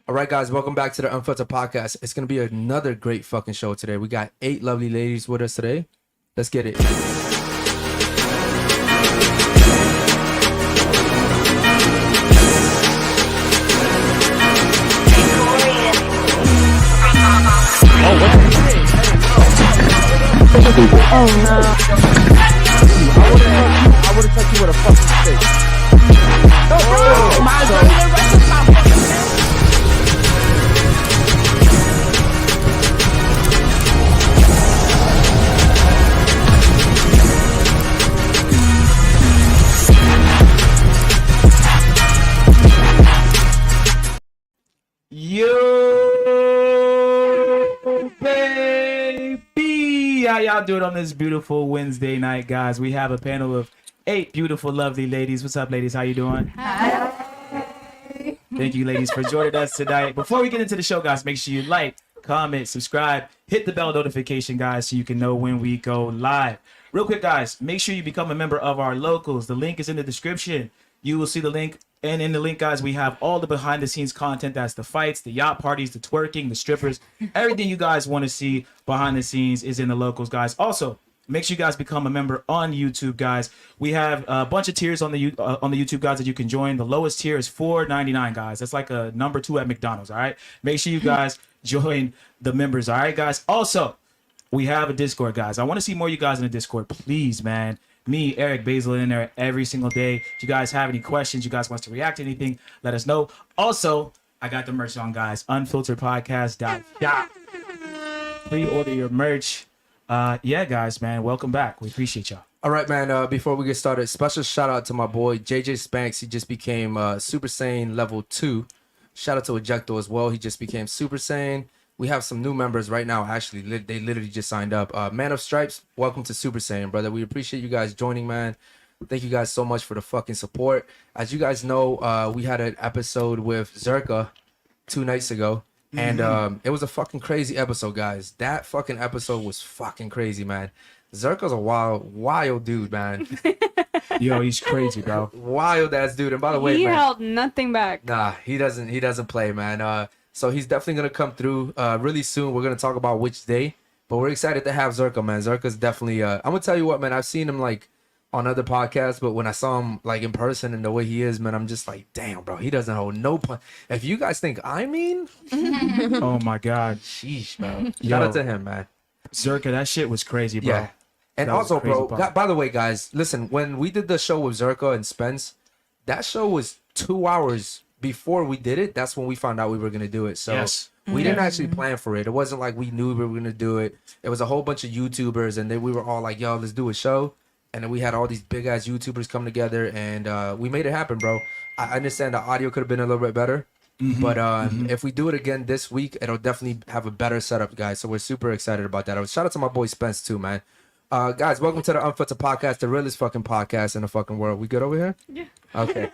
All right, guys, welcome back to the Unfilterd podcast. It's going to be another great fucking show today. We got 8 lovely ladies with us today. Let's get it. Oh no. I would have touched you with a fucking stick. Oh, my God. Yo, baby! How y'all doing on this beautiful Wednesday night, guys? We have a panel of 8 beautiful, lovely ladies. What's up, ladies? How you doing? Hi. Thank you, ladies, for joining us tonight. Before we get into the show, guys, make sure you like, comment, subscribe, hit the bell notification, guys, so you can know when we go live. Real quick, guys, make sure you become a member of our locals. The link is in the description. You will see the link. And in the link, guys, we have all the behind-the-scenes content. That's the fights, the yacht parties, the twerking, the strippers. Everything you guys want to see behind the scenes is in the locals, guys. Also, make sure you guys become a member on YouTube, guys. We have a bunch of tiers on the YouTube, guys, that you can join. The lowest tier is $4.99, guys. That's like a number 2 at McDonald's, all right? Make sure you guys join the members, all right, guys? Also, we have a Discord, guys. I want to see more of you guys in the Discord, please, man. Me, Eric, Basil in there every single day. If you guys have any questions, you guys want to react to anything, let us know. Also, I got the merch on, guys. Unfilteredpodcast.shop. Pre-order your merch. Yeah, guys, man, welcome back. We appreciate y'all. All right, man, before we get started, special shout out to my boy, JJ Spanks. He just became Super Saiyan level 2. Shout out to Ejecto as well. He just became Super Saiyan. We have some new members right now. Actually, they literally just signed up. Man of Stripes, welcome to Super Saiyan, brother. We appreciate you guys joining, man. Thank you guys so much for the fucking support. As you guys know, we had an episode with Zerka 2 nights ago. And it was a fucking crazy episode, guys. That fucking episode was fucking crazy, man. Zerka's a wild dude, man. Yo, he's crazy, bro. Wild ass dude. And by the way, He man, held nothing back. nah, he doesn't play, man. So he's definitely gonna come through really soon. We're gonna talk about which day, but we're excited to have Zerka, man. Zerka's definitely I'm gonna tell you what, man, I've seen him like on other podcasts, but when I saw him like in person and the way he is, man, I'm just like, damn, bro, he doesn't hold no punch. If you guys think I mean, Oh, my God. sheesh, bro. Yo. Shout out to him, man. Zerka, that shit was crazy, bro. Yeah. And That was also, a crazy bro, part. by the way, guys, listen, when we did the show with Zerka and Spence, that show was 2 hours before we did it. That's when we found out we were gonna do it. So Yes. we didn't actually plan for it. It wasn't like we knew we were gonna do it. It was a whole bunch of YouTubers, and then we were all like, "Yo, let's do a show." And then we had all these big ass YouTubers come together, and we made it happen, bro. I understand the audio could have been a little bit better, but if we do it again this week, it'll definitely have a better setup, guys. So we're super excited about that. Shout out to my boy Spence too, man. Guys, welcome to the Unfiltered podcast, the realest fucking podcast in the fucking world. We good over here? Yeah. Okay.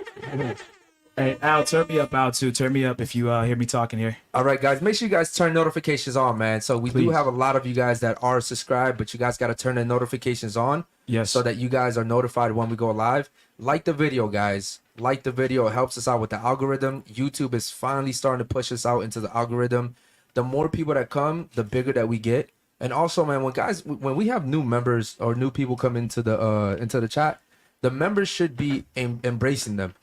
Hey, Al, turn me up, Al, too. Turn me up if you hear me talking here. All right, guys, make sure you guys turn notifications on, man. So we do Please. have a lot of you guys that are subscribed, but you guys got to turn the notifications on Yes. so that you guys are notified when we go live. Like the video, guys. Like the video. It helps us out with the algorithm. YouTube is finally starting to push us out into the algorithm. The more people that come, the bigger that we get. And also, man, when we have new members or new people come into the chat, the members should be embracing them.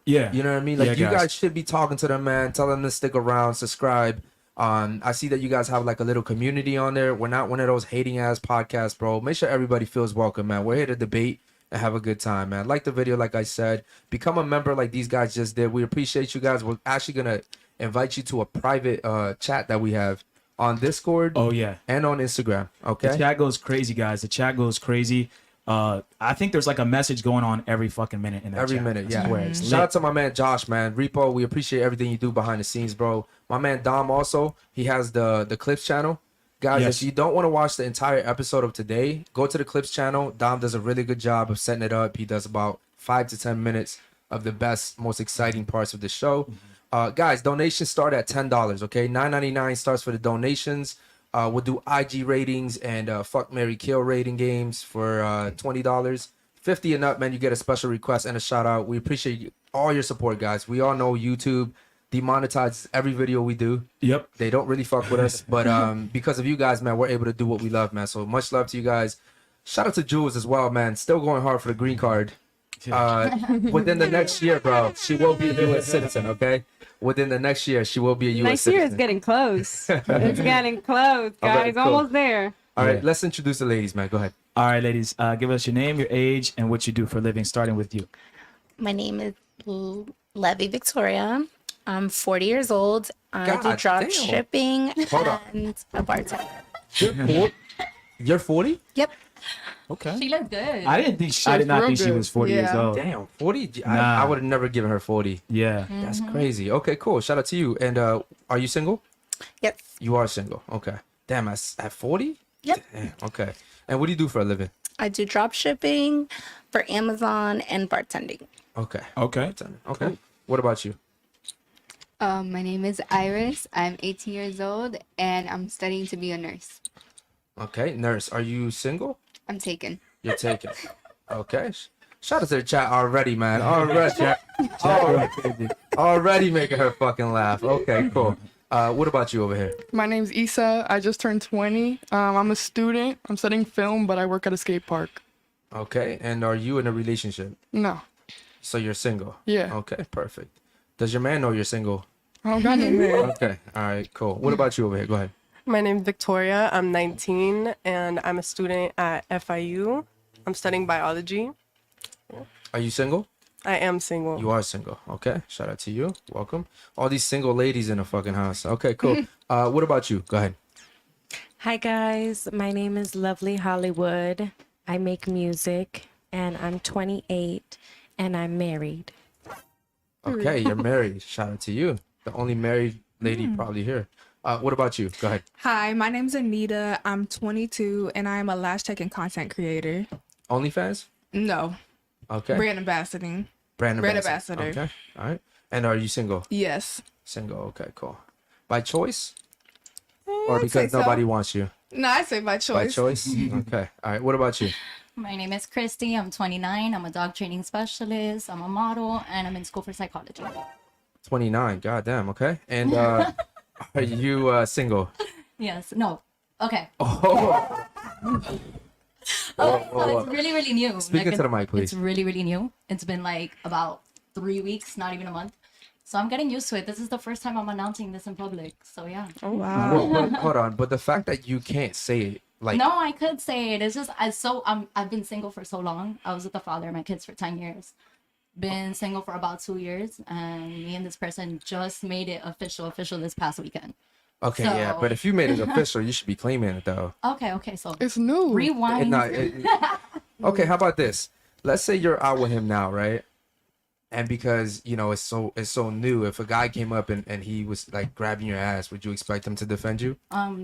Yeah. You know what I mean? Like, Yeah, you guys should be talking to them, man. Tell them to stick around, subscribe. I see that you guys have like a little community on there. We're not one of those hating ass podcasts, bro. Make sure everybody feels welcome, man. We're here to debate and have a good time, man. Like the video, like I said. Become a member like these guys just did. We appreciate you guys. We're actually going to invite you to a private chat that we have on Discord Oh, yeah. and on Instagram, The okay? chat goes crazy, guys. The chat goes crazy. I think there's like a message going on every fucking minute in that Every chat. minute, I yeah. swear, it's Shout out lit. to my man Josh, man. Repo, we appreciate everything you do behind the scenes, bro. My man Dom also, he has the Clips channel. Guys, Yes. if you don't want to watch the entire episode of today, go to the Clips channel. Dom does a really good job of setting it up. He does about 5 to 10 minutes of the best, most exciting parts of the show. Guys, donations start at $10, okay? $9.99 starts for the donations. We'll do IG ratings and fuck, marry, kill rating games for $20. 50 and up, man, you get a special request and a shout out. We appreciate all your support, guys. We all know YouTube demonetizes every video we do. Yep. They don't really fuck with us, but because of you guys, man, we're able to do what we love, man. So much love to you guys. Shout out to Jules as well, man. Still going hard for the green card. Within the next year, bro, she will be a U.S. citizen. Okay, within the next year, she will be a U.S. Next year citizen. is getting close. It's getting close, All right, guys. cool. Almost there. All right, Yeah. let's introduce the ladies, man. Go ahead. All right, ladies. Give us your name, your age, and what you do for a living. Starting with you. My name is Levy Victoria. I'm 40 years old. I do God drop damn. shipping Hold on. and a bartender. You're 40? Yep. Okay. She looks good. I did not real think she good. was 40 years Yeah. old. Damn, 40? Nah. I would have never given her 40. Yeah. That's crazy. Okay, cool. Shout out to you. And are you single? Yes. You are single. Okay. Damn, at 40? Yep. Damn, okay. And what do you do for a living? I do drop shipping for Amazon and bartending. Okay. Okay. Okay. What about you? My name is Iris. I'm 18 years old and I'm studying to be a nurse. Okay. Nurse, are you single? I'm taken. You're taken. Okay. Shout out to the chat already, man. Already. Already making her fucking laugh. Okay, cool. What about you over here? My name's Issa. I just turned 20. I'm a student. I'm studying film, but I work at a skate park. Okay. And are you in a relationship? No. So you're single? Yeah. Okay, perfect. Does your man know you're single? I don't got no man. Okay. All right, cool. What about you over here? Go ahead. My name's Victoria. I'm 19 and I'm a student at FIU. I'm studying biology. Are you single? I am single. You are single. Okay. Shout out to you. Welcome. All these single ladies in the fucking house. Okay, cool. What about you? Go ahead. Hi guys, my name is Lovely Hollywood. I make music and I'm 28 and I'm married. Okay, you're married. Shout out to you. The only married lady probably here. What about you? Go ahead. Hi, my name's Anita. I'm 22 and I'm a lash tech and content creator. OnlyFans? No, Okay. brand ambassador. Brand brand ambassador. ambassador. Okay. All right. And are you single? Yes. Single. Okay, cool. By choice? Or I'd say because so. nobody wants you? No, I say by choice. By choice? Okay. All right. What about you? My name is Christy. I'm 29. I'm a dog training specialist. I'm a model, and I'm in school for psychology. 29. Goddamn. Okay. And are you single? Yes. No. Okay. Oh. It's really, really new. Speak into the mic, please. It's really, really new. It's been like about 3 weeks, not even a month. So I'm getting used to it. This is the first time I'm announcing this in public. So yeah. Oh, wow. Well, hold on. But the fact that you can't say it, like, No, I could say it. It's just I've been single for so long. I was with the father of my kids for 10 years. Been single for about 2 years, and me and this person just made it official this past weekend. okay, So- yeah. But if you made it official, you should be claiming it though. Okay, so It's new. rewind. No, okay, how about this? Let's say you're out with him now, right? And because you know it's so new, if a guy came up and he was like grabbing your ass, would you expect him to defend you?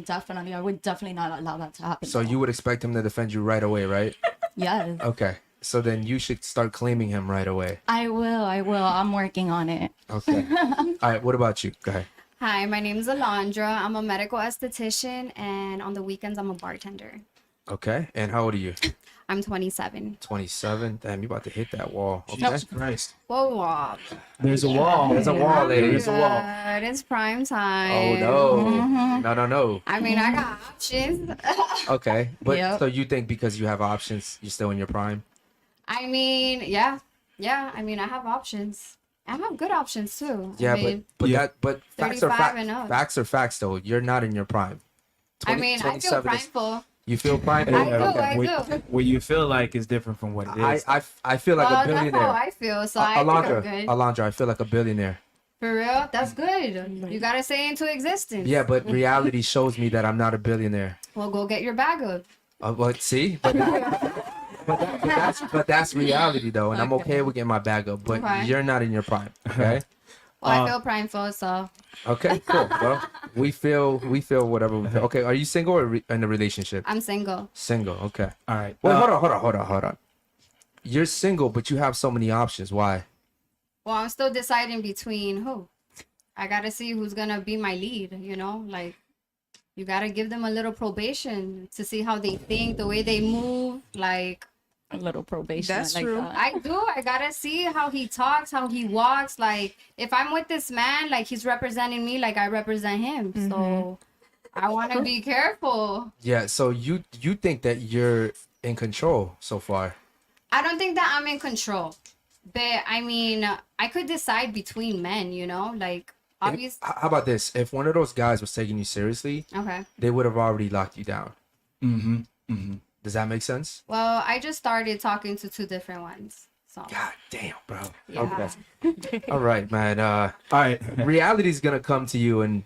Definitely. I would definitely not allow that to happen. So you would expect him to defend you right away, right? Yes. Okay. So then you should start claiming him right away. I will. I'm working on it. Okay. All right. What about you? Go ahead. Hi, my name is Alondra. I'm a medical esthetician and on the weekends I'm a bartender. Okay. And how old are you? I'm 27. 27. Damn, you about to hit that wall. Okay. Jesus Christ. Whoa. There's a wall. There's a wall, lady. There's a wall. Good. It's prime Oh time. no. No. I mean, I got options. Okay. But Yep. so you think because you have options, you're still in your prime? I mean, yeah. I mean, I have options. I have good options too. Yeah, I mean, but facts are 35 and facts. up. Facts are facts though. You're not in your prime. I mean, I feel 27 is- prideful. You feel prime? I do, Okay. I What, do. what you feel like is different from what it is. I feel like Well, a that's billionaire. how I feel. So I think I'm good. Alondra, I feel like a billionaire. For real? That's good. You gotta say into existence. Yeah, but reality shows me that I'm not a billionaire. Well, go get your bag up. But see, but that's reality though, and I'm okay with getting my bag up. But Okay. you're not in your prime. Okay. Well, I feel prideful, so Okay. Cool. Well, we feel whatever we feel. Okay. Are you single or in a relationship? I'm single. Single. Okay. All right. Well, hold on. You're single, but you have so many options. Why? Well, I'm still deciding between who. I gotta see who's gonna be my lead, you know? Like, you gotta give them a little probation to see how they think, the way they move. Like, A little probation. That's I like true. that. I do. I gotta see how he talks, how he walks. Like, if I'm with this man, like, he's representing me like I represent him. So I want to be careful. Yeah. So you think that you're in control so far? I don't think that I'm in control. But, I mean, I could decide between men, you know? Like, obviously. How about this? If one of those guys was taking you seriously, Okay. they would have already locked you down. Mm-hmm. Mm-hmm. Does that make sense? Well, I just started talking to 2 different ones. So, God damn, bro. yeah. Okay. All right, man. All right. Reality's gonna come to you and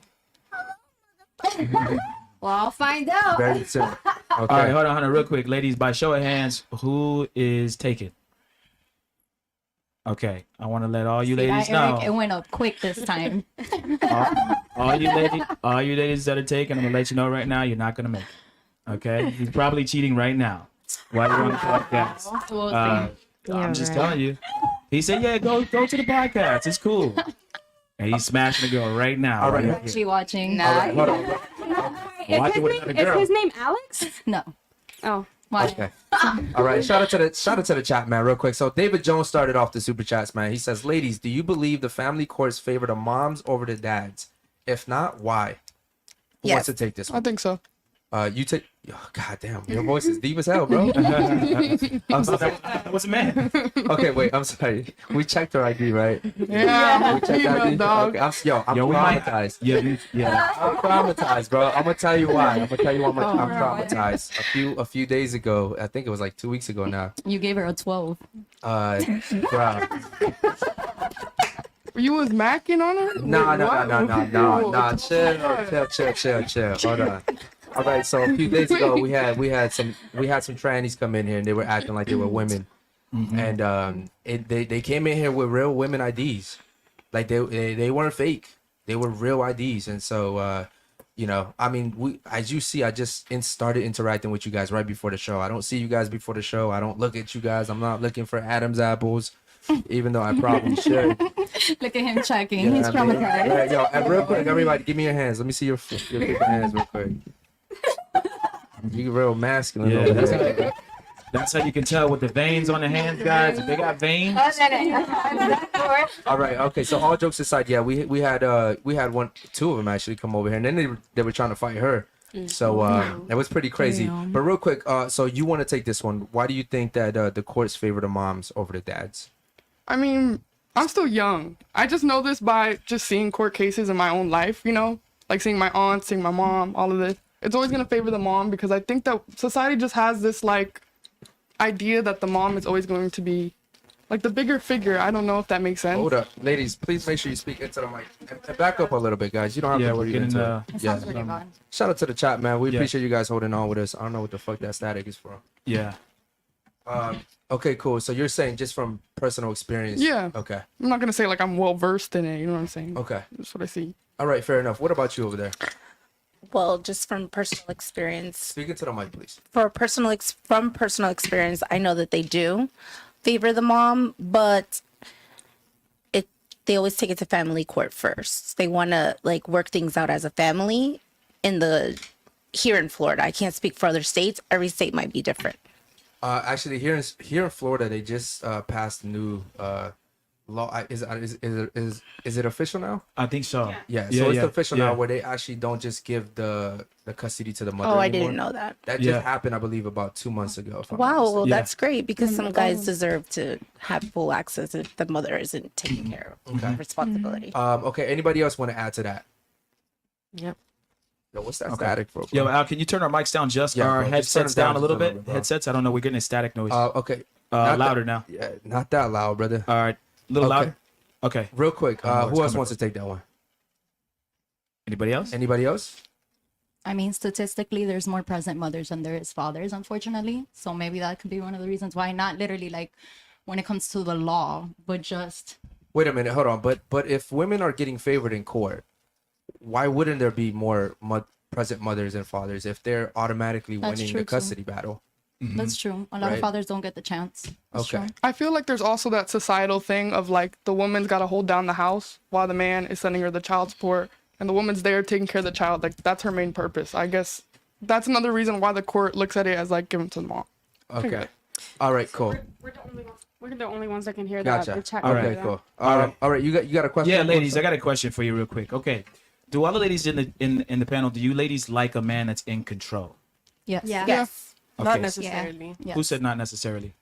Well, I'll find out. very soon. Okay. All right, hold on, real quick. Ladies, by show of hands, who is taken? Okay, I want to let all you ladies know. Eric, it went up quick this time. all you ladies that are taken, I'm gonna let you know right now, you're not gonna make it. Okay, he's probably cheating right now while you're on the podcast. We'll see. I'm just telling you. He said, "Yeah, go to the podcast. It's cool." And he's smashing the girl right now. All right. right here. Actually watching. All right, hold on. Watch it with another girl. Is his name Alex? No. Oh. Watch. Okay. All right. Shout out to the chat, man, real quick. So David Jones started off the super chats, man. He says, "Ladies, do you believe the family courts favor the moms over the dads? If not, why?" Who wants to take this I one? think so. You take. Oh, God damn, your voice is deep as hell, bro. I'm sorry. That was a man. Okay, wait. I'm sorry. We checked her ID, right? Yeah, We checked her female ID. dog. Okay, I'm Yo, we might- traumatized. Yeah. I'm traumatized, bro. I'm gonna tell you why. I'm traumatized. A few days ago, I think it was like 2 weeks ago now. You gave her a 12. Bro. You was macking on her? Nah. Chill. Hold on. All right, so a few days ago we had some trannies come in here and they were acting like they were women, and they came in here with real women IDs, like they weren't fake, they were real IDs, and so you know, I mean, as you see, I just started interacting with you guys right before the show. I don't see you guys before the show. I don't look at you guys. I'm not looking for Adam's apples, even though I probably should. Look at him checking. You know He's what I mean? traumatized. All right, yo, and real quick, everybody, give me your hands. Let me see your paper hands real quick. You real masculine. Yeah, over that's there. That's how you can tell with the veins on the hands, guys. If they got veins. All right, okay. So all jokes aside, yeah, we had two of them actually come over here, and then they were trying to fight her. So it was pretty crazy. But real quick, so you want to take this one? Why do you think that the courts favor the moms over the dads? I mean, I'm still young. I just know this by just seeing court cases in my own life, you know? Like seeing my aunt, seeing my mom, all of this. It's always going to favor the mom because I think that society just has this, like, idea that the mom is always going to be, like, the bigger figure. I don't know if that makes sense. Hold up, ladies. Please make sure you speak into the mic and back up a little bit, guys. You don't have Yeah, to we're breathe getting into it. Sounds like you're gone. Shout out to the chat, man. We Yeah. appreciate you guys holding on with us. I don't know what the fuck that static is for. Yeah. Okay, cool. So you're saying just from personal experience? Yeah. Okay. I'm not going to say, like, I'm well-versed in it. You know what I'm saying? Okay. That's what I see. All right. Fair enough. What about you over there? Well, just from personal experience, Speak into the mic, please. from personal experience, I know that they do favor the mom, but they always take it to family court first. They want to like work things out as a family. Here in Florida, I can't speak for other states. Every state might be different. Actually, here in Florida, they just passed a new law. Is it official now? I think so. Yeah. So it's official now, where they actually don't just give the custody to the mother. Oh, I anymore. didn't know that. That just happened, I believe, about 2 months ago. if I'm not Wow, well, mistaken. that's great because some guys deserve to have full access if the mother isn't taking care of responsibility. Okay. Anybody else want to add to that? Yep. Yo, what's that static for? Yo, Al, can you turn our mics down just Yeah, our bro, just headsets turn it down a little bit? bro. Headsets, I don't know. We're getting a static noise. Okay. Not Louder that, now. Yeah, not that loud, brother. All right. A little Okay. louder. Okay. Real quick, I don't know who what's else coming wants to take that one? Anybody else? Anybody else? I mean, statistically, there's more present mothers than there is fathers, unfortunately. So maybe that could be one of the reasons why, not literally like when it comes to the law, but just. Wait a minute, hold on. But if women are getting favored in court, why wouldn't there be more present mothers and fathers if they're automatically That's winning true, the too. custody battle? That's true. A lot Right. of fathers don't get the chance. That's Okay. true. I feel like there's also that societal thing of like the woman's got to hold down the house while the man is sending her the child support and the woman's there taking care of the child. Like that's her main purpose. I guess that's another reason why the court looks at it as like given to the mom. Okay. All right, cool. We're the only ones that can hear Gotcha. that. The chat All can right, hear that. Cool. All right. All right. You got a question? Yeah, ladies, I got a question for you real quick. Okay. Do all the ladies in the panel, do you ladies like a man that's in control? Yes. Yeah. Yes. Okay. Not necessarily. Yes. Who said not necessarily?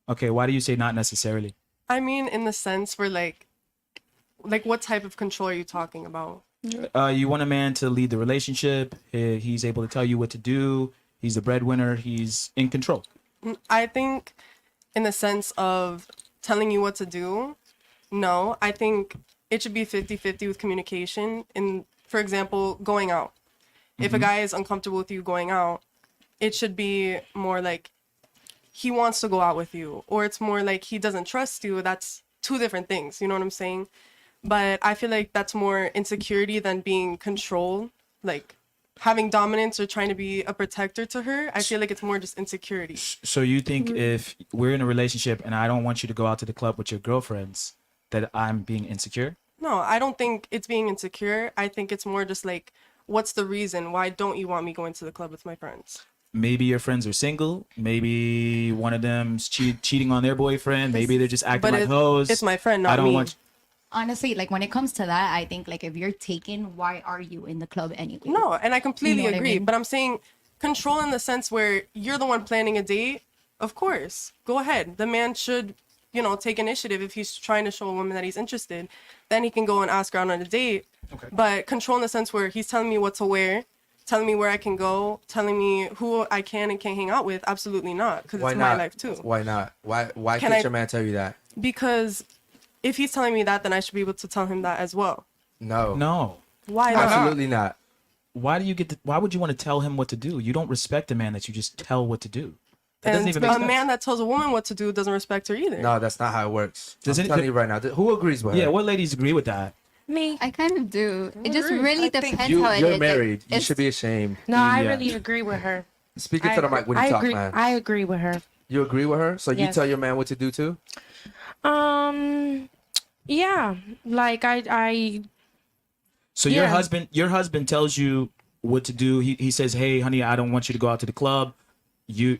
Okay, why do you say not necessarily? I mean, in the sense where like what type of control are you talking about? You want a man to lead the relationship. He's able to tell you what to do. He's the breadwinner. He's in control. I think in the sense of telling you what to do, no. I think it should be 50-50 with communication. In, for example, going out. If a guy is uncomfortable with you going out, it should be more like he wants to go out with you, or it's more like he doesn't trust you. That's two different things. You know what I'm saying? But I feel like that's more insecurity than being controlled, like having dominance or trying to be a protector to her. I feel like it's more just insecurity. So you think if we're in a relationship and I don't want you to go out to the club with your girlfriends, that I'm being insecure? No, I don't think it's being insecure. I think it's more just like, what's the reason? Why don't you want me going to the club with my friends? Maybe your friends are single. Maybe one of them's cheating on their boyfriend. Maybe they're just acting like hoes. It's my friend, not I don't me. want. Honestly, like when it comes to that, I think like if you're taken, why are you in the club anyway? No, and I completely You know what I agree. mean? But I'm saying control in the sense where you're the one planning a date. Of course, go ahead. The man should, take initiative if he's trying to show a woman that he's interested. Then he can go and ask her out on a date. Okay. But control in the sense where he's telling me what to wear, telling me where I can go, telling me who I can and can't hang out with. Absolutely not, because Why it's not? my life too. Why not? Why Can can't I- your man tell you that? Because if he's telling me that, then I should be able to tell him that as well. No. No. Why not? Absolutely not. Why do you get? Why would you want to tell him what to do? You don't respect a man that you just tell what to do. That doesn't And even make a sense. man that tells a woman what to do doesn't respect her either. No, that's not how it works. Does I'm it- telling you right now. Who agrees with her? Yeah, what ladies agree with that? Me. I kind of do. It just really depends You, how it you're is. married. You It's- should be ashamed. No, I Yeah. really agree with her. Speak into the mic when you I talk, agree. man. I agree with her. You agree with her? So you Yes. tell your man what to do too? Yeah. Like I So Yeah. your husband tells you what to do. He says, "Hey, honey, I don't want you to go out to the club." You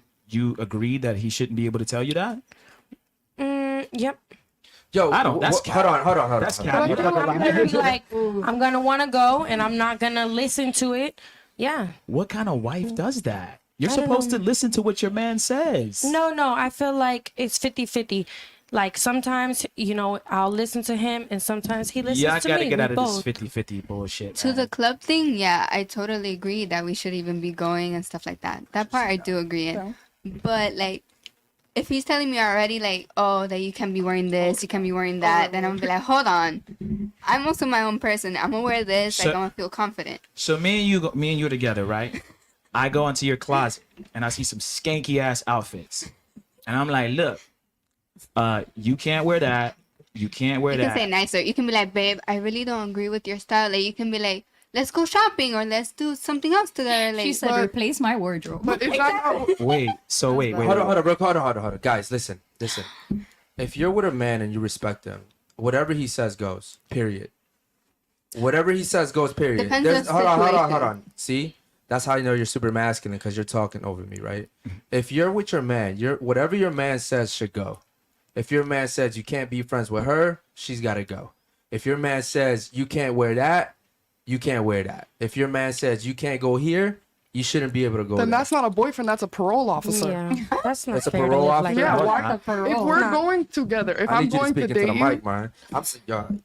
agree that he shouldn't be able to tell you that? yep. Yo, I don't- that's hold on. That's hold cap. on. You're not gonna I'm lie. gonna be like, I'm gonna want to go, and I'm not gonna listen to it. Yeah. What kind of wife does that? You're I don't supposed to know. listen to what your man says. No, I feel like it's 50-50. Like sometimes, I'll listen to him, and sometimes he listens Yeah, I to gotta me. get We out of both. this 50-50 bullshit. To man. the club thing, yeah, I totally agree that we should even be going and stuff like that. That part I do agree in. But like, if he's telling me already, like, oh, that you can be wearing this, you can be wearing that, then I'm gonna be like, hold on, I'm also my own person. I'm gonna wear this. So- I'm gonna feel confident. So me and you are together, right? I go into your closet and I see some skanky ass outfits, and I'm like, look, you can't wear that. You can't wear You can say that. nicer. You can be like, babe, I really don't agree with your style. Like, you can be like, let's go shopping or let's do something else together. Like, She said, But- replace my wardrobe. But is that not, Wait. So wait. Hold on, bro. Hold on. Guys, listen. If you're with a man and you respect him, whatever he says goes. Period. Whatever he says goes. Period. Depends on the Hold situation. on. See, that's how you know you're super masculine because you're talking over me, right? If you're with your man, whatever your man says should go. If your man says you can't be friends with her, she's got to go. If your man says you can't wear that, you can't wear that. If your man says you can't go here, you shouldn't be able to go then there. that's not a boyfriend, that's a parole officer. Yeah, that's not That's a fair to parole live officer? like Yeah, that. why, if we're going together, if I I'm need you to going to speak into date the you, mic, man.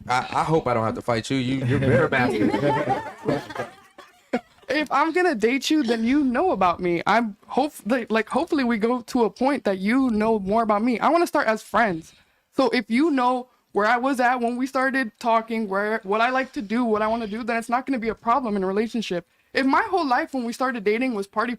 I hope I don't have to fight you. You're very masculine. if I'm gonna date you, then you know about me. Hopefully we go to a point that you know more about me. I want to start as friends. So if you know where I was at when we started talking, what I like to do, what I want to do, then it's not gonna be a problem in a relationship. If my whole life when we started dating was party,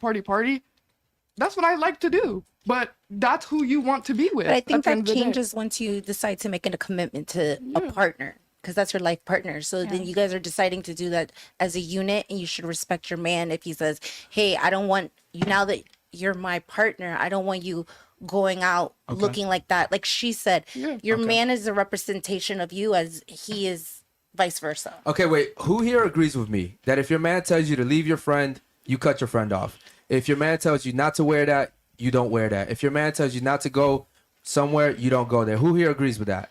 that's what I like to do. But that's who you want to be with. But I at think the end that of the day. changes once you decide to make it a commitment to a partner, because that's your life partner. So then you guys are deciding to do that as a unit, and you should respect your man if he says, hey, I don't want you, now that you're my partner, I don't want you going out looking like that. Like she said, your man is a representation of you as he is vice versa. Okay, wait. Who here agrees with me that if your man tells you to leave your friend, you cut your friend off? If your man tells you not to wear that, you don't wear that. If your man tells you not to go somewhere, you don't go there. Who here agrees with that?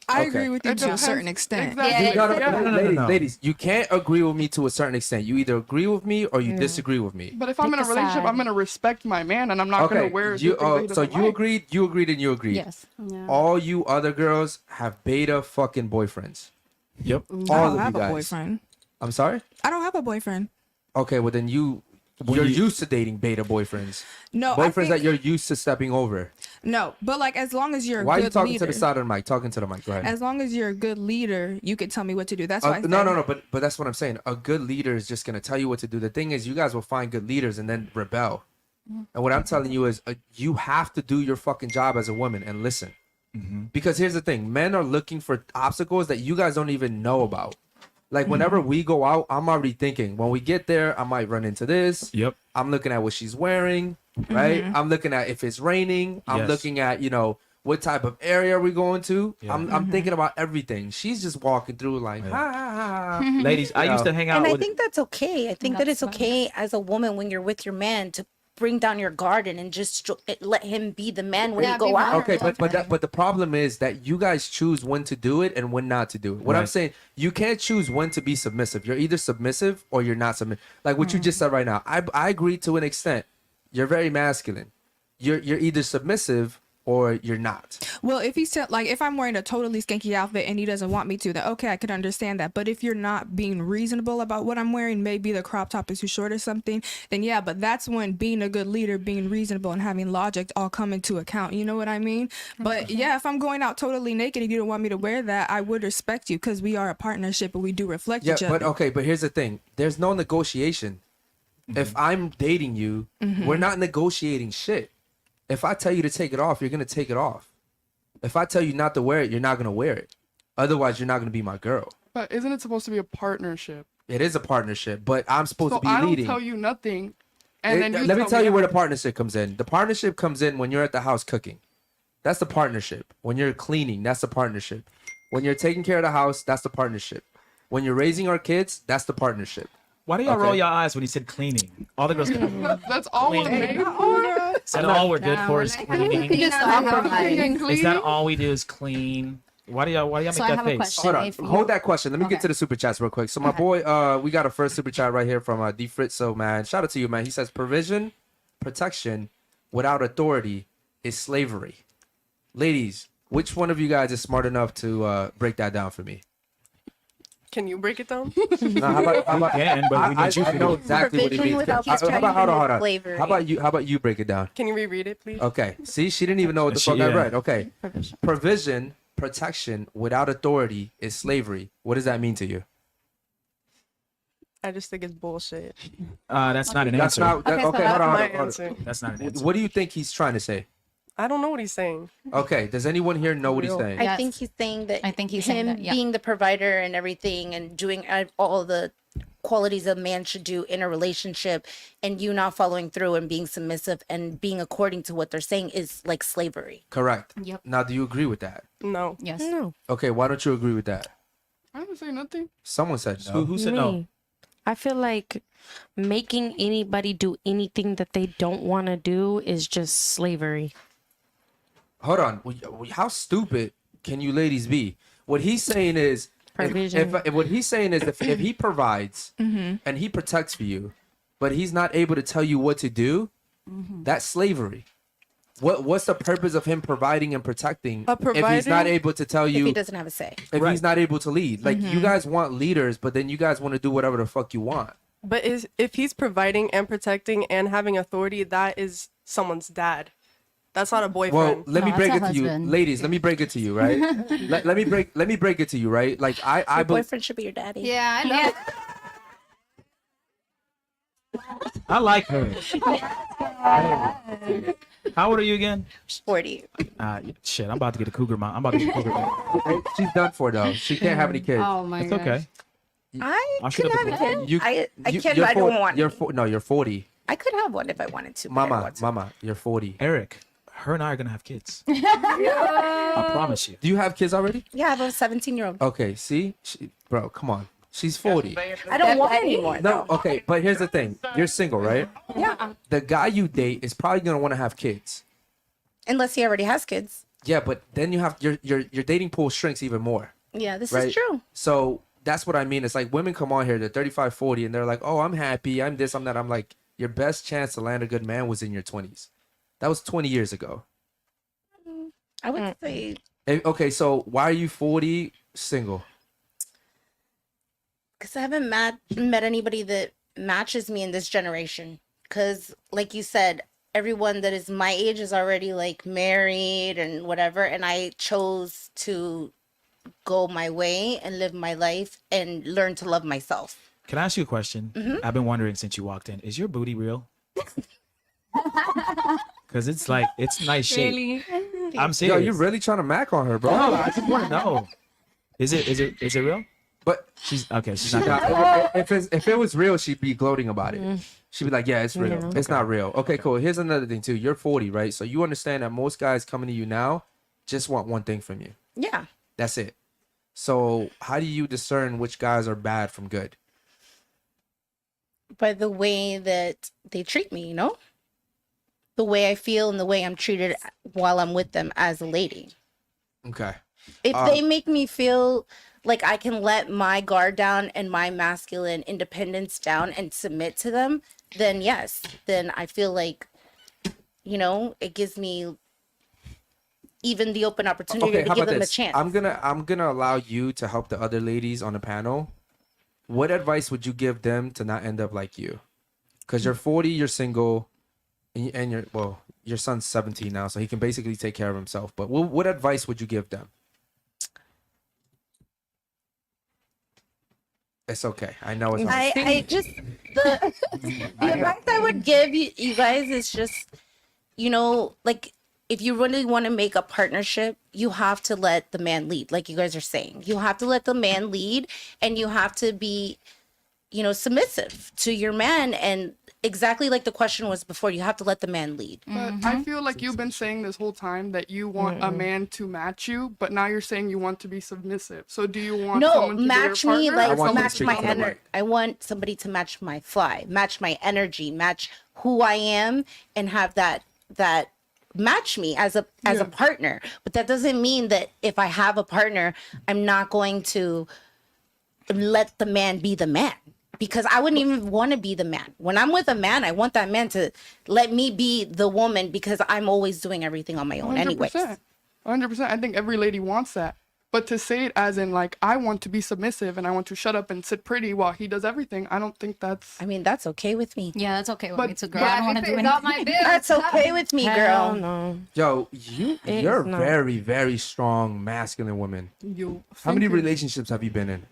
I Okay. agree with you It to a depends- certain extent. Exactly. You gotta- Yeah. No. Ladies, you can't agree with me to a certain extent. You either agree with me or you disagree with me. But if I'm in a Pick a relationship, side. I'm gonna respect my man, and I'm not gonna wear. you, the things that he so doesn't you like. agreed, and you agreed. Yes. Yeah. All you other girls have beta fucking boyfriends. Yep. I All don't of you have a guys. boyfriend. I'm sorry? I don't have a boyfriend. Okay, well then you're used to dating beta boyfriends. No, I Boyfriends think, that you're used to stepping over. no, but like as long as you're a Why are good you talking leader, to the side of the mic? Talking to the mic. Go ahead. as long as you're a good leader, you could tell me what to do. That's why I No, say- but that's what I'm saying. A good leader is just gonna tell you what to do. The thing is, you guys will find good leaders and then rebel. And what I'm telling you is, you have to do your fucking job as a woman and listen. Because here's the thing: men are looking for obstacles that you guys don't even know about. Like whenever we go out, I'm already thinking when we get there, I might run into this. Yep. I'm looking at what she's wearing, right? I'm looking at if it's raining. I'm Yes. looking at, what type of area are we going to? Yeah. I'm thinking about everything. She's just walking through like, Yeah. ha, ha, ha. Ladies, I used to hang out And I with. think that's okay. I think that That's it's okay as a woman when you're with your man to bring down your garden and just let him be the man when Yeah, you go be out. Okay, but the problem is that you guys choose when to do it and when not to do it. What I'm Right. saying, you can't choose when to be submissive. You're either submissive or you're not submissive. Like what you just said right now. I agree to an extent. You're very masculine. You're either submissive or you're not. Well, if he said like if I'm wearing a totally skanky outfit and he doesn't want me to, then okay, I could understand that. But if you're not being reasonable about what I'm wearing, maybe the crop top is too short or something, then yeah, but that's when being a good leader, being reasonable and having logic all come into account. You know what I mean? But yeah, if I'm going out totally naked and you don't want me to wear that, I would respect you because we are a partnership and we do reflect Yeah, each other. but okay, but here's the thing. There's no negotiation. If I'm dating you, we're not negotiating shit. If I tell you to take it off, you're gonna take it off. If I tell you not to wear it, you're not gonna wear it. Otherwise, you're not gonna be my girl. But isn't it supposed to be a partnership? It is a partnership, but I'm supposed So to be I don't leading. tell you nothing, and then you Let me tell you me where the partnership comes in. The partnership comes in when you're at the house cooking. That's the partnership. When you're cleaning, that's the partnership. When you're taking care of the house, that's the partnership. When you're raising our kids, that's the partnership. Why do y'all Okay. roll your eyes when he said cleaning? All the girls. That's all we're made for. And all we're good for is cleaning. Just compromise. Is that all we do is clean? Why do y'all make So I that have a face? question. Hold on. If you- Hold that question. Let me get Okay. to the super chats real quick. So my boy, we got a first super chat right here from D Fritzo, man. Shout out to you, man. He says provision, protection without authority is slavery. Ladies, which one of you guys is smart enough to break that down for me? Can you break it down? Now, how about Can, but we need you I to know do it. exactly what it Provision means. without How about hold on? slavery. How about you break it down? Can you reread it, please? Okay. See, she didn't even know what the She- fuck I yeah. read. Okay. Provision. Provision, protection without authority is slavery. What does that mean to you? I just think it's bullshit. That's not an That's answer. not. Okay, so okay, that's hold on. my Hold on. answer. That's not an answer. What do you think he's trying to say? I don't know what he's saying. Okay. Does anyone here know what he's saying? I Yes. think he's saying that I think he's saying him that, yeah. being the provider and everything and doing all the qualities a man should do in a relationship and you not following through and being submissive and being according to what they're saying is like slavery. Correct. Yep. Now, do you agree with that? No. Yes. No, Okay. Why don't you agree with that? I didn't say nothing. Someone said Who, no. who said no? me. I feel like making anybody do anything that they don't want to do is just slavery. Hold on. How stupid can you ladies be? What he's saying is, Provision. if what he's saying is, if he provides and he protects for you, but he's not able to tell you what to do, that's slavery. What's the purpose of him providing and protecting A if he's not provider? able to tell If you he doesn't have a say. if Right. he's not able to lead? Like you guys want leaders, but then you guys want to do whatever the fuck you want. But if he's providing and protecting and having authority, that is someone's dad. That's not a Well, boyfriend. let me No, break it that's to a you, husband. ladies. Let me break it to you, right? let me break it to you, right? Like I Your believe. boyfriend should be your daddy. Yeah, I know. I like her. How old are you again? 40. Shit, I'm about to get a cougar mom. I'm about to get a cougar mom. She's done for though. She can't have any kids. Oh my It's god. okay. I I'll could shut up have a again. kid. You, I can, you're but I don't want You're any. no, you're 40. I could have one if I wanted to. but I don't Mama, want to. mama, you're 40. Eric, her and I are gonna have kids. I promise you. Do you have kids already? Yeah, I have a 17-year-old. Okay, see, bro, come on. She's 40. I don't want anymore. No, okay, but here's the thing. You're single, right? Yeah. The guy you date is probably gonna want to have kids. Unless he already has kids. Yeah, but then you have your dating pool shrinks even more. Yeah, this Right? is true. So that's what I mean. It's like women come on here, they're 35, 40, and they're like, oh, I'm happy, I'm this, I'm that. I'm like, your best chance to land a good man was in your 20s. That was 20 years ago. I would say Okay, so why are you 40 single? because I haven't met anybody that matches me in this generation. Because, like you said, everyone that is my age is already like married and whatever. And I chose to go my way and live my life and learn to love myself. Can I ask you a question? I've been wondering since you walked in. Is your booty real? Because it's like, it's nice shape. Really? I'm Yo, serious. you're really trying to mac on her, bro. No, I just want to know. Is it real? But She's okay. She's not gonna. if it was real, she'd be gloating about it. She'd be like, yeah, it's real. Yeah. It's not real. Okay, cool. Here's another thing too. You're 40, right? So you understand that most guys coming to you now just want one thing from you. Yeah. That's it. So how do you discern which guys are bad from good? By the way that they treat me, you know? The way I feel and the way I'm treated while I'm with them as a lady. Okay. If they make me feel like I can let my guard down and my masculine independence down and submit to them, then yes, then I feel like, you know, it gives me even the open opportunity Okay, to how give about them this? a chance. I'm gonna allow you to help the other ladies on the panel. What advice would you give them to not end up like you? Because you're 40, you're single, and your son's 17 now, so he can basically take care of himself. But what advice would you give them? It's okay. I know it's not. I just the advice I would give you guys is just, you know, like if you really want to make a partnership, you have to let the man lead, like you guys are saying. You have to let the man lead, and you have to be, you know, submissive to your man. And exactly like the question was before, you have to let the man lead. But I feel like you've been saying this whole time that you want a man to match you, but now you're saying you want to be submissive. So do you want No, someone to match be your me partner? I like want them to match treat my you the right energy. way. I want somebody to match my fly, match my energy, match who I am, and have that match me as a partner. But that doesn't mean that if I have a partner, I'm not going to let the man be the man. Because I wouldn't even want to be the man. When I'm with a man, I want that man to let me be the woman because I'm always doing everything on my own anyways. 100%. I think every lady wants that. But to say it as in like, I want to be submissive and I want to shut up and sit pretty while he does everything, I don't think that's... I mean, that's okay with me. Yeah, that's okay with But- me too, girl. I don't want to do Pays off anything. my bills. That's okay with me, Hell girl. no. Yo, It's you're not. very, very strong, masculine woman. How many relationships have you been in?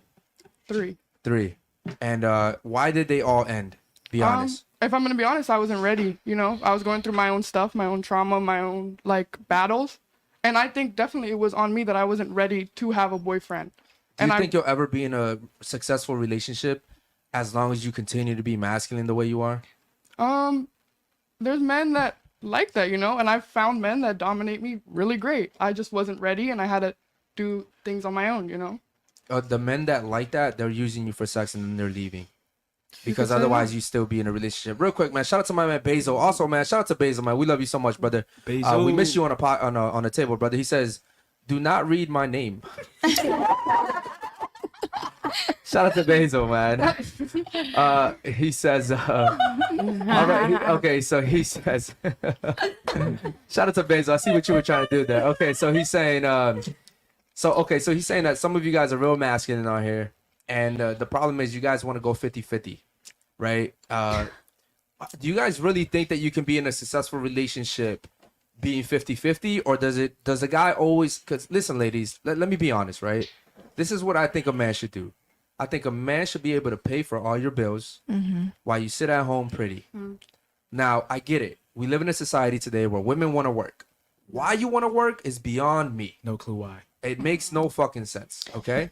3. 3. And why did they all end? Be honest. If I'm gonna be honest, I wasn't ready. You know, I was going through my own stuff, my own trauma, my own like battles, and I think definitely it was on me that I wasn't ready to have a boyfriend. Do you And think you'll ever be in a successful relationship as long as you continue to be masculine the way you are? There's men that like that, you know, and I've found men that dominate me really great. I just wasn't ready, and I had to do things on my own, you know. The men that like that, they're using you for sex and then they're leaving. Because say otherwise you still be in a relationship. Real quick, man, shout out to my man Basil. Also, man, shout out to Basil, man. We love you so much, brother. Basil. We miss you on a table, brother. He says, do not read my name. Shout out to Basil, man. He says, all right, okay, so he says, shout out to Basil. I see what you were trying to do there. Okay, so he's saying, so he's saying that some of you guys are real masculine on here, and the problem is you guys want to go 50-50, right? Do you guys really think that you can be in a successful relationship being 50-50, or does a guy always? Because listen, ladies, let me be honest, right? This is what I think a man should do. I think a man should be able to pay for all your bills while you sit at home pretty. Now, I get it. We live in a society today where women want to work. Why you want to work is beyond me. No clue why. It makes no fucking sense, okay?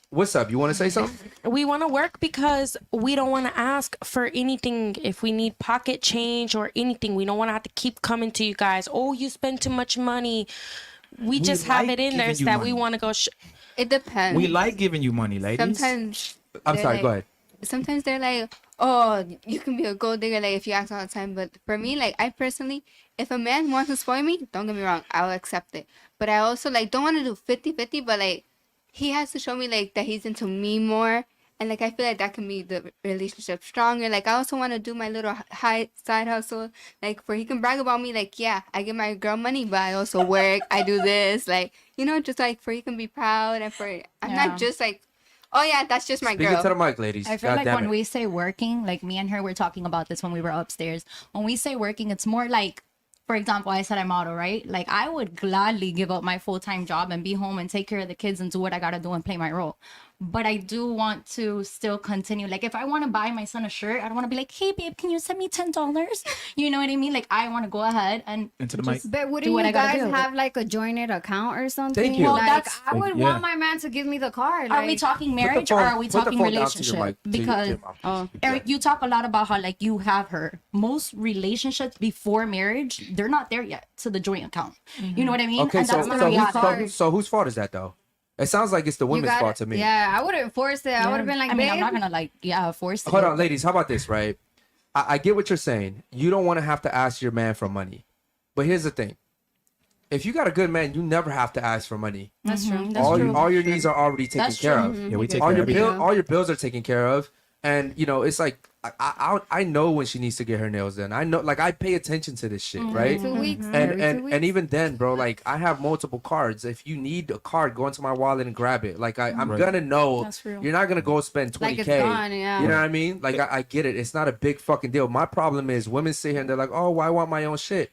What's up? You want to say something? We want to work because we don't want to ask for anything. If we need pocket change or anything, we don't want to have to keep coming to you guys. Oh, you spend too much money. We just have like it in there giving you that we money. want to go. It depends. We like giving you money, ladies. Sometimes I'm they're sorry. like- Go ahead. Sometimes they're like, oh, you can be a gold digger like if you ask all the time. But for me, like I personally, if a man wants to spoil me, don't get me wrong, I'll accept it. But I also like don't want to do 50-50, but like he has to show me like that he's into me more. And like I feel like that can make the relationship stronger. Like I also want to do my little high side hustle, like where he can brag about me. Like yeah, I give my girl money, but I also work. I do this, like just like for he can be proud and for I'm Yeah. not just like, oh yeah, that's just my Speaking girl. to the mic, ladies. I feel God like damn when it. we say working, like me and her were talking about this when we were upstairs. When we say working, it's more like, for example, I said I model, right? Like I would gladly give up my full-time job and be home and take care of the kids and do what I gotta do and play my role. But I do want to still continue. Like if I want to buy my son a shirt, I don't want to be like, hey babe, can you send me $10? You know what I mean? Like I want to go ahead and Into the mic. just But wouldn't do what you I gotta guys do. have like a jointed account or something? Thank you. Well, Like, that's- I would yeah. want my man to give me the card. Are we like- talking Put the marriage phone- or are we put the talking phone down to your relationship? mic, to your Because mouth. Eric, you talk a lot about how like you have her. Most relationships before marriage, they're not there yet to the joint account. You know what I mean? Okay, And so that's my so reality. whose fault is that though? It sounds like it's the You women's gotta- fault to me. Yeah, I wouldn't force it. I would have been like, I mean, babe. I'm not gonna like force it. Hold on, ladies. How about this, right? I get what you're saying. You don't want to have to ask your man for money. But here's the thing. If you got a good man, you never have to ask for money. That's true. That's all, true. all your needs are already taken That's care true. of. Yeah, we take All care your of everything. bill, all your bills are taken care of. And it's like I know when she needs to get her nails done. I know, like I pay attention to this shit, right? 2 weeks. And every 2 and weeks. and even then, bro, like I have multiple cards. If you need a card, go into my wallet and grab it. Like I'm Right. gonna know That's real. you're not gonna go spend 20K. Like it's gone, yeah. You know what I mean? Like I get it. It's not a big fucking deal. My problem is women sit here and they're like, oh, well, I want my own shit.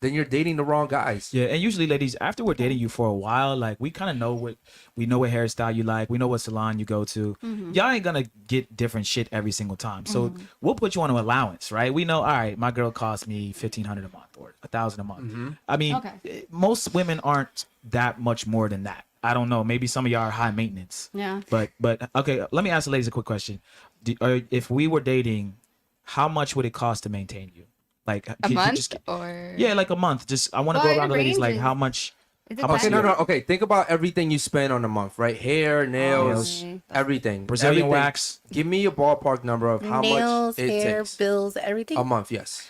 Then you're dating the wrong guys. Yeah, and usually, ladies, after we're dating you for a while, like we kind of know what hairstyle you like, we know what salon you go to. Y'all ain't gonna get different shit every single time, so we'll put you on an allowance, right? We know, all right, my girl costs me $1,500 a month or $1,000 a month. I mean, Okay. most women aren't that much more than that. I don't know. Maybe some of y'all are high maintenance. Yeah. But okay, let me ask the ladies a quick question. If we were dating, how much would it cost to maintain you? Like A could you month just- or yeah, like a month. Just I want to Well, go around it the ladies like ranges. how much. It How much Okay, depends. no. Okay, think about everything you spend on a month, right? Hair, nails, everything. Brazilian Everything. wax. Give me a ballpark number of how Nails, much it hair, takes. bills, everything. A month, yes.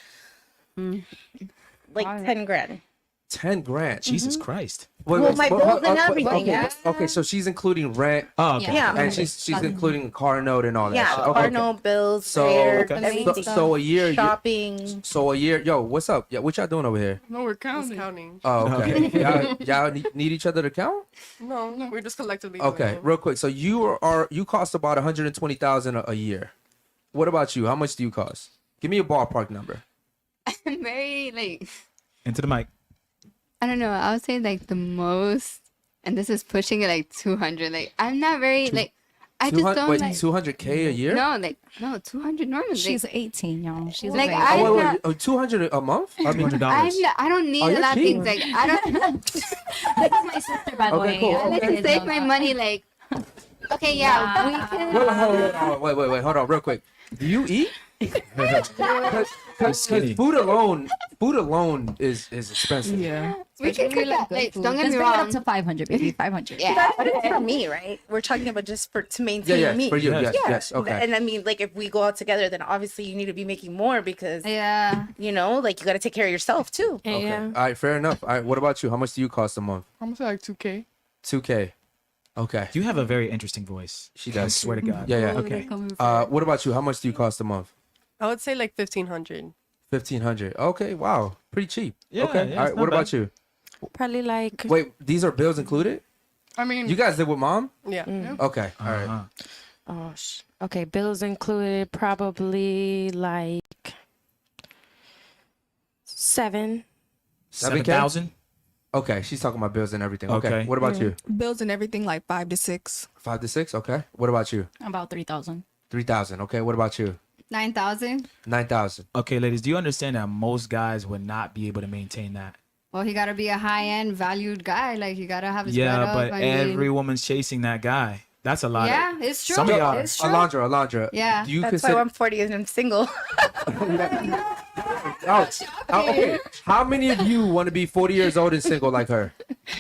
Like 10 grand. 10 grand. Jesus Christ. Wait, Well, my bills and wait, everything, Okay, yeah. okay, so she's including rent, Oh, okay. Yeah. and she's including a car note and all that. Yeah, shit. car note, bills, So, hair, okay. everything. so a year. Shopping. So a year. Yo, what's up? Yeah, what y'all doing over here? No, we're Just counting. counting. Oh, okay. y'all need each other to count. No, we're just collectively. doing Okay, it. real quick. So you cost about 120,000 a year. What about you? How much do you cost? Give me a ballpark number. I'm very like Into the mic. I don't know. I would say like the most, and this is pushing it like 200. Like I'm not very like I just 200 don't wait, like 200K a year? no 200 normally. She's 18, y'all. She's Like, like, I- Oh, wait, I'm wait, 200 a month? I mean, $200. I don't need Oh, a you're lot of cheap. things. Like I don't. that's my sister, by the Okay, way. cool. I like to save my money. Like okay, yeah, we can. Wait, hold on, real quick. Do you eat? Because skinny. food alone is expensive. Yeah. We can cook that. Like, don't get Let's me bring it up wrong. to 500, baby. 500. Yeah. But it's for me, right? We're talking about just to maintain Yeah, me. for you, Yes. yes, okay. And I mean, like, if we go out together, then obviously you need to be making more because, Yeah. like, you got to take care of yourself too. Okay. Yeah. All right, fair enough. All right, what about you? How much do you cost a month? I'm gonna say like 2K. 2K. Okay. You have a very interesting voice. She I does. swear to God. Yeah. Okay. What about you? How much do you cost a month? I would say like 1,500. 1,500. Okay, wow. Pretty cheap. Yeah, okay. yeah, All right, it's what not about bad. you? Probably like Wait, these are bills included? I mean, You guys live with mom? Yeah. Okay. All right. Uh-huh. okay, bills included, probably like 7. 7,000. Okay, she's talking about bills and everything. Okay. Okay. What about you? Bills and everything like 5 to 6. 5 to 6? Okay. What about you? About 3,000. 3,000. Okay. What about you? 9,000. 9,000. Okay, ladies, do you understand that most guys would not be able to maintain that? Well, he gotta be a high-end, valued guy. Like you gotta have his bread Yeah, up. but I mean, every woman's chasing that guy. That's a lot. yeah, it's true. Some of y'all- It's true. Alondra. Yeah. Do you That's consider? why I'm 40 and I'm single. Okay. How many of you want to be 40 years old and single like her?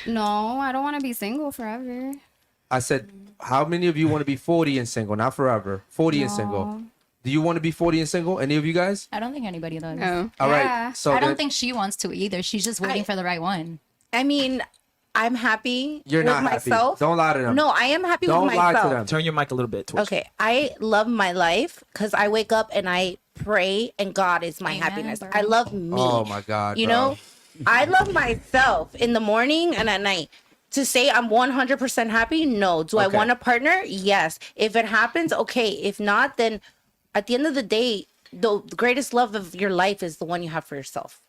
No, I don't want to be single forever. I said, how many of you want to be 40 and single? Not forever. 40 and single. Do you want to be 40 and single? Any of you guys? I don't think anybody does. No. All Yeah. right. So I then don't think she wants to either. She's just waiting for the right one. I mean, I'm happy you're with not happy. myself. Don't lie to them. No, I am happy Don't with lie myself. to them. Turn your mic a little bit towards Okay, I love my life because I wake up and I pray, and God is my Amen, happiness. bro. I love me. Oh my God. You bro. know, I love myself in the morning and at night. To say I'm 100% happy, no. Do I Okay. want a partner? Yes. If it happens, okay. If not, then at the end of the day, the greatest love of your life is the one you have for yourself.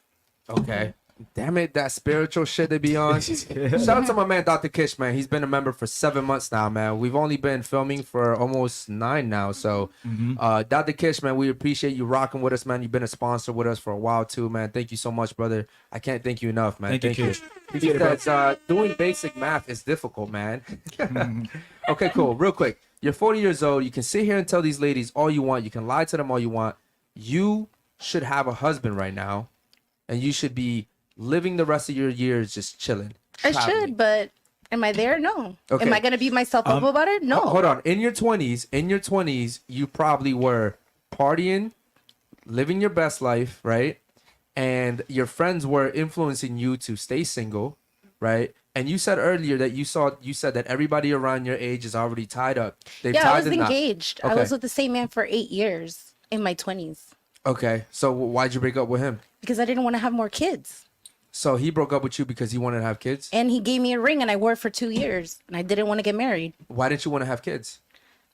Okay. Damn it, that spiritual shit they be on. Shout out to my man, Dr. Kish, man. He's been a member for 7 months now, man. We've only been filming for almost 9 now. So, Dr. Kish, man, we appreciate you rocking with us, man. You've been a sponsor with us for a while, too, man. Thank you so much, brother. I can't thank you enough, man. Thank you, Kish. Appreciate it, bro. Because doing basic math is difficult, man. Okay, cool. Real quick. You're 40 years old. You can sit here and tell these ladies all you want. You can lie to them all you want. You should have a husband right now, and you should be living the rest of your years just chilling. I traveling. should, but am I there? No. Okay. Am I going to beat myself up about it? No. Hold on. In your 20s, you probably were partying, living your best life, right? And your friends were influencing you to stay single, right? And you said earlier that you said that everybody around your age is already tied up. They've Yeah, I tied was the knot. engaged. I Okay. was with the same man for 8 years in my 20s Okay. So why'd you break up with him? because I didn't want to have more kids. So he broke up with you because he wanted to have kids? And he gave me a ring and I wore it for 2 years and I didn't want to get married. Why didn't you want to have kids?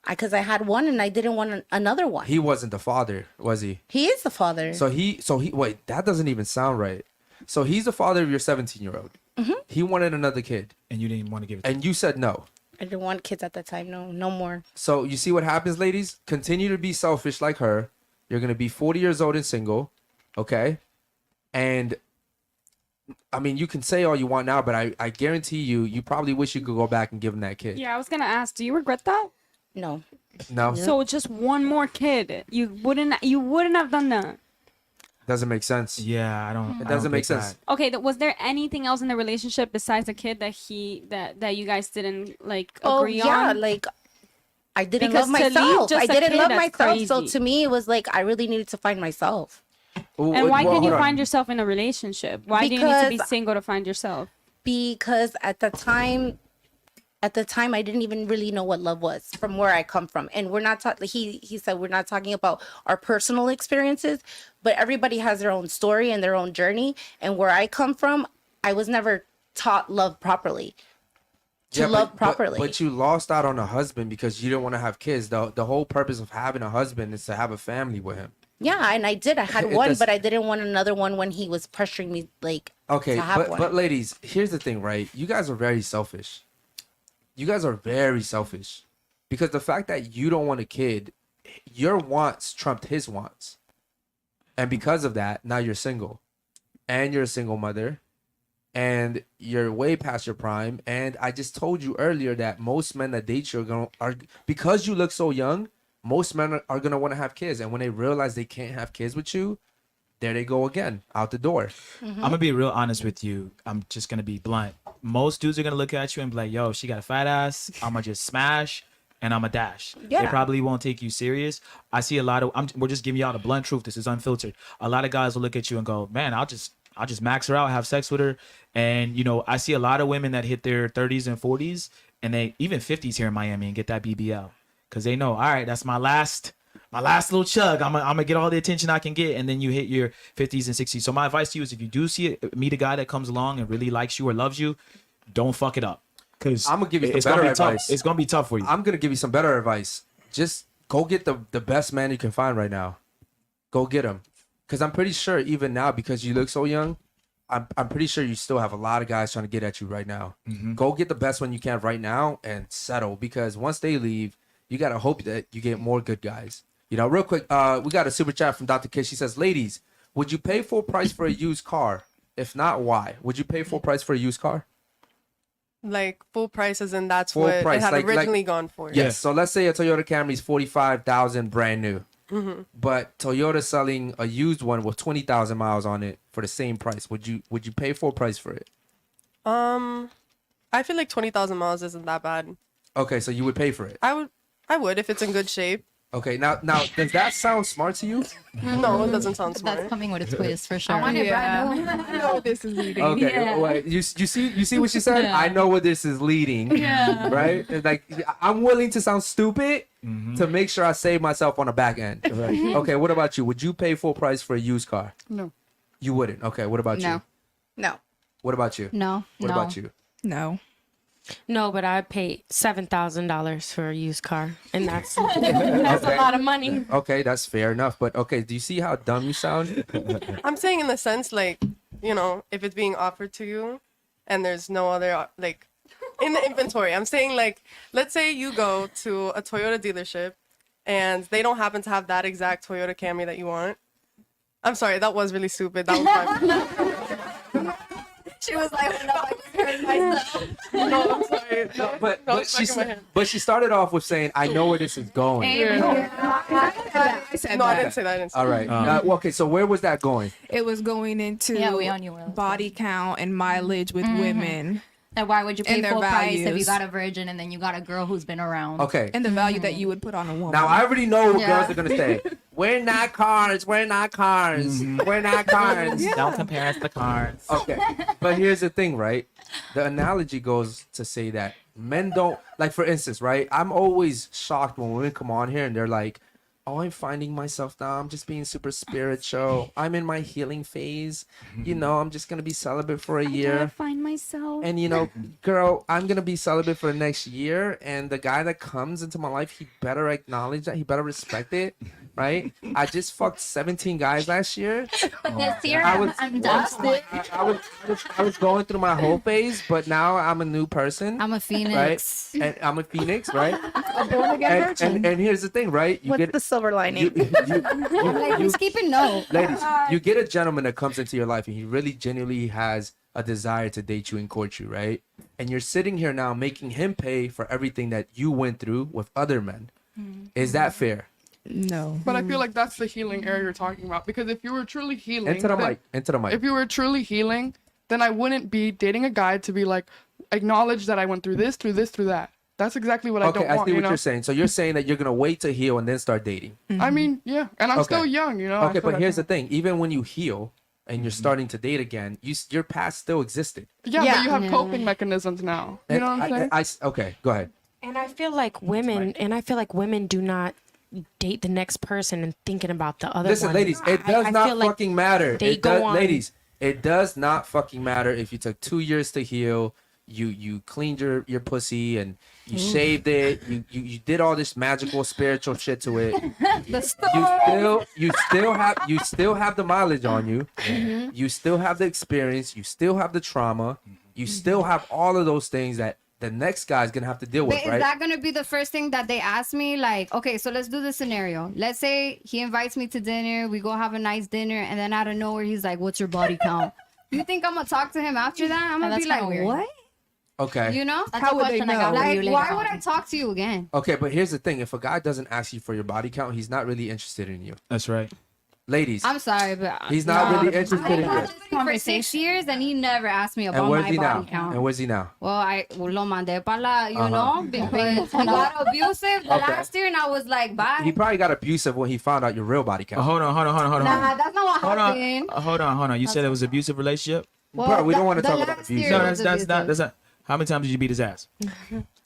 Because I had one and I didn't want another one. He wasn't the father, was he? He is the father. So he wait, that doesn't even sound right. So he's the father of your 17-year-old. He wanted another kid, And you didn't want to give it to and you said no. I didn't want kids at that time. No, no more. So you see what happens, ladies? Continue to be selfish like her. You're gonna be 40 years old and single, okay? And I mean, you can say all you want now, but I guarantee you probably wish you could go back and give him that kid. Yeah, I was gonna ask, do you regret that? No. No, So just one more kid. You wouldn't have done that. doesn't make sense. Yeah, I don't. It doesn't make sense. Okay, was there anything else in the relationship besides the kid that you guys didn't like Oh, agree yeah. on? Like, I didn't Because love to leave myself. just I a didn't kid, love that's myself. So crazy. to me, it was like, I really needed to find myself. And why couldn't you hold on. find yourself in a relationship? Why do you need to be Because- single to find yourself? Because at the time I didn't even really know what love was from where I come from. And we're not talking, he said, we're not talking about our personal experiences, but everybody has their own story and their own journey. And where I come from, I was never taught love properly. To love properly. But you lost out on a husband because you didn't want to have kids. The whole purpose of having a husband is to have a family with him. Yeah, and I did. I had It one, does- but I didn't want another one when he was pressuring me, like, Okay, to have one. but ladies, here's the thing, right? You guys are very selfish. You guys are very selfish because the fact that you don't want a kid, your wants trumped his wants, and because of that, now you're single, and you're a single mother, and you're way past your prime. And I just told you earlier that most men that date you are because you look so young. Most men are gonna want to have kids, and when they realize they can't have kids with you, there they go again, out the door. I'm gonna be real honest with you. I'm just gonna be blunt. Most dudes are gonna look at you and be like, "Yo, she got a fat ass. I'm gonna just smash and I'm gonna dash." They Yeah. probably won't take you serious. I see a lot of. We're just giving y'all the blunt truth. This is unfiltered. A lot of guys will look at you and go, "Man, I'll just max her out, have sex with her." And you know, I see a lot of women that hit their 30s and 40s and they even 50s here in Miami and get that BBL because they know, all right, that's my last little chug. I'm gonna get all the attention I can get, and then you hit your 50s and 60s. So my advice to you is, if you do meet a guy that comes along and really likes you or loves you, don't fuck it up. Because I'm gonna give you some it's gonna better be tough. advice. It's gonna be tough for you. I'm gonna give you some better advice. Just go get the best man you can find right now. Go get him, because I'm pretty sure even now, because you look so young, I'm pretty sure you still have a lot of guys trying to get at you right now. Go get the best one you can right now and settle, because once they leave, you gotta hope that you get more good guys. You know, real quick, we got a super chat from Dr. Kish. She says, "Ladies, would you pay full price for a used car? If not, why? Would you pay full price for a used car?" Like full price, as in that's Full what price, it had like- originally gone for. Yes. So let's say a Toyota Camry is 45,000 brand new, but Toyota's selling a used one with 20,000 miles on it for the same price. Would you pay full price for it? I feel like 20,000 miles isn't that bad. Okay, so you would pay for it. I would if it's in good shape. Okay, now does that sound smart to you? No, it doesn't sound smart. That's coming with a twist for sure. I want it brand new. I know what this is leading. Okay, Yeah. wait, you see what she said? Yeah. I know where this is leading. Yeah. Right? It's like I'm willing to sound stupid to make sure I save myself on the back end. Right. Okay, what about you? Would you pay full price for a used car? No. You wouldn't. Okay, what about No. you? No. What about you? No. What about you? No. No, but I paid $7,000 for a used car, and that's that's Okay. a lot of money. Okay, that's fair enough. But okay, do you see how dumb you sound? I'm saying in the sense like, you know, if it's being offered to you and there's no other like in the inventory. I'm saying like, let's say you go to a Toyota dealership and they don't happen to have that exact Toyota Camry that you want. I'm sorry, that was really stupid. That was my She was like, no, I just heard myself. No, I'm sorry. No, But no, but it's back she in my head. but she started off with saying, "I know where this is going." I said No, I that. didn't say that. I didn't say All that. right. Well, okay, so where was that going? It was going into Yeah, we all knew where it was body count and mileage with women And why would you pay And their full price if you values. got a virgin and then you got a girl who's been around? Okay. and the value that you would put on a woman. Now I already know what Yeah. girls are gonna say. We're not cars. We're not cars. We're not cars. Don't compare us to cards. Okay. But here's the thing, right? The analogy goes to say that men don't like, for instance, right? I'm always shocked when women come on here and they're like, "Oh, I'm finding myself now. I'm just being super spiritual. I'm in my healing phase. You know, I'm just gonna be celibate for a year." Find myself. And you know, girl, I'm gonna be celibate for the next year, and the guy that comes into my life, he better acknowledge that. He better respect it, right? I just fucked 17 guys last year. This year, I was- I'm dusted. I was going through my whole phase, but now I'm a new person, I'm a right? phoenix. And I'm a phoenix, right? a born again virgin. And here's the thing, right? You What's the silver lining? Like, who's keeping note? ladies, you get a gentleman that comes into your life and he really genuinely has a desire to date you and court you, right? And you're sitting here now making him pay for everything that you went through with other men. Is that fair? No. But I feel like that's the healing area you're talking about. Because if you were truly healing, Into the then- mic. Into the mic. if you were truly healing, then I wouldn't be dating a guy to be like, acknowledge that I went through this, through this, through that. That's exactly what I Okay, don't I want, see you what know? you're saying. So you're saying that you're gonna wait to heal and then start dating. I mean, yeah. And I'm Okay. still young, you know? I Okay, feel but like here's the thing: even when you heal and you're starting to date again, your past still existed. Yeah, Yeah. but you have Yeah. coping mechanisms now. You And know what I'm saying? okay, go ahead. And I feel like women do not date the next person and thinking about the other Listen, one. ladies, it does I not feel like fucking matter. they It go does, on- ladies, it does not fucking matter if you took 2 years to heal. You cleaned your pussy and you shaved it. You did all this magical spiritual shit to it. You still have the mileage on you. You still have the experience. You still have the trauma. You still have all of those things that the next guy's gonna have to deal with, But is right? that gonna be the first thing that they ask me? Like, okay, so let's do the scenario. Let's say he invites me to dinner, we go have a nice dinner, and then out of nowhere he's like, "What's your body count?" You think I'm gonna talk to him after that? I'm gonna that's be like, kinda weird. "What?" Okay. You know? That's How a would they question I know? got for you Like, later why on. would I talk to you again? Okay, but here's the thing: if a guy doesn't ask you for your body count, he's not really interested in you. That's right. Ladies, I'm sorry, but he's not really interested I've in been you. with him for 6 years, and he never asked me And about where's my he now? body count. And where's he now? Well, I lo mandé para la, you Uh-huh. know, because he got abusive the Okay. last year, and I was like, bye. He probably got abusive when he found out your real body count. Hold on. Nah, that's not what Hold happened. on. Hold on. You said it was abusive relationship? Bro, we don't wanna the talk about last abuse. year No, was that's not. abusive. That's not. How many times did you beat his ass? Oh,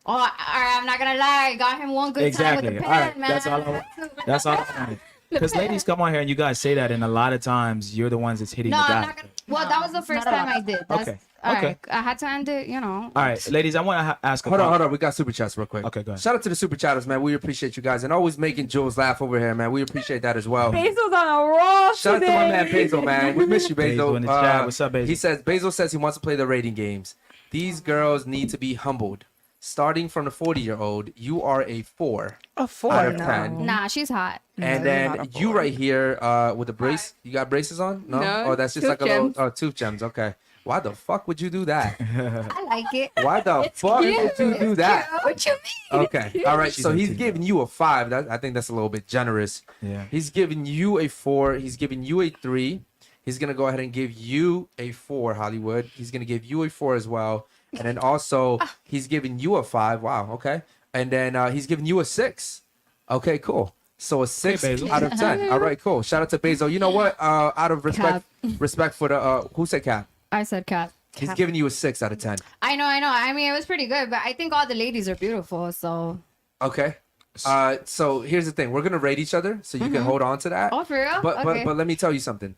all right, I'm not gonna lie. I got him one good Exactly. time with the All pen, right. man. That's all I want. That's all I wanted. Because ladies come on here and you guys say that, and a lot of times you're the ones that's hitting No, the guy. I'm not gonna. Well, that was the first time I did. That's, Okay. All Okay. right. I had to end it, you know. All right, ladies, I want to ask. Hold on. We got super chats real quick. Okay, go ahead. Shout out to the super chatters, man. We appreciate you guys and always making Jules laugh over here, man. We appreciate that as well. Basil's on a roll Shout out to my man Basil, man. We miss you, Basil. Basil in the chat. What's up, Basil? He says Basil says he wants to play the rating games. These girls need to be humbled. Starting from the 40-year-old, you are a 4 A 4. out of no. 10. Nah, she's hot. And you're then not a you four. right here with the brace. You got braces on? No? No, Oh, that's just tooth like a little gems. tooth gems. Okay. Why the fuck would you do that? I like it. Why the fuck would you do that? What you mean? Okay. All right. She's So a he's teen. giving you a 5. I think that's a little bit generous. Yeah. He's giving you a 4. He's giving you a 3. He's going to go ahead and give you a 4, Hollywood. He's going to give you a 4 as well. And then also, he's giving you a 5. Wow. Okay. and then he's giving you a 6. Okay, cool. So a 6 Basil. out of 10. All right, cool. Shout out to Basil. You know what? Out of respect for the who said Cap? I said Cap. He's giving you a 6 out of 10. I know. I mean, it was pretty good, but I think all the ladies are beautiful. So. Okay. So here's the thing. We're gonna rate each other, so you can hold on to that. Oh, for real? But Okay. let me tell you something.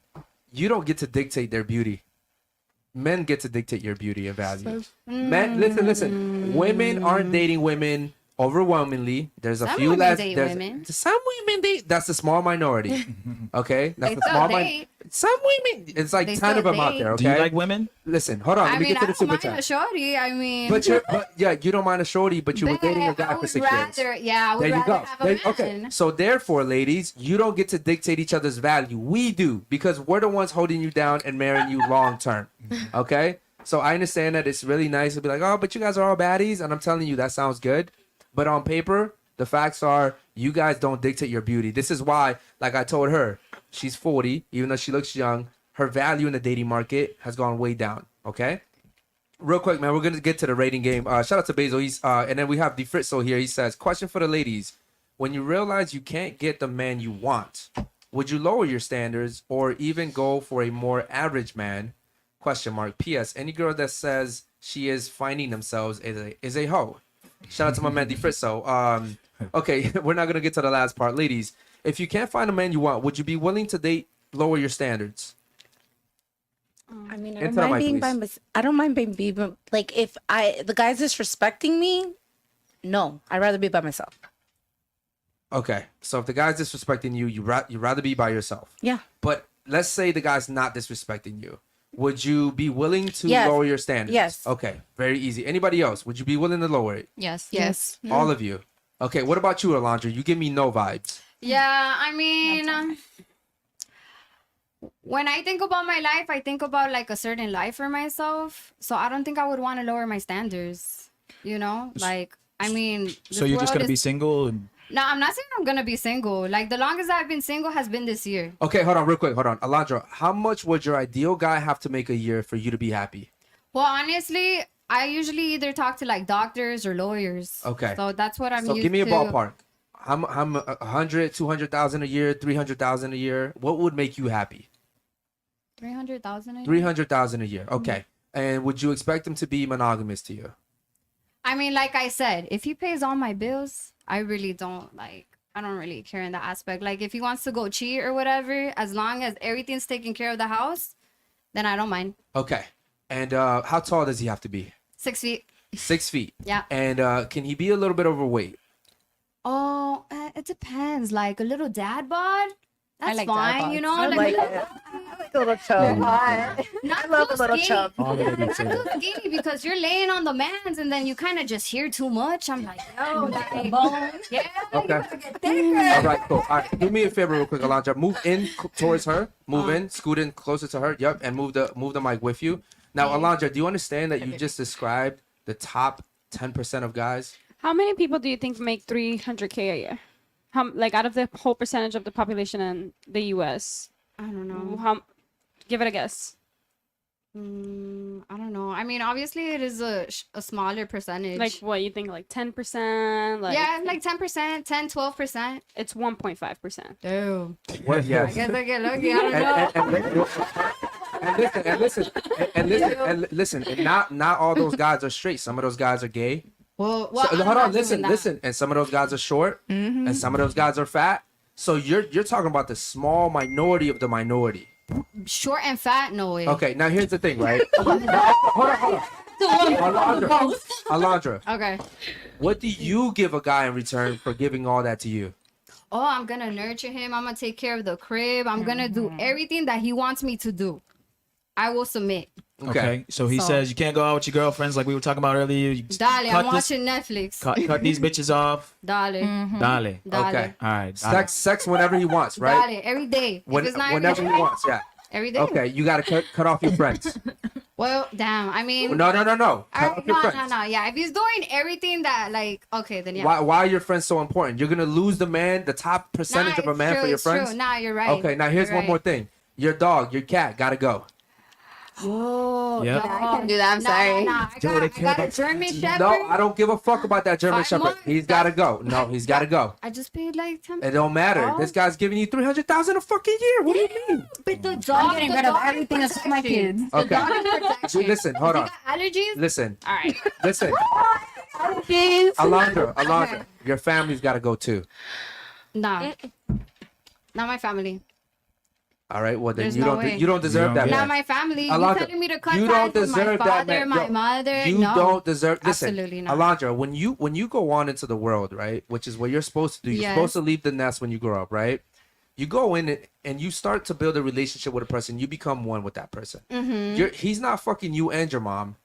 You don't get to dictate their beauty. Men get to dictate your beauty and value. Men, listen. Women aren't dating women overwhelmingly. There's a Some few women less. date There's women. some women date. That's the small minority. Okay, that's They the still small date. minority. Some women. It's like They 10 of still them out date. there. Okay. Do you like women? Listen, hold on. I Let me mean, get to I the don't super mind a chat. shorty. I mean, But yeah, you don't mind a shorty, but you were dating a guy I for would 6 years. rather, yeah, I would There you rather go. have a man. Okay, so therefore, ladies, you don't get to dictate each other's value. We do, because we're the ones holding you down and marrying you long term. Okay, so I understand that it's really nice to be like, oh, but you guys are all baddies, and I'm telling you that sounds good, but on paper, the facts are you guys don't dictate your beauty. This is why, like I told her, she's 40, even though she looks young. Her value in the dating market has gone way down. Okay. Real quick, man, we're gonna get to the rating game. Shout out to Basil. He's and then we have the Fritzo here. He says, question for the ladies: when you realize you can't get the man you want, would you lower your standards or even go for a more average man? Question mark. P.S. Any girl that says she is finding themselves is a hoe. Shout out to my man the Fritzo. Okay, we're not gonna get to the last part, ladies. If you can't find a man you want, would you be willing to date lower your standards? I mean, I Answer don't the mind mic, being please. I don't mind being like if the guy's disrespecting me. No, I'd rather be by myself. Okay, so if the guy's disrespecting you, you'd rather be by yourself. Yeah. But let's say the guy's not disrespecting you. Would you be willing to Yes. lower your standards? Yes. Okay, very easy. Anybody else? Would you be willing to lower it? Yes. Yes. All of you. Okay, what about you, Alondra? You give me no vibes. Yeah, I mean, when I think about my life, I think about like a certain life for myself. So I don't think I would want to lower my standards. You know, like I mean. So you're just gonna be single and No, I'm not saying I'm gonna be single. Like the longest I've been single has been this year. Okay, hold on, real quick. Hold on, Alondra. How much would your ideal guy have to make a year for you to be happy? Well, honestly, I usually either talk to like doctors or lawyers. Okay. So that's what I'm So used give me a to. ballpark. How 100, 200,000 a year, 300,000 a year? What would make you happy? 300,000 a year? 300,000 a year. Okay. And would you expect him to be monogamous to you? I mean, like I said, if he pays all my bills, I really don't like. I don't really care in that aspect. Like if he wants to go cheat or whatever, as long as everything's taken care of the house, then I don't mind. Okay. And how tall does he have to be? 6 feet. 6 feet. Yeah. And can he be a little bit overweight? Oh, it depends. Like a little dad bod, that's like dad fine. bods. You know, I like it. A little chub. Not love too a little skinny. chub. All Yeah, ladies say not that. too skinny because you're laying on the mans and then you kind of just hear too much. I'm like, yo, like, yeah, you Okay. gotta get thicker. All right, cool. All right, do me a favor real quick, Alondra. Move in towards her. Move in, scoot in closer to her. Yep, and move the mic with you. Now, Alondra, do you understand that you just described the top 10% of guys? How many people do you think make 300K a year? How, like out of the whole percentage of the population in the U.S.? I don't know. How? Give it a guess. I don't know. I mean, obviously, it is a smaller percentage. Like what you think? Like 10%? Like yeah, like 10%, 10, 12%. it's 1.5%. Damn. What? I Yes. guess I get lucky. I don't know. And listen, and not all those guys are straight. Some of those guys are gay. Well, So, I'm hold not on, listen. doing that. And some of those guys are short, and some of those guys are fat. So you're talking about the small minority of the minority. Short and fat, no way. Okay, now here's the thing, right? hold on. Alondra, Okay. what do you give a guy in return for giving all that to you? Oh, I'm gonna nurture him. I'm gonna take care of the crib. I'm gonna do everything that he wants me to do. I will submit. okay. So he So- says you can't go out with your girlfriends like we were talking about earlier. You Dale, I'm cut this- watching Netflix. Cut these bitches off. Dale. Dale. Dale. Okay. All right. Sex whenever he wants, right? Dale. Every day. If it's not Whenever every he day, wants, yeah. every day. Okay, you gotta cut off your friends. Well, damn. I mean, No. Cut all off right, your no. friends. Yeah, if he's doing everything that, like, okay, then yeah. Why are your friends so important? You're gonna lose the top percentage of a it's man true, for your it's friends. True. Nah, you're right. Okay, now here's You're one more right. thing. Your dog, your cat, gotta go. Yo, Yep. no, I can't do that. I'm sorry. Nah, Yo, they I care got a about- German Shepherd. No, I don't give a fuck about that German 5 Shepherd. months, He's got to go. No, he's got to go. I just paid like 10. It don't matter. Oh. This guy's giving you $300,000 a fucking year. What do you mean? But the I'm dog, getting the rid of dog is everything that's for my protection. kids. The Okay. dog is protection. Listen, hold He on. got allergies? Listen, All right. listen. Allergies. Alondra, your family's got to go too. Nah. Not my family. All right. Well, then There's you no don't. way. You don't deserve You that. don't Not Man. my family. Alondra, You telling me to cut you ties don't with my deserve that, father, man. my Yo, mother? You no. don't deserve. Listen, Absolutely not. Alondra, when you go on into the world, right, which is what you're supposed to do. You're Yes. supposed to leave the nest when you grow up, right? You go in and you start to build a relationship with a person. You become one with that person. Mm-hmm. He's not fucking you and your mom.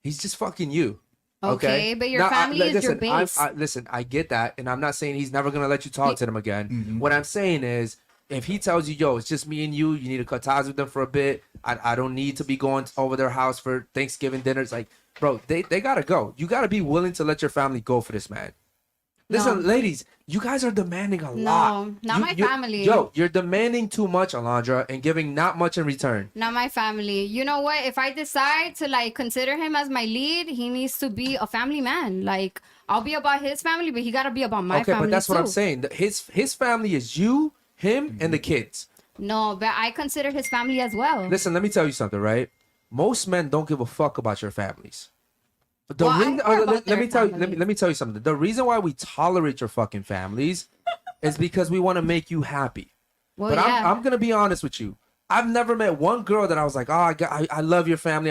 He's just fucking you. Okay, but your Now, family is your base. Listen, I get that, and I'm not saying he's never gonna let you talk to them again. What I'm saying is, if he tells you, "Yo, it's just me and you," you need to cut ties with them for a bit. I don't need to be going over their house for Thanksgiving dinners. Like, bro, they gotta go. You gotta be willing to let your family go for this man. Listen, No. ladies, you guys are demanding a lot. not my family. Yo, you're demanding too much, Alondra, and giving not much in return. Not my family. You know what? If I decide to like consider him as my lead, he needs to be a family man. Like I'll be about his family, but he gotta be about my Okay, family but that's too. what I'm saying. His family is you, him, and the kids. No, but I consider his family as well. Listen, let me tell you something, right? Most men don't give a fuck about your families. The Well, I reason, care about let their me tell you, families. let me tell you something. The reason why we tolerate your fucking families is because we want to make you happy. Well, But yeah. I'm gonna be honest with you. I've never met one girl that I was like, oh, I love your family.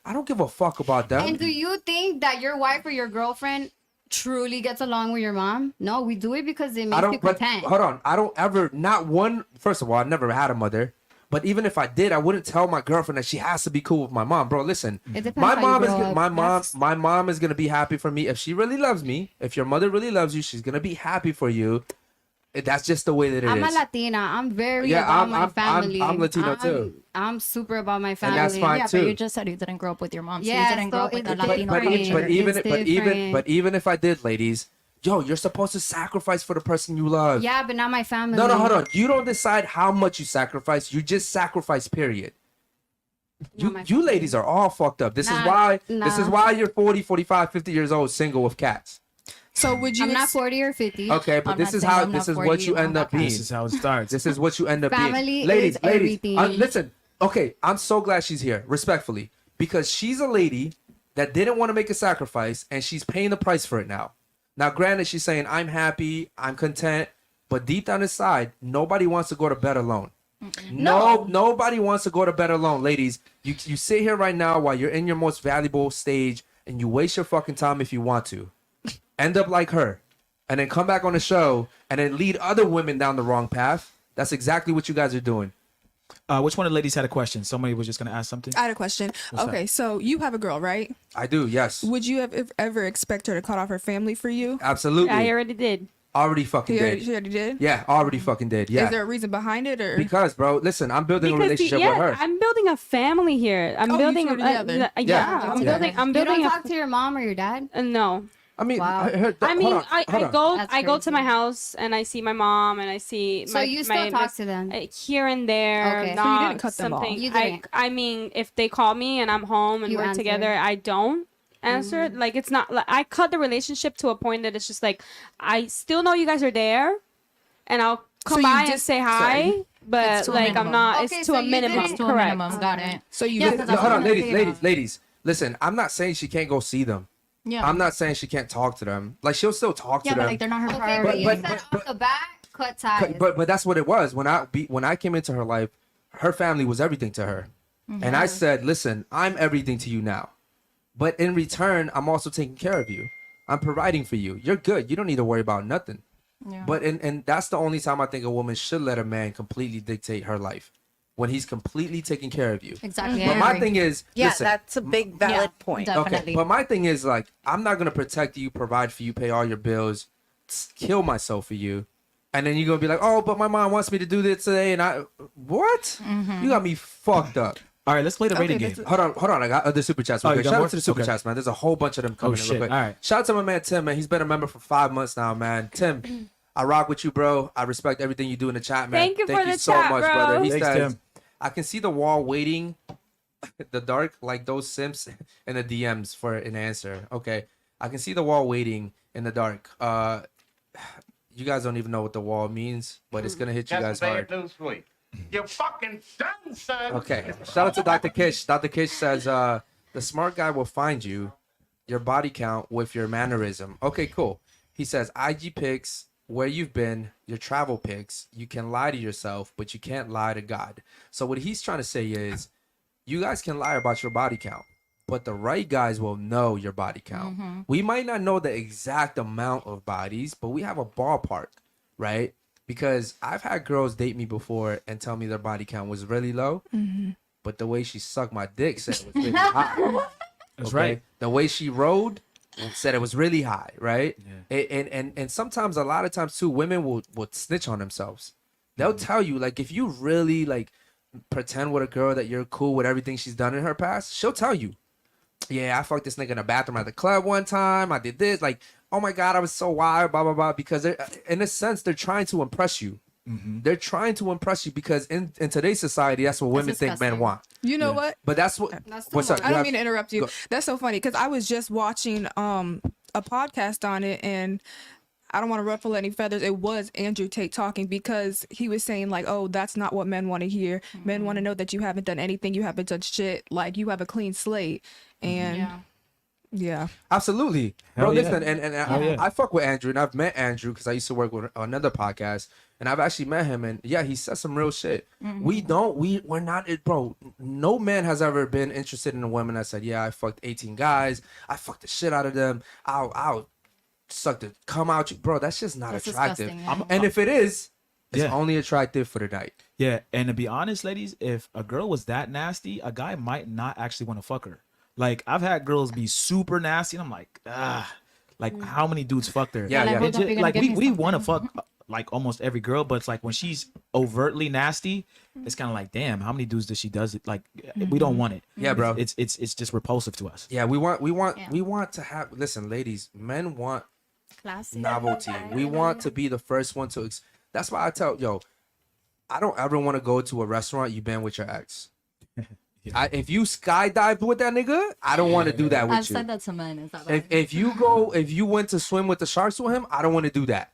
I don't give a fuck about them. And do you think that your wife or your girlfriend truly gets along with your mom? No, we do it because it I makes you don't. But content. hold on, I don't ever. Not one. First of all, I never had a mother. But even if I did, I wouldn't tell my girlfriend that she has to be cool with my mom, bro. Listen, It depends my how you mom is grow gonna, up. my mom is gonna be happy for me if she really loves me. If your mother really loves you, she's gonna be happy for you. That's just the way that it is. I'm a Latina. I'm very Yeah, about I'm- my I'm- family. I'm Latino too. I'm super about my family. that's fine Yeah, too. but you just said you didn't grow up with your mom, so Yeah, you didn't grow so up with a it's Latino different. culture. But even if I did, ladies, yo, you're supposed to sacrifice for the person you love. Yeah, but not my family. No, hold on. You don't decide how much you sacrifice. You just sacrifice. Period. my You ladies are all fucked up. This is why you're 40, 45, 50 years old, single with cats. So would you? I'm not 40 or 50. Okay, but I'm this not is saying how I'm this not is 40, what you I'm end not up being. This is how it starts. This is what you end up Family being. is Ladies, everything. listen. Okay, I'm so glad she's here, respectfully, because she's a lady that didn't want to make a sacrifice, and she's paying the price for it now. Now, granted, she's saying, I'm happy, I'm content, but deep down inside, nobody wants to go to bed alone. No, nobody wants to go to bed alone, ladies. You sit here right now while you're in your most valuable stage, and you waste your fucking time if you want to. End up like her, and then come back on the show, and then lead other women down the wrong path. That's exactly what you guys are doing. Which one of the ladies had a question? Somebody was just gonna ask something. I had a question. Okay, so you have a girl, right? I do, yes. Would you have ever expect her to cut off her family for you? Absolutely. I already did. Already fucking did. She already did. Yeah, already fucking did. Yeah. Is there a reason behind it, or? Because, bro, listen, I'm building a Because relationship with her. I'm building a family here. I'm Oh, you building two are together. yeah, Yeah. I'm Yeah. building I'm You building don't a talk to your mom or your dad? no. I mean, Wow. I mean, hold on. That's I go to crazy. my house and I see my mom and I see So my you still talk to them? here and there. Okay. So you not didn't cut them off. something. You didn't. I mean, if they call me and I'm home and You we're answer. together, I don't answer. Like it's not like I cut the relationship to a point that it's just like I still know you guys are there, and I'll come So you by and just- say hi. sorry. But It's to a like I'm minimum. not. Okay, It's so to a you minimum. didn't- To a Correct. minimum, got it. So you Yeah, did- 'cause No, that's hold what on, I'm ladies, saying. ladies. Listen, I'm not saying she can't go see them. Yeah. I'm not saying she can't talk to them. Like, she'll still talk Yeah, to but them. like they're not her Okay, priority. but you But- said but- off the bat, cut ties. But that's what it was. When I came into her life, her family was everything to her. And I said, listen, I'm everything to you now. But in return, I'm also taking care of you. I'm providing for you. You're good. You don't need to worry about nothing. Yeah. But and that's the only time I think a woman should let a man completely dictate her life. When he's completely taking care of you. Exactly. But I my agree. thing is, Yeah, listen, that's a big valid point. Definitely. okay, but my thing is like, I'm not gonna protect you, provide for you, pay all your bills, kill myself for you, and then you're gonna be like, oh, but my mom wants me to do this today, and I what? You got me fucked up. All right, let's play the rating Okay, game. that's- Hold on. I got other super chats. Oh, Real you quick. got Shout more? out to the super Okay. chats, man. There's a whole bunch of them coming in. shit. Real quick. All right. Shout out to my man Tim, man. He's been a member for 5 months now, man. Tim, I rock with you, bro. I respect everything you do in the chat, man. Thank you for the so chat, much, bro. brother. He Thanks, says, Tim. I can see the wall waiting the dark, like those simps in the DMs for an answer. Okay, I can see the wall waiting in the dark. You guys don't even know what the wall means, but it's gonna hit you guys hard. You're fucking done, son. Okay, shout out to Dr. Kish. Dr. Kish says, the smart guy will find you, your body count with your mannerism. Okay, cool. He says, IG pics, where you've been, your travel pics. You can lie to yourself, but you can't lie to God. So what he's trying to say is, you guys can lie about your body count, but the right guys will know your body count. We might not know the exact amount of bodies, but we have a ballpark, right? Because I've had girls date me before and tell me their body count was really low, but the way she sucked my dick said it was really high. That's Okay? right. The way she rode said it was really high, right? And sometimes, a lot of times too, women will snitch on themselves. They'll tell you, like, if you really like pretend with a girl that you're cool with everything she's done in her past, she'll tell you, yeah, I fucked this nigga in the bathroom at the club one time. I did this. Like, oh my God, I was so wild, blah, blah, blah. Because in a sense, they're trying to impress you. They're trying to impress you because in today's society, that's what women think men disgusting. want. You know what? But that's what. What's up? I don't mean to interrupt you. Go. That's so funny because I was just watching a podcast on it, and I don't want to ruffle any feathers. It was Andrew Tate talking because he was saying like, "Oh, that's not what men want to hear. Men want to know that you haven't done anything, you haven't done shit, like you have a clean slate." And yeah. Absolutely, Hell bro. yeah. Listen, and Hell yeah. I fuck with Andrew, and I've met Andrew because I used to work with another podcast, and I've actually met him, and yeah, he said some real shit. We're not, bro. No man has ever been interested in a woman that said, "Yeah, I fucked 18 guys, I fucked the shit out of them, I'll suck the come out you, bro." That's just not That's attractive. disgusting, yeah. And if it is, it's Yeah. only attractive for the night. Yeah, and to be honest, ladies, if a girl was that nasty, a guy might not actually want to fuck her. Like, I've had girls be super nasty, and I'm like, like how many dudes fucked her? Yeah, like, yeah. what It the just- fuck, you're like gonna give we me want to something? fuck like almost every girl, but it's like when she's overtly nasty, it's kind of like, damn, how many dudes does she does it? Like, we don't want it. Yeah, bro. It's just repulsive to us. Yeah, we want Yeah. to have. Listen, ladies, men want Classy. novelty. We want to be the first one to. That's why I tell I don't ever want to go to a restaurant you've been with your ex. If you skydived with that nigga, I don't want to do that with I've you. said that to men. Is that bad? If you went to swim with the sharks with him, I don't want to do that.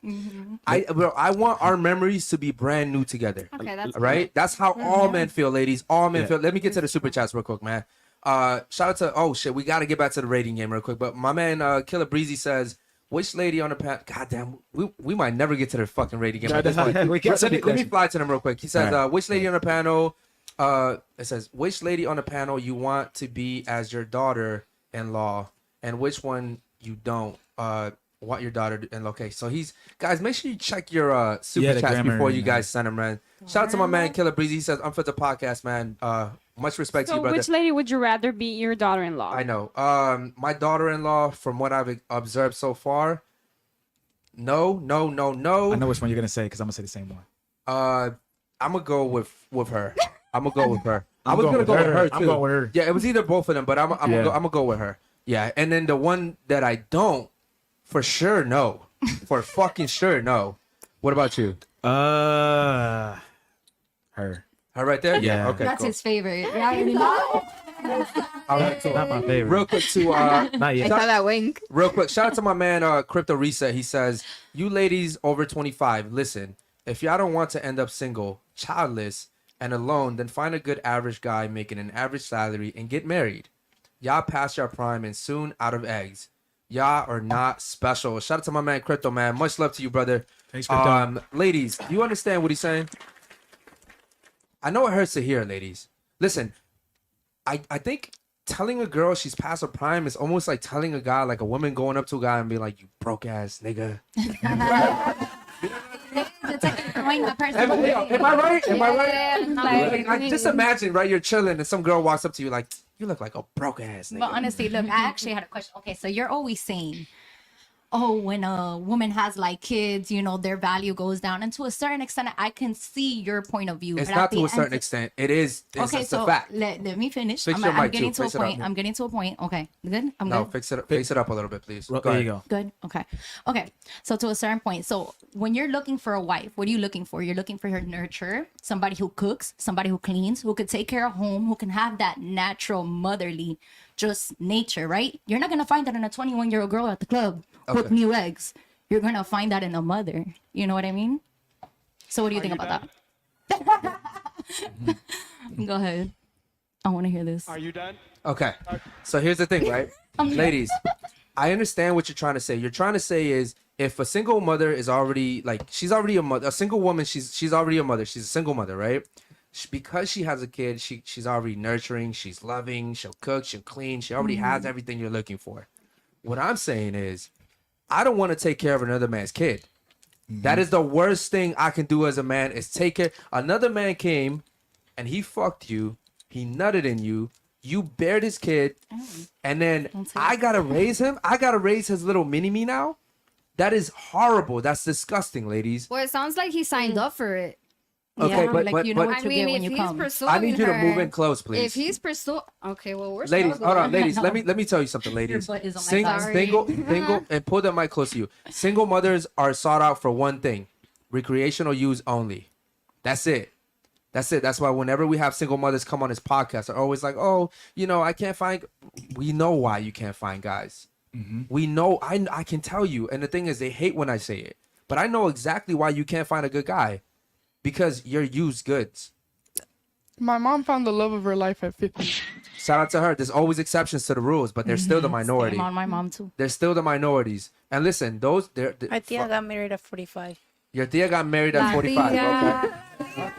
I want our memories to be brand new together. Okay, that's Right? That's how all men feel, ladies. All men feel. Let me get to the super chats real quick, man. Shout out to we got to get back to the rating game real quick. But my man Killer Breezy says, which lady on the panel? Goddamn, we might never get to the fucking rating game. At this point. We can't Let me question. fly to them real quick. He says, All right. which lady on the panel? It says, which lady on the panel you want to be as your daughter-in-law, and which one you don't want your daughter-in-law. Okay, so guys, make sure you check your super the chats grammar before you and, guys send them, man. Shout out to my man Killer Breezy. He says, Unfilterd podcast, man. Much respect to So you, brother. which lady would you rather be your daughter-in-law? I know. My daughter-in-law, from what I've observed so far, no. I know which one you're gonna say because I'm gonna say the same one. I'm gonna go with her. I'm gonna go with her. I I'm was going gonna with go with her. her too. I'm going with her. Yeah, it was either both of them, but I'm Yeah. gonna go with her. Yeah, and then the one that I don't, for sure, no. For fucking sure, no. What about you? Her. Her right there? Yeah. Okay. That's cool. his favorite. Yeah, you know? All right, cool. Not my favorite. Real quick to Not I yet. saw that wink. real quick, shout out to my man Crypto Reset. He says, you ladies over 25, listen, if y'all don't want to end up single, childless, and alone, then find a good average guy making an average salary and get married. Y'all past your prime and soon out of eggs. Y'all are not special. Shout out to my man Crypto, man. Much love to you, brother. Thanks, Crypto. Ladies, you understand what he's saying? I know it hurts to hear, ladies. Listen, I think telling a girl she's past her prime is almost like telling a guy, like a woman going up to a guy and being like, you broke ass nigga. It's like throwing the person Am I right? Am I right? Yeah, Like, just imagine, right? You're chilling and some girl walks up to you like, you look like a broke ass nigga. But honestly, look, I actually had a question. Okay, so you're always saying, oh, when a woman has like kids, you know, their value goes down. And to a certain extent, I can see your point of view. It's but not at the to a end- certain extent. It is. Okay, It's so a fact. let me finish. Fix I'm, your I'm mic, getting too. to a Fix it up. point. I'm getting to a point. Okay, good. I'm No, good. fix it up a little bit, please. Go There ahead. you go. Good. Okay. So to a certain point. So when you're looking for a wife, what are you looking for? You're looking for her nurture, somebody who cooks, somebody who cleans, who could take care of home, who can have that natural motherly, just nature, right? You're not gonna find that in a 21-year-old girl at the club with Okay. new eggs. You're gonna find that in a mother. You know what I mean? So what do you think about that? Go ahead. I want to hear this. Are you done? Okay. So here's the thing, right? Ladies, I understand what you're trying to say. You're trying to say is if a single mother is already like she's already a mother, a single woman, she's already a mother. She's a single mother, right? Because she has a kid, she's already nurturing, she's loving, she'll cook, she'll clean, she already has everything you're looking for. What I'm saying is, I don't want to take care of another man's kid. That is the worst thing I can do as a man is take care. Another man came and he fucked you, he nutted in you, you bared his kid, and then I gotta raise him. I gotta raise his little mini me now. That is horrible. That's disgusting, ladies. Well, it sounds like he signed up for it. Okay, Yeah, but like, but, you know but what I you mean, get if when you he's come. pursuing I need you to her, move in close, please. If he's pursuing, okay, well, we're Ladies, struggling. hold on, ladies. Let me tell you something, ladies. butt is on my side. Single, and pull that mic close to you. Single mothers are sought out for one thing: recreational use only. That's it. That's it. That's why whenever we have single mothers come on this podcast, they're always like, "Oh, you know, I can't find." We know why you can't find guys. We know. I can tell you. And the thing is, they hate when I say it, but I know exactly why you can't find a good guy, because you're used goods. My mom found the love of her life at 50. Shout out to her. There's always exceptions to the rules, but they're still the minority. Same on my mom too. They're still the minorities. And listen, those they're My tia got married at 45. your tia got married at 45. Okay.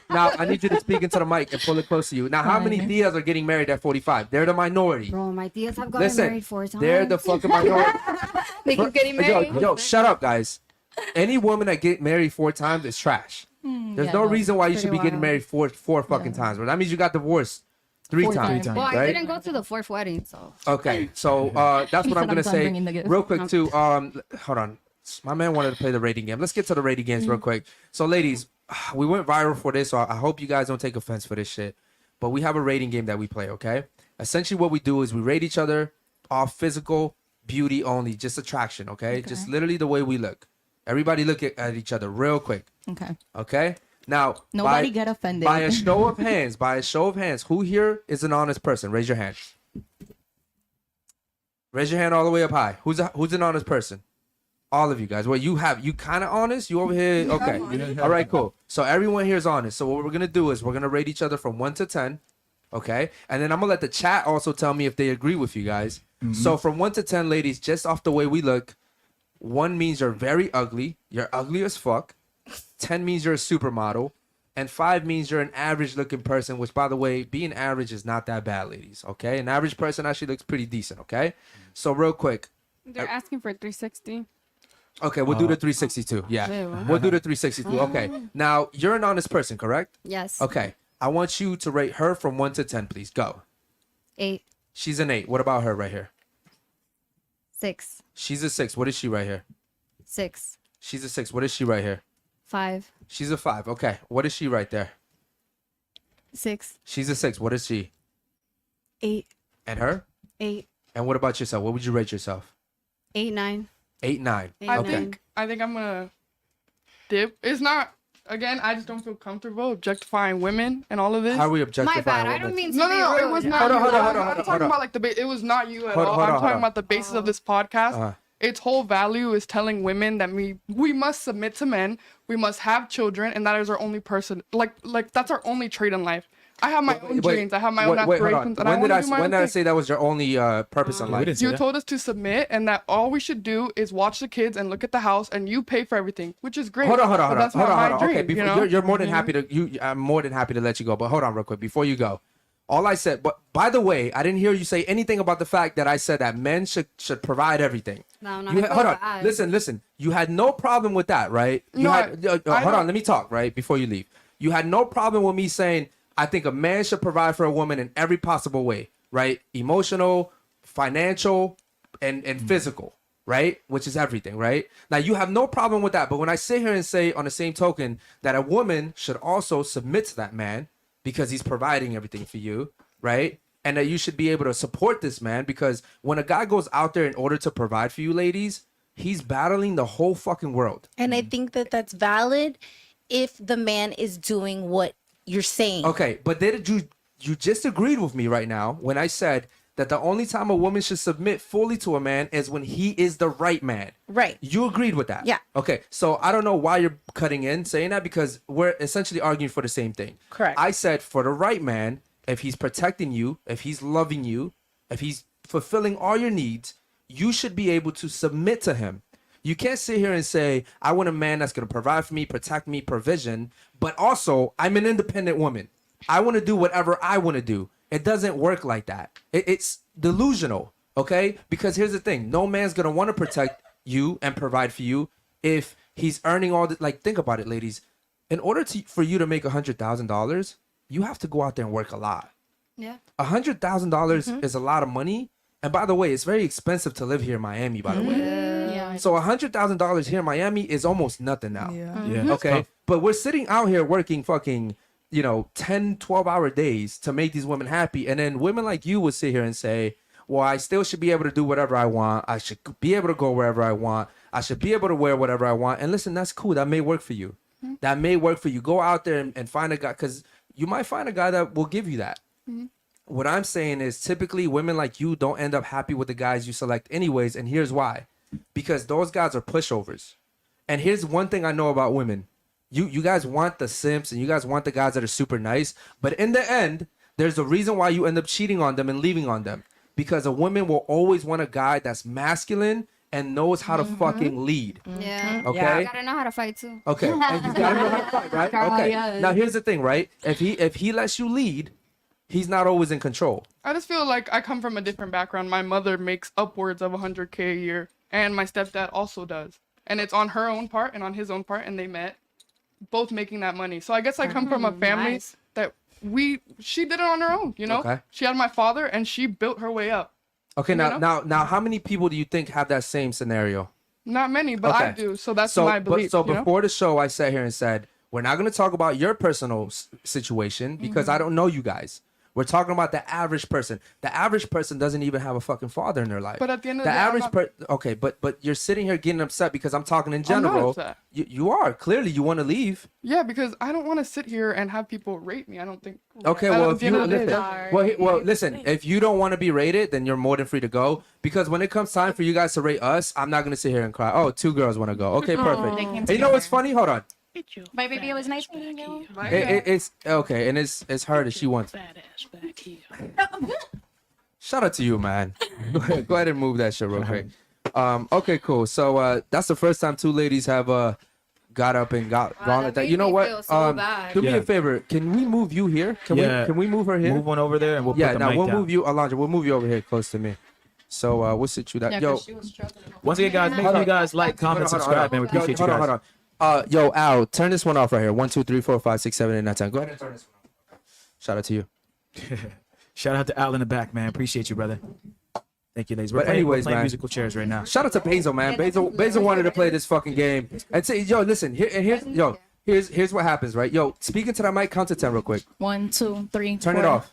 Now I need you to speak into the mic and pull it close to you. Now, how many tias are getting married at 45? They're the minority. Bro, my tias have gotten Listen, married 4 times. they're the fucking minority. They keep getting married. Yo, shut up, guys. Any woman that get married 4 times is trash. There's yeah, no no, reason why you should be pretty getting wild. married four fucking times. Bro. That means you got divorced 3 4 times. times. Well, I right? didn't go to the 4th wedding, so. Okay, so that's what I'm said gonna I'm done say bringing the gift. real quick too. Hold on, my man wanted to play the rating game. Let's get to the rating games real quick. So, ladies, we went viral for this, so I hope you guys don't take offense for this shit. But we have a rating game that we play. Okay, essentially what we do is we rate each other off physical beauty only, just attraction. Okay, just literally the way we look. Everybody look at each other real quick. Okay. Okay. Now, Nobody get offended. By a show of hands, who here is an honest person? Raise your hand. Raise your hand all the way up high. Who's an honest person? All of you guys. Well, you kind of honest. You over here. Okay. All right, cool. So everyone here is honest. So what we're gonna do is we're gonna rate each other from 1 to 10. Okay. And then I'm gonna let the chat also tell me if they agree with you guys. So from 1 to 10, ladies, just off the way we look, 1 means you're very ugly. You're ugly as fuck. 10 means you're a supermodel. And 5 means you're an average looking person, which, by the way, being average is not that bad, ladies. Okay. An average person actually looks pretty decent. Okay. So real quick. They're asking for 360. Okay, we'll do the 362. Yeah, we'll do the 362. Okay. Now, you're an honest person, correct? Yes. Okay. I want you to rate her from 1 to 10, please. Go. 8, She's an 8. What about her right here? 6, She's a 6. What is she right here? 6, She's a 6. What is she right here? 5, She's a 5. Okay. What is she right there? 6, She's a 6. What is she? 8, And her? 8, And what about yourself? What would you rate yourself? 8, 9. 8, 9. 8, I Okay. 9. I think I'm gonna dip. It's not. Again, I just don't feel comfortable objectifying women and all of this. How are we My objectifying bad. I women? don't mean to No, be no, no. rude. It was not. Hold on, you. hold on, I'm hold on, talking hold on. about like the. It was not you at Hold all. on, I'm hold talking on. about the basis of this podcast. Uh-huh. Its whole value is telling women that we must submit to men. We must have children, and that is our only person. Like that's our only trait in life. I have my own dreams. I have my own Wait, hold on. aspirations, and I When want did to do my when own did I thing. say that was your only purpose in We life? didn't say You that. told us to submit, and that all we should do is watch the kids and look at the house, and you pay for everything, which is great. Hold on. But that's not my dream, Okay, you before, know? you're more than happy to I'm more than happy to let you go. But hold on, real quick, before you go. All I said, but by the way, I didn't hear you say anything about the fact that I said that men should provide everything. No, no, You I had- feel hold on, bad. listen. You had no problem with that, right? You No, had, I hold don't- on, let me talk, right? Before you leave, you had no problem with me saying I think a man should provide for a woman in every possible way, right? Emotional, financial, and physical. right? Which is everything, right? Now you have no problem with that. But when I sit here and say on the same token that a woman should also submit to that man because he's providing everything for you, right? And that you should be able to support this man because when a guy goes out there in order to provide for you, ladies, he's battling the whole fucking world. And I think that that's valid if the man is doing what you're saying. Okay, but did you just agreed with me right now when I said that the only time a woman should submit fully to a man is when he is the right man. Right. You agreed with that. Yeah. Okay, so I don't know why you're cutting in saying that because we're essentially arguing for the same thing. Correct. I said for the right man, if he's protecting you, if he's loving you, if he's fulfilling all your needs, you should be able to submit to him. You can't sit here and say, I want a man that's going to provide for me, protect me, provision, but also I'm an independent woman. I want to do whatever I want to do. It doesn't work like that. It's delusional, okay? Because here's the thing. No man's going to want to protect you and provide for you if he's earning all the, like, think about it, ladies. In order for you to make $100,000, you have to go out there and work a lot. Yeah. $100,000 is a lot of money. And by the way, it's very expensive to live here in Miami, by the way. Yeah. So $100,000 here in Miami is almost nothing now. Yeah. Okay. But we're sitting out here working fucking, 10, 12-hour days to make these women happy. And then women like you would sit here and say, well, I still should be able to do whatever I want. I should be able to go wherever I want. I should be able to wear whatever I want. And listen, that's cool. That may work for you. That may work for you. Go out there and find a guy because you might find a guy that will give you that. What I'm saying is typically women like you don't end up happy with the guys you select anyways. And here's why. Because those guys are pushovers. And here's one thing I know about women. You guys want the simps and you guys want the guys that are super nice. But in the end, there's a reason why you end up cheating on them and leaving on them. Because a woman will always want a guy that's masculine and knows how to fucking lead. Yeah. Okay? You gotta know how to fight too. Okay. And you gotta know how to fight, right? Girl, Okay. yes. Now here's the thing, right? If he lets you lead, he's not always in control. I just feel like I come from a different background. My mother makes upwards of $100K a year, and my stepdad also does. And it's on her own part and on his own part, and they met, both making that money. So I guess I come from a family Nice. that she did it on her own, Okay. She had my father, and she built her way up. Okay, You now know? now how many people do you think have that same scenario? Not many, but I Okay. do. So that's my belief. So you know? before the show, I sat here and said, we're not going to talk about your personal situation because I don't know you guys. We're talking about the average person. The average person doesn't even have a fucking father in their life. But at the end of the day, I'm average not- okay, but you're sitting here getting upset because I'm talking in I'm not general. upset. You are clearly you want to leave. Yeah, because I don't want to sit here and have people rate me. I don't think. Okay, At well, the if end you of the day, listen, well, listen, if you don't want to be rated, then you're more than free to go. Because when it comes time for you guys to rate us, I'm not gonna sit here and cry. Oh, 2 girls want to go. Okay, perfect. And you know what's funny? Hold on. Bye, baby. It was nice meeting you. It's okay, and it's her that she wants. Shout out to you, man. Go ahead and move that shit real quick. Okay, cool. So that's the first time 2 ladies have got up and gone like that. made You know me what? feel so bad. Do me Yeah. a favor. Can we move you here? Can we move her here? Move one over there and we'll Yeah, put the now mic we'll down. move you, Alondra. We'll move you over here close to me. So we'll sit you that. Yeah, Yo, 'cause she was struggling. Once again, guys, make sure you guys like, comment, subscribe, man. We appreciate you guys. hold on. Yo, Al, turn this one off right here. 1, 2, 3, 4, 5, 6, 7, 8, 9, 10. Go ahead and turn this one off. Shout out to you. Shout out to Al in the back, man. Appreciate you, brother. Thank you, ladies. But anyways, we're playing man. musical chairs right now. Shout out to Basil, man. Basil wanted to play this fucking game. And say, yo, listen, here's what happens, right? Yo, speaking to that mic, count to 10 real quick. 1, 2, 3. Turn 4. it off.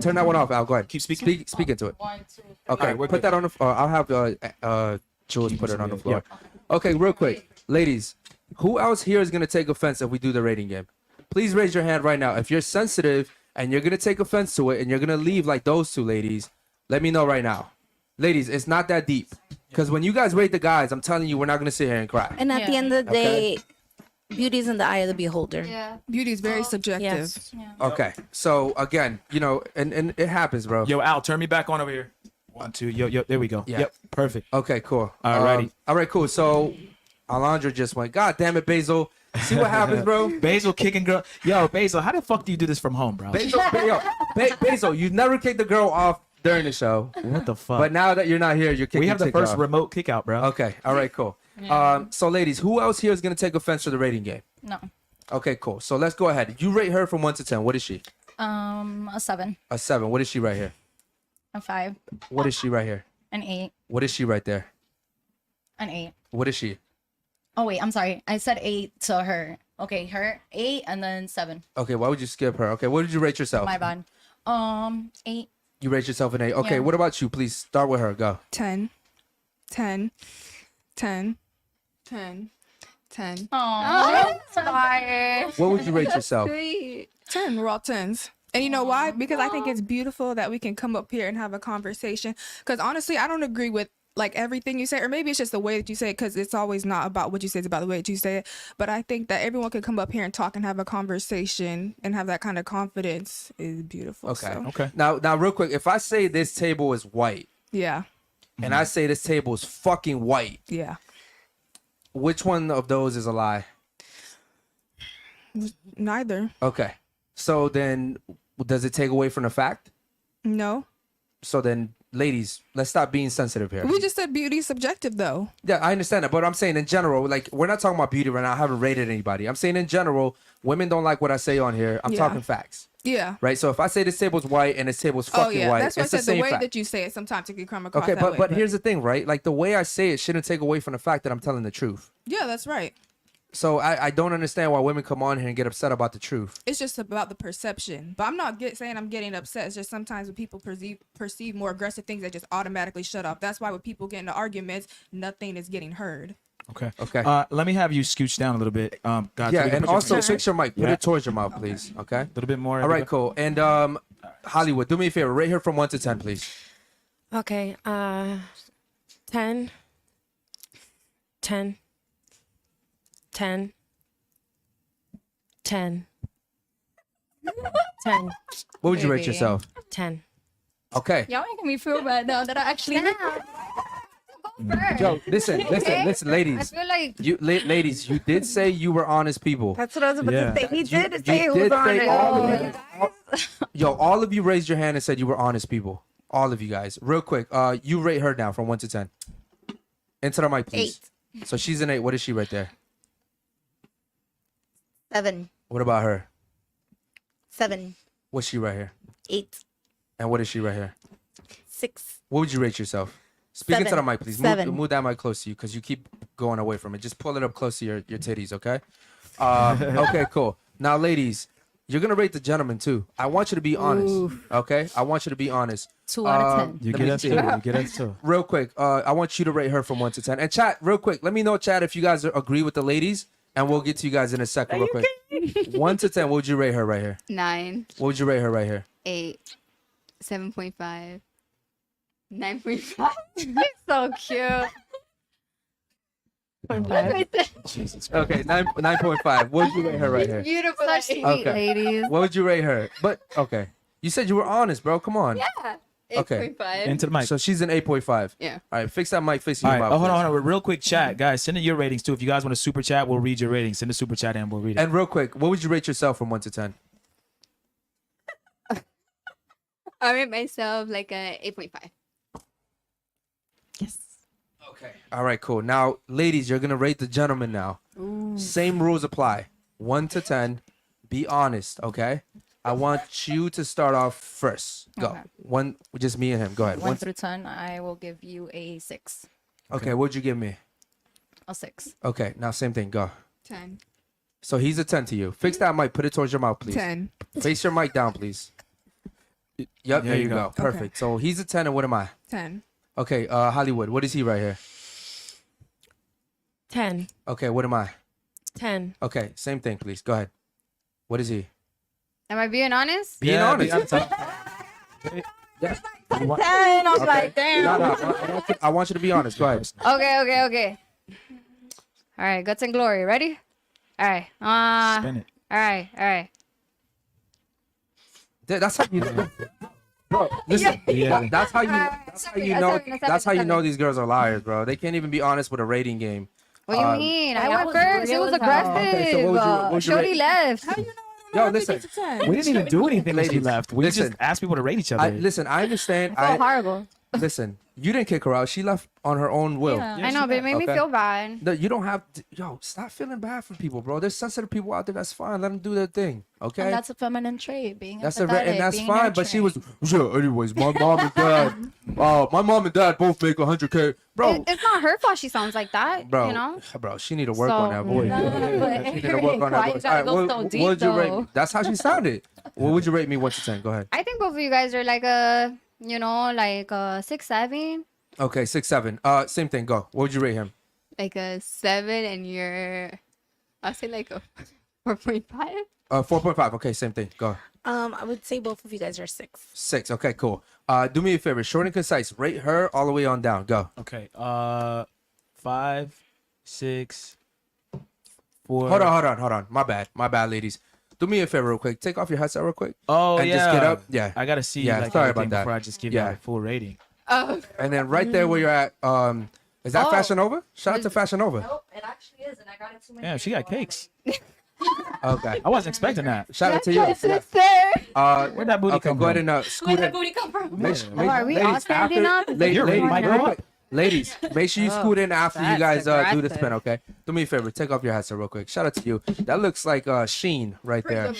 Turn that one off, Al. Go ahead. Keep speaking? Speak into it. 1, 2, 3. Okay, Alright, we're put good. that on the floor. I'll have Jules put it on the floor. Okay, real quick. Ladies, who else here is going to take offense if we do the rating game? Please raise your hand right now. If you're sensitive and you're going to take offense to it and you're going to leave like those 2 ladies, let me know right now. Ladies, it's not that deep. Because when you guys rate the guys, I'm telling you, we're not going to sit here and cry. And at the Yeah. end of the Okay. day, beauty's in the eye of the beholder. Yeah. Beauty is very subjective. Yes. Okay, so again, and it happens, bro. Yo, Al, turn me back on over here. 1, 2. Yo, there we go. Yeah. Yep, perfect. Okay, cool. Alrighty. All right, cool. So Alondra just went, God damn it, Basil. See what happens, bro? Basil kicking girl. Yo, Basil, how the fuck do you do this from home, bro? Basil, you never kicked the girl off during the show. What the fuck? But now that you're not here, you're kicking we have the chicks first off. remote kick out, bro. Okay, all right, cool. So ladies, who else here is going to take offense to the rating game? No. Okay, cool. So let's go ahead. You rate her from 1 to 10. What is she? A 7. A 7. What is she right here? A 5. What is she right here? An 8. What is she right there? An 8. What is she? Oh wait, I'm sorry. I said 8 to her. Okay, her 8 and then 7. Okay, why would you skip her? Okay, what did you rate yourself? My bad. 8. You rate yourself an 8. Okay, Yeah. what about you? Please start with her. Go. 10, 10, 10, 10, 10. Oh, sorry. What would you rate yourself? 10. We're all 10s. And you know why? Because I think it's beautiful that we can come up here and have a conversation. Because honestly, I don't agree with like everything you say, or maybe it's just the way that you say it, because it's always not about what you say, it's about the way that you say it. But I think that everyone could come up here and talk and have a conversation and have that kind of confidence is beautiful. Okay. So, Okay. Now, real quick, if I say this table is white yeah. and I say this table is fucking white, Yeah. which one of those is a lie? Neither. Okay. So then, does it take away from the fact? No. So then, ladies, let's stop being sensitive here. We just said beauty is subjective though. Yeah, I understand that, but I'm saying in general, like we're not talking about beauty right now. I haven't rated anybody. I'm saying in general, women don't like what I say on here. I'm Yeah. talking facts, Yeah. right? So if I say this table's white and this table's Oh fucking yeah. white, That's why I it's the said same the way fact. that you say it sometimes it can come across Okay, that way. but here's the thing, right? Like the way I say it shouldn't take away from the fact that I'm telling the truth. yeah, that's right. So I don't understand why women come on here and get upset about the truth. It's just about the perception. But I'm not saying I'm getting upset. It's just sometimes when people perceive more aggressive things, they just automatically shut off. That's why when people get into arguments, nothing is getting heard. Okay. Okay. Let me have you scooch down a little bit. Guys, Yeah, so we can and put your also finger- fix your mic. Put Yeah. it towards your mouth, please. Okay. a little bit more. All right, cool. And Hollywood, do me a favor. Rate her from 1 to 10, please. Okay. 10. 10. 10. 10. 10. What would you rate Baby. yourself? 10. Okay. Y'all making me feel bad now that I actually. Yo, listen, I ladies. feel like Ladies, you did say you were honest people. That's what I was about Yeah. to say. He You did say it did was on say it. all of you. Yo, all of you raised your hand and said you were honest people. All of you guys. Real quick, you rate her now from 1 to 10. Into the mic, please. 8. So she's an 8. What is she right there? 7. What about her? 7. What's she right here? 8. And what is she right here? 6. What would you rate yourself? Speak into the 7. mic, please. 7. Move that mic close to you because you keep going away from it. Just pull it up close to your titties, okay? Okay, cool. Now, ladies, you're going to rate the gentleman too. I want you to be honest, okay? I want you to be honest. 2 out of 10. You Let get me us see. too. You get us too. Real quick, I want you to rate her from 1 to 10. And chat, real quick, let me know, chat, if you guys agree with the ladies, and we'll get to you guys in a second, real quick. 1 to 10, what would you rate her right here? 9, What would you rate her right here? 8, 7.5, 9.5. So cute. Okay, 9.5. What would you rate her right here? Beautiful. such sweet Okay. ladies. What would you rate her? But, okay. You said you were honest, bro. Come on. Yeah. Okay. 8.5. Into the mic. So she's an 8.5. Yeah. All right, fix that mic facing All your right. mouth. Oh, hold on, please. hold on. Real quick, chat, guys. Send in your ratings too. If you guys want to super chat, we'll read your ratings. Send a super chat and we'll read it. And real quick, what would you rate yourself from 1 to 10? I rate myself like a 8.5. Okay. All right, cool. Now, ladies, you're gonna rate the gentleman now. Same rules apply. 1 to 10. Be honest, okay? I want you to start off first. Go. Okay. One, just me and him. Go ahead. 1 through 10, I will give you a 6. Okay, what'd you give me? A 6. Okay, now same thing. Go. 10. So he's a 10 to you. Fix that mic. Put it towards your mouth, please. 10. Face your mic down, please. Yep, there you go. Perfect. So he's a 10, and what am I? 10. Okay, Hollywood, what is he right here? 10. Okay, what am I? 10. Okay, same thing, please. Go ahead. What is he? Am I being honest? Being honest. And I was like, damn. No, I want you to be honest. Go ahead. Okay. All right, guts and glory. Ready? All right. Spin it. All right. That's how you know. Bro, listen. Yeah. That's how you. That's how you know these girls are liars, bro. They can't even be honest with a rating game. What do you mean? I that went was first. It real was as hell. aggressive. Okay, so what would you Shorty rate? left. Yo, listen. We didn't even do anything when she Ladies, left. We listen. just asked people to rate each other. I understand. So horrible. Listen. You didn't kick her out. She left on her own will. Yeah. I know, but it made me Okay. feel bad. No, you don't have to, yo, stop feeling bad for people, bro. There's sensitive people out there. That's fine. Let them do their thing. Okay. And that's a feminine trait, being That's empathetic, and that's being fine. But she was, nurturing. yeah. Anyways, my mom and dad, my mom and dad both make 100K, bro. It's not her fault she sounds like that. Bro, You know. bro, she need to work So- on that voice. She need to work on that Why voice. you gotta go All right, so what deep, would you rate though? me? That's how she sounded. What would you rate me 1 to 10? Go ahead. I think both of you guys are like a, you know, like a 6, 7. Okay, 6, 7. Same thing. Go. What would you rate him? Like a 7, and you're, I'll say like a 4.5. 4.5. Okay, same thing. Go. I would say both of you guys are 6. 6. Okay, cool. Do me a favor, short and concise. Rate her all the way on down. Go. Okay. 5, 6, 4. Hold on. My bad, ladies. Do me a favor, real quick. Take off your headset, real quick. Oh, and yeah. just get up. Yeah. I gotta see. Yeah, like, sorry everything about that. before I just give Yeah. you a full rating. Oh, And then right there where you're at, is that Fashion Nova? Shout out to Fashion Nova. Nope, it actually is, and I got it to my Yeah, she got cakes. Okay. I wasn't expecting that. Shout out to you. Where'd that booty Okay, come go ahead from? and scoot Where'd in. that booty come from? Are we all standing up? You're Ladies, right, real bro. quick. Ladies, make sure you scoot in after you guys do the spin, okay? Do me a favor, take off your headset real quick. Shout out to you. That looks like Sheen right there.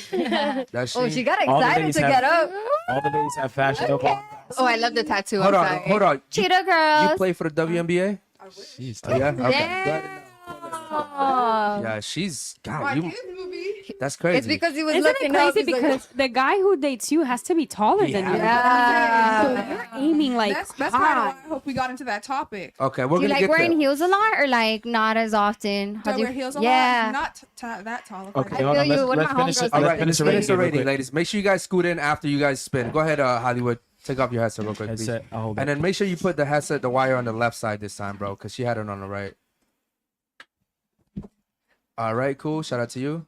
That's Sheen. Oh, she got All the excited ladies to have- get up. All the ladies have fashion over. oh, I love the tattoo. Hold I'm on, sorry. hold on. Cheetah You girls. play for the WNBA? Jeez, Oh, yeah? Okay. Go Yeah. ahead. Yeah, she's God. That's crazy. It's because he was Isn't looking it up. crazy? He's like, Because the guy who dates you has to be taller than you. yeah. So you're aiming like That's kind of why high. I hope we got into that topic. Okay, we're Do you gonna like get wearing there. heels a lot or like not as often? How Do I do you wear heels a yeah. lot? Not that tall. If Okay, I hold feel on. you. Let's, One of let's my finish homegirls it. All Let's right, finish finish the real rating, quick. ladies. Make sure you guys scoot in after you guys spin. Go ahead, Hollywood. Take off your headset real quick, please. Headset, I'll hold And it. then make sure you put the headset, the wire on the left side this time, bro, because she had it on the right. All right, cool. Shout out to you.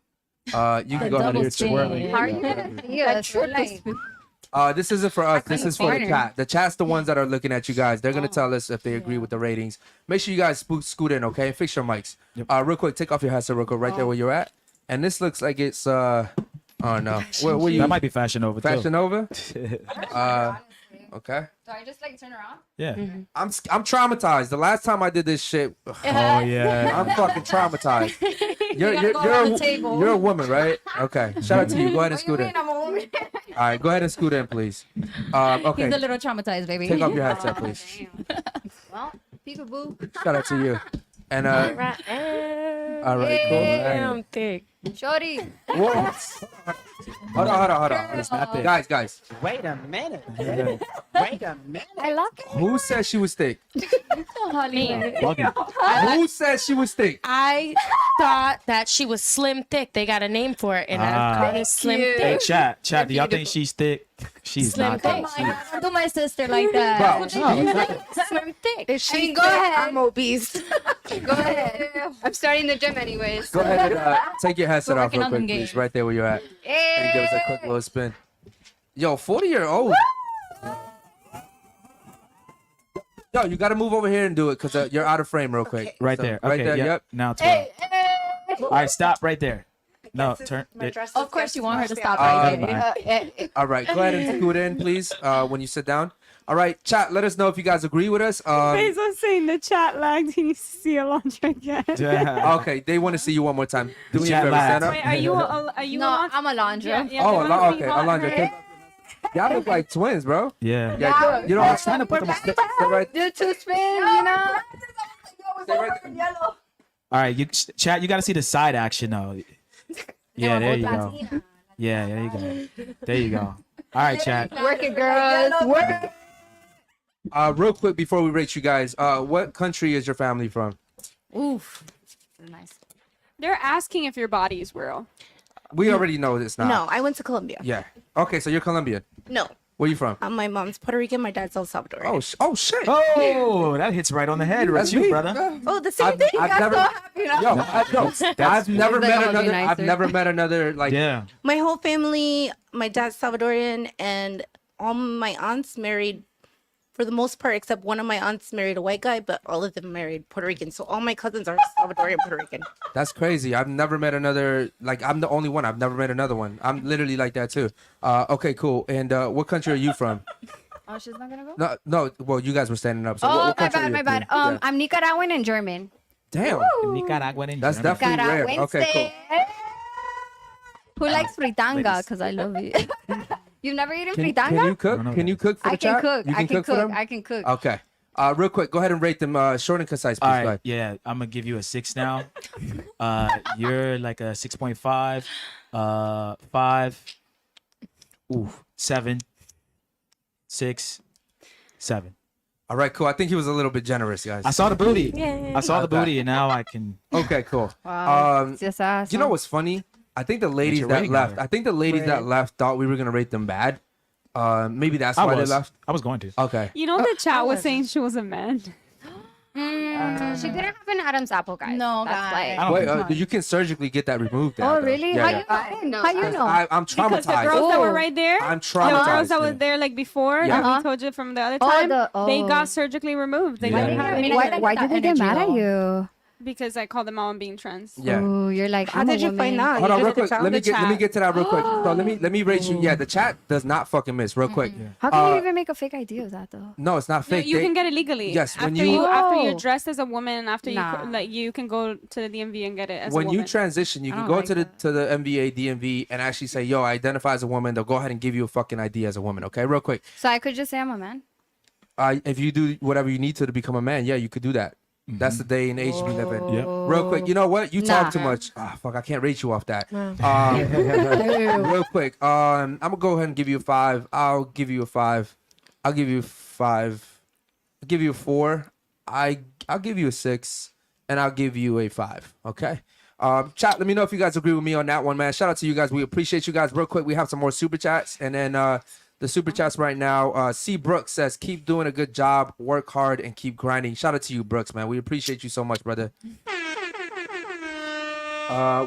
You can go ahead and swirling. How are you gonna see us? We're like, this isn't for us. This is for the corner. chat. The chat's the ones that are looking at you guys. They're gonna tell us if they agree with the ratings. Make sure you guys scoot in, okay? Fix your mics. Real quick, take off your headset real quick, right there where you're at. And this looks like it's oh no, where you? That might be fashion over too. Fashion over. Okay. do I just like turn around? Yeah. I'm traumatized. The last time I did this shit, Oh yeah. I'm fucking traumatized. You're table. you're a woman, right? Okay. Shout out to you. Go ahead and scoot in. I'm a woman. All right, go ahead and scoot in, please. Okay. He's a little traumatized, baby. Take off your headset, please. Well, peekaboo. Shout out to you. And all right, cool. Damn thick. Shorty. Whoa. Hold on. It's not thick. Guys. Wait a minute. Wait a minute. I love it. Who said she was thick? Bugging. Who said she was thick? I thought that she was slim thick. They got a name for it, and I called it slim Hey, thick. chat. Do y'all think she's thick? She's Slim not thick. thick. Don't do my sister like that. Bro, Slim thick. If she go ahead. I'm obese. Go ahead. I'm starting the gym anyways. go ahead and take your headset We're off working real on quick, them please. games. Right there where you're at. And give us a quick little spin. Yo, 40-year-old. Yo, you got to move over here and do it because you're out of frame real quick. Right So, there. Right Okay, there, yep. yep. Now 12. All right, stop right there. No, turn. Of course, you want her to stop Uh, right Never there. mind. All right, go ahead and scoot in, please, when you sit down. All right, chat, let us know if you guys agree with us. Bezos saying the chat lagged. He needs to see Alondra again. Yeah. Okay, they want to see you one more time. Do me a Chat favor, lagged. stand up. Wait, are you No, Alondra? I'm Alondra. Yeah, yeah, Oh, you wanna okay, be hot, Alondra. right? take- Y'all look like twins, bro. Yeah. Yeah, you know, I'm trying to put them. sit right, Do 2 spins, you know? sit right there. All right, chat. You got to see the side action though. Yeah, there you go. Yeah, there you go. There you go. All right, chat. Work it, girls. Work. Real quick before we rate you guys, what country is your family from? Oof. Nice. They're asking if your body is real. We already know this now. No, I went to Colombia. Yeah. Okay, so you're Colombian. No, Where you from? my mom's Puerto Rican. My dad's El Salvador. Oh, oh shit. Oh, that hits right on the head. That's That's you, me. brother. Oh, the same thing. I've never, I've never Like, met I'll be another. nicer. I've never met another like. Yeah. My whole family, my dad's Salvadorian, and all my aunts married, for the most part, except one of my aunts married a white guy, but all of them married Puerto Rican. So all my cousins are Salvadorian Puerto Rican. That's crazy. I've never met another. Like I'm the only one. I've never met another one. I'm literally like that too. Okay, cool. And what country are you from? Oh, she's not gonna go? No, no. Well, you guys were standing up. So Oh, what my country are bad, you my bad. from? Yeah. I'm Nicaraguan and German. Damn. Nicaraguan and That's German. definitely rare. Okay, cool. Who likes fritanga? Because I love it. You've never eaten Can fritanga? you cook? Can you cook for the I can chat? cook. You I can for cook. them? I can cook. Okay. Real quick, go ahead and rate them short and concise, please. All Go right, ahead. yeah, I'm gonna give you a 6 now. You're like a 6.5, 5, 7, 6, 7. All right, cool. I think he was a little bit generous, guys. I saw the booty. Yay. I saw the Okay. booty, and now I can. Okay, cool. Wow. Just awesome. You know what's funny? I think the ladies your that rating left. higher. I think the ladies that left thought we were gonna rate them bad. Maybe that's I why was. they left. I was going to. Okay. You know, the chat was saying she was a man. She didn't have an Adam's apple, guys. No, That's guys. I don't Wait, think so. you can surgically get that removed. Oh, though. really? Yeah, How yeah. you know? How you know? I'm Because the traumatized. girls that Oh. were right there, I'm the traumatized. girls that were yeah. there like before, Yeah. that Uh-huh. we told you from the other Oh, time, the- they oh. got surgically removed. They Yeah. didn't have I it mean, I Why, like why that did they get mad at energy, you? because I called them out on being trans. Yeah. Oh, you're like, How I'm a did you woman. find out? Hold You on, real just quick. tell Let me the get chat. to that real quick. So let me rate you. Yeah, the chat does not fucking miss. Real quick. How can you Uh, even make a fake idea of that though? No, it's not No, fake. you They- can get it legally. Yes, when after you- after you're Oh. dressed as a woman, after Nah. you like you can go to the DMV and get it as when a you woman. transition, you I can don't go like to the that. to the MVA, DMV, and actually say, "Yo, I identify as a woman." They'll go ahead and give you a fucking ID as a woman. Okay, real quick. So I could just say I'm a man. If you do whatever you need to become a man, yeah, you could do that. That's the day and age we live in. Yep. Real quick, you know what? You talk Nah. too much. Ah, fuck, I can't rate you off that. Real quick, I'm gonna go ahead and give you a 5. I'll give you a 5. I'll give you a 5. I'll give you a 4. I'll give you a 6, and I'll give you a 5. Okay. Chat, let me know if you guys agree with me on that one, man. Shout out to you guys. We appreciate you guys. Real quick, we have some more super chats, and then the super chats right now. C. Brooks says, "Keep doing a good job, work hard, and keep grinding." Shout out to you, Brooks, man. We appreciate you so much, brother.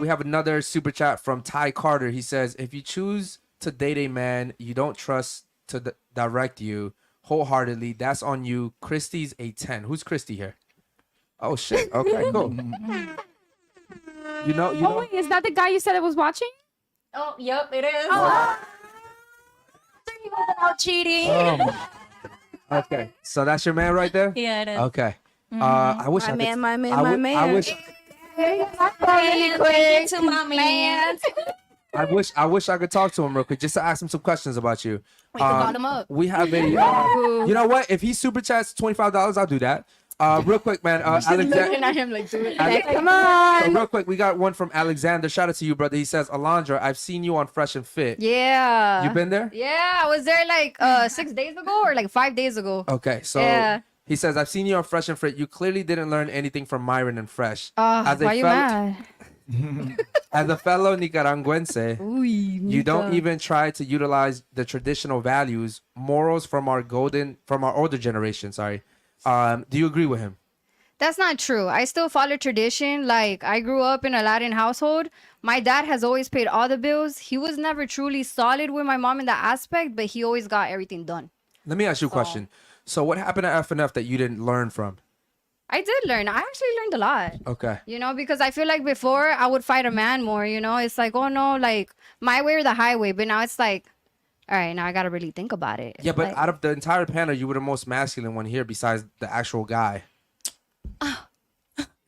We have another super chat from Ty Carter. He says, "If you choose to date a man you don't trust to direct you wholeheartedly, that's on you." Christy's a 10. Who's Christy here? Oh shit. Okay, cool. You know. Oh wait, is that the guy you said that was watching? Oh, yep, it is. Oh. He wasn't out cheating. Okay, so that's your man right there. Yeah, it is. Okay. I wish My I could. man, my man, I my would- man. I wish. To my man. I wish I could talk to him real quick just to ask him some questions about you. We can call him up. We have a. You know what? If he super chats $25, I'll do that. Real quick, man. Alexander. at him like, do it. Come on. So real quick, we got one from Alexander. Shout out to you, brother. He says, "Alondra, I've seen you on Fresh and Fit. Yeah. You been there? Yeah, I was there like 6 days ago or like 5 days ago. Okay, so Yeah. he says, "I've seen you on Fresh and Fit. You clearly didn't learn anything from Myron and Fresh. As a Why you fellow- mad? As a fellow Nicaraguense, you don't even try to utilize the traditional values, morals from our older generation. Sorry. Do you agree with him? That's not true. I still follow tradition. Like, I grew up in a Latin household. My dad has always paid all the bills. He was never truly solid with my mom in that aspect, but he always got everything done. Let me ask you a question. So what happened at FNF that you didn't learn from? I did learn. I actually learned a lot. Okay. You know, because I feel like before I would fight a man more, you know? It's like, oh no, like my way or the highway. But now it's like, all right, now I got to really think about it. Yeah, but Like, out of the entire panel, you were the most masculine one here besides the actual guy.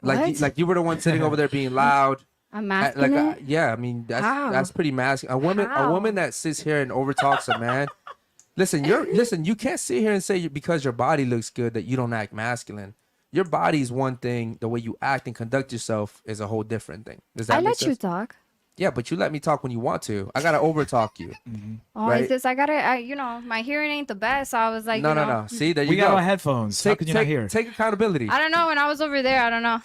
What? Like you were the one sitting over there being loud. I'm Like, masculine. yeah, I mean How? that's pretty masculine. A How? woman that sits here and overtalks a man. Listen, you can't sit here and say because your body looks good that you don't act masculine. Your body is one thing. The way you act and conduct yourself is a whole different thing. Does that I make let you sense? talk. Yeah, but you let me talk when you want to. I gotta overtalk you. Oh, Right. it's just you know, my hearing ain't the best. So I was like, No, you no, know, no. See, there you We go. got on headphones. How Take, can you not take, hear? take accountability. I don't know. When I was over there, I don't know.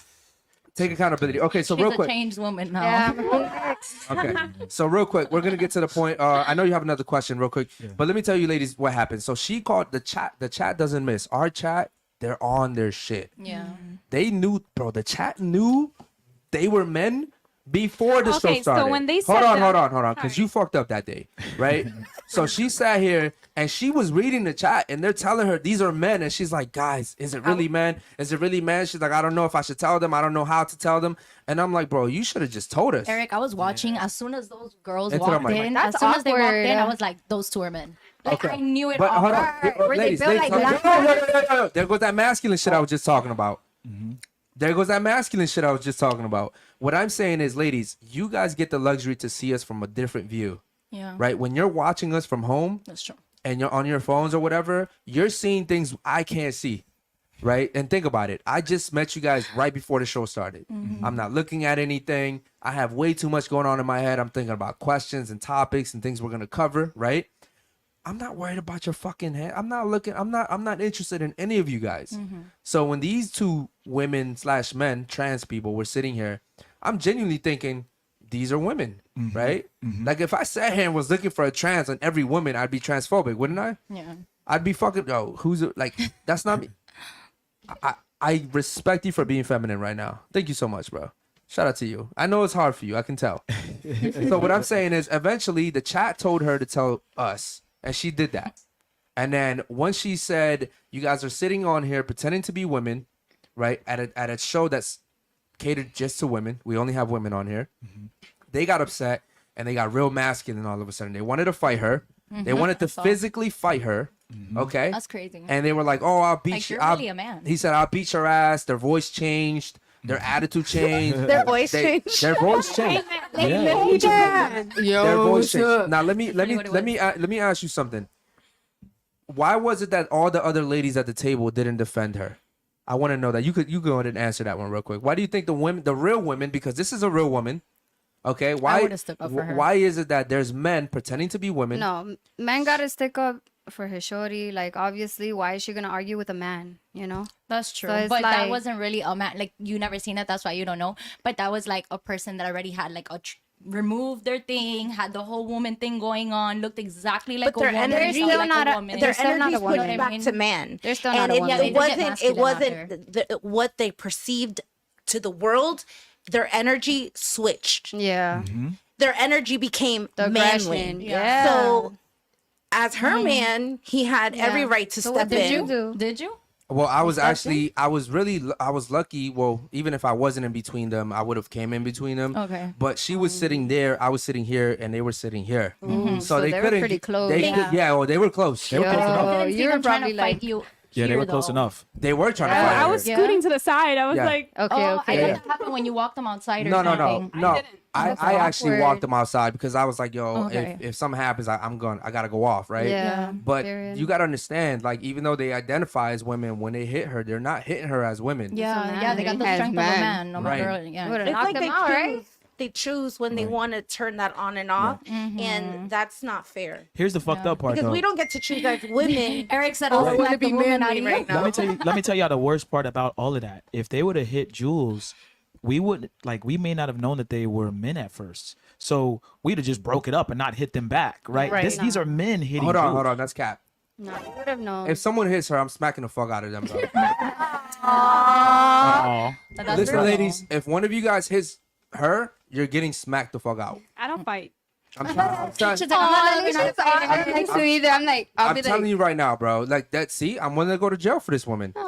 Take accountability. Okay, so She's real a quick. changed woman now. Yeah. Okay. So real quick, we're gonna get to the point. I know you have another question, real quick, but let me tell you, ladies, what happened. So she called the chat. The chat doesn't miss. Our chat, they're on their shit. Yeah. They knew, bro. The chat knew they were men before the show Okay, so started. when they hold said on, that- hold on, because you fucked up that day, right? So she sat here and she was reading the chat, and they're telling her these are men, and she's like, guys, is it really men? Is it really men? She's like, I don't know if I should tell them. I don't know how to tell them. And I'm like, bro, you should have just told us. Eric, I was watching as soon as those girls Into the walked mic. in. That's As soon as they walked awkward. in, I was like, those two are men. Like, Okay. I knew it But all. hold on, Were they ladies, built ladies, like hold on. black No. There goes that masculine shit I was just talking about. There goes that masculine shit I was just talking about. What I'm saying is, ladies, you guys get the luxury to see us from a different view. Yeah. Right? When you're watching us from home That's true. and you're on your phones or whatever, you're seeing things I can't see. Right? And think about it. I just met you guys right before the show started. I'm not looking at anything. I have way too much going on in my head. I'm thinking about questions and topics and things we're going to cover, right? I'm not worried about your fucking head. I'm not interested in any of you guys. So when these two women / men, trans people, were sitting here, I'm genuinely thinking these are women, right? Like if I sat here and was looking for a trans on every woman, I'd be transphobic, wouldn't I? Yeah. I'd be fucking, like, that's not me. I respect you for being feminine right now. Thank you so much, bro. Shout out to you. I know it's hard for you. I can tell. So what I'm saying is eventually the chat told her to tell us, and she did that. And then once she said, you guys are sitting on here pretending to be women, right, at a show that's catered just to women. We only have women on here. They got upset, and they got real masculine all of a sudden. They wanted to fight her. They wanted to physically fight her. Okay? That's crazy. And they were like, oh, I'll beat Like, you. you're really a man. He said, I'll beat your ass. Their voice changed. Their attitude changed. Their voice changed. Their voice changed. Yo, Their voice what's changed. up? Now let me ask you something. Why was it that all the other ladies at the table didn't defend her? I want to know that. You go ahead and answer that one real quick. Why do you think the real women, because this is a real woman, okay? Why would've stuck up for her. Why is it that there's men pretending to be women? No, man gotta stick up for his shorty. Like, obviously, why is she gonna argue with a man? You know? That's true. So it's But that like- wasn't really a man. Like, you never seen it. That's why you don't know. But that was like a person that already had like removed their thing, had the whole woman thing going on, looked exactly like But their a woman. energy, felt like not a a- woman. their still not energy a woman. pushed back to man. They're still And not a woman. they it get wasn't masculine what they perceived to the world. Their energy switched. Yeah. Their energy became The manly. aggression. Yeah. So as her man, he had every Yeah. right to So step what did in. you do? Did you? Well, I was lucky. Well, even if I wasn't in between them, I would have came in between them. Okay. But she was sitting there, I was sitting here, and they were sitting here. So they were couldn't. pretty close. They Yeah. they were close. They were close enough. Oh, Didn't see you were them trying probably to fight like, you. Yeah, they here, were close though. enough. They were trying to fight I her. was Yeah. scooting to the side. I was Yeah. like, okay, I okay. thought that happened when you walked them outside or No. something. I That's actually awkward. walked them outside because I was like, yo, Okay. if something happens, I gotta go off, right? Yeah. But period. you gotta understand, like, even though they identify as women, when they hit her, they're not hitting her as women. Yeah, they got the As strength of a men. man. No Right. matter, yeah. Would've It's knocked like them they out, right? choose. They choose when they want to turn that on and off, and that's not fair. Here's the fucked up part, Because though. we don't get to choose as women. Eric said, Oh, "I'll I wanna slap the be woman manly out of you." right now. Let me tell y'all the worst part about all of that. If they would have hit Jules, we may not have known that they were men at first. So we'd have just broke it up and not hit them back, right? Right. These are men hitting Hold Jules. on, that's cap. No, you would have known. If someone hits her, I'm smacking the fuck out of them, bro. Aw. But that's Listen, real. ladies, if one of you guys hits her, you're getting smacked the fuck out. I don't fight. I'm trying. She's like, I'm not looking at I'm next to either. I'm like, I'll I'm be telling like, you right now, bro. Like that. See, I'm willing to go to jail for this woman. So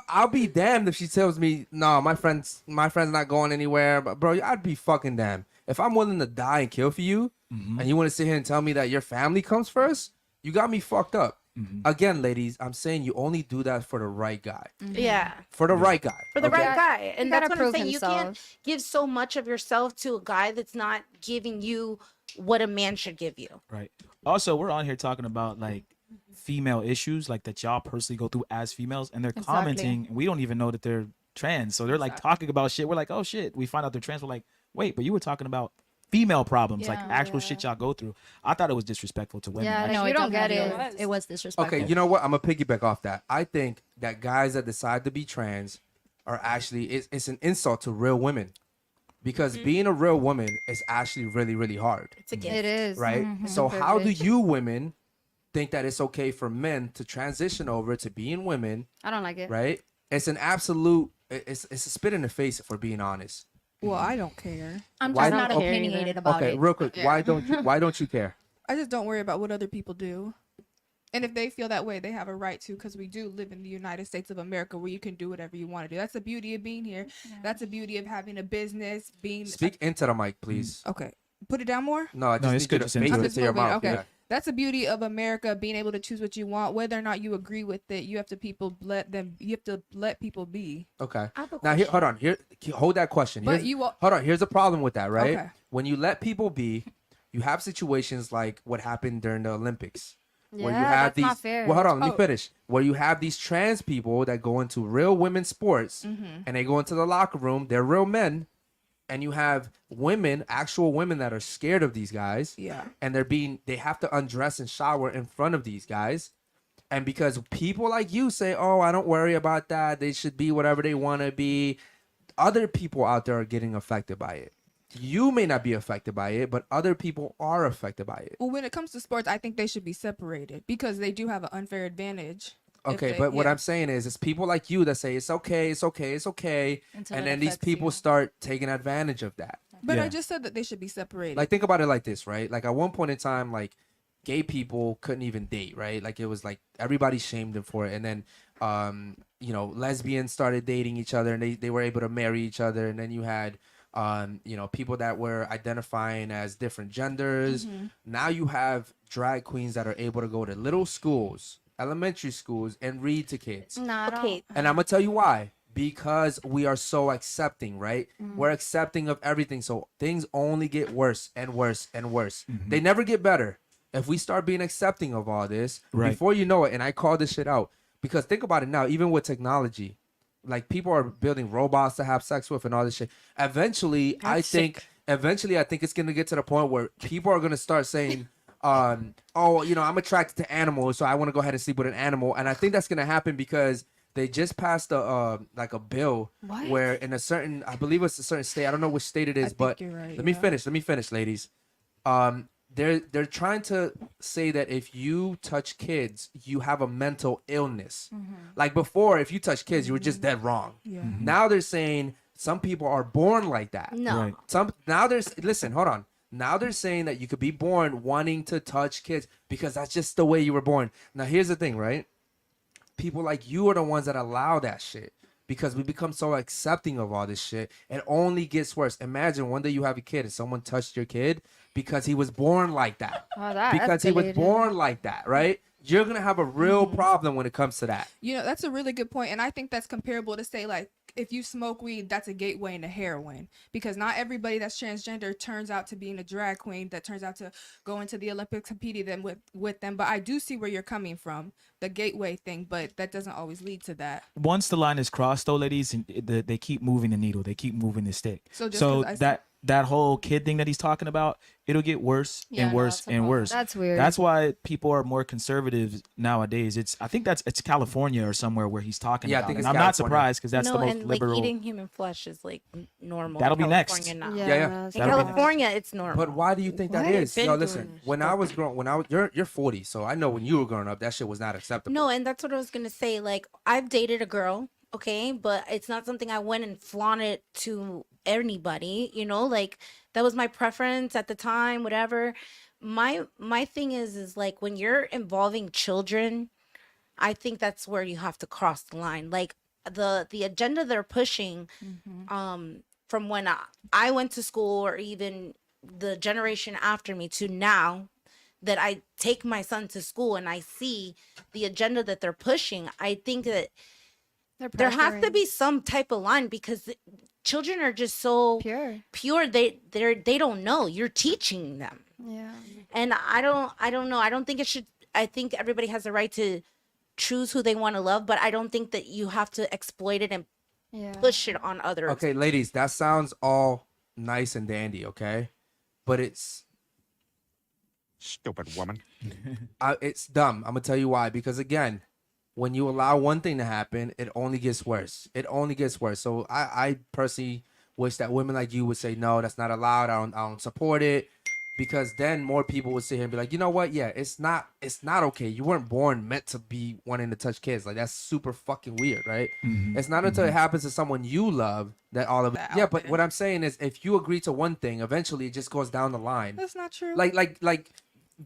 I'll be damned if she tells me, no, my friend's not going anywhere. But bro, I'd be fucking damned if I'm willing to die and kill for you, and you want to sit here and tell me that your family comes first. You got me fucked up. Again, ladies, I'm saying you only do that for the right guy. Yeah. For the right guy. For the okay? right guy. And You that's gotta what I'm prove saying. You can't himself. give so much of yourself to a guy that's not giving you what a man should give you. Right. Also, we're on here talking about like female issues, like that y'all personally go through as females, and they're commenting, and we don't even know that they're trans. So they're like talking about shit. We're like, oh shit. We find out they're trans. We're like, wait, but you were talking about female problems, like actual shit y'all go through. I thought it was disrespectful to women. yeah, Like, like, No, you it don't get definitely it. was. It was disrespectful. Okay, you know what? I'm gonna piggyback off that. I think that guys that decide to be trans are actually it's an insult to real women, because being a real woman is actually really, really hard, It's a gift. It is. right? So how do you women think that it's okay for men to transition over to being women, I don't like it. right? It's an absolute. It's a spit in the face, if we're being honest. Well, I don't care. I'm Why just not don't- okay, opinionated about Okay, it. real quick, why don't you care? I just don't worry about what other people do. And if they feel that way, they have a right to, because we do live in the United States of America where you can do whatever you want to do. That's the beauty of being here. That's the beauty of having a business, being... Speak into the mic, please. Okay. Put it down more? No, I just it's need good you just to into face it. it Just to your moving, mouth. okay. Yeah. That's the beauty of America, being able to choose what you want, whether or not you agree with it. You have to let people be. Okay. I have a Now here, hold on. Hold that question. But Here's, you wa- hold on. Here's a problem with that, right? Okay. When you let people be, you have situations like what happened during the Olympics, where you Yeah, have that's these. not fair. Well, hold on, let me Oh. finish. Where you have these trans people that go into real women's sports, and they go into the locker room. They're real men, and you have women, actual women that are scared of these guys. Yeah. And they have to undress and shower in front of these guys. And because people like you say, oh, I don't worry about that. They should be whatever they want to be. Other people out there are getting affected by it. You may not be affected by it, but other people are affected by it. Well, when it comes to sports, I think they should be separated because they do have an unfair advantage. if Okay, they- but what yeah. I'm saying is, it's people like you that say it's okay, it's okay, it's okay, Until and it then these affects people you. start taking advantage of that. But Yeah. I just said that they should be separated. Like, think about it like this, right? Like, at one point in time, like, gay people couldn't even date, right? Like, it was like everybody shamed them for it, and then you know, lesbians started dating each other, and they were able to marry each other, and then you had you know, people that were identifying as different genders. Now you have drag queens that are able to go to little schools, elementary schools, and read to kids. Okay. And I'm gonna tell you why. Because we are so accepting, right? We're accepting of everything. So things only get worse and worse and worse. They never get better. If we start being accepting of all this, Right. before you know it, and I call this shit out, because think about it now, even with technology, like, people are building robots to have sex with and all this shit. Eventually, I think it's gonna get to the point where people are gonna start saying, oh, you know, I'm attracted to animals, so I want to go ahead and sleep with an animal. And I think that's gonna happen because they just passed a like a bill where in a certain, I believe it's a certain state, I don't know which state it is, but you're right, let me yeah. finish, ladies. They're trying to say that if you touch kids, you have a mental illness. Like, before, if you touch kids, you were just dead wrong. Now they're saying some people are born like that. No. Right. Listen, hold on. Now they're saying that you could be born wanting to touch kids because that's just the way you were born. Now, here's the thing, right? People like you are the ones that allow that shit, because we become so accepting of all this shit. It only gets worse. Imagine one day you have a kid and someone touched your kid because he was born like that. Oh, that Because he was escalated. born like that, right? You're going to have a real problem when it comes to that. You know, that's a really good point, and I think that's comparable to say, like, if you smoke weed, that's a gateway into heroin, because not everybody that's transgender turns out to being a drag queen that turns out to go into the Olympics, competing them with them. But I do see where you're coming from, the gateway thing, but that doesn't always lead to that. Once the line is crossed, though, ladies, and they keep moving the needle, they keep moving the stick. So just So 'cause I that whole kid thing that he's talking about, it'll get worse Yeah, and no, worse it's a and problem. worse. That's weird. That's why people are more conservative nowadays. I think it's California or somewhere where he's talking Yeah, I about. think And it's I'm not California. surprised because that's no, the most and liberal. like eating human flesh is like normal. That'll in be next. California now. Yeah. In That'll be California, it's normal. But why do you think that Why? is? Been Yo, doing listen, this. when I was growing, you're 40, so I know when you were growing up, that shit was not acceptable. No, and that's what I was gonna say. Like, I've dated a girl, okay, but it's not something I went and flaunted to anybody. You know, like, that was my preference at the time. Whatever. My thing is like, when you're involving children, I think that's where you have to cross the line. Like, the agenda they're pushing, from when I went to school, or even the generation after me to now, that I take my son to school and I see the agenda that they're pushing, I think that there has to be some type of line, because children are just so pure. They don't know. You're teaching them. Yeah. And I don't know. I don't think it should. I think everybody has the right to choose who they want to love, but I don't think that you have to exploit it and Yeah. push it on others. Okay, ladies, that sounds all nice and dandy, okay? But it's Stupid woman. it's dumb. I'm gonna tell you why. Because again, when you allow one thing to happen, it only gets worse. It only gets worse. So I personally wish that women like you would say, no, that's not allowed. I don't support it. Because then more people would sit here and be like, you know what? Yeah, it's not okay. You weren't born meant to be wanting to touch kids. Like, that's super fucking weird, right? It's not until it happens to someone you love that all of it. Yeah, but what I'm saying is, if you agree to one thing, eventually it just goes down the line. That's not true. Like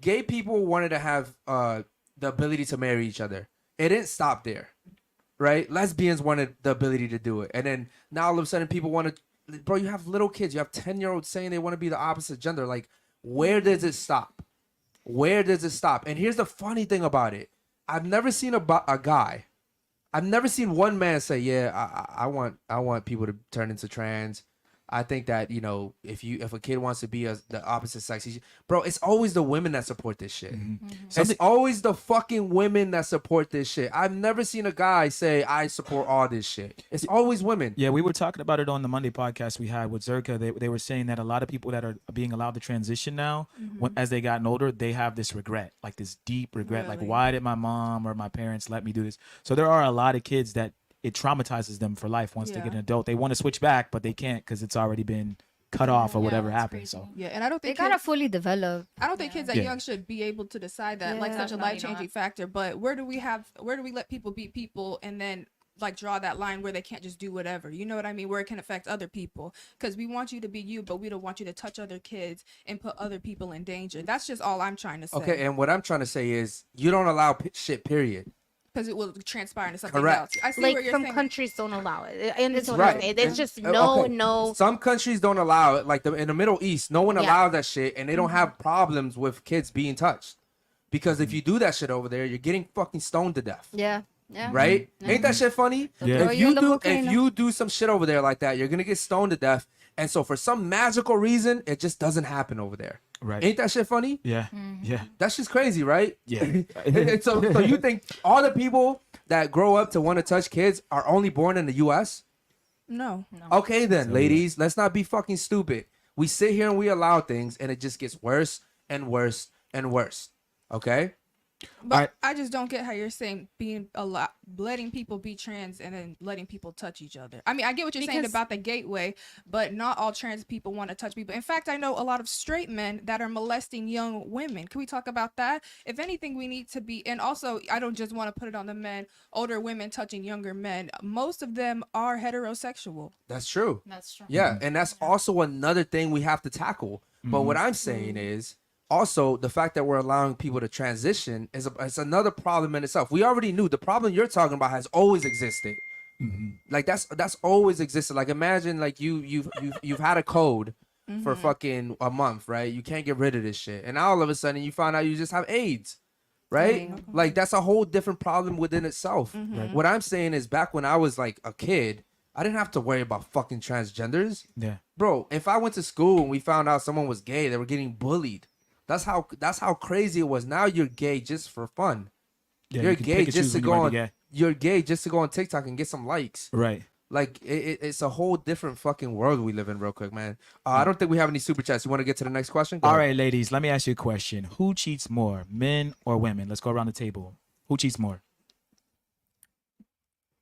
gay people wanted to have the ability to marry each other. It didn't stop there, right? Lesbians wanted the ability to do it. And then now all of a sudden people want to, bro, you have little kids. You have 10-year-olds saying they want to be the opposite gender. Like, where does it stop? Where does it stop? And here's the funny thing about it. I've never seen a guy. I've never seen one man say, yeah, I want people to turn into trans. I think that, you know, if a kid wants to be the opposite sex, bro, it's always the women that support this shit. It's always the fucking women that support this shit. I've never seen a guy say I support all this shit. It's always women. Yeah, we were talking about it on the Monday podcast we had with Zerka. They were saying that a lot of people that are being allowed to transition now, as they gotten older, they have this regret, like this deep regret. Like, why did my mom or my parents let me do this? So there are a lot of kids that it traumatizes them for life once they get an adult. They want to switch back, but they can't because it's already been cut off or whatever happened. So Yeah, and I don't think They gotta fully develop. I don't think kids that young should be able to decide that, like, such a life-changing factor. But where do we let people be people and then like draw that line where they can't just do whatever? You know what I mean? Where it can affect other people, because we want you to be you, but we don't want you to touch other kids and put other people in danger. That's just all I'm trying to say. Okay, and what I'm trying to say is you don't allow shit, period. Because it will transpire into something Correct. else. I see Like what you're some saying. countries don't allow it, and it's Right. It's just Okay. no. Some countries don't allow it. Like in the Middle East, no one allows that shit, and they don't have problems with kids being touched. Because if you do that shit over there, you're getting fucking stoned to death. Yeah. Yeah. Right? Ain't that shit funny? Yeah. If you do some shit over there like that, you're gonna get stoned to death. And so for some magical reason, it just doesn't happen over there. Right. Ain't that shit funny? yeah, yeah, That's just crazy, right? yeah. And so you think all the people that grow up to want to touch kids are only born in the U.S.? No. Okay then, ladies, let's not be fucking stupid. We sit here and we allow things, and it just gets worse and worse and worse. Okay? But I just don't get how you're saying letting people be trans and then letting people touch each other. I mean, I get what you're saying about the gateway, but not all trans people want to touch people. In fact, I know a lot of straight men that are molesting young women. Can we talk about that? If anything, we need to be, and also, I don't just want to put it on the men, older women touching younger men. Most of them are heterosexual. That's true. That's true. Yeah, and that's also another thing we have to tackle. But what I'm saying is also the fact that we're allowing people to transition is another problem in itself. We already knew the problem you're talking about has always existed. Like that's always existed. Like imagine like you've had a code for fucking a month, right? You can't get rid of this shit, and now all of a sudden you find out you just have AIDS, right? Like that's a whole different problem within itself. What I'm saying is back when I was like a kid, I didn't have to worry about fucking transgenders. Yeah. Bro, if I went to school and we found out someone was gay, they were getting bullied. That's how crazy it was. Now you're gay just for fun. Yeah, you're you can gay pick and just choose to when go you wanna on. be gay. You're gay just to go on TikTok and get some likes. Right. Like it's a whole different fucking world we live in, real quick, man. I don't think we have any super chats. You want to get to the next question? Go All ahead. right, ladies, let me ask you a question. Who cheats more, men or women? Let's go around the table. Who cheats more?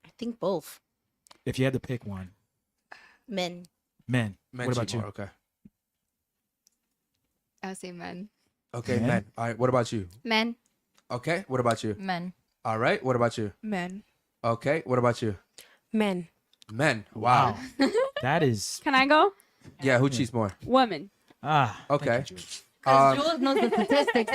I think both If you had to pick one. men. Men. Men What about cheat you? more, okay. I'll say men. Okay, Men. men. All right. What about you? Men. Okay. What about you? Men. All right. What about you? Men. Okay. What about you? Men. Men. Wow. That is Can I go? Yeah. Who cheats more? Woman. Okay. Because Jules knows the statistics.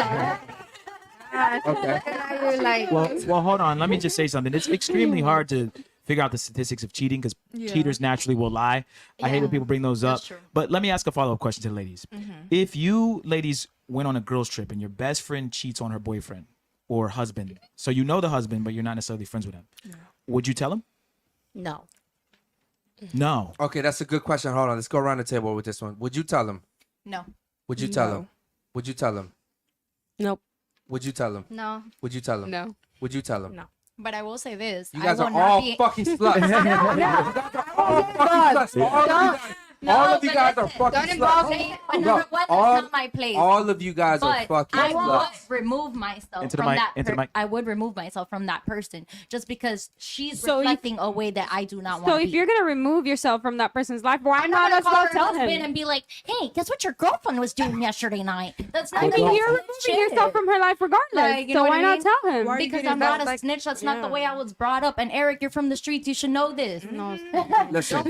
Okay. You're like, Well, hold on. Let me just say something. It's extremely hard to figure out the statistics of cheating because cheaters naturally will lie. I hate when people bring those up. true. But let me ask a follow-up question to the ladies. If you ladies went on a girls trip and your best friend cheats on her boyfriend or husband, so you know the husband, but you're not necessarily friends with him, would you tell him? No. No. Okay. That's a good question. Hold on. Let's go around the table with this one. Would you tell him? No. Would you tell No. him? Would you tell him? Nope. Would you tell him? no. Would you tell him? No. Would you tell him? No. But I will say this. You guys I are will not all be... fucking sluts. You guys are all fucking sluts. All of you guys are fucking Don't involve sluts. me. But Bro, number one, all- that's not my place. All of you guys are But fucking I would sluts. remove myself Into the from mic, that. into the mic. I would remove myself from that person just because she's So if- reflecting a way that I do not want So to if be. you're gonna remove yourself from that person's life, why I'm not not as gonna call well her tell husband him? and be like, "Hey, guess what your girlfriend was doing yesterday night?" That's not I mean, me. you're removing yourself from her life regardless. Like, you know so what why I not mean? tell him? Why are you Because getting I'm not a that? snitch. That's not the way I was brought up. And Eric, you're from the streets. You should know this. No. Listen.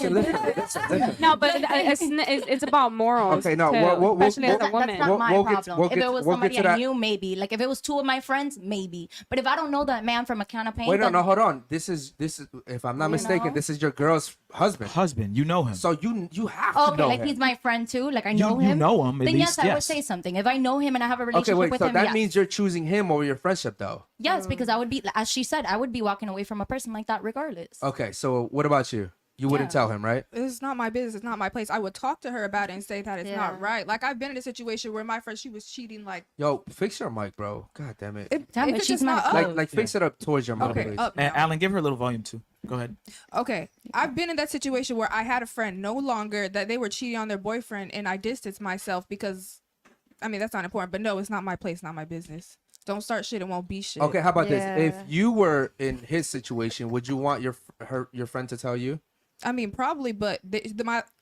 Listen. No, but it's about morals. Okay, no, too, we'll- especially as a That's woman. not my We'll get- problem. we'll If get- it was we'll get somebody to I that. knew, maybe. Like if it was two of my friends, maybe. But if I don't know that man from a can of paint, Wait, then no, hold on. This is if I'm not mistaken, know? this is your girl's husband. Husband, you know him. So you have to okay, know like him. he's my friend too. Like I You- know you him. know him, at Then least, yes, I would yes. say something. If I know him and I have a Okay, relationship wait. with So him, that yes. means you're choosing him over your friendship, though. Yes, because I would be, as she said, I would be walking away from a person like that regardless. Okay, so what about you? You wouldn't tell him, right? It's not my business. It's not my place. I would talk to her about it and say that it's not right. Like, I've been in a situation where my friend, she was cheating. Like, Yo, fix your mic, bro. God damn it. Damn if it, it's she's just not not up. Like fix it up towards your mic, Okay, please. up And now. Alan, give her a little volume too. Go ahead. Okay, I've been in that situation where I had a friend no longer that they were cheating on their boyfriend, and I distanced myself because, I mean, that's not important. But no, it's not my place, not my business. Don't start shit. It won't be shit. Okay, how about Yeah. this? If you were in his situation, would you want your friend to tell you? I mean, probably, but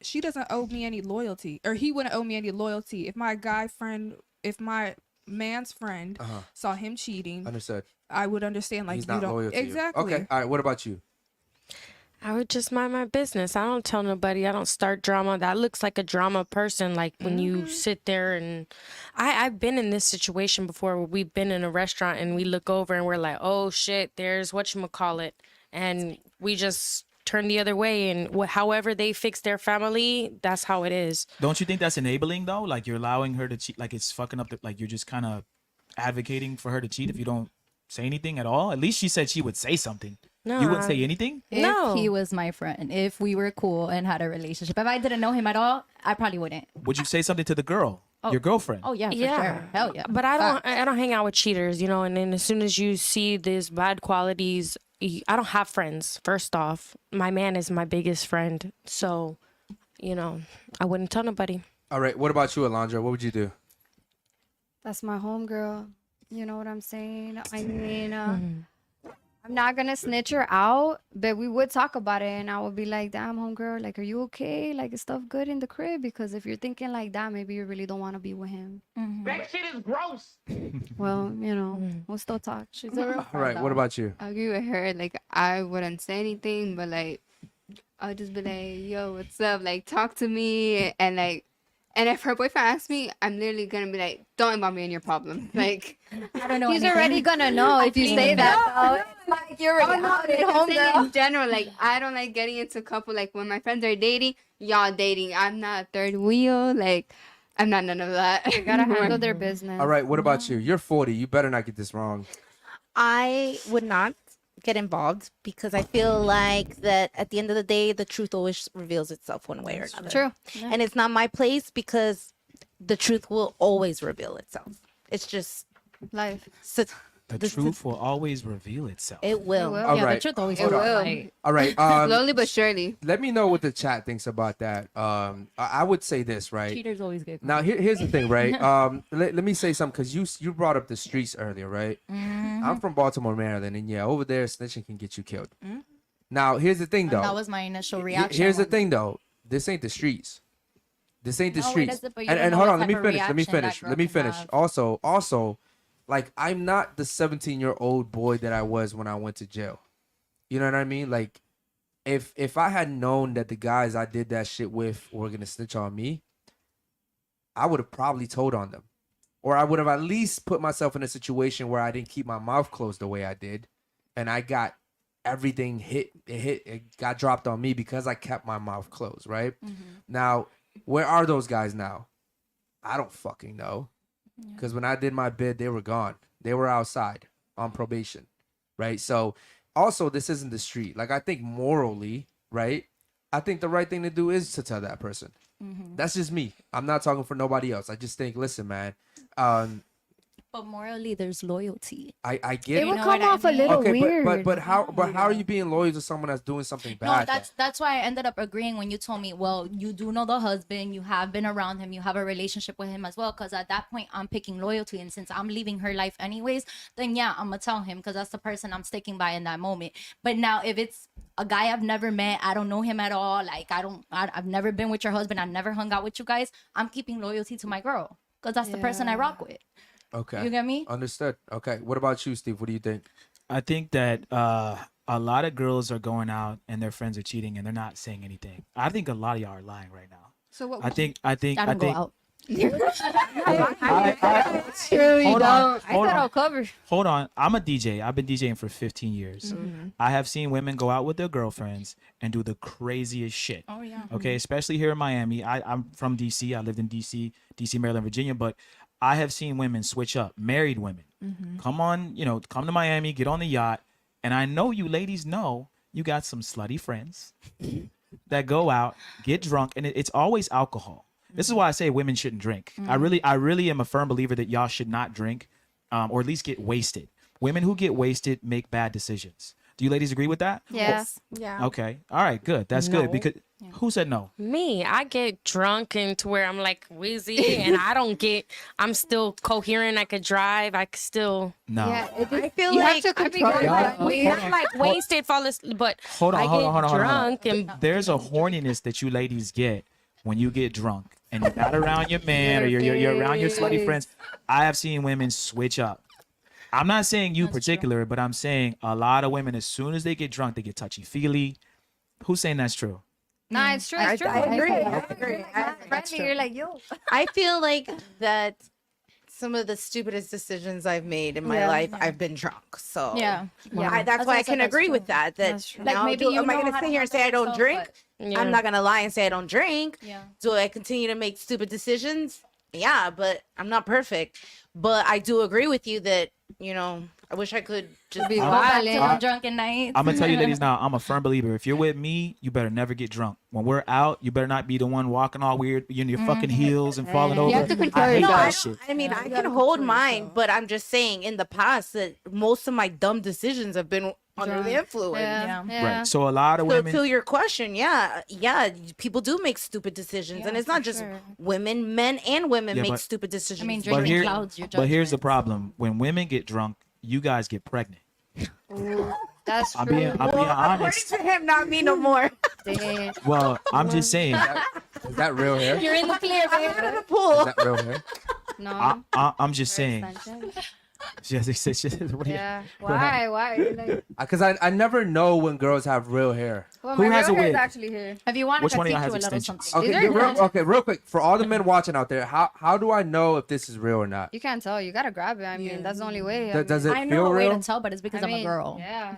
she doesn't owe me any loyalty, or he wouldn't owe me any loyalty. If my man's friend saw him cheating, Understood. I would understand. Like, He's you not don't loyal to exactly. you. Okay. All right. What about you? I would just mind my business. I don't tell nobody. I don't start drama. That looks like a drama person. Like when you sit there and I've been in this situation before where we've been in a restaurant and we look over and we're like, oh shit, there's whatchamacallit. And we just turn the other way. And however they fix their family, that's how it is. Don't you think that's enabling though? Like you're allowing her to cheat. Like it's fucking up. Like you're just kind of advocating for her to cheat if you don't say anything at all. At least she said she would say something. No, You wouldn't say anything? If he was my friend, if we were cool and had a relationship, if I didn't know him at all, I probably wouldn't. Would you say something to the girl, your girlfriend? Oh yeah, for sure. Hell yeah. But I don't hang out with cheaters, you know. And then as soon as you see these bad qualities, I don't have friends. First off, my man is my biggest friend, so you know I wouldn't tell nobody. All right. What about you, Alondra? What would you do? That's my homegirl. You know what I'm saying? I mean, I'm not gonna snitch her out, but we would talk about it, and I would be like, "Damn, homegirl, like, are you okay? Like, is stuff good in the crib? Because if you're thinking like that, maybe you really don't want to be with him." That shit is gross. Well, you know, we'll still talk. She's a real All right. What about you? I agree with her. Like, I wouldn't say anything, but like, I'll just be like, yo, what's up? Like, talk to me. And like, and if her boyfriend asks me, I'm literally gonna be like, don't involve me in your problem. Like, I don't know. He's anything. already gonna know if you say that. Though. It's like you're already out at home, girl. in general, like, I don't like getting into couple. Like, when my friends are dating, y'all dating. I'm not a third wheel. Like, I'm not none of that. You gotta handle their business. All right. What about you? You're 40. You better not get this wrong. I would not get involved because I feel like that at the end of the day, the truth always reveals itself one way or another. True. And it's not my place because the truth will always reveal itself. It's just Life. so, The truth will always reveal itself. it will. All Yeah, right. the truth always It comes out. will. Like, All right. Slowly but surely. Let me know what the chat thinks about that. I would say this, right? cheaters always get. Now here's the thing, right? Let me say something because you brought up the streets earlier, right? I'm from Baltimore, Maryland, and yeah, over there snitching can get you killed. Now here's the thing, though. That was my initial reaction. Here's the when- thing, though. This ain't the streets. This ain't the No, it streets. isn't, but you And don't know hold what on, let me type of finish. Let me reaction that finish. girl Let me can finish. have. Also, like I'm not the 17-year-old boy that I was when I went to jail. You know what I mean? Like, if I had known that the guys I did that shit with were gonna snitch on me, I would have probably told on them, or I would have at least put myself in a situation where I didn't keep my mouth closed the way I did, and I got everything it got dropped on me because I kept my mouth closed. Right now, where are those guys now? I don't fucking know. Because when I did my bid, they were gone. They were outside on probation, right? So, also, this isn't the street. Like, I think morally, right? I think the right thing to do is to tell that person. That's just me. I'm not talking for nobody else. I just think, listen, man, But morally, there's loyalty. I get It would know come what I off a mean? little okay, weird. but how are you being loyal to someone that's doing something No, bad? that's why I ended up agreeing when you told me, well, you do know the husband, you have been around him, you have a relationship with him as well. Because at that point, I'm picking loyalty, and since I'm leaving her life anyways, then yeah, I'm gonna tell him because that's the person I'm sticking by in that moment. But now, if it's a guy I've never met, I don't know him at all, like I've never been with your husband, I never hung out with you guys, I'm keeping loyalty to my girl because that's the person I rock with. Okay. You get me? Understood. Okay. What about you, Steve? What do you think? I think that a lot of girls are going out and their friends are cheating and they're not saying anything. I think a lot of y'all are lying right now. So what? I think I don't go out. Really Hold on, don't. I hold thought on. I'll cover. Hold on. I'm a DJ. I've been DJing for 15 years. I have seen women go out with their girlfriends and do the craziest shit. Oh yeah. Okay, especially here in Miami. I'm from DC. I lived in DC, Maryland, Virginia, but I have seen women switch up, married women. Come on, come to Miami, get on the yacht. And I know you ladies know you got some slutty friends that go out, get drunk, and it's always alcohol. This is why I say women shouldn't drink. I really am a firm believer that y'all should not drink, or at least get wasted. Women who get wasted make bad decisions. Do you ladies agree with that? Yes. Yeah. Okay. All right. Good. That's good. Because who said no? Me, I get drunk and to where I'm like wheezy and I'm still coherent. I could drive. I could still, No. I feel You like have to control not like wasted, fall asleep, but Hold on. I Hold get on. Hold on. Hold on. drunk and There's a horniness that you ladies get when you get drunk and you're not around your man or you're around your slutty friends. I have seen women switch up. I'm not saying you particular, but I'm saying a lot of women, as soon as they get drunk, they get touchy-feely. Who's saying that's true? Nah, it's true. It's true. I agree. You're like, yo. I feel like that some of the stupidest decisions I've made in my life, I've been drunk. So Yeah. that's why I can agree with that. That Like, now, maybe am I going to sit here and say I don't drink? I'm not going to lie and say I don't drink. Yeah. Do I continue to make stupid decisions? Yeah, but I'm not perfect. But I do agree with you that, I wish I could just be Go back to violent. the drunken nights. I'm gonna tell you ladies now, I'm a firm believer. If you're with me, you better never get drunk. When we're out, you better not be the one walking all weird in your fucking heels and falling over. have to control I hate yourself. that shit. I mean, I can hold mine, but I'm just saying in the past that most of my dumb decisions have been under the influence. Yeah. Right. So a lot of So women. to your question, yeah, people do make stupid decisions, and it's not just women, men and women Yeah, make but- stupid decisions. I mean, But, drinking here, clouds your but here's the judgment. problem: when women get drunk, you guys get pregnant. That's I'm true. being honest. to him, not me no more. Damn. Well, I'm just saying. Is that real hair? You're in the clear, babe. the pool. Is that real hair? No. I'm just saying. Yes, what do you- Yeah. Go ahead. Why? Like, Because I never know when girls have real hair. well, Who my has real a hair is wig? actually here. If you want, Which I one can of y'all teach you has a little extensions? something. Okay, real quick. For all the men watching out there, how do I know if this is real or not? You can't tell. You gotta grab it. I mean, that's the only way. Does it I feel know a way real? to tell, but it's because I'm a girl. Yeah.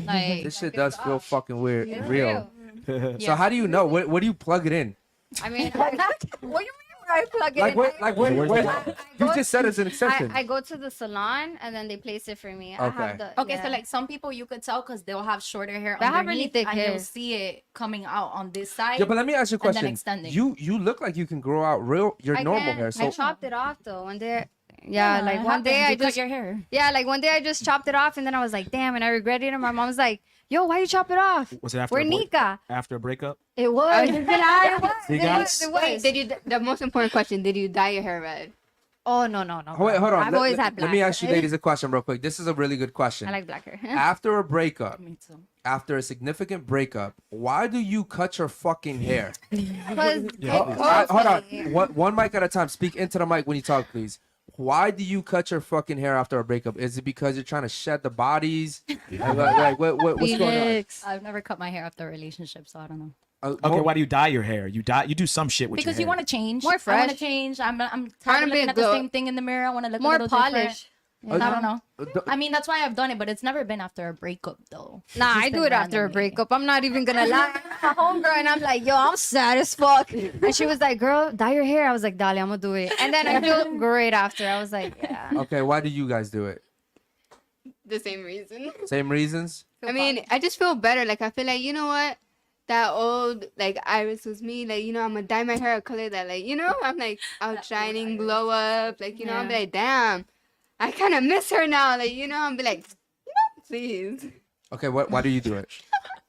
Like, This shit does feel fucking weird, It's real. real. So how do you know? What do you plug it in? I mean, what do you mean I plug it Like in? what? Like what? You just said it's an extension. I go to the salon and then they place it for me. I Okay. have the, okay, yeah. so like some people you could tell because they'll have shorter hair. They have really underneath, thick and hair. you'll see it coming out on this side. Yeah, but let me ask you a and then question. extending. You look like you can grow out your I normal can. hair. I So chopped it off though. One day, yeah, like it one day happens. I You cut just your hair. yeah, like one day I just chopped it off and then I was like, damn, and I regretted it. And my mom was like, yo, why you chop it off? Was it after Where a boy- Nika? after a breakup? It was. It was. You guys- It was. Wait, did you? The most important question: did you dye your hair red? Oh no. Oh, wait, hold on. I've always had Let me black ask you hair. ladies a question real quick. This is a really good question. I like black hair. After a breakup, Me too. after a significant breakup, why do you cut your fucking hair? Because Hold on. One mic at a time. Speak into the mic when you talk, please. Why do you cut your fucking hair after a breakup? Is it because you're trying to shed the bodies? Like, what's going on? Felix. I've never cut my hair after a relationship, so I don't know. Okay, why do you dye your hair? You do some shit with Because your you hair. want to change. More I want fresh. to change. I'm Trying tired to of be looking at the glow- same thing in the mirror. I want to look a More little different. polished. I don't know. Uh, I mean, that's why I've done it, but it's never been after a breakup, though. Nah, It's I just do been it after a randomly. breakup. I'm not even gonna lie. My homegirl and I'm like, yo, I'm sad as fuck. And she was like, girl, dye your hair. I was like, Dali, I'm gonna do it. And then I feel great after. I was like, yeah. Okay, why do you guys do it? The same reason. Same reasons? I mean, I just feel better. Like I feel like that old like Iris was me. Like I'm gonna dye my hair a color that I'm like outshining, glow up. Like I'm Yeah. like, damn, I kind of miss her now. Like I'm be like, please. Okay, why do you do it?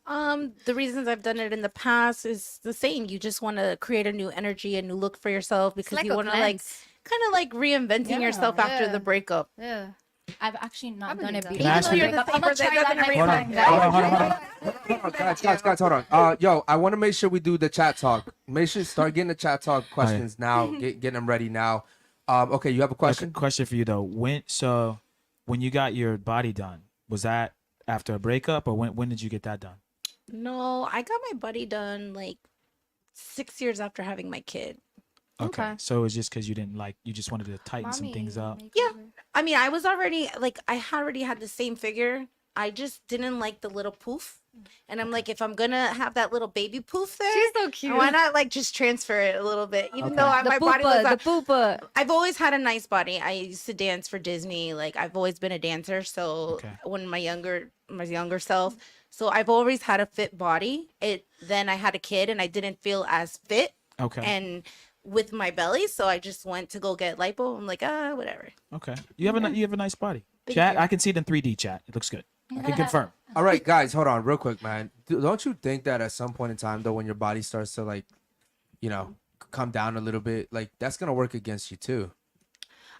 The reasons I've done it in the past is the same. You just want to create a new energy, a new look for yourself because like you a want to cleanse. kind of like reinventing yourself after Yeah. the breakup. Yeah. I've actually not I've done it been because Can I of ask the you- breakup. I'm gonna try that next Hold on, time. hold on. Guys, hold on. Yo, I want to make sure we do the chat talk. Make sure you start getting the chat talk questions now. Getting them ready now. Okay, you have a question? Question for you though. When you got your body done, was that after a breakup or when did you get that done? No, I got my body done like 6 years after having my kid. Okay. So it's just because you just wanted to tighten some things up. Yeah. I mean, I was already like I already had the same figure. I just didn't like the little poof And I'm like, if I'm gonna have that little baby poof there, She's so cute. why not like just transfer it a little bit? Even Okay. though The my body was the poopa. I've always had a nice body. I used to dance for Disney. Like I've always been a dancer. So Okay. when my younger self, so I've always had a fit body. Then I had a kid and I didn't feel as fit Okay. and with my belly, so I just went to go get lipo. I'm like, whatever. Okay. You have a nice body. Thank Chat, you. I can see it in 3D. Chat, it looks good. I can confirm. All right, guys, hold on real quick, man. Don't you think that at some point in time, though, when your body starts to like, come down a little bit, like that's gonna work against you too?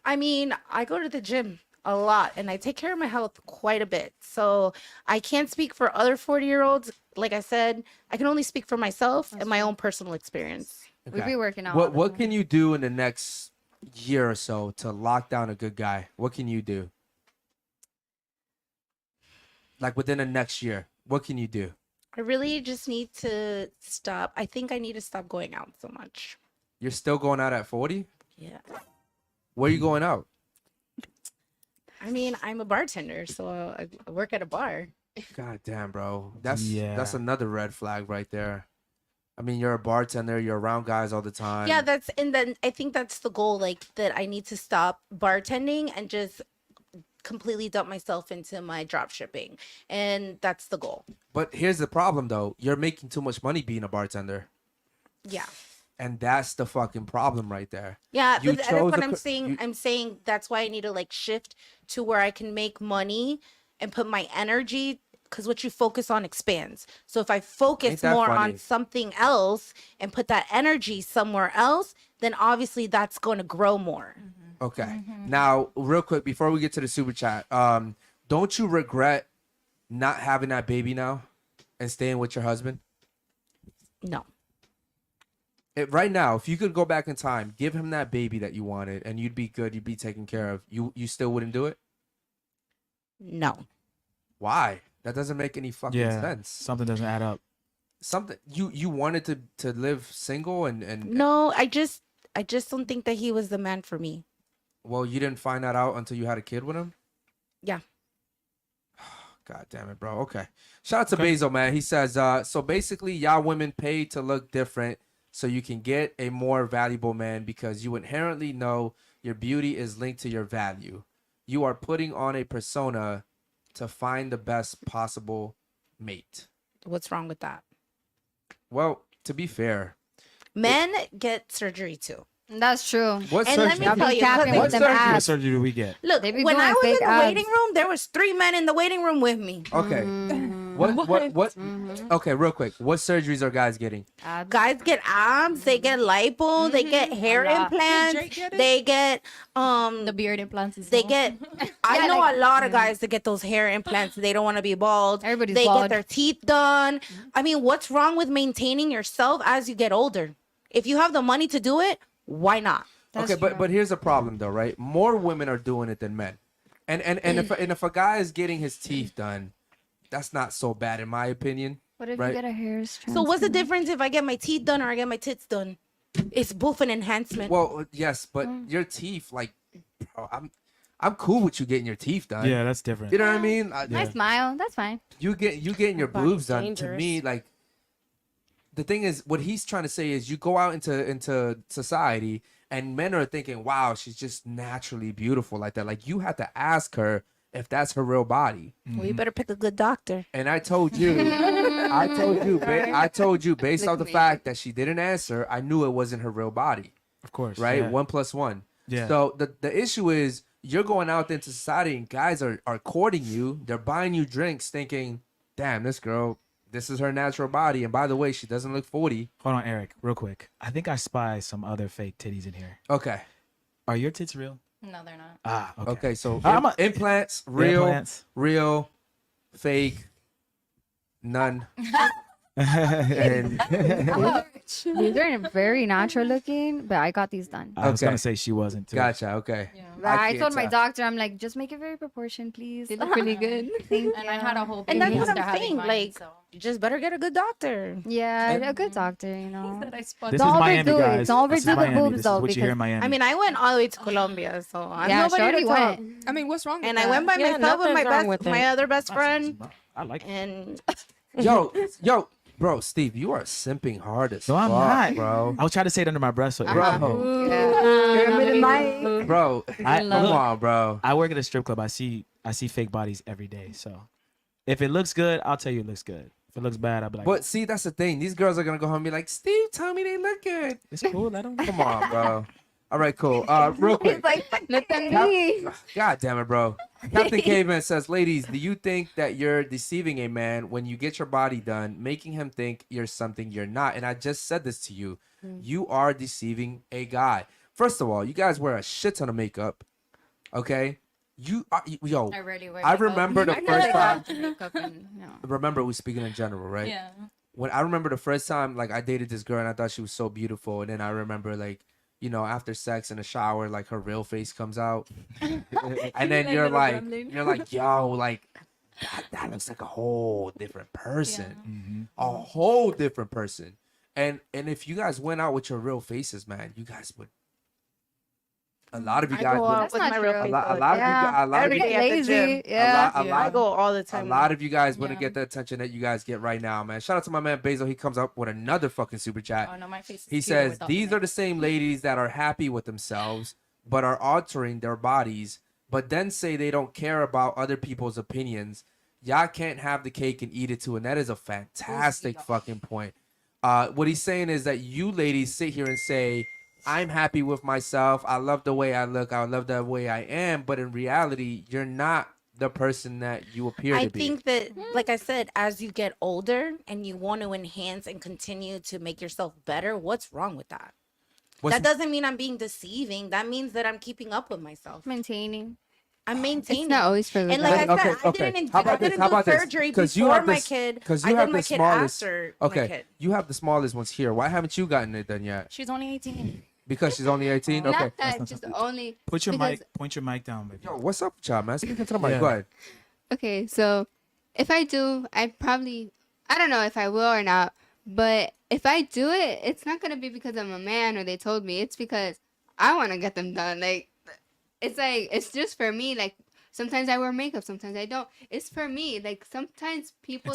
I mean, I go to the gym a lot and I take care of my health quite a bit. So I can't speak for other 40-year-olds. Like I said, I can only speak for myself and my own personal experience. We be working out. What can you do in the next year or so to lock down a good guy? What can you do? Like within the next year, what can you do? I really just need to stop. I think I need to stop going out so much. You're still going out at 40? Yeah. Where are you going out? I mean, I'm a bartender, so I work at a bar. God damn, bro. That's Yeah. another red flag right there. I mean, you're a bartender, you're around guys all the time. Yeah, and then I think that's the goal, like that I need to stop bartending and just completely dump myself into my drop shipping. And that's the goal. But here's the problem though. You're making too much money being a bartender. Yeah. And that's the fucking problem right there. Yeah, You but that's chose what a I'm co- saying. you- I'm saying that's why I need to like shift to where I can make money and put my energy, because what you focus on expands. So if I Ain't focus that more funny? on something else and put that energy somewhere else, then obviously that's going to grow more. Okay. Now, real quick, before we get to the super chat, don't you regret not having that baby now and staying with your husband? No. Right now, if you could go back in time, give him that baby that you wanted and you'd be good, you'd be taken care of, you still wouldn't do it? No. Why? That doesn't make any fucking Yeah. sense. Something doesn't add up. Something you wanted to live single and No, I just don't think that he was the man for me. well, you didn't find that out until you had a kid with him? Yeah. God damn it, bro. Okay. Shout out to Basil, man. He says, so basically y'all women pay to look different so you can get a more valuable man because you inherently know your beauty is linked to your value. You are putting on a persona to find the best possible mate. What's wrong with that? Well, to be fair, Men get surgery too. That's true. what And let surgery? me Y'all be tell you, capping because with them surgery? What abs. surgery do we get? look, They be when doing I was fake in the abs. waiting room, there was 3 men in the waiting room with me. Okay. What? Okay, real quick. What surgeries are guys getting? Guys get abs, they get lipo, they get hair Did Drake implants, get it? they get The beard implants is they get I know a lot of guys that get those hair implants. They don't want to be bald. Everybody's they bald. get their teeth done. I mean, what's wrong with maintaining yourself as you get older? If you have the money to do it, why not? Okay, but here's a problem though, right? More women are doing it than men, and if a guy is getting his teeth done, that's not so bad in my opinion. What if Right. you get a hair So what's the difference if I get my teeth done or I get my tits done? It's both an enhancement. Well, yes, but your teeth, like, bro, I'm cool with you getting your teeth done. Yeah, that's different. You know what I mean? I smile. That's fine. You getting your body's boobs done. To dangerous. me, like, the thing is, what he's trying to say is, you go out into society, and men are thinking, "Wow, she's just naturally beautiful like that." Like, you have to ask her if that's her real body. Well, you better pick a good doctor. And I told you, I told you, based off the fact that she didn't answer, I knew it wasn't her real body, Of course. right? Yeah. 1 + 1. Yeah. So the issue is, you're going out into society and guys are courting you. They're buying you drinks, thinking, "Damn, this girl, this is her natural body." And by the way, she doesn't look 40. Hold on, Eric, real quick. I think I spy some other fake titties in here. Okay, Are your tits real? No, they're not. Ah, okay. okay. So I'm a- implants, real, Implants. real, fake, none. And These are very natural looking, but I got these done. I was Okay. gonna say she wasn't too. gotcha. Okay. I can't told my tell. doctor, I'm like, just make it very proportioned, please. They look really good. Thank And you. I had a whole And baby that's what after I'm having saying. mine, Like, so. you just better get a good doctor. Yeah, a good doctor, you know. That I spun This is Don't Miami, overdo it. guys. Don't This is overdo the Miami. boobs, This is though, what you hear in because- Miami. I mean, I went all the way to Colombia, so I'm Yeah, nobody Shorty to talk. went. I mean, what's wrong with And that? I went by Yeah, myself with nothing's wrong with my it. other best friend, I like it. and Yo, bro, Steve, you are simping hard as No, I'm fuck, not, bro. I was trying to say it under my breath. So Bro, Yeah. bro, come on, bro. I work at a strip club. I see fake bodies every day. So if it looks good, I'll tell you it looks good. If it looks bad, I'll be like, But see, that's the thing. These girls are gonna go home and be like, Steve, tell me they look good. it's cool. Let them. Come on, bro. All right, cool. Real quick. Let them be. God damn it, bro. Captain Caveman says, ladies, do you think that you're deceiving a man when you get your body done, making him think you're something you're not? And I just said this to you. You are deceiving a guy. First of all, you guys wear a shit ton of makeup. Okay? Yo, I rarely wear I makeup. remember the first time. Makeup and, no. Remember, we're speaking in general, right? Yeah. When I remember the first time, like, I dated this girl and I thought she was so beautiful. And then I remember, like, you know, after sex in the shower, like, her real face comes out. And then you're like, yo, like, that looks like a whole different person. A whole different person. And if you guys went out with your real faces, man, you guys would. A lot of you guys would. That's not true. A lot of you, Lazy. Yeah. I go all the time. a lot of you guys wouldn't get the attention that you guys get right now, man. Shout out to my man Basil. He comes up with another fucking super chat. Oh no, my face is He cuter says, without these the are the same ladies that are happy with themselves, but are altering their bodies, but then say they don't care about other people's opinions. Y'all can't have the cake and eat it too. And that is a fantastic fucking point. What he's saying is that you ladies sit here and say, I'm happy with myself. I love the way I look. I love the way I am. But in reality, you're not the person that you appear I to be. think that, like I said, as you get older and you want to enhance and continue to make yourself better, what's wrong with that? That doesn't mean I'm being deceiving. That means that I'm keeping up with myself. Maintaining. I'm maintaining. It's not always for the And like guy. I said, I didn't do surgery before my kid. Because I you did have my the kid smallest. after my Okay, kid. you have the smallest ones here. Why haven't you gotten it done yet? She's only 18. Because she's only 18. Okay. Not that, just only. Point your because- mic down, baby. Yo, what's up, child, man? Speaking to the mic. Yeah. Go ahead. Okay, so if I do, I don't know if I will or not, but if I do it, it's not going to be because I'm a man or they told me. It's because I want to get them done. Like, it's just for me. Like, sometimes I wear makeup, sometimes I don't. It's for me. Like, sometimes people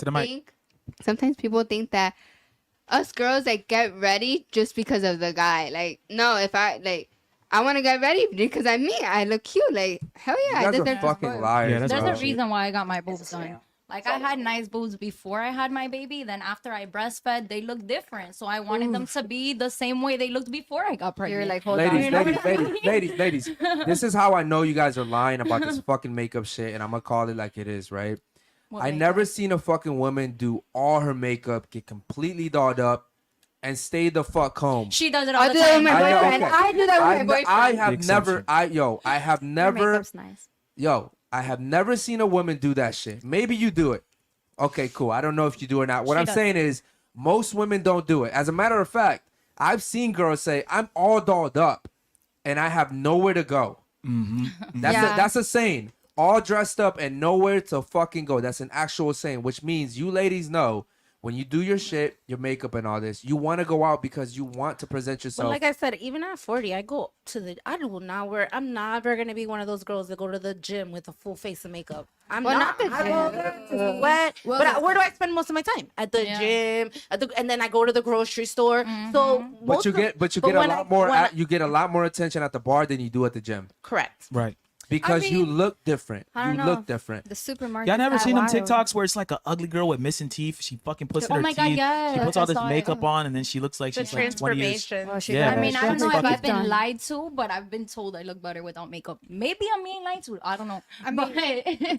think that us girls, like, get ready just because of the guy. Like, no, if I want to get ready because I'm me. I look cute. Like, hell yeah. You I guys did are that fucking before. liars. Yeah, that's There's bro. a reason why I got my boobs done. Like I had nice boobs before I had my baby. Then after I breastfed, they look different. So I wanted them to be the same way they looked before I got pregnant. You're like, hold Ladies. This is how I know you guys are lying about this fucking makeup shit, and I'm gonna call it like it is, right? What I makeup? never seen a fucking woman do all her makeup, get completely dolled up, and stay the fuck home. She does it all I the do that with time. my I know, boyfriend. okay. I do that with my boyfriend. I have The never, exception. I have never, Makeup's nice. I have never seen a woman do that shit. Maybe you do it. Okay, cool. I don't know if you do or not. What She I'm does. saying is most women don't do it. As a matter of fact, I've seen girls say, I'm all dolled up and I have nowhere to go. That's a saying. All dressed up and nowhere to fucking go. That's an actual saying, which means you ladies know when you do your shit, your makeup and all this, you want to go out because you want to present yourself. But like I said, even at 40, I'm never going to be one of those girls that go to the gym with a full face of makeup. I'm Well, not. not the I go gym. there to sweat. Where do I spend most of my time? At the gym, and then I go to the grocery store. So, but you get you get a lot more attention at the bar than you do at the gym. Correct. Right. Because you look different. I don't You know. look different. The supermarket. Y'all never seen them TikToks where it's like an ugly girl with missing teeth? She fucking puts in Oh her my teeth. God, yes, She puts all I this saw it. makeup on and then she looks like The she's like 20 years. transformation. Yeah, I mean, I don't know if fucking- I've been lied to, but I've been told I look better without makeup. Maybe I'm being lied to. I don't know.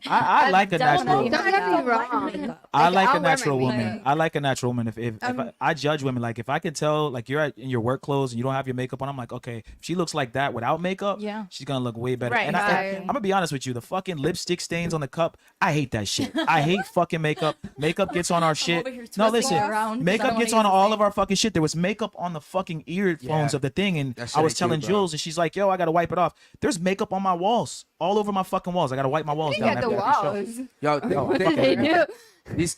I like a natural. Don't get me wrong. I like I'll a wear natural my woman. makeup. I like a natural woman. If I judge women, like if I could tell, like you're in your work clothes and you don't have your makeup on, I'm like, okay, if she looks like that without makeup, Yeah. she's gonna look way better. Right, And I'm gonna be honest with you, the fucking lipstick stains on the cup, I hate that shit. I hate fucking makeup. Makeup gets on our shit. over here No, twisting listen, it around 'cause I makeup don't gets wanna on use all the of our fucking shit. There was makeup on the fucking earphones Yeah. of the thing, and That shit I was ain't telling cute, bro. Jules, and she's like, "Yo, I gotta wipe it off." There's makeup on my walls, all over my fucking walls. I gotta wipe my walls down. At the after every show. walls. Yo, They do.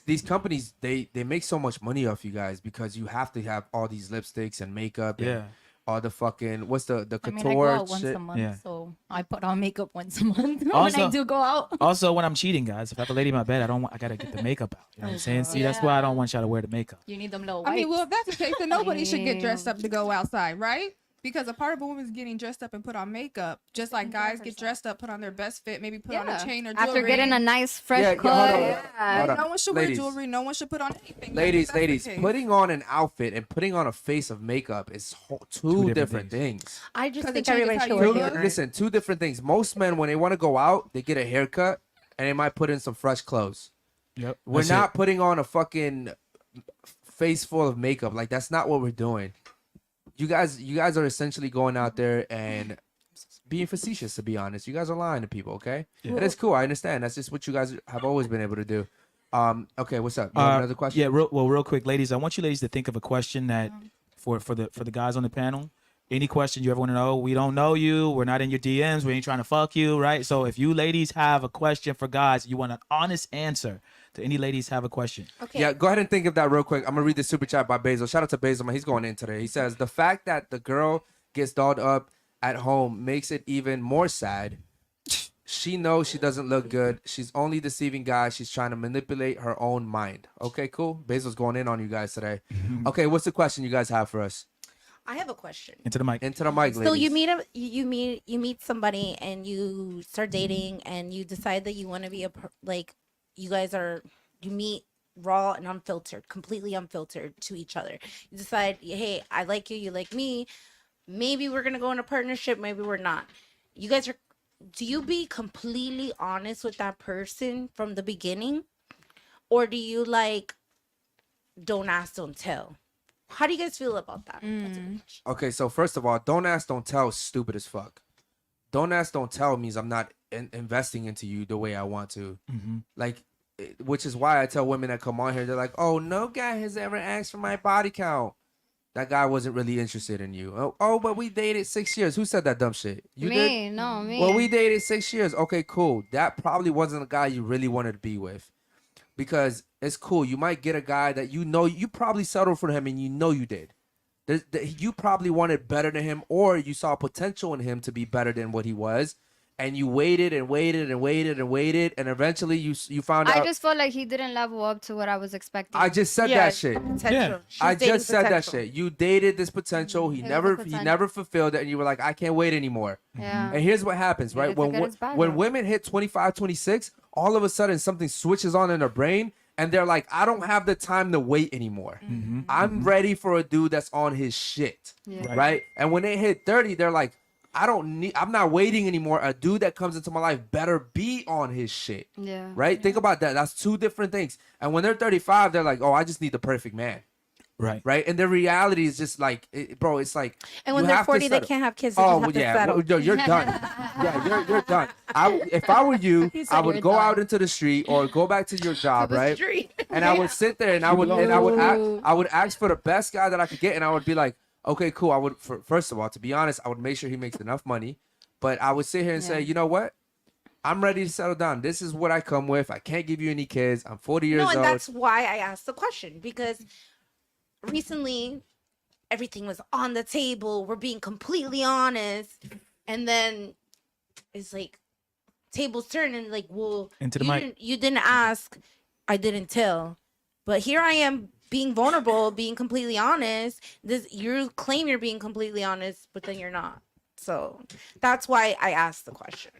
these companies they make so much money off you guys because you have to have all these lipsticks and makeup. And, Yeah. all the fucking what's the I mean, I go couture out once shit. a month, Yeah. so I put on makeup once a month when Also- I do go out. Also, when I'm cheating, guys, if I have a lady in my bed, I gotta get the makeup out. You know what I'm saying? See, that's why I don't want y'all to wear the makeup. You need them little I wipes. mean, well, if that's the case, then nobody should get dressed up to go outside, right? Because a part of a woman's getting dressed up and put on makeup, just like guys get dressed up, put on their best fit, maybe put on a chain or jewelry. After getting a nice fresh Yeah, cut. hold on. Yeah. Hold on. No one should Ladies. wear jewelry. No one should put on anything. Ladies, That's the ladies, case. putting on an outfit and putting on a face of makeup is two different different things. I just 'Cause think it changes everybody how should you wear look. deodorant. Listen, two different things. Most men, when they want to go out, they get a haircut and they might put in some fresh clothes. Yep. We're That's not it. putting on a fucking face full of makeup. Like that's not what we're doing. You guys are essentially going out there and being facetious. To be honest, you guys are lying to people. Okay, and it's cool. I understand. That's just what you guys have always been able to do. Okay, what's up? You have another question? Yeah, real quick, ladies. I want you ladies to think of a question that for the guys on the panel. Any question you ever want to know? We don't know you. We're not in your DMs. We ain't trying to fuck you, right? So if you ladies have a question for guys, you want an honest answer. Do any ladies have a question? Okay. Yeah, go ahead and think of that real quick. I'm gonna read the super chat by Basil. Shout out to Basil, man. He's going in today. He says the fact that the girl gets dolled up at home makes it even more sad. She knows she doesn't look good. She's only deceiving guys. She's trying to manipulate her own mind. Okay, cool. Basil's going in on you guys today. Okay, what's the question you guys have for us? I have a question. Into the mic. Into the mic, ladies. So you meet somebody and you start dating and you decide that you want to be you meet raw and unfiltered, completely unfiltered to each other. You decide, hey, I like you like me. Maybe we're gonna go in a partnership, maybe we're not. Do you be completely honest with that person from the beginning? Or do you don't ask, don't tell? How do you guys feel about that? Okay, so first of all, don't ask, don't tell is stupid as fuck. Don't ask, don't tell means I'm not investing into you the way I want to. Which is why I tell women that come on here, they're like, oh, no guy has ever asked for my body count. That guy wasn't really interested in you. Oh, but we dated 6 years. Who said that dumb shit? You Me, did? no, me. Well, we dated 6 years. Okay, cool. That probably wasn't a guy you really wanted to be with. Because it's cool. You might get a guy that you know, you probably settled for him and you know you did. You probably wanted better than him, or you saw potential in him to be better than what he was. And you waited and waited and waited and waited, and eventually you found out. I just felt like he didn't level up to what I was expecting. I just said that shit. Potential. She's I dating just said that potential. shit. You dated this potential. He It was never the he potential. never fulfilled it, and you were like, I can't wait anymore. Yeah. And here's what happens, right? it's a good, it's bad, When though. women hit 25, 26, all of a sudden something switches on in their brain, and they're like, I don't have the time to wait anymore. I'm ready for a dude that's on his shit, Yeah. right? And when they hit 30, they're like, I'm not waiting anymore. A dude that comes into my life better be on his shit. Yeah. Right? Think about that. That's two different things. And when they're 35, they're like, oh, I just need the perfect man. Right. Right? And the reality is just like, bro, it's like. And when you they're have to 40, they settle. can't have kids. They Oh, just well, have to yeah. settle. Well, you're done. Yeah, you're done. If I were you, He said I would you're go done. out into the street or go back to your job, the right? street. And I would sit there and I would ask for the best guy that I could get, and I would be like, okay, cool. I would first of all, to be honest, I would make sure he makes enough money. But I would sit here and say, you know what? I'm ready to settle down. This is what I come with. I can't give you any kids. I'm 40 years No, and old. that's why I asked the question, because recently everything was on the table. We're being completely honest. And then it's like tables turn and like, well, Into the mic. you didn't ask, I didn't tell. But here I am being vulnerable, being completely honest. You claim you're being completely honest, but then you're not. So that's why I asked the question.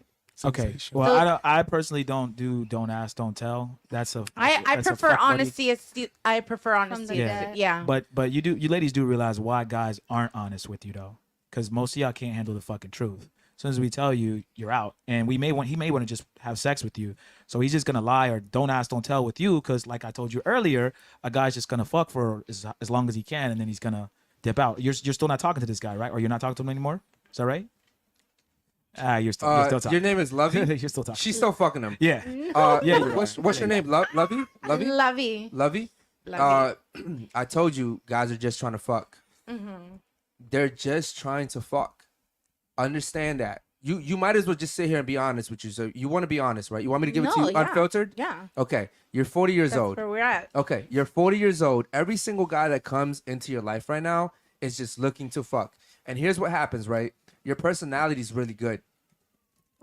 Okay. Well, I personally don't ask, don't tell. That's a. I that's a prefer fuck buddy. honesty. I prefer honesty. Yeah. Yeah. But you ladies do realize why guys aren't honest with you though, because most of y'all can't handle the fucking truth. As soon as we tell you, you're out, and he may want to just have sex with you, so he's just gonna lie or don't ask, don't tell with you, because like I told you earlier, a guy's just gonna fuck for as long as he can, and then he's gonna dip out. You're still not talking to this guy, right? Or you're not talking to him anymore? Is that right? You're still talking. Your name is Lovey? You're still talking. She's still fucking him. Yeah. What's your name? Lovey? Lovey. Lovey? I told you guys are just trying to fuck. They're just trying to fuck. Understand that. You might as well just sit here and be honest with you. So you want to be honest, right? You want me to give it to you unfiltered? Yeah. Okay. You're 40 years That's old. where we're at. Okay. You're 40 years old. Every single guy that comes into your life right now is just looking to fuck. And here's what happens, right? Your personality is really good.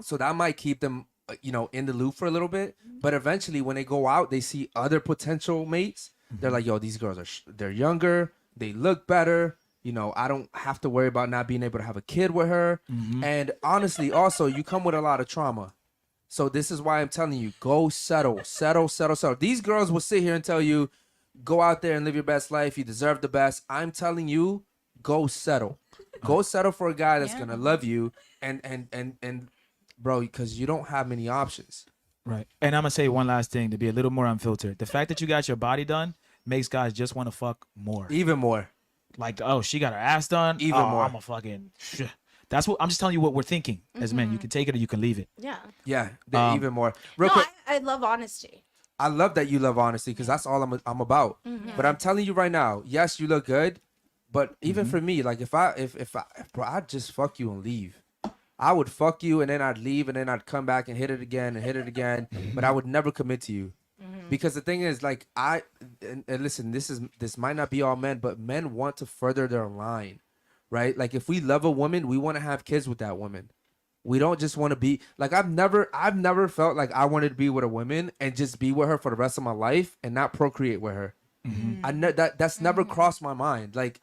So that might keep them, in the loop for a little bit. But eventually when they go out, they see other potential mates. They're like, yo, these girls they're younger. They look better. I don't have to worry about not being able to have a kid with her. And honestly, also, you come with a lot of trauma. So this is why I'm telling you, go settle. These girls will sit here and tell you, go out there and live your best life. You deserve the best. I'm telling you, go settle. Go settle for a guy that's gonna love you and bro, because you don't have many options. Right. And I'm gonna say one last thing to be a little more unfiltered. The fact that you got your body done makes guys just want to fuck more. Even more. Like, oh, she got her ass done. Even more. I'm a fucking. That's what I'm just telling you what we're thinking as men. You can take it or you can leave it. Yeah. Yeah, even more. Real No, quick, I love honesty. I love that you love honesty because that's all I'm about. But I'm telling you right now, yes, you look good, but even for me, like if bro, I'd just fuck you and leave. I would fuck you and then I'd leave and then I'd come back and hit it again, but I would never commit to you. Because the thing is, like, and listen, this might not be all men, but men want to further their line, right? Like if we love a woman, we want to have kids with that woman. We don't just want to be like, I've never felt like I wanted to be with a woman and just be with her for the rest of my life and not procreate with her. That's never crossed my mind. Like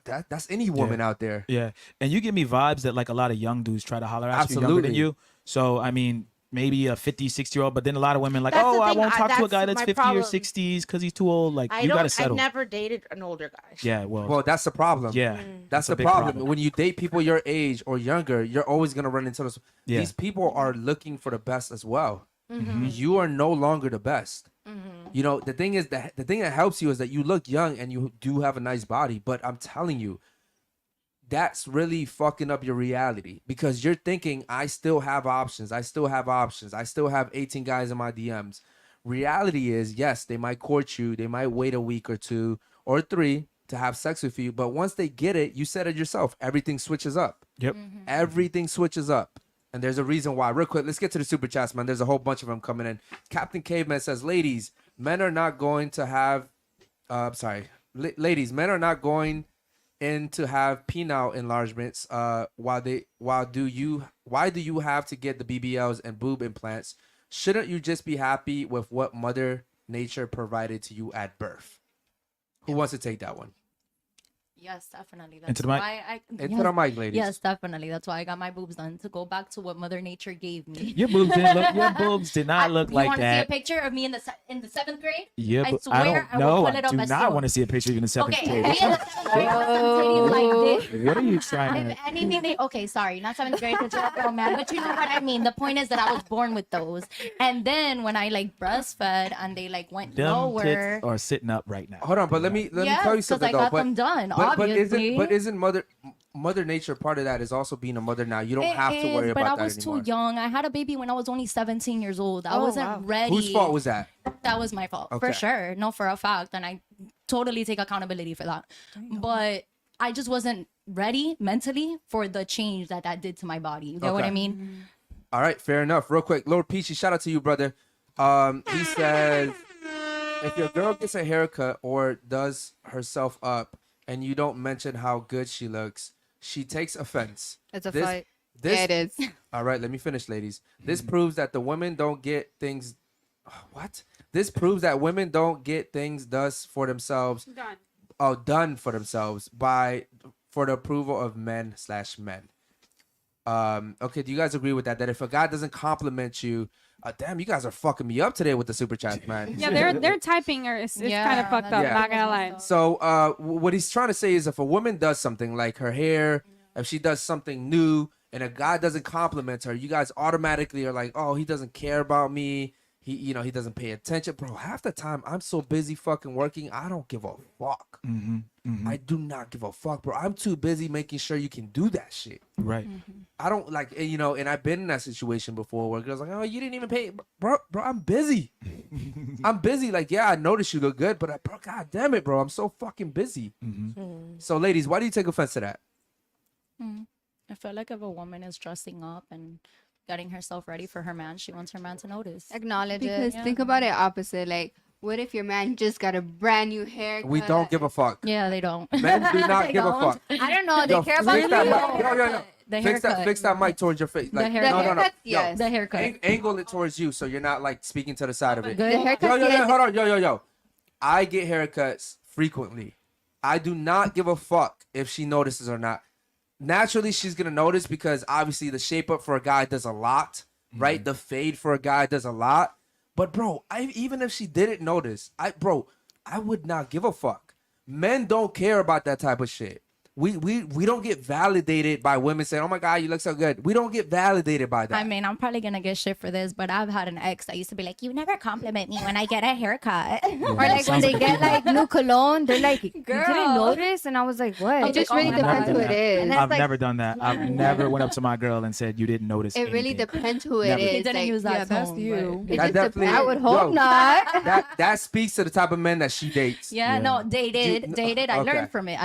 that's any woman out there. Yeah. And you give me vibes that like a lot of young dudes try to holler at you younger Absolutely. than you. So I mean, maybe a 50, 60-year-old, but then a lot of women like, That's the I thing, won't talk to a that's guy that's my 50 problem. or 60s because he's too old. Like I've gotta settle. never dated an older guy. Yeah, Well, that's the problem. yeah. That's a the big problem. When you date people your age or younger, you're always gonna run into those. Yeah. These people are looking for the best as well. You are no longer the best. The thing is that the thing that helps you is that you look young and you do have a nice body. But I'm telling you, that's really fucking up your reality because you're thinking I still have options. I still have 18 guys in my DMs. Reality is, yes, they might court you. They might wait a week or 2 or 3 to have sex with you. But once they get it, you said it yourself. Everything switches up. Yep. Everything switches up. And there's a reason why. Real quick, let's get to the super chats, man. There's a whole bunch of them coming in. Captain Caveman says, ladies, men are not going to have, ladies, men are not going in to have penile enlargements. Why do you have to get the BBLs and boob implants? Shouldn't you just be happy with what Mother Nature provided to you at birth? Who wants to take that one? Yes, definitely. That's Into the mic. why I Into the mic, ladies. Yes, definitely. That's why I got my boobs done, to go back to what Mother Nature gave me. Your boobs did not look you like want to see that. a picture of me in the 7th grade? Yeah, I but swear I I don't will know. pull it I up do as not soon. want to see a picture of you in the 7th Okay, grade. me in the 7th grade, I was titties like this. What are you trying If to? anything, sorry, not 7th grade, because you're a girl, man, but you know what I mean. The point is that I was born with those. And then when I like breastfed and they like went Them lower. tits are sitting up right now. Hold on, but let me Yes, tell you 'cause something I though. got But them done, but obviously. isn't Mother Nature part of that is also being a mother now. You don't It have to worry is, about but I that was anymore. too young. I had a baby when I was only 17 years old. I wasn't ready. Whose fault was that? That was my fault, Okay. for sure. No, for a fact. And I totally take accountability for that. But I just wasn't ready mentally for the change that did to my body. You get what Okay. I mean? All right, fair enough. Real quick, Lord Peachy, shout out to you, brother. He says, if your girl gets a haircut or does herself up and you don't mention how good she looks, she takes offense. It's a This- fight. This, Yeah, it is. All right, let me finish, ladies. This proves that the women don't get things. What? This proves that women don't get things done for themselves. Done for themselves for the approval of men/men. Okay, do you guys agree with that? That if a guy doesn't compliment you, damn, you guys are fucking me up today with the super chat, man. Yeah, their typing it's kind of fucked up. Yeah. Not gonna lie. So what he's trying to say is if a woman does something like her hair, if she does something new and a guy doesn't compliment her, you guys automatically are like, oh, he doesn't care about me. He doesn't pay attention. Bro, half the time I'm so busy fucking working, I don't give a fuck. I do not give a fuck, bro. I'm too busy making sure you can do that shit. Right. I don't like, and I've been in that situation before where girls like, oh, you didn't even pay. Bro, I'm busy. I'm busy. Like, yeah, I noticed you look good, but bro, God damn it, bro. I'm so fucking busy. So ladies, why do you take offense to that? I feel like if a woman is dressing up and getting herself ready for her man, she wants her man to notice. Acknowledge Because it. think about it opposite. Like What if your man just got a brand new haircut? We don't give a fuck. Yeah, they don't. Men do not They give a don't. fuck. I don't know. They Yo, care about fix that you. mic. Yo. The Fix haircut. that mic towards your face. Like, haircut. no. haircut, yes. The haircut. Angle it towards you so you're not like speaking to the side of it. Good. The haircut, Yo, yes. hold on. Yo. I get haircuts frequently. I do not give a fuck if she notices or not. Naturally, she's going to notice because obviously the shape up for a guy does a lot, right? The fade for a guy does a lot. But, bro, even if she didn't notice, I would not give a fuck. Men don't care about that type of shit. We don't get validated by women saying, "Oh my God, you look so good." We don't get validated by that. I mean, I'm probably gonna get shit for this, but I've had an ex that used to be like, "You never compliment me when I get a haircut." Or like when they get like new cologne, they're like, "You Girl. didn't notice," and I was like, "What?" It just Oh, really I've depends never who it done is. And that's I've like- never done that. I've never went up to my girl and said you didn't notice. It really anything." depends who it Never. is. He didn't like, use that Yeah, that's tone, you. It That just definitely- depends. I would hope not. That speaks to the type of men that she dates. Yeah, Yeah. no, dated. I Okay. learned from it.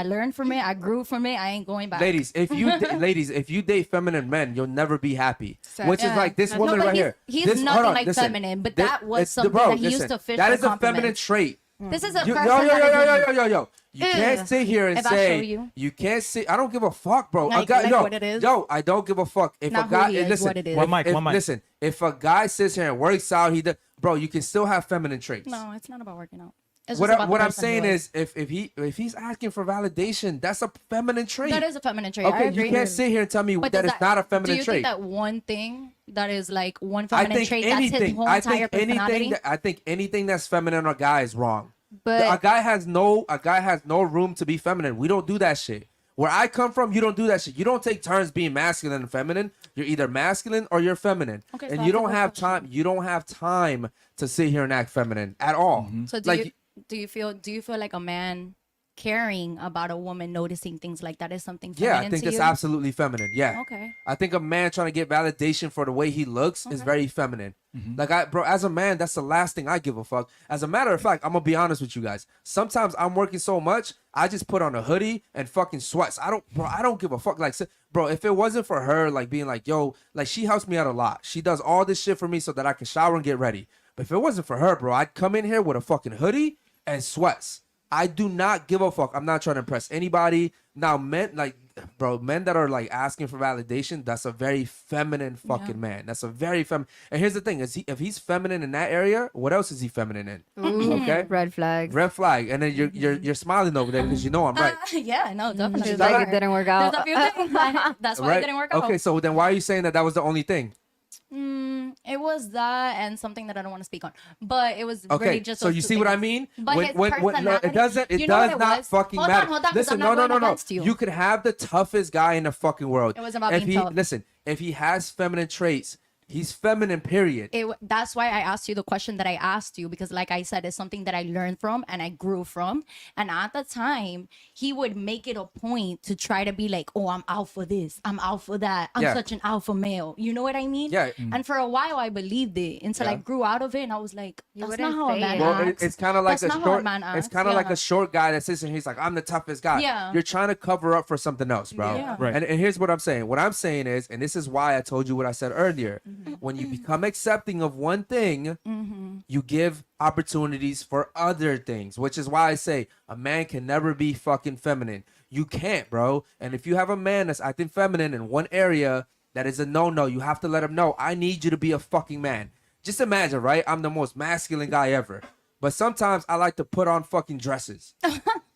I grew from it. I ain't going back. Ladies, if you date feminine men, you'll never be happy. Which is Yeah. like this No, woman but right here. he's This- nothing hold on, like listen. feminine, but This- that was it's the- something bro, that he used listen, to fish That for is a feminine compliments. trait. This is a You, person yo. that You can't sit here and If I show say you. can't sit. I don't give a fuck, bro. Like- A guy, like yo, what it is? yo, I don't give a fuck. If Not a guy, who he is, listen, what it is. One mic, if- one mic. Listen, if a guy sits here and works out, bro, you can still have feminine traits. No, it's not about working out. It's What, just about the what I'm person saying who is, if he's asking for validation, that's a feminine trait. that is a feminine trait. I Okay, agree. you can't sit here and tell me But that does it's not a feminine do you trait. think that one thing that is like one I feminine think trait that's his anything. whole I entire think anything. personality? I think anything that's feminine or guy is wrong. But A guy has no room to be feminine. We don't do that shit. Where I come from, you don't do that shit. You don't take turns being masculine and feminine. You're either masculine or you're feminine, Okay, so and that's you a don't good have question. time. You don't have time to sit here and act feminine at all. So do you feel like a man caring about a woman noticing things like that is something Yeah, feminine I think to it's you? absolutely feminine. Yeah. Okay. I think a man trying to get validation for the way he looks is very feminine. Like as a man, that's the last thing I give a fuck. As a matter of fact, I'm gonna be honest with you guys. Sometimes I'm working so much, I just put on a hoodie and fucking sweats. I don't give a fuck. Like, bro, if it wasn't for her, like being like, yo, like she helps me out a lot. She does all this shit for me so that I can shower and get ready. But if it wasn't for her, bro, I'd come in here with a fucking hoodie and sweats. I do not give a fuck. I'm not trying to impress anybody. Now, men that are like asking for validation, that's a very feminine fucking man. That's a very feminine. And here's the thing: if he's feminine in that area, what else is he feminine in? Okay, Red flag. red flag. And then you're smiling over there because you know I'm right. Yeah, no, definitely. She's like, it didn't work out. There's a few things that, that's why Right? it didn't work out. Okay, so then why are you saying that was the only thing? It was that and something that I don't want to speak on, but it was Okay, really just. so those you two see what I things. mean? But his no, it personality- doesn't. It you know what does it not was? fucking Hold matter. on, 'cause Listen, I'm no, not going no. against you. You could have the toughest guy in the fucking world. It was about if being he tough. listen. If he has feminine traits, he's feminine. Period. That's why I asked you the question that I asked you, because like I said, it's something that I learned from and I grew from. And at the time, he would make it a point to try to be like, oh, I'm out for this, I'm out for that, I'm Yeah. such an alpha male. You know what I mean? Yeah. And for a while I believed it until I Yeah. grew out of it, and I was like, You that's not wouldn't how a say man it. Well, acts. it's kind of like That's a not how a short. man It's acts, kind of like yeah. a short guy that sits and he's like, "I'm the toughest guy." Yeah. You're trying to cover up for something else, bro. Yeah. Right. And here's what I'm saying. What I'm saying is, and this is why I told you what I said earlier. When you become accepting of one thing, you give opportunities for other things. Which is why I say a man can never be fucking feminine. You can't, bro. And if you have a man that's acting feminine in one area, that is a no-no. You have to let him know, I need you to be a fucking man. Just imagine, right? I'm the most masculine guy ever. But sometimes I like to put on fucking dresses.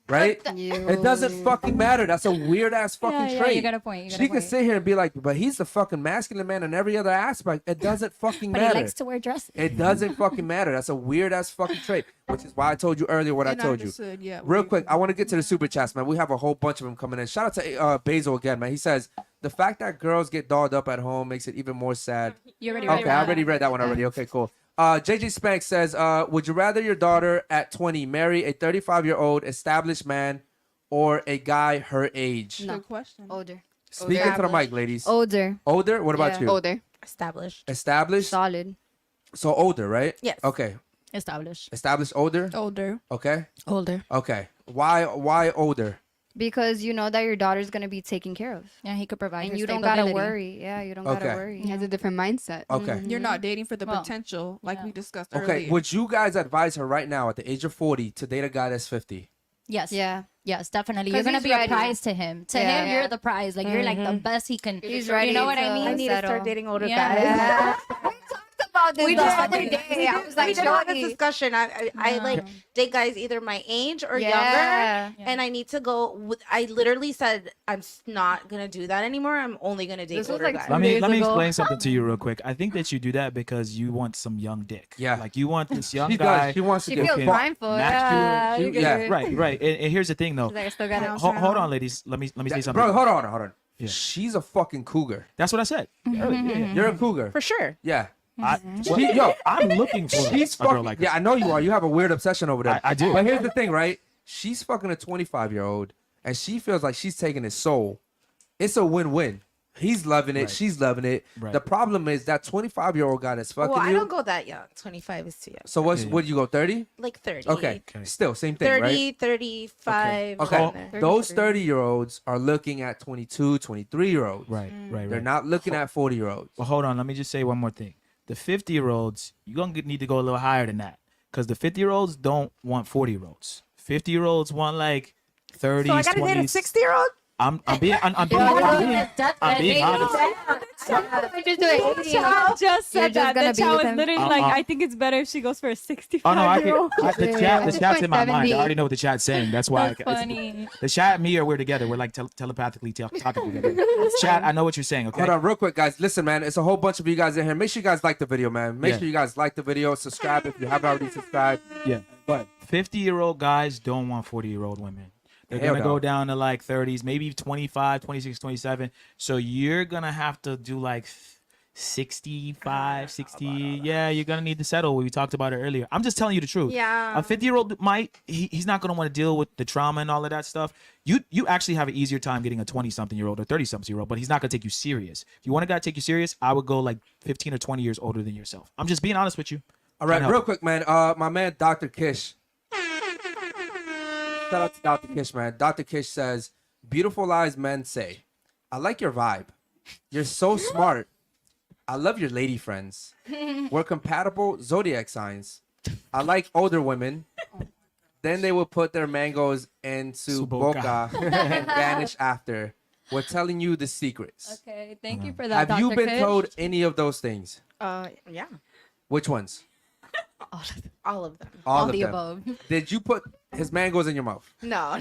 Right? It doesn't fucking matter. That's a weird ass fucking Yeah, trait. you got a point, you got She a can point. sit here and be like, but he's the fucking masculine man in every other aspect. It doesn't fucking But matter. he likes to wear dresses. It doesn't fucking matter. That's a weird ass fucking trait, which is why I told you earlier what I And told you. understood, yeah, Real we- quick, I want to get to the super chats, man. We have a whole bunch of them coming in. Shout out to Basil again, man. He says the fact that girls get dolled up at home makes it even more sad. You already Okay, I already read that one already. Okay, cool. JJ Spank says, would you rather your daughter at 20 marry a 35-year-old established man or a guy her age? No. Good question. Older. Speak into the mic, ladies. Older. Older? What about Yeah. you? older. Established. Established? Solid. So older, right? Yes. Okay. Established. Established older? Older. Okay. Older. Okay. Why older? because you know that your daughter's gonna be taken care of, Yeah, he could provide and her you don't gotta stability. worry. Yeah, you don't gotta Okay. worry. He has a different mindset. Okay. You're not dating for the Well, potential, like we discussed Okay. earlier. Would you guys advise her right now at the age of 40 to date a guy that's 50? Yes. Yeah. Yes, definitely. 'Cause You're gonna he's be a ready. prize to him. To Yeah. him, you're the prize. Like you're like the best he can. He's You ready. know what I to mean? I need to settle. start dating older Yeah. guys. Yeah. We talked about this We the did. other We day. did. I was like, we did have this Shorty. discussion. I like date guys either my age or Yeah. younger, and I need to go. I literally said I'm not gonna do that anymore. I'm only gonna date This was older like guys. Let me days ago. explain something to you real quick. I think that you do that because you want some young dick. Yeah. Like you want this young She guy. does. She wants to She get feels Okay. fucked. mindful. Match Yeah. you. you get Yeah. it. Right. And here's the thing though. She's like, I still got it. Hold on, ladies. Let me say something. Bro, hold on. Yeah. She's a fucking cougar. That's what I said. You're a cougar. For sure. Yeah. Yo, I'm looking for She's a girl fucking. like Yeah, that. I know you are. You have a weird obsession over that. I do. But here's the thing, right? She's fucking a 25-year-old, and she feels like she's taking his soul. It's a win-win. He's loving it. Right. She's loving it. Right. The problem is that 25-year-old guy that's fucking Well, I you. don't go that young. 25 is too young. So Yeah. would you go 30? Like 30. Okay. Still same thing, 30, right? 35. Okay. around there. Those 30-year-olds are looking at 22, 23-year-olds. Right. They're not looking at 40-year-olds. Well, hold on. Let me just say one more thing. The 50-year-olds, you're going to need to go a little higher than that. Because the 50-year-olds don't want 40-year-olds. 50-year-olds want like 30s, So I gotta 20s. date a 60-year-old? I'm being honest. I'm being honest. Just do it. Chat just You're said just that. gonna The be chat with was him? literally like, I think it's better if she goes for a 65 Oh no, year old. the chat's in my mind. 70. I already know what the chat's saying. That's why That's funny. the chat and me we're together. We're like telepathically talking together. Chat, I know what you're saying. Okay. Hold on, real quick, guys. Listen, man. It's a whole bunch of you guys in here. Make sure you guys like the video, man. Make Yeah. sure you guys like the video. Subscribe if you haven't already subscribed. Yeah. But 50-year-old guys don't want 40-year-old women. They're Hell going to no. go down to like 30s, maybe 25, 26, 27. So you're going to have to do like 65, 60. Yeah, you're going to need to settle. We talked about it earlier. I'm just telling you the truth. Yeah. A 50-year-old he's not going to want to deal with the trauma and all of that stuff. You actually have an easier time getting a 20-something-year-old or 30-something-year-old, but he's not going to take you serious. If you want a guy to take you serious, I would go like 15 or 20 years older than yourself. I'm just being honest with you. All right, Can't help real it. quick, man. My man, Dr. Kish. Shout out to Dr. Kish, man. Dr. Kish says, beautiful eyes men say, I like your vibe. You're so smart. I love your lady friends. We're compatible zodiac signs. I like older women. Then they will put their mangoes into boca and vanish after. We're telling you the secrets. Okay, thank you for that. Have you Dr. been Kish. told any of those things? Yeah. Which ones? All of them. All of the them. above? Did you put his mangoes in your mouth? No.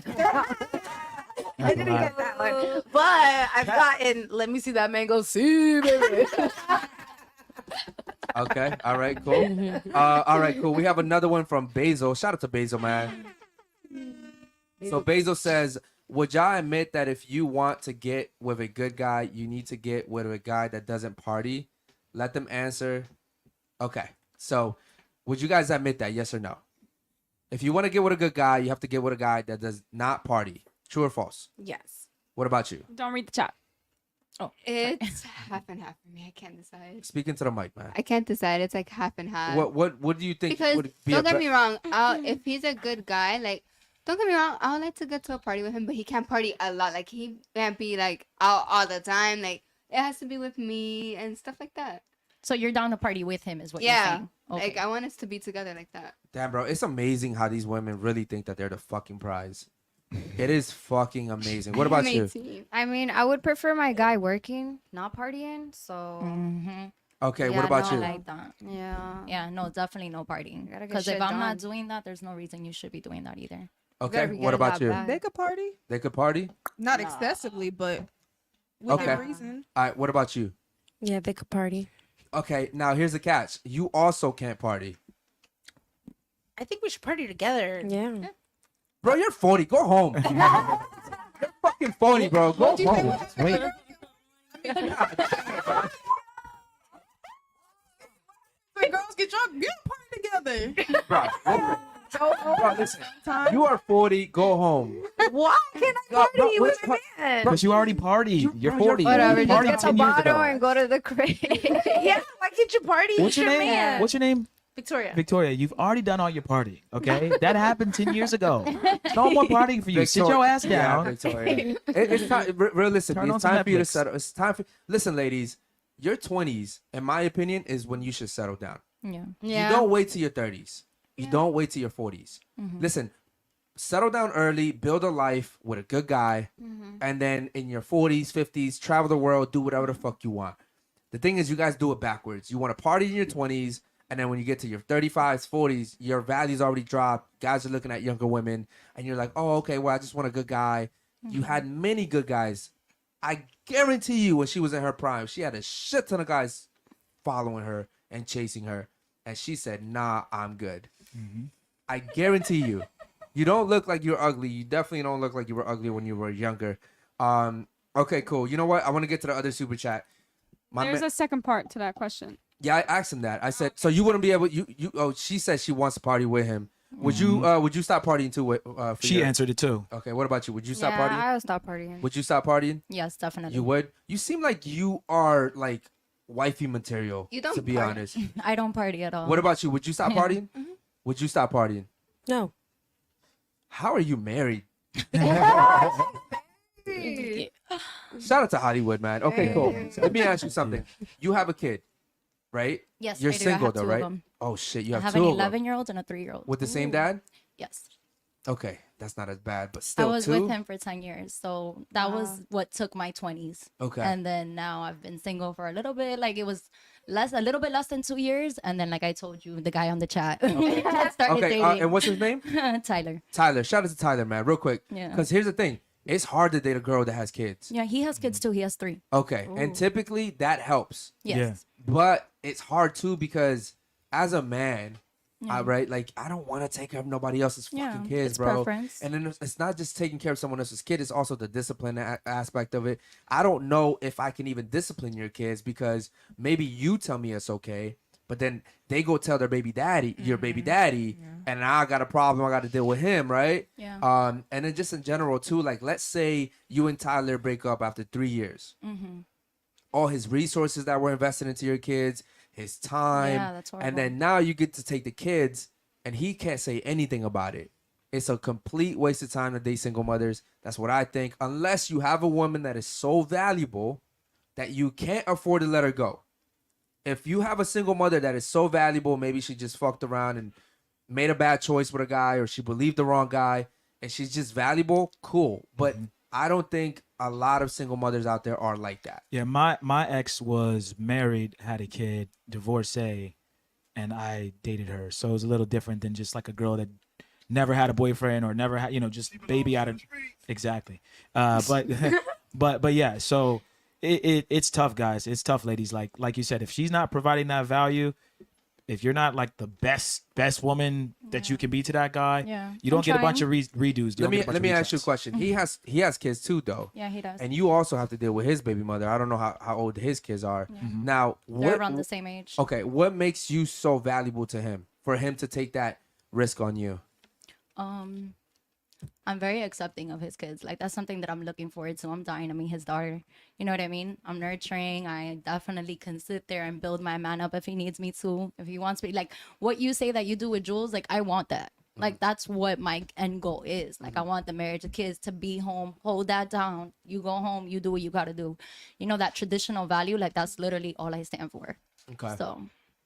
I didn't get that one. But I've gotten, let me see that mango. See, baby. Okay. All right. Cool. All right. Cool. We have another one from Basil. Shout out to Basil, man. So Basil says, would y'all admit that if you want to get with a good guy, you need to get with a guy that doesn't party? Let them answer. Okay. So would you guys admit that? Yes or no? If you want to get with a good guy, you have to get with a guy that does not party. True or false? Yes. What about you? Don't read the chat. It's half and half for me. I can't decide. Speaking to the mic, man. I can't decide. It's like half and half. What do you think Because would be don't a get me wrong, if he's a good guy, like don't get me wrong, I would like to get to a party with him, but he can't party a lot. Like he can't be like out all the time. Like it has to be with me and stuff like that. So you're down to party with him, is what you're Yeah, saying? Okay. like I want us to be together like that. Damn, bro, it's amazing how these women really think that they're the fucking prize. It is fucking amazing. What about you? I mean, I would prefer my guy working, not partying. So Okay, Yeah, what about no, you? I like that. yeah, Yeah, no, definitely no partying. Gotta get Because if shit I'm not done. doing that, there's no reason you should be doing that either. Okay, gotta be what getting about that you? bag. They could party, They could party? not excessively, but within Okay. reason. All right, what about you? Yeah, they could party. Okay, now here's the catch. You also can't party. I think we should party together. Yeah. Bro, you're 40. Go home. You're fucking 40, bro. Go home. Wait. When girls get drunk, get a party together. Bro, listen. You are 40. Go home. Why can't I No, party no, with let's a man? Because you already partied. You're 40. whatever. You Just partied get the 10 years bottle ago. and go to the crib. Yeah, why can't you party What's with your your name? man? What's your name? Victoria, you've already done all your partying, okay? That happened 10 years ago. No more partying for you. Sit your ass Yeah, down. Victoria. It's time. Realistically, Turn on it's some time for you to Netflix. settle. It's time for. Listen, ladies, your 20s, in my opinion, is when you should settle down. Yeah. Yeah. You don't wait till your 30s. You don't wait till your 40s. Listen, settle down early, build a life with a good guy, and then in your 40s, 50s, travel the world, do whatever the fuck you want. The thing is, you guys do it backwards. You want to party in your 20s, and then when you get to your 35s, 40s, your values already dropped. Guys are looking at younger women, and you're like, oh, okay, well, I just want a good guy. You had many good guys. I guarantee you, when she was in her prime, she had a shit ton of guys following her and chasing her, and she said, nah, I'm good. I guarantee you. You don't look like you're ugly. You definitely don't look like you were ugly when you were younger. Okay, cool. You know what? I want to get to the other super chat. There's a second part to that question. Yeah, I asked him that. I said, so you wouldn't be able. Oh, she said she wants to party with him. Would you stop partying too? For She answered it too. Okay, what about you? Would you stop Yeah, partying? I'll stop partying. Would you stop partying? Yes, definitely. You would. You seem like you are like wifey material. You don't to be party. honest. I don't party at all. What about you? Would you stop partying? Would you stop partying? No. How are you married? Shout out to Hollywood, man. Okay, cool. Let me ask you something. You have a kid, right? Yes, You're I do. I single have though, two of right? them. Oh shit, you I have have two an of them 11-year-old and a 3-year-old. with the same dad. Yes. Okay, that's not as bad, but I still was two. with him for 10 years. So that was what took my 20s. Okay. And then now I've been single for a little bit. Like it was a little bit less than 2 years. And then, like I told you, the guy on the chat started Okay, dating. and what's his name? Tyler. Tyler. Shout out to Tyler, man, real quick. Yeah. Because here's the thing: it's hard to date a girl that has kids. Yeah, he has kids too. He has 3. Okay, and typically that helps. Yes. Yeah. But it's hard too because as a man, right? Like I don't want to take care of nobody else's fucking Yeah, kids, it's bro. preference. And then it's not just taking care of someone else's kid; it's also the discipline aspect of it. I don't know if I can even discipline your kids because maybe you tell me it's okay, but then they go tell their baby daddy, your baby daddy, and now I got a problem. I got to deal with him, right? Yeah. And then just in general too, like let's say you and Tyler break up after 3 years. All his resources that were invested into your kids, his time, Yeah, that's horrible. and then now you get to take the kids and he can't say anything about it. It's a complete waste of time to date single mothers. That's what I think. Unless you have a woman that is so valuable that you can't afford to let her go. If you have a single mother that is so valuable, maybe she just fucked around and made a bad choice with a guy, or she believed the wrong guy and she's just valuable, cool. But I don't think a lot of single mothers out there are like that. Yeah, my ex was married, had a kid, divorcee, and I dated her. So it was a little different than just like a girl that never had a boyfriend or never had, just baby out of exactly. But yeah, so it's tough, guys. It's tough, ladies. Like you said, if she's not providing that value, if you're not like the best woman that you can be to that guy, Yeah. you don't I'm get a bunch of trying. redos. You don't get a bunch Let of me ask you a retries. question. He has kids too though. Yeah, he does. And you also have to deal with his baby mother. I don't know how old his kids are. Now, They're around the same age. Okay, what makes you so valuable to him for him to take that risk on you? I'm very accepting of his kids. Like that's something that I'm looking forward to. I'm dying to meet his daughter. You know what I mean? I'm nurturing. I definitely can sit there and build my man up if he needs me to. If he wants me, like what you say that you do with Jules, like I want that. Like that's what my end goal is. Like I want the marriage, the kids to be home, hold that down. You go home, you do what you gotta do. You know that traditional value. Like that's literally all I stand for. Okay. So,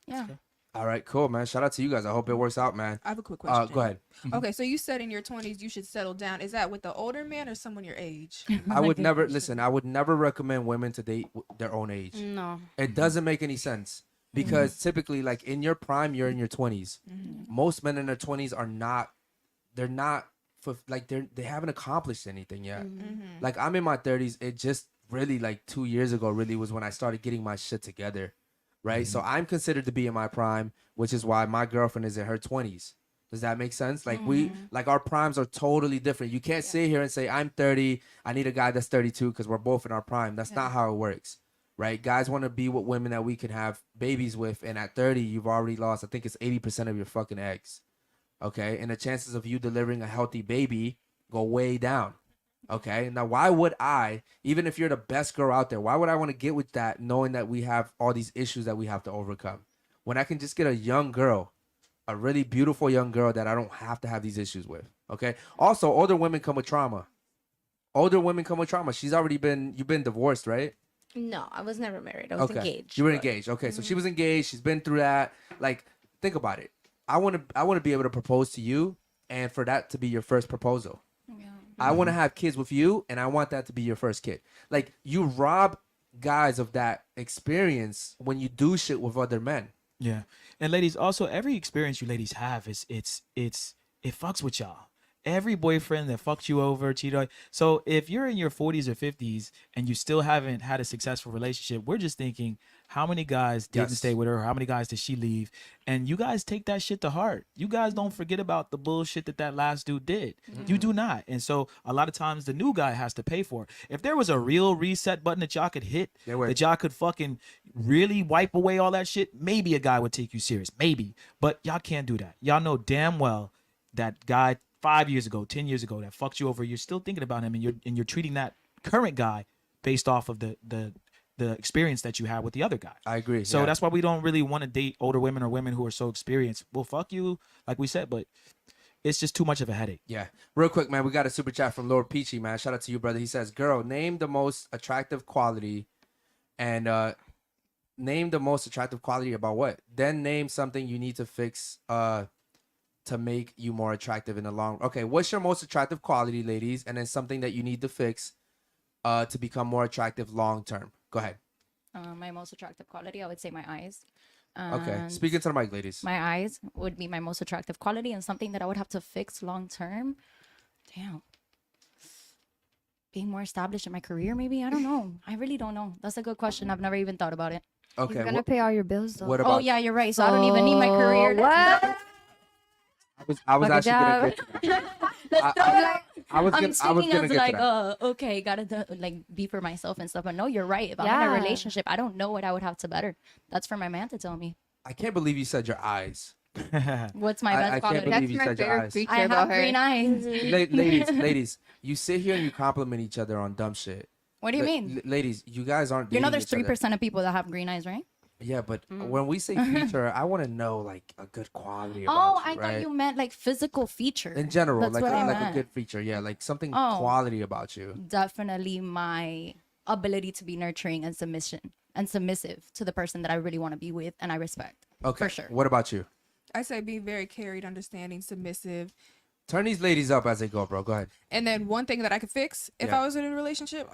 yeah. All right, cool, man. Shout out to you guys. I hope it works out, man. I have a quick question. Go ahead. Okay, so you said in your 20s you should settle down. Is that with the older man or someone your age? I would never listen. I would never recommend women to date their own age. No. It doesn't make any sense because typically, like in your prime, you're in your 20s. Most men in their 20s are not. They're not they haven't accomplished anything yet. Like I'm in my 30s. It just really like 2 years ago really was when I started getting my shit together. Right. So I'm considered to be in my prime, which is why my girlfriend is in her 20s. Does that make sense? Like our primes are totally different. You can't sit here and say, I'm 30. I need a guy that's 32 because we're both in our prime. That's not how it works. Right. Guys want to be with women that we can have babies with. And at 30, you've already lost, I think it's 80% of your fucking eggs. Okay. And the chances of you delivering a healthy baby go way down. Okay, now why would I, even if you're the best girl out there, why would I want to get with that knowing that we have all these issues that we have to overcome? When I can just get a young girl a really beautiful young girl that I don't have to have these issues with. Okay. Also, older women come with trauma. Older women come with trauma. You've been divorced, right? No, I was never married. I was engaged. You were but- engaged. Okay, so she was engaged. She's been through that. Like, think about it. I want to be able to propose to you, and for that to be your first proposal. Yeah. I want to have kids with you, and I want that to be your first kid. Like, you rob guys of that experience when you do shit with other men. Yeah. And ladies, also every experience you ladies have is it fucks with y'all. Every boyfriend that fucked you over, cheated on. So if you're in your 40s or 50s and you still haven't had a successful relationship, we're just thinking, how many guys didn't Yes. stay with her? How many guys did she leave? And you guys take that shit to heart. You guys don't forget about the bullshit that last dude did. You do not. And so a lot of times the new guy has to pay for it. If there was a real reset button that y'all could hit, that y'all could fucking really wipe away all that shit, maybe a guy would take you serious. Maybe. But y'all can't do that. Y'all know damn well that guy 5 years ago, 10 years ago that fucked you over, you're still thinking about him, and you're treating that current guy based off of the experience that you had with the other guy. I agree. So yeah. that's why we don't really want to date older women or women who are so experienced. Well, fuck you, like we said, but it's just too much of a headache. Yeah. Real quick, man, we got a super chat from Lord Peachy, man. Shout out to you, brother. He says, girl, name the most attractive quality and name the most attractive quality about what? Then name something you need to fix to make you more attractive in the long. Okay, what's your most attractive quality, ladies? And then something that you need to fix to become more attractive long term. Go ahead. My most attractive quality, I would say my eyes. Okay, And speak into the mic, ladies. My eyes would be my most attractive quality, and something that I would have to fix long term. Damn. Being more established in my career, maybe? I don't know. I really don't know. That's a good question. I've never even thought about it. Okay. He's gonna pay all your bills though. What about? Oh, yeah, you're right. So I don't even need my career. What? I was Fuck a actually gonna get to that. Let's throw it like, I was I'm gonna speaking as get like, to that. okay, gotta like be for myself and stuff. But no, you're right. If I'm in Yeah. a relationship, I don't know what I would have to better. That's for my man to tell me. I can't believe you said your eyes. What's my best I can't quality? believe That's you my said your favorite eyes. feature I have about her. green eyes. Ladies, you sit here and you compliment each other on dumb shit. What do you mean? Ladies, you guys aren't. You know, dating there's each other. 3% of people that have green eyes, right? Yeah, but when we say feature, I want to know like a good quality. About Oh, you, I right? thought you meant like physical feature. In general, That's like what I like a meant. good feature. Yeah, like something Oh. quality about you. Definitely my ability to be nurturing and submissive to the person that I really want to be with and I respect. Okay, For sure. What about you? I say be very carried, understanding, submissive. Turn these ladies up as they go, bro. Go ahead. And then one thing that I could fix if Yeah. I was in a relationship,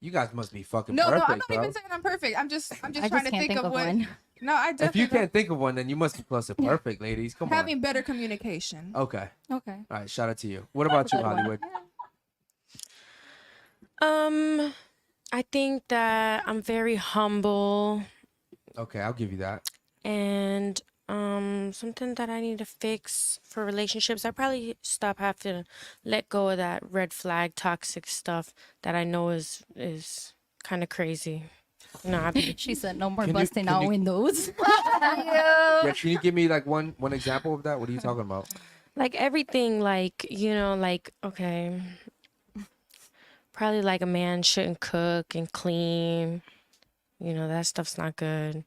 You guys must be fucking no, perfect, I'm not bro. even saying I'm perfect. I'm just I trying just to can't think of what. one. No, I If definitely you can't think of one, then you must be close to perfect, ladies. Come on. having better communication. Okay. Okay. All right. Shout out to you. What about you, good one. Hollywood? I think that I'm very humble, Okay, I'll give you that. and something that I need to fix for relationships, I probably stop having to let go of that red flag toxic stuff that I know is kind of crazy. No, I be, She said no more Can you- busting can out you- windows. Yeah, can you give me like one example of that? What are you talking about? like everything, like like okay, probably like a man shouldn't cook and clean. That stuff's not good.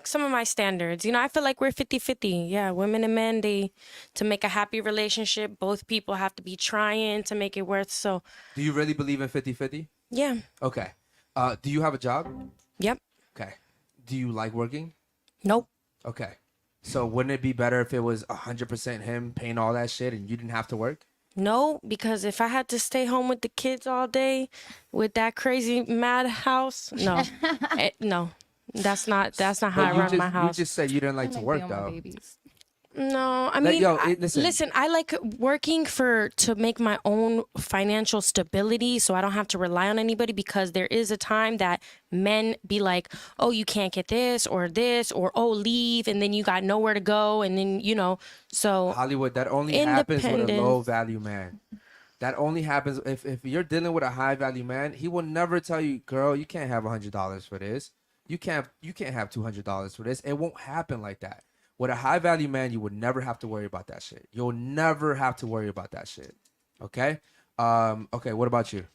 Some of my standards, I feel like we're 50-50. Yeah, women and men, to make a happy relationship, both people have to be trying to make it worth. So, Do you really believe in 50-50? yeah. Okay. Do you have a job? Yep. Okay. Do you like working? Nope. Okay. So wouldn't it be better if it was 100% him paying all that shit and you didn't have to work? No, because if I had to stay home with the kids all day with that crazy madhouse, no. No. That's not how I run my house. You just said you didn't like to work Being with though. babies. No, I Like, mean, yo, I- listen. listen, I like working to make my own financial stability so I don't have to rely on anybody, because there is a time that men be like, oh, you can't get this, or oh, leave, and then you got nowhere to go, and then, so Hollywood, that only happens with a Independence. low value man. That only happens if you're dealing with a high value man. He will never tell you, girl, you can't have $100 for this. You can't have $200 for this. It won't happen like that. With a high value man, you would never have to worry about that shit. You'll never have to worry about that shit. Okay? Okay, what about you?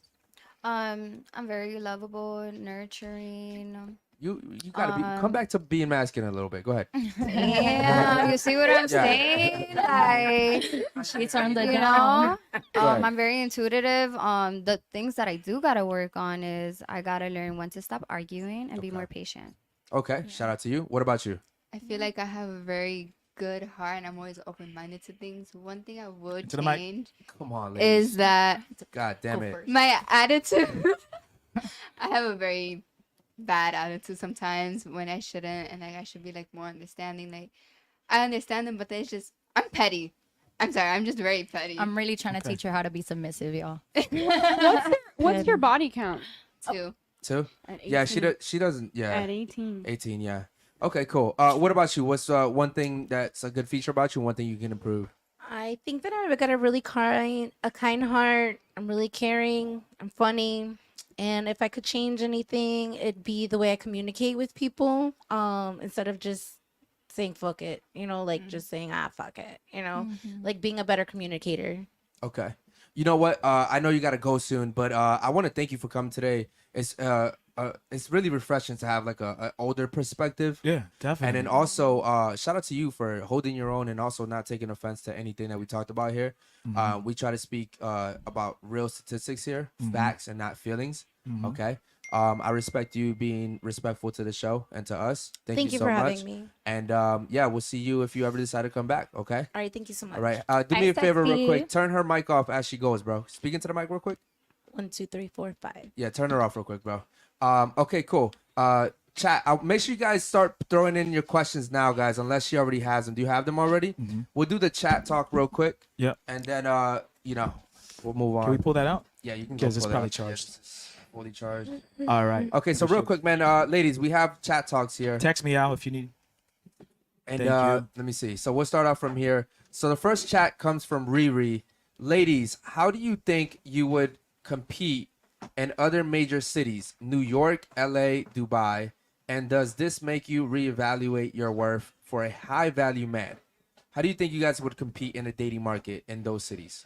I'm very lovable, nurturing. You gotta be come back to being masculine a little bit. Go ahead. Damn, you see what I'm saying? Like, She turned it you down. know, Right. I'm very intuitive. The things that I do gotta work on is I gotta learn when to stop arguing and be more patient. Okay. Shout out to you. What about you? I feel like I have a very good heart and I'm always open-minded to things. One thing I would To the mic. change Come on, ladies. is that God damn it. my attitude. I have a very bad attitude sometimes when I shouldn't, and like I should be like more understanding. Like I understand them, but then it's just I'm petty. I'm sorry, I'm just very petty. I'm really trying to teach her how to be submissive, y'all. What's your body count? too. Two? At Yeah, she 18. she doesn't. Yeah, At 18. 18. Yeah. Okay, cool. What about you? What's one thing that's a good feature about you? One thing you can improve? I think that I've got a really kind heart. I'm really caring. I'm funny. And if I could change anything, it'd be the way I communicate with people. Instead of just saying fuck it, like just saying fuck it, like being a better communicator. Okay. You know what? I know you got to go soon, but I want to thank you for coming today. It's really refreshing to have like a older perspective. Yeah, definitely. And then also, shout out to you for holding your own and also not taking offense to anything that we talked about here. We try to speak about real statistics here, facts and not feelings. Okay. I respect you being respectful to the show and to us. Thank you for so much. having me. And yeah, we'll see you if you ever decide to come back. Okay. All right, thank you so much. All right. Do me a favor real quick. Turn her mic off as she goes, bro. Speak into the mic real quick. 1, 2, 3, 4, 5. Yeah, turn her off real quick, bro. Okay, cool. Chat, make sure you guys start throwing in your questions now, guys, unless she already has them. Do you have them already? We'll do the chat talk real quick. Yep. And then, we'll move on. Can we pull that out? Yeah, you can go Because it's pull it probably out. charged. Yeah, this is fully charged. All right. Okay, so real quick, man, ladies, we have chat talks here. Text me out if you need. And Thank you. let me see. So we'll start off from here. So the first chat comes from Riri. Ladies, how do you think you would compete in other major cities, New York, LA, Dubai? And does this make you reevaluate your worth for a high value man? How do you think you guys would compete in the dating market in those cities?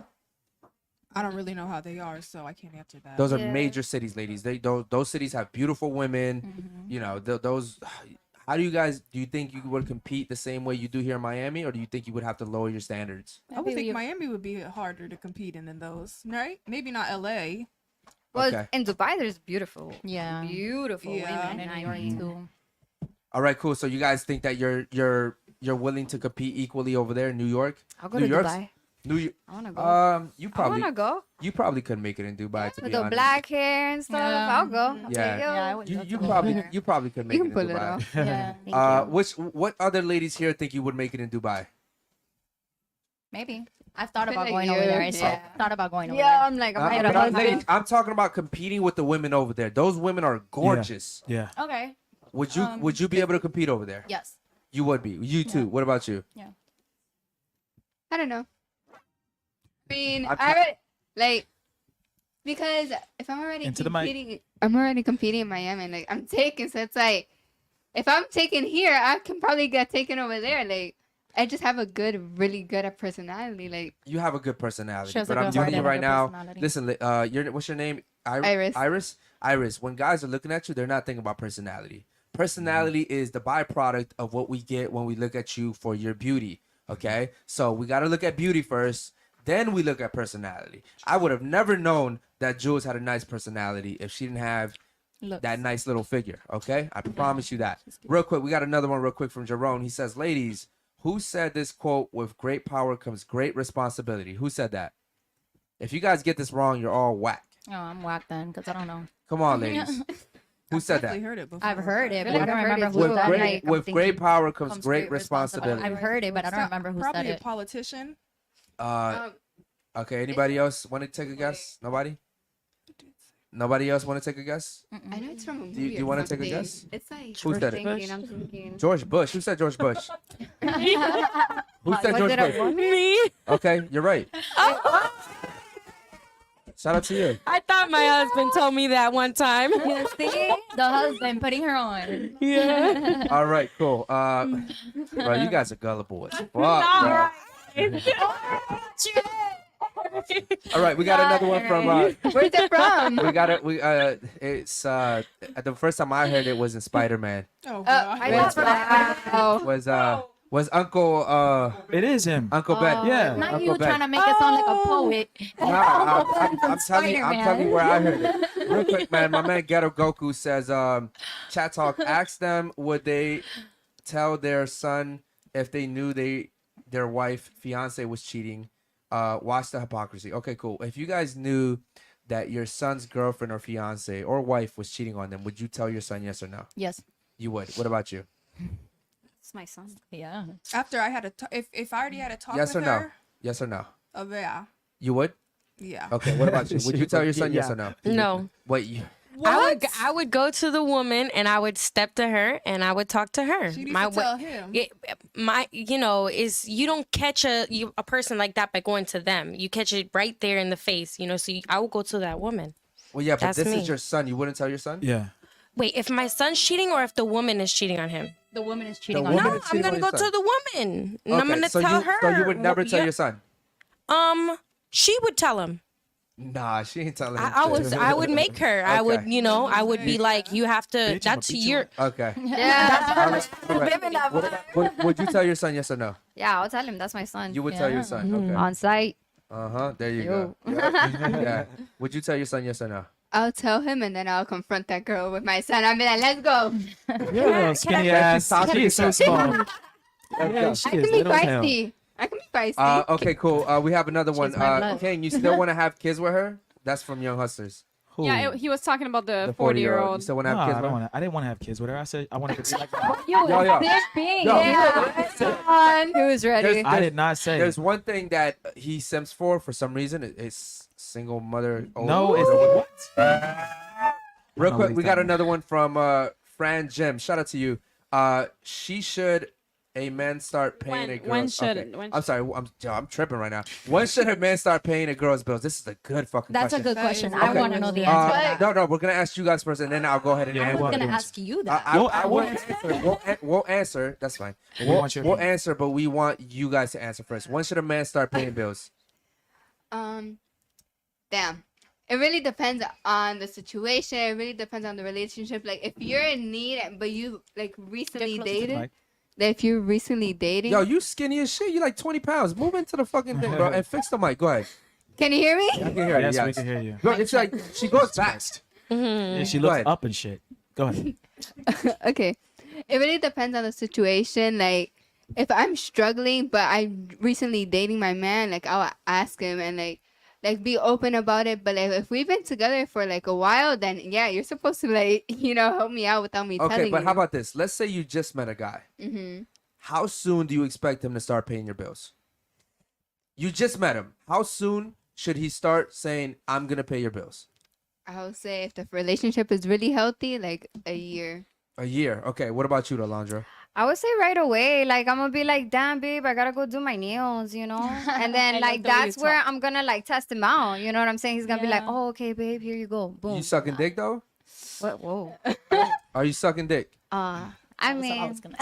I don't really know how they are, so I can't answer that. Those are major cities, ladies. Those cities have beautiful women. You know, those. How do you think you would compete the same way you do here in Miami, or do you think you would have to lower your standards? I would think Miami would be harder to compete in than those, right? Maybe not LA. Well, Okay. in Dubai, there's beautiful Yeah. women. And in New York I mean, too. All right, cool. So you guys think that you're willing to compete equally over there in New York? I'll go New to York's- Dubai. New York. I wanna go. You I probably wanna go could make it in Dubai. To with be the honest. black hair and stuff. Yeah. I'll go. I'll Yeah. say, Yeah, I yo, would You love you to go probably there. you probably could make you it can in pull it Dubai. off. Yeah. What other ladies here think you would make it in Dubai? Maybe. I've thought feel about like going you- over there. I yeah. thought about going over Yeah, there. I'm like, Uh, I'm but gonna ladies, I'm talking about competing with the women over there. Those women are gorgeous. Yeah. Okay. Would you be able to compete over there? Yes. You would be. You too. Yeah. What about you? I don't know. I mean, I'm because if I'm already Into the mic. competing, I'm already competing in Miami. Like I'm taken, so it's like if I'm taken here, I can probably get taken over there. Like I just have a really good personality. Like You have a good personality, She has but a I'm good telling heart you and a right good now. personality. Listen, what's your name? Iris. Iris. When guys are looking at you, they're not thinking about personality. Personality is the byproduct of what we get when we look at you for your beauty. Okay, so we got to look at beauty first, then we look at personality. I would have never known that Jules had a nice personality if she didn't have that nice little figure. Okay, I promise you that. Real quick, we got another one real quick from Jerome. He says, ladies, who said this quote, with great power comes great responsibility? Who said that? If you guys get this wrong, you're all whack. Oh, I'm whacked then because I don't know. Come on, ladies. Who said that? Heard it before. I've heard it, but Really? I don't I've heard remember it who too. said I'm it. like, With I'm great thinking power comes great responsibility. I've heard it, but I don't remember who said Probably a it. politician. Okay, anybody else want to take a guess? Nobody? Nobody else want to take a guess? I know it's from a movie. Do you or want to take a something. guess? It's like Who said it? I'm thinking. George Bush. Who said George Bush? Who said Was George it a Bush? woman? Me? Okay, you're right. Shout out to you. I thought my husband told me that one time. You see? The husband putting her on. Yeah. All right, cool. Bro, you guys are gullible as fuck, bro. All right, we got another one from. Where's it from? We got it. It's the first time I heard it was in Spider-Man. Oh, God. I love that. Was Uncle It is him. Uncle Ben? Yeah. Not Uncle you Ben. trying to make it sound like a poet. I'm telling you where I heard it. Real quick, man. My man Ghetto Goku says, chat talk, ask them would they tell their son if they knew their wife, fiance was cheating. Watch the hypocrisy. Okay, cool. If you guys knew that your son's girlfriend or fiance or wife was cheating on them, would you tell your son yes or no? Yes. You would. What about you? It's my son. Yeah. After I had if I already had a talk Yes with or no? her, Yes or no? yeah. You would? Yeah. Okay, what about you? Would you tell your son yes or no? No. Wait, you... I would go to the woman and I would step to her and I would talk to her. She needs to tell him. Is you don't catch a person like that by going to them. You catch it right there in the face. So I would go to that woman. Well, yeah, but That's this me. is your son. You wouldn't tell your son? Yeah. Wait, if my son's cheating or if the woman is cheating on him? The woman is cheating on woman him. is I'm cheating gonna on go your son. to the woman. And I'm gonna so tell you, her. So you would never tell Yeah. your son? She would tell him. Nah, she ain't telling him. I would make her. I would, Okay. I would be like, you have to. Bitch, I'ma That's beat you your. up. Okay. Yeah. All right. Would you tell your son yes or no? Yeah, I'll tell him that's my son. You would tell your son. Okay. On site. There you go. Yeah. Would you tell your son yes or no? I'll tell him and then I'll confront that girl with my son. I'll be like, let's go. Yeah, skinny ass. She is so small. Yeah, I she can is be little as hell. feisty. I can be feisty. Okay, cool. We have another one. my blood. King, you still want to have kids with her? That's from Young Hustlers. Who? Yeah, he was talking about the The 40-year-old. You still want to No, have I kids with her? I didn't want to have kids with her. I said I wanted to be like that. Yo, yo. Bipping. Yo. Yeah. Who's ready? I did not say. There's one thing that he simps for some reason. It's single mother. No, it's what? Real know quick, what we he's got talking another one from Fran Jim. Shout out to you. She should a man start paying a girl? when should- Okay. when I'm sorry. I'm tripping right now. When should a man start paying a girl's bills? This is a good fucking That's a question. good question. Okay. I want to know the answer to that. No, we're gonna ask you guys first, and then I'll go ahead and I answer. was going to ask you that. I will answer. We'll answer. That's fine. We want your We'll opinion. answer, but we want you guys to answer first. When should a man start paying bills? Damn. It really depends on the situation. It really depends on the relationship. Like if you're in need, but you like recently dated. Mike. If you're recently dating. Yo, you skinny as shit. You like 20 pounds. Move into the fucking thing, bro, and fix the mic. Go ahead. Can you hear me? I can hear you. Yes, we Yes. can hear you. Bro, it's like she goes back. Yeah, she Go looks ahead. up and shit. Go ahead. Okay. It really depends on the situation. Like if I'm struggling, but I'm recently dating my man, like I'll ask him and like be open about it. But like, if we've been together for like a while, then yeah, you're supposed to like help me out without me Okay, telling but you. how about this? Let's say you just met a guy. Mm-hmm. How soon do you expect him to start paying your bills? You just met him. How soon should he start saying, "I'm gonna pay your bills"? I would say if the relationship is really healthy, like a year. A year. Okay. What about you, Alondra? I would say right away. Like I'm gonna be like, damn, babe, I gotta go do my nails, and then I like love the way that's you where talk. I'm gonna like test him out. You know what I'm saying? He's gonna be like, Yeah. oh, okay, babe, here you go, boom. You sucking dick though? What? Whoa. Are you sucking dick? I I mean, was just gonna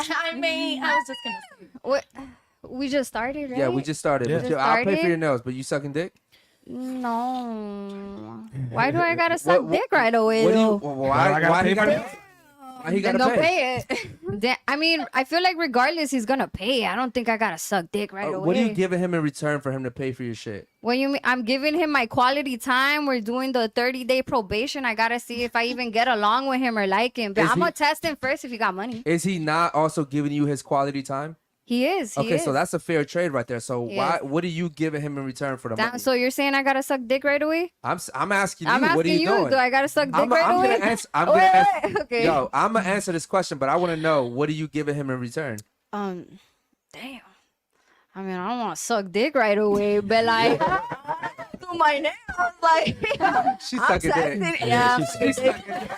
say. what? We just started, right? Yeah, we just started. Yeah. But Just I'll pay for started? your nails, but you sucking dick? No. Why do I gotta suck What- dick right away? What do you? though? Why? I gotta Why pay he for gotta? it? Why he Then gotta don't pay? pay it. I mean, I feel like regardless, he's gonna pay. I don't think I gotta suck dick right away. What are you giving him in return for him to pay for your shit? What you mean? I'm giving him my quality time. We're doing the 30-day probation. I gotta see if I even get along with him or like him. But Is I'm he- gonna test him first if he got money. Is he not also giving you his quality time? He is. He Okay, is. so that's a fair trade right there. So He why? is. What are you giving him in return for the money? So you're saying I gotta suck dick right away? I'm asking you. I'm What are asking you you. doing? Do I gotta suck dick right I'm away? gonna answer. I'm Wait, gonna wait, answer. wait, okay. Yo, I'm gonna answer this question, but I want to know what are you giving him in return? Damn. I mean, I don't want to suck dick right away, but like, do my nails, like, She's I'm sucking dick. testing- Yeah. She's sucking dick.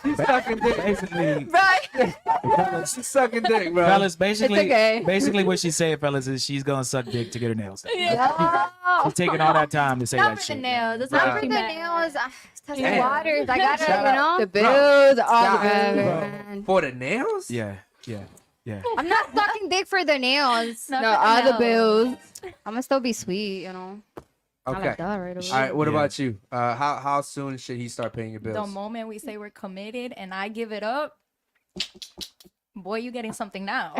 She's sucking dick. Basically, Right. She's sucking dick, bro. fellas, basically, It's okay. basically what she's saying, fellas, is she's gonna suck dick to get her nails done. Yeah. She's taking all that time to say Not that for the shit. nails. That's Not not for the nails. Testing Damn. waters. I gotta, Shout out. the Bro. bills, all Shout the out, bro. man. For the nails? Yeah, yeah, yeah. I'm not sucking dick for the nails. Not No, for the all the nails. bills. I'm gonna still be sweet, I Okay. like that right away. All right. What Yeah. about you? How soon should he start paying your The bills? moment we say we're committed and I give it up, boy, you getting something now.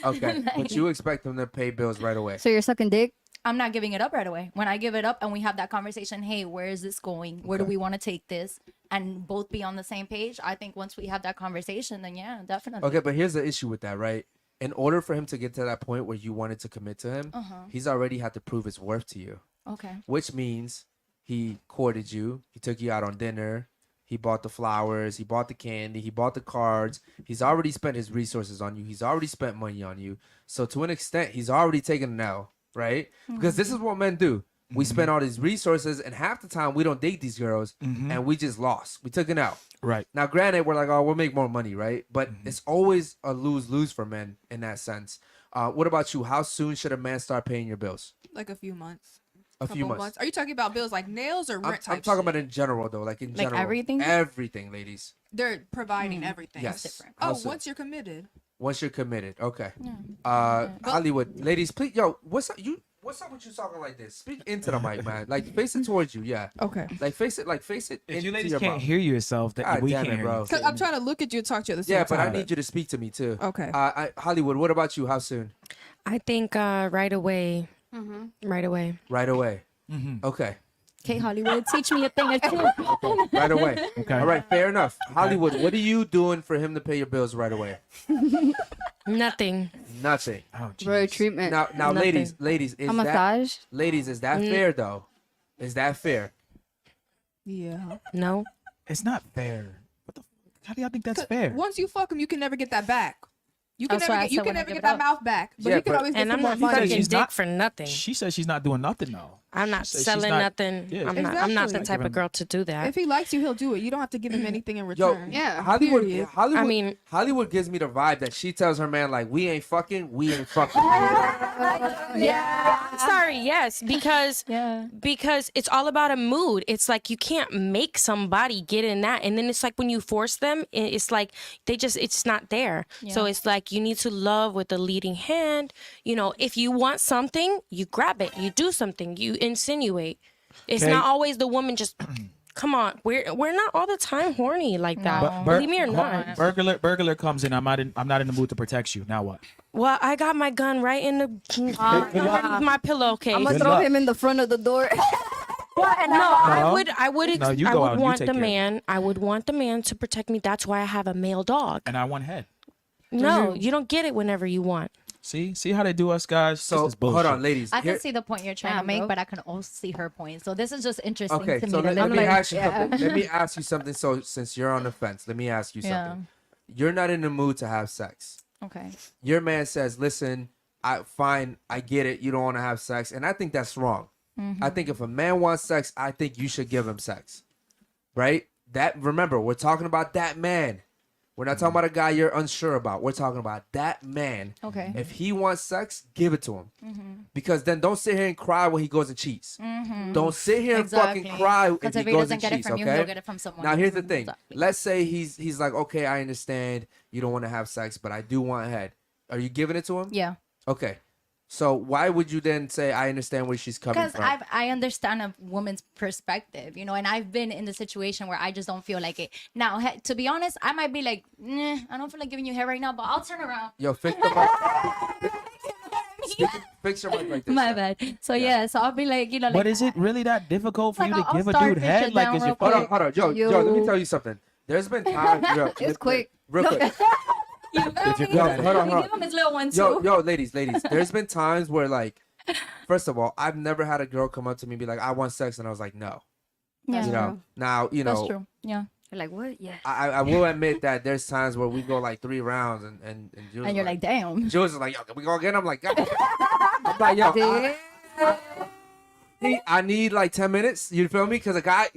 Okay, but you expect him to pay bills right away. So you're sucking dick? I'm not giving it up right away. When I give it up and we have that conversation, hey, where is this going? Where do we want to take this? And both be on the same page. I think once we have that conversation, then yeah, definitely. Okay, but here's the issue with that, right? In order for him to get to that point where you wanted to commit to him, he's already had to prove his worth to you, Okay. which means he courted you, he took you out on dinner, he bought the flowers, he bought the candy, he bought the cards. He's already spent his resources on you. He's already spent money on you. So to an extent, he's already taken an L, right? Because this is what men do. We spend all these resources, and half the time we don't date these girls, and we just lost. We took an L. Right. Now, granted, we're like, oh, we'll make more money, right? But it's always a lose-lose for men in that sense. What about you? How soon should a man start paying your bills? Like a few months. A few Couple months. Are you talking about bills like nails or rent I'm type talking shit? about in general, though. Like in Like general. everything? Everything, ladies. They're providing everything. Yes. different. How Oh, soon? once you're committed. Once you're committed. Okay. Hollywood. Ladies, please. Yo, what's up? What's up with you talking like this? Speak into the mic, man. Like, face it towards you. Yeah. Okay. Like, face it. Like, face it If you into ladies your can't mouth. hear yourself, that God we damn can't it, hear bro. you. Because I'm trying to look at you and talk to you at the same Yeah, time. but I need you to speak to me, too. Okay. Hollywood, what about you? How soon? I think right away. Right away. Right away. Okay. Okay, Hollywood, teach me a thing or two. Right away. Okay. All right, fair enough. Hollywood, what are you doing for him to pay your bills right away? Nothing. Nothing. Oh, Bro, jeez. treatment. Now, Nothing. ladies, is A that massage? is that fair though? Is that fair? Yeah. No. It's not fair. What the? How do y'all think that's fair? Once you fuck him, you can never get that back. You can That's never why I get, you said can when I never give get it that up. mouth back. But Yeah, you can but- always get And some I'm more not money. fucking she's dick not- for nothing. She says she's not doing nothing though. I'm not She's selling not- nothing. Yeah. I'm not the Exactly. type of girl to do that. If he likes you, he'll do it. You don't have to give him anything in Yo, return. Yeah. Hollywood, Period. Hollywood. I mean- Hollywood gives me the vibe that she tells her man like, "We ain't fucking, we ain't fucking." I'm sorry, yes, because Yeah. because it's all about a mood. It's like you can't make somebody get in that, and then it's like when you force them, it's like it's not there. So Yeah. it's like you need to love with the leading hand. You know, if you want something, you grab it, you do something, you insinuate. It's Okay. not always the woman just. Come on, we're not all the time horny like that. No. Believe me or not. Burglar comes in. I'm not in the mood to protect you. Now what? Well, I got my gun right in the my pillowcase. I'm gonna Good throw luck. him in the front of the door. I would No, you I go would out, you want take the care. man. I would want the man to protect me. That's why I have a male dog. And I want head. No, you don't get it whenever you want. See how they do us, guys. So This is bullshit. hold on, ladies. I Here- can see the point you're trying Yeah, to make, bro. but I can also see her point. So this is just interesting Okay, to so me. let me like, ask you yeah. something. Let me ask you something. So since you're on the fence, let me ask you something. You're not in the mood to have sex. Okay. Your man says, "Listen, I get it. You don't want to have sex," and I think that's wrong. I think if a man wants sex, I think you should give him sex, right? That remember, we're talking about that man. We're not talking about a guy you're unsure about. We're talking about that man. Okay. If he wants sex, give it to him. Because then don't sit here and cry when he goes and cheats. Don't sit here and fucking cry if Because he if he goes doesn't and get it cheats. from you, Okay. he'll get it from someone. Now here's the else. thing. Exactly. Let's say he's like, okay, I understand you don't want to have sex, but I do want head. Are you giving it to him? Yeah. Okay. So why would you then say I understand where she's coming Because from? I understand a woman's perspective, and I've been in the situation where I just don't feel like it. Now, to be honest, I might be like, nah, I don't feel like giving you hair right now, but I'll turn around. Yo, fix the mic. Fix your mic like this. My yeah. bad. So yeah, so I'll be like, like. But is it really that difficult for Like, you to I'll give a start dude head? fishing Like, down is your real Hold on. Yo, let me tell you something. There's been times. It's quick. Real quick. You feel me? Yo, hold on. Give him his little one too. Yo, ladies. There's been times where like, first of all, I've never had a girl come up to me and be like, "I want sex," and I was like, "No." Yeah. You know. Now, That's true. Yeah. You're like, what? Yeah. I will admit that there's times where we go like 3 rounds and Jules And you're like, damn. Jules is like, "Yo, can we go again?" I'm like, God. I'm like, yo, I need like 10 minutes. You feel me? Because a guy,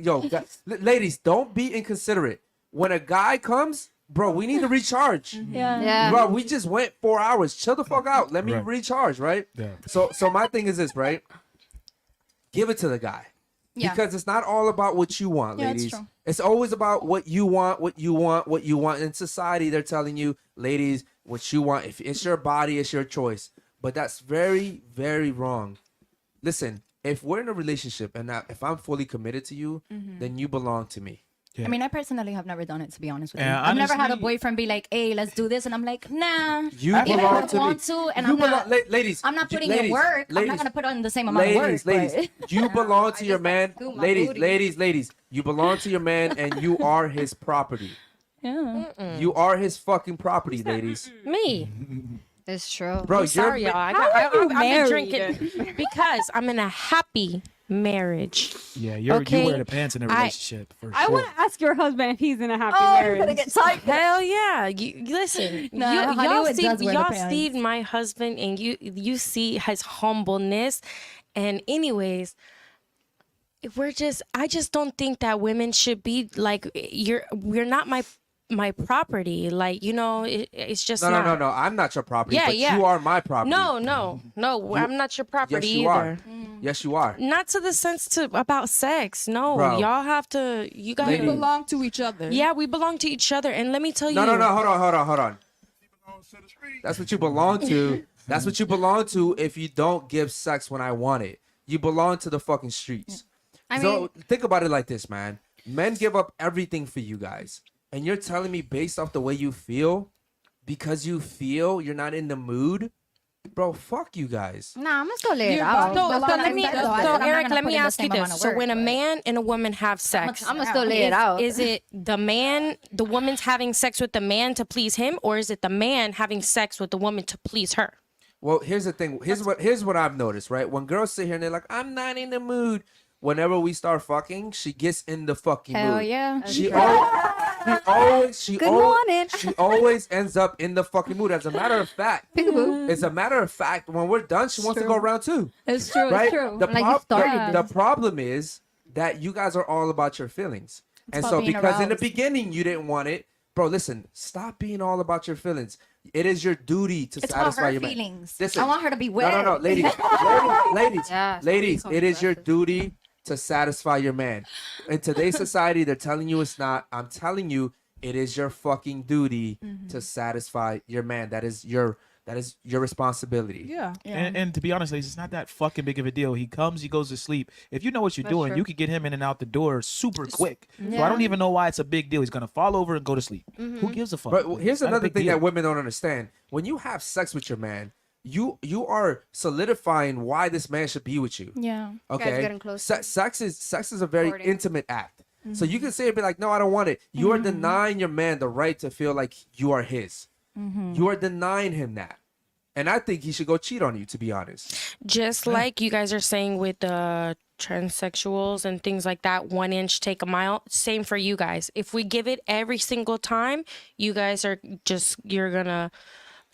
ladies, don't be inconsiderate. When a guy comes, bro, we need to recharge. Yeah. Yeah. Bro, we just went 4 hours. Chill the fuck out. Let me Right. recharge, right? Yeah. So my thing is this, right? Give it to the guy. Yeah. Because it's not all about what you want, Yeah, it's ladies. true. It's always about what you want, what you want, what you want. In society, they're telling you, ladies, what you want. If it's your body, it's your choice. But that's very, very wrong. Listen, if we're in a relationship and if I'm fully committed to you, then you belong to me. Yeah. I mean, I personally have never done it, to be honest with you. Yeah, I've never had a honestly- boyfriend be like, "Hey, let's do this," and I'm like, "Nah." You If belong I to me. want to, and You I'm not, ladies. I'm not putting ladies, in work. I'm ladies, not gonna put on the same amount of work. Ladies, but- you belong to your man. scoop my Ladies, booty. ladies, you belong to your man, and you are his property. Yeah. You are his fucking property, ladies. Me. It's true. Bro, I'm sorry, y'all. I've been married? drinking because I'm in a happy marriage. Yeah, you Okay. wear the pants in a relationship for I sure. want to ask your husband if he's in a happy Oh, you're gonna marriage. get tight. Hell yeah! Listen, Nah, y'all Hollywood see, does wear the pants. my husband, and you see his humbleness. And anyways, I just don't think that women should be like we're not my property. Like, you know, it's just No, not. no. I'm not your property, Yeah, but yeah. you are my property. No, I'm not your property Yes, you either. are. Yes, you are. Not to the sense about sex. No, Bro. y'all have to. You guys Ladies. belong to each other. Yeah, we belong to each other. And let me tell you. No. Hold on. That's what you belong to. That's what you belong to if you don't give sex when I want it. You belong to the fucking streets. So think about it like this, man. Men give up everything for you guys. And you're telling me based off the way you feel, because you feel you're not in the mood? Bro, fuck you guys. Nah, I'm gonna still lay it out. So But let me, I said, though, I said so I'm not Eric, gonna let put me in the ask you same amount this: of so work, when a but- man and a woman have sex, I'm gonna still lay it out. is it the woman's having sex with the man to please him, or is it the man having sex with the woman to please her? Well, here's the thing. Here's what I've noticed, right? When girls sit here and they're like, I'm not in the mood. Whenever we start fucking, she gets in the fucking Hell mood. yeah. She always Good morning. she always ends up in the fucking mood. As a matter of fact, when we're done, she wants to go around too. It's true. Right? It's true. The, Like you prob- started the problem is that you guys are all about your feelings. And about so being because in the aroused. beginning you didn't want it, bro, listen, stop being all about your feelings. It is your duty to It's about satisfy her your man. feelings. Listen, I want her to be wet. no, ladies, ladies, Yeah, ladies, something it is your duty to satisfy your man. In today's society, they're telling you it's not. I'm telling you, it is your fucking duty to satisfy your man. That is your responsibility. Yeah. And to be honest, ladies, it's not that fucking big of a deal. He comes, he goes to sleep. If you know what you're doing, true. you could get him in and out the door super quick. So I don't even know why it's a big deal. He's gonna fall over and go to sleep. Who gives a fuck? But here's It's not a another big thing deal. that women don't understand. When you have sex with your man, you are solidifying why this man should be with you. Yeah. Okay. getting closer. Sex is a very Courting. intimate act. So you can say it be like, no, I don't want it. You are denying your man the right to feel like you are his. You are denying him that. And I think he should go cheat on you, to be honest. Just like you guys are saying with the transsexuals and things like that, 1 inch take a mile. Same for you guys. If we give it every single time, you guys you're gonna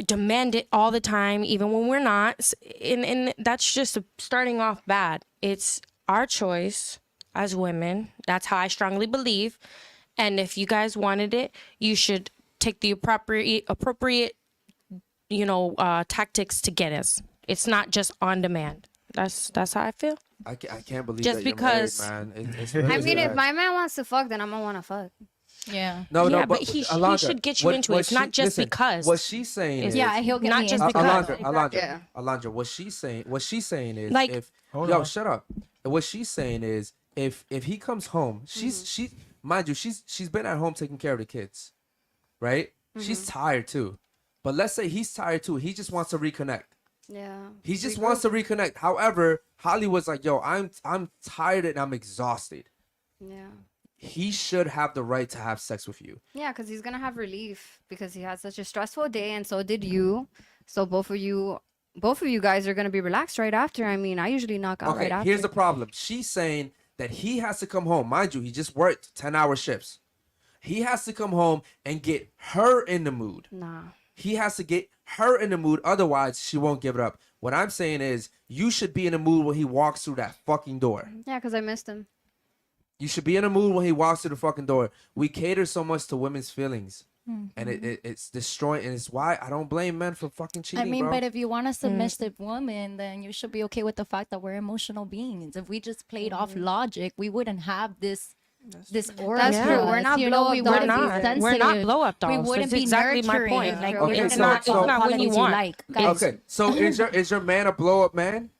demand it all the time, even when we're not. And that's just starting off bad. It's our choice as women. That's how I strongly believe. And if you guys wanted it, you should take the appropriate tactics to get us. It's not just on demand. That's how I feel. I can't believe Just that you're because- married, man. It's I really mean, if sad. my man wants to fuck, then I'm gonna wanna fuck. Yeah. No, Yeah, no, but he Alondra, should get you into it. It's not just because. What she's saying It's- is, Yeah, he'll get Not me just in. because. Alondra, what she's saying is, Like- if Hold yo, on. shut up. What she's saying is, if he comes home, she mind you, she's been at home taking care of the kids, right? She's tired too, but let's say he's tired too. He just wants to reconnect. Yeah. He just wants to reconnect. However, Hollywood's like, yo, I'm tired and I'm exhausted. Yeah. He should have the right to have sex with you. Yeah, because he's gonna have relief because he had such a stressful day, and so did you. So both of you guys are gonna be relaxed right after. I mean, I usually knock out Okay, right after. here's the problem. She's saying that he has to come home. Mind you, he just worked 10-hour shifts. He has to come home and get her in the mood. Nah. He has to get her in the mood. Otherwise, she won't give it up. What I'm saying is, you should be in the mood when he walks through that fucking door. Yeah, because I missed him. You should be in the mood when he walks through the fucking door. We cater so much to women's feelings. And it's destroying. And it's why I don't blame men for fucking cheating, I mean, bro. but if you want a submissive woman, then you should be okay with the fact that we're emotional beings. If we just played off logic, we wouldn't have this aura. That's to true. us. We're not You know, blow we up wouldn't dolls be either. sensitive. We're not blow up dolls. We wouldn't That's be exactly my nurturing. point. Like, Okay, it's so- not so- all the not when you qualities want. like. Okay, so is your man a blow up man?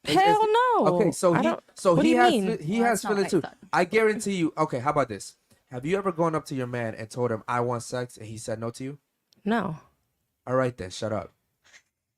Hell no. Okay, so I he don't- so what do he you has mean? he Well, has that's not feelings like too. that. I guarantee you. Okay, how about this? Have you ever gone up to your man and told him I want sex and he said no to you? No. All right then, shut up.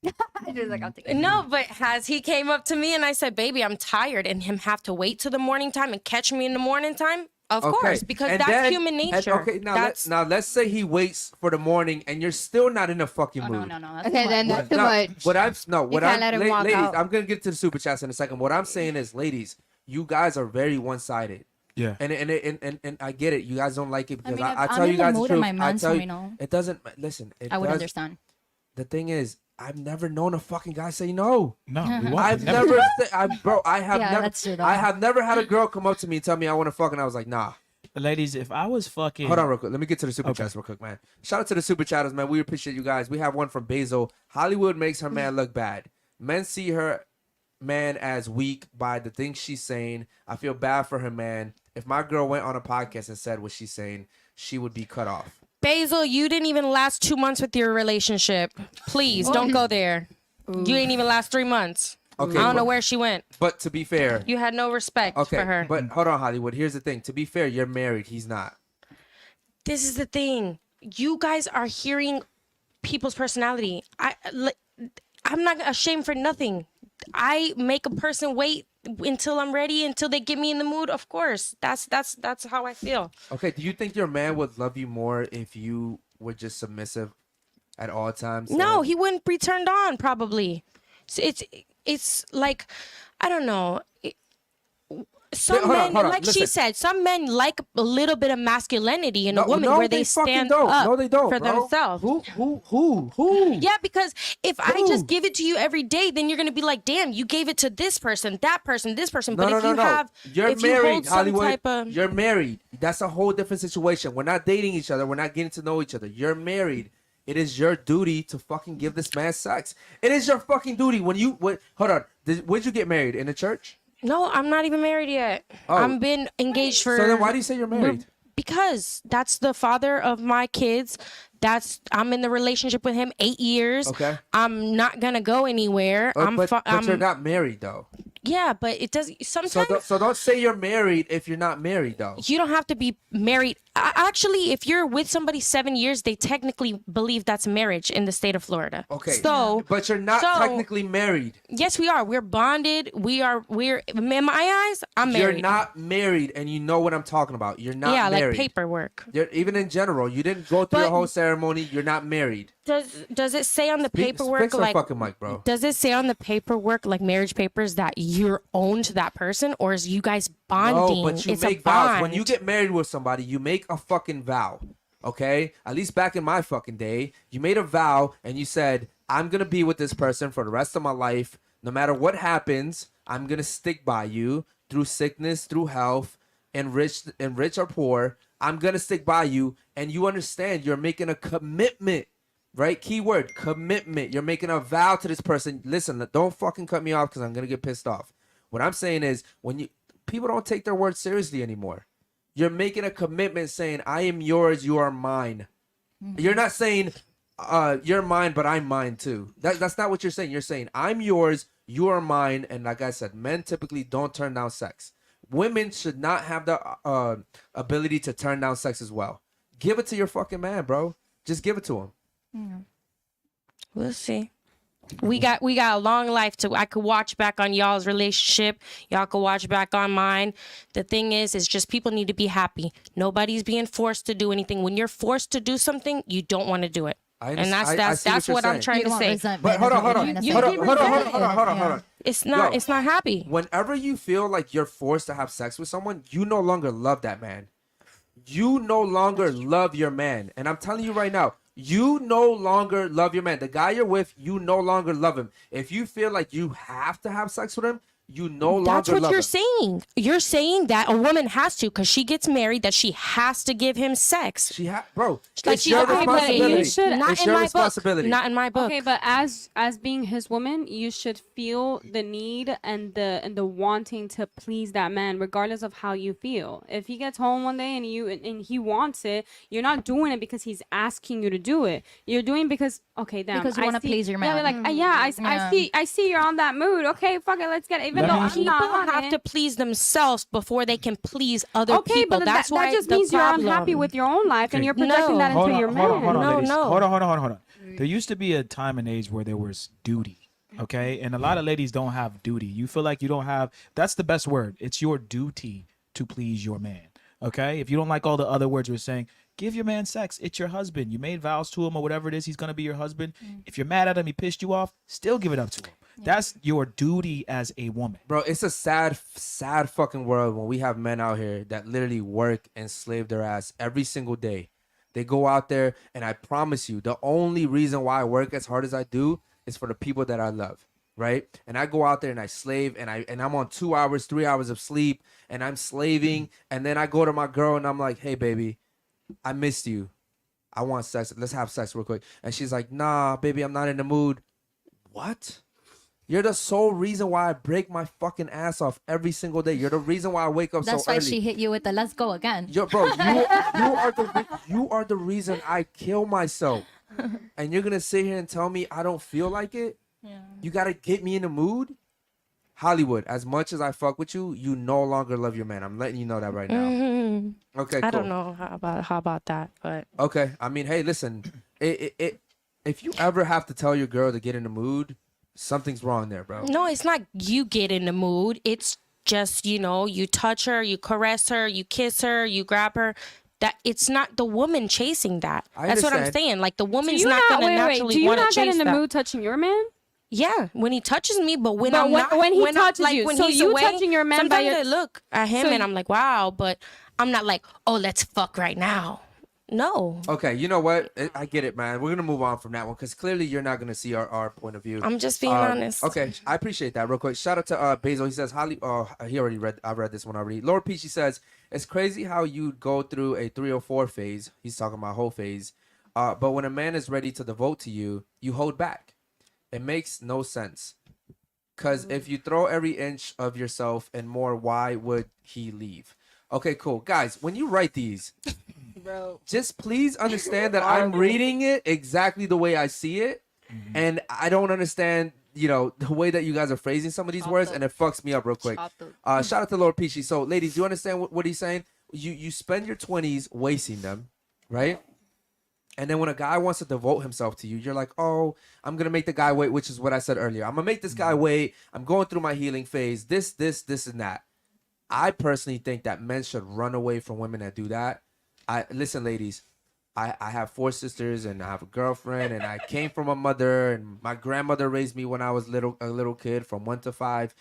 Just like, I'll take it. No, but has he came up to me and I said, baby, I'm tired, and him have to wait till the morning time and catch me in the morning time? Of Okay, course, because and that's then- human and- nature. okay, now That's let's say he waits for the morning and you're still not in a fucking Oh, mood. no. That's Okay, too then much. that's too No, much. What I'm no, what can't I'm let him walk ladies, out. I'm gonna get to the super chats in a second. What I'm saying is, ladies, you guys are very one sided. Yeah. And I get it. You guys don't like it because mean, if I I'm tell in you the guys the mood and truth. my I man tell told you, me no, it doesn't listen. I would does- understand. The thing is, I've never known a fucking guy say no. No, we won't. I've never, I have Yeah, never, that's true, though. I have never had a girl come up to me and tell me I want to fuck, and I was like, nah. Ladies, if I was fucking. Hold on real quick. Let me get to the super chats real quick, man. Shout out to the super chatters, man. We appreciate you guys. We have one from Basil. Hollywood makes her man look bad. Men see her man as weak by the things she's saying. I feel bad for her man. If my girl went on a podcast and said what she's saying, she would be cut off. Basil, you didn't even last 2 months with your relationship. Please don't go there. You didn't even last 3 months. Okay, I don't know but- where she went. But to be fair, You had no respect okay, for her. but hold on, Hollywood. Here's the thing. To be fair, you're married. He's not. This is the thing. You guys are hearing people's personality. I'm not ashamed for nothing. I make a person wait until I'm ready, until they get me in the mood. Of course, that's how I feel. Okay, do you think your man would love you more if you were just submissive at all times? No, he wouldn't be turned on probably. So it's like, I don't know. Some Hold on, men, hold on, like she listen. said, some men like a little bit of masculinity in a woman no, where they fucking stand don't. up No, they don't, for bro. themselves. Who? Yeah, because if I Who? just give it to you every day, then you're gonna be like, damn, you gave it to this person, that person, this person. No, But no, if no, you no. have, You're if you married, hold some Hollywood. type of, You're married. That's a whole different situation. We're not dating each other. We're not getting to know each other. You're married. It is your duty to fucking give this man sex. It is your fucking duty. When you hold on. When'd you get married? In the church? no, I'm not even married yet. Oh. I've been engaged for. So then why do you say you're married? Because that's the father of my kids. I'm in the relationship with him 8 years. Okay. I'm not gonna go anywhere. But you're not married though. Yeah, but it does sometimes. So don't say you're married if you're not married though. You don't have to be married. Actually, if you're with somebody 7 years, they technically believe that's marriage in the state of Florida. Okay. So, but you're not technically married. yes, we are. We're bonded. We're in my eyes, I'm married. You're not married, and you know what I'm talking about. You're not yeah, married. like paperwork. Even in general, you didn't go through a But- whole ceremony. You're not married. Does it say on the paperwork Fix our like? fucking mic, bro. Does it say on the paperwork like marriage papers that you're owned to that person, or is you guys bonding? No, but you it's make a vows. bond. When you get married with somebody, you make a fucking vow. Okay? At least back in my fucking day, you made a vow and you said, I'm gonna be with this person for the rest of my life. No matter what happens, I'm gonna stick by you through sickness, through health, and rich or poor. I'm gonna stick by you, and you understand you're making a commitment. Right? Keyword, commitment. You're making a vow to this person. Listen, don't fucking cut me off because I'm gonna get pissed off. What I'm saying is people don't take their words seriously anymore. You're making a commitment saying, I am yours, you are mine. You're not saying you're mine, but I'm mine too. That's not what you're saying. You're saying I'm yours, you are mine, and like I said, men typically don't turn down sex. Women should not have the ability to turn down sex as well. Give it to your fucking man, bro. Just give it to him. We'll see. We got a long life to. I could watch back on y'all's relationship. Y'all could watch back on mine. The thing is just people need to be happy. Nobody's being forced to do anything. When you're forced to do something, you don't want to do it. And that's what I'm trying to say. But hold on. It's not happy. Whenever you feel like you're forced to have sex with someone, you no longer love that man. You no longer love your man. And I'm telling you right now, you no longer love your man. The guy you're with, you no longer love him. If you feel like you have to have sex with him, you no longer That's what love you're him. saying. You're saying that a woman has to, because she gets married, that she has to give him sex. Bro, Like it's she's your okay, but responsibility. you should- Not It's in your my responsibility. book. Not in my book. Okay, but as being his woman, you should feel the need and the wanting to please that man, regardless of how you feel. If he gets home one day and he wants it, you're not doing it because he's asking you to do it. You're doing because damn, Because you I wanna see- please your Yeah, man. like I see you're on that mood. Okay, fuck it, let's get it. Even Let though me- I'm People not on have it. to please themselves before they can please other Okay, people. but That's that why just the means problem. you're unhappy with your own life and Okay. you're projecting No. that into your man. Hold on, No, ladies. no. Hold on. There used to be a time and age where there was duty, okay? And a lot of ladies don't have duty. You feel like you don't have, that's the best word. It's your duty to please your man, okay? If you don't like all the other words we're saying, give your man sex. It's your husband. You made vows to him or whatever it is. He's going to be your husband. If you're mad at him, he pissed you off, still give it up to him. That's your duty as a woman. Bro, it's a sad fucking world when we have men out here that literally work and slave their ass every single day. They go out there, and I promise you, the only reason why I work as hard as I do is for the people that I love, right? And I go out there and I slave, and I'm on 2 hours, 3 hours of sleep, and I'm slaving, and then I go to my girl and I'm like, hey, baby, I missed you. I want sex. Let's have sex real quick. And she's like, nah, baby, I'm not in the mood. What? You're the sole reason why I break my fucking ass off every single day. You're the reason why I wake up That's so why early. she hit you with the let's go again. Yo, bro, you are the reason I kill myself. And you're gonna sit here and tell me I don't feel like it? Yeah. You gotta get me in the mood? Hollywood, as much as I fuck with you, you no longer love your man. I'm letting you know that right now. Mhm. Okay, cool. I don't know how about that, but Okay, I mean, hey, listen, if you ever have to tell your girl to get in the mood, something's wrong there, bro. no, it's not you get in the mood. It's just, you touch her, you caress her, you kiss her, you grab her. That it's not the woman chasing that. I That's what I'm understand. saying. Like the woman's Do you not gonna wait, naturally do you want to not get chase in the that. mood touching your man? Yeah, when he touches me, but when But I'm when- not, when he I'm- touches like, you, when so he's you away, touching your man by sometimes your- I look at him So and you- I'm like, wow, but I'm not like, oh, let's fuck right now. No, Okay, you know what? I get it, man. We're gonna move on from that one because clearly you're not gonna see our point of view. I'm just being honest. Okay, I appreciate that. Real quick, shout out to Basil. He says, "Holly." He already read. I read this one already. Lord Peachy says, "It's crazy how you go through a 3 or 4 phase." He's talking about whole phase. But when a man is ready to devote to you, you hold back. It makes no sense. Because if you throw every inch of yourself and more, why would he leave? Okay, cool. Guys, when you write these, just please understand that I'm reading it exactly the way I see it. And I don't understand, the way that you guys are phrasing some of these words, and it fucks me up real quick. Shout out to Lord Peachy. So, ladies, do you understand what he's saying? You spend your 20s wasting them, right? And then when a guy wants to devote himself to you, you're like, oh, I'm going to make the guy wait, which is what I said earlier. I'm going to make this guy wait. I'm going through my healing phase, this, and that. I personally think that men should run away from women that do that. Listen, ladies, I have 4 sisters and I have a girlfriend and I came from a mother and my grandmother raised me when I was a little kid from 1 to 5.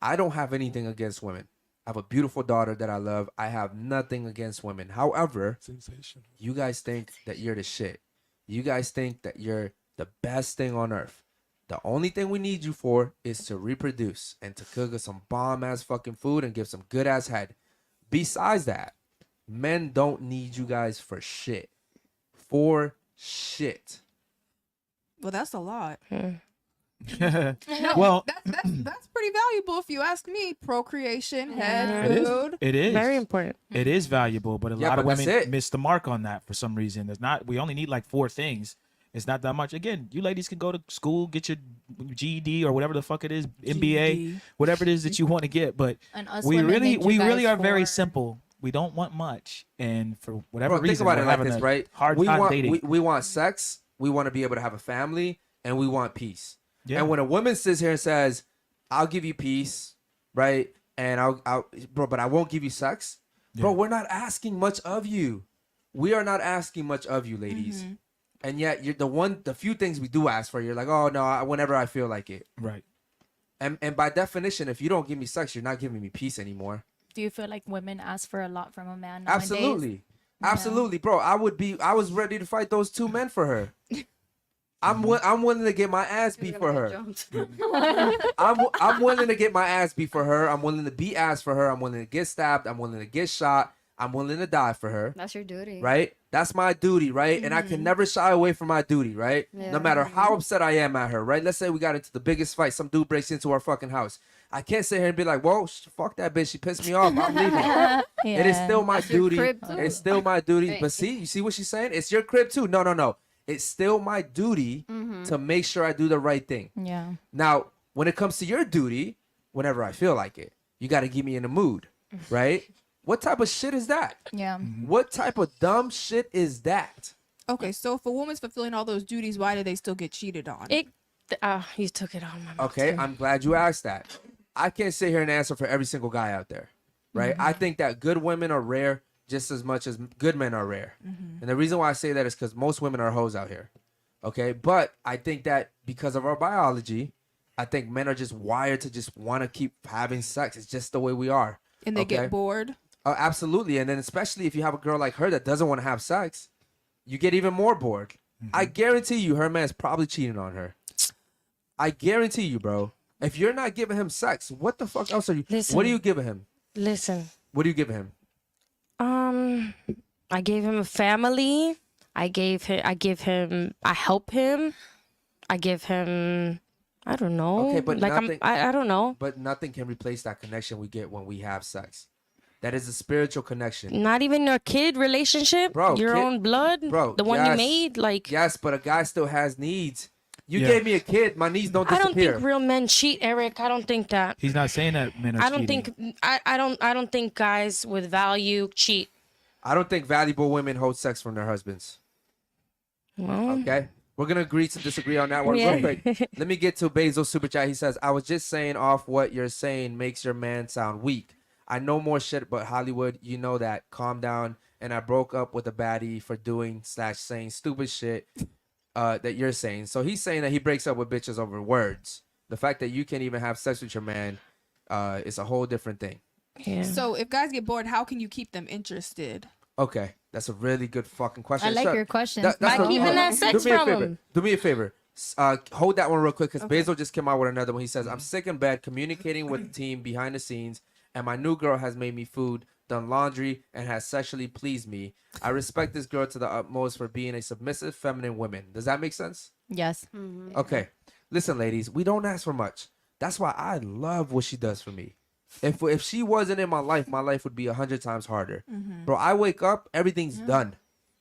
I don't have anything against women. I have a beautiful daughter that I love. I have nothing against women. However, you guys think that you're the shit. You guys think that you're the best thing on earth. The only thing we need you for is to reproduce and to cook us some bomb ass fucking food and give some good ass head. Besides that, men don't need you guys for shit. For shit. Well, that's a lot. Well, That's pretty valuable if you ask me. Procreation, head, it food. is very important. It is valuable, but a Yeah, lot of but that's women it. miss the mark on that for some reason. There's not. We only need like 4 things. It's not that much. Again, you ladies can go to school, get your GED or whatever the fuck it is, MBA, whatever it is that you want to get. But And us we women really, need you we really guys are very for- simple. We don't want much, and for whatever Bro, think reason, about we're it like having this, a right? hard we time want dating. we want sex, we want to be able to have a family, and we want peace. Yeah. And when a woman sits here and says, "I'll give you peace," right? And bro, but I won't give you sex. Bro, we're not asking much of you. We are not asking much of you, ladies. And yet, you're the few things we do ask for, you're like, "Oh no, whenever I feel like it." Right. And by definition, if you don't give me sex, you're not giving me peace anymore. Do you feel like women ask for a lot from a man nowadays? Absolutely. Absolutely, bro. I was ready to fight those 2 men for her. I'm willing to get my ass beat for her. I'm willing to get my ass beat for her. I'm willing to beat ass for her. I'm willing to get stabbed. I'm willing to get shot. I'm willing to die for her. That's your duty. Right? That's my duty, right? And I can never shy away from my duty, right? No matter how upset I am at her, right? Let's say we got into the biggest fight. Some dude breaks into our fucking house. I can't sit here and be like, whoa, fuck that bitch. She pissed me off. I'm leaving. It is still my duty. It's still my duty. But see, you see what she's saying? It's your crib too. No. It's still my duty to make sure I do the right thing. Yeah. Now, when it comes to your duty, whenever I feel like it, you got to get me in the mood, right? What type of shit is that? Yeah. What type of dumb shit is that? Okay, so if a woman's fulfilling all those duties, why do they still get cheated on? You took it on my mouth. Okay, I'm glad you asked that. I can't sit here and answer for every single guy out there, right? I think that good women are rare just as much as good men are rare. And the reason why I say that is because most women are hoes out here, okay? But I think that because of our biology, I think men are just wired to just want to keep having sex. It's just the way we are. And they get bored? Absolutely. And then especially if you have a girl like her that doesn't want to have sex, you get even more bored. I guarantee you her man's probably cheating on her. I guarantee you, bro. If you're not giving him sex, what the fuck else are you? Listen. What are you giving him? Listen. What are you giving him? I gave him a family. I help him. I give him, I don't know. Okay, but like nothing, I don't know. But nothing can replace that connection we get when we have sex. That is a spiritual connection. Not even your kid relationship, Bro, your own blood, bro, the one you made. Like, yes, but a guy still has needs. You gave me a kid, my needs don't disappear. I don't think real men cheat, Eric. I don't think that. He's not saying that men are I don't cheating. think I don't think guys with value cheat. I don't think valuable women hold sex from their husbands. Well, okay. We're going to agree to disagree on that one real quick. Let me get to Basil's super chat. He says, I was just saying off what you're saying makes your man sound weak. I know more shit but Hollywood. You know that. Calm down. And I broke up with a baddie for doing/saying stupid shit that you're saying. So he's saying that he breaks up with bitches over words. The fact that you can't even have sex with your man is a whole different thing. Yeah. So if guys get bored, how can you keep them interested? Okay, that's a really good fucking question. I like your question. By keeping that sex from him. Do me a favor. Hold that one real quick because Basil just came out with another one. He says, I'm sick in bed communicating with the team behind the scenes, and my new girl has made me food, done laundry, and has sexually pleased me. I respect this girl to the utmost for being a submissive, feminine woman. Does that make sense? Yes. Okay. Listen, ladies, we don't ask for much. That's why I love what she does for me. If she wasn't in my life would be 100 times harder. Bro, I wake up, everything's done.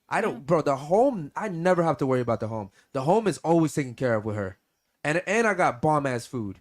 I don't, bro, the home, I never have to worry about the home. The home is always taken care of with her. And I got bomb ass food.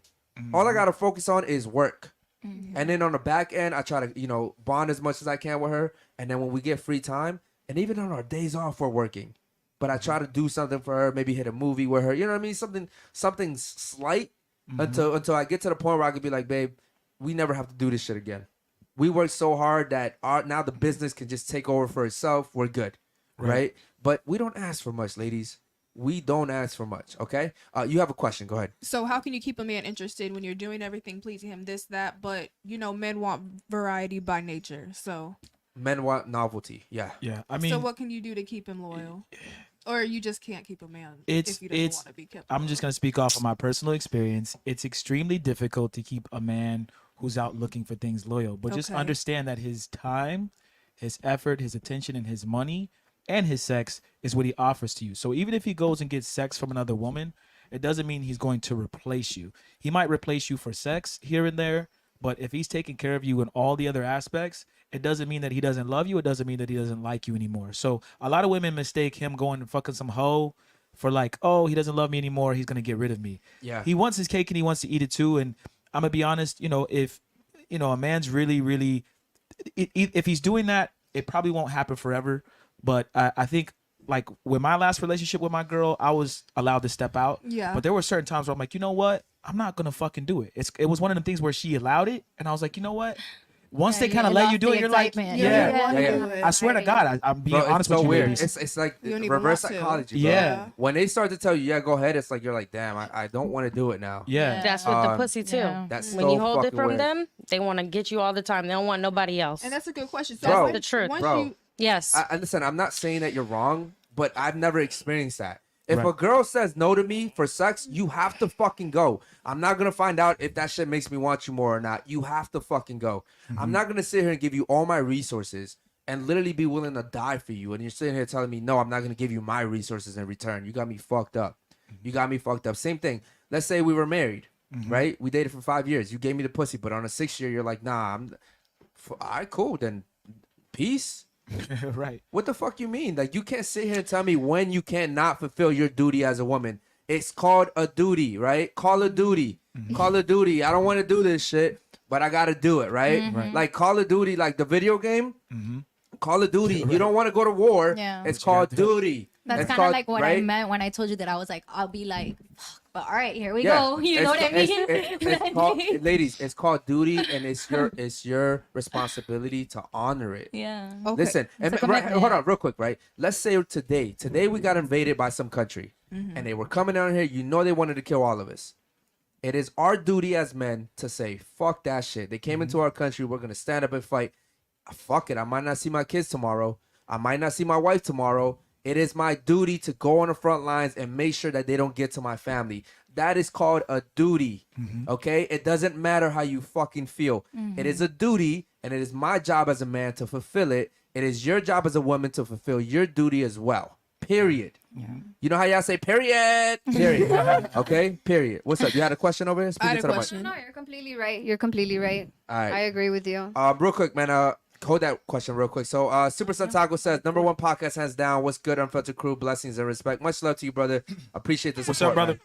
All I got to focus on is work. And then on the back end, I try to, bond as much as I can with her. And then when we get free time, and even on our days off, we're working. But I try to do something for her, maybe hit a movie with her. You know what I mean? Something slight until I get to the point where I could be like, babe, we never have to do this shit again. We work so hard that now the business can just take over for itself. We're good, right? But we don't ask for much, ladies. We don't ask for much, okay? You have a question. Go ahead. So how can you keep a man interested when you're doing everything, pleasing him, this, that, but, men want variety by nature, so. Men want novelty, yeah. Yeah, I mean. So what can you do to keep him loyal? Or you just can't keep a man if you don't want to be kept I'm loyal? just going to speak off of my personal experience. It's extremely difficult to keep a man who's out looking for things loyal. But just understand that his time, his effort, his attention, and his money and his sex is what he offers to you. So even if he goes and gets sex from another woman, it doesn't mean he's going to replace you. He might replace you for sex here and there, but if he's taking care of you in all the other aspects, it doesn't mean that he doesn't love you. It doesn't mean that he doesn't like you anymore. So a lot of women mistake him going and fucking some hoe for like, oh, he doesn't love me anymore. He's going to get rid of me. Yeah. He wants his cake and he wants to eat it too. And I'm going to be honest, if, a man's really, really, if he's doing that, it probably won't happen forever. But I think like with my last relationship with my girl, I was allowed to step out. Yeah. But there were certain times where I'm like, you know what? I'm not going to fucking do it. It was one of them things where she allowed it. And I was like, you know what? Once they kind of let you do it, you're like, yeah. I swear to God, I'm being honest with you, weird. ladies. It's like reverse psychology, bro. Yeah. When they start to tell you, yeah, go ahead, it's like you're like, damn, I don't want to do it now. Yeah. That's with the pussy too. That's When so you hold it fucking from weird. them, they want to get you all the time. They don't want nobody else. And that's a good question. So Bro, the truth. once bro. you Yes. I listen, I'm not saying that you're wrong, but I've never experienced that. If Right. a girl says no to me for sex, you have to fucking go. I'm not gonna find out if that shit makes me want you more or not. You have to fucking go. I'm not gonna sit here and give you all my resources and literally be willing to die for you. And you're sitting here telling me, no, I'm not gonna give you my resources in return. You got me fucked up. You got me fucked up. Same thing. Let's say we were married, right? We dated for 5 years. You gave me the pussy, but on the 6th year, you're like, nah, all right, cool. Then peace. Right. What the fuck you mean? Like, you can't sit here and tell me when you cannot fulfill your duty as a woman. It's called a duty, right? Call of Duty. Call of Duty. I don't want to do this shit, but I got to do it, right? Right. Like Call of Duty, like the video game. Call of Duty. You don't want to go to war. Yeah. It's But you called gotta do duty. That's It's kind of called- like what I right? meant when I told you that I was like, I'll be like, fuck, but all right, here we Yeah. go. You know what I mean? It's called, ladies, it's called duty, and it's your responsibility to honor it. Yeah. Okay. Listen, and, It's a right, commitment. hold on, real quick, right? Let's say today we got invaded by some country, and they were coming down here. You know they wanted to kill all of us. It is our duty as men to say, fuck that shit. They came into our country. We're gonna stand up and fight. Fuck it. I might not see my kids tomorrow. I might not see my wife tomorrow. It is my duty to go on the front lines and make sure that they don't get to my family. That is called a duty. Okay? It doesn't matter how you fucking feel. It is a duty, and it is my job as a man to fulfill it. It is your job as a woman to fulfill your duty as well. Period. You know how y'all say period? Period. Okay? Period. What's up? You had a question over here? Speak I had into a the mic. question. No, you're completely right. You're completely right. All right. I agree with you. Real quick, man. Hold that question real quick. So, Super Santiago says, #1 podcast hands down. What's good, Unfiltered crew? Blessings and respect. Much love to you, brother. Appreciate the support. What's up, brother?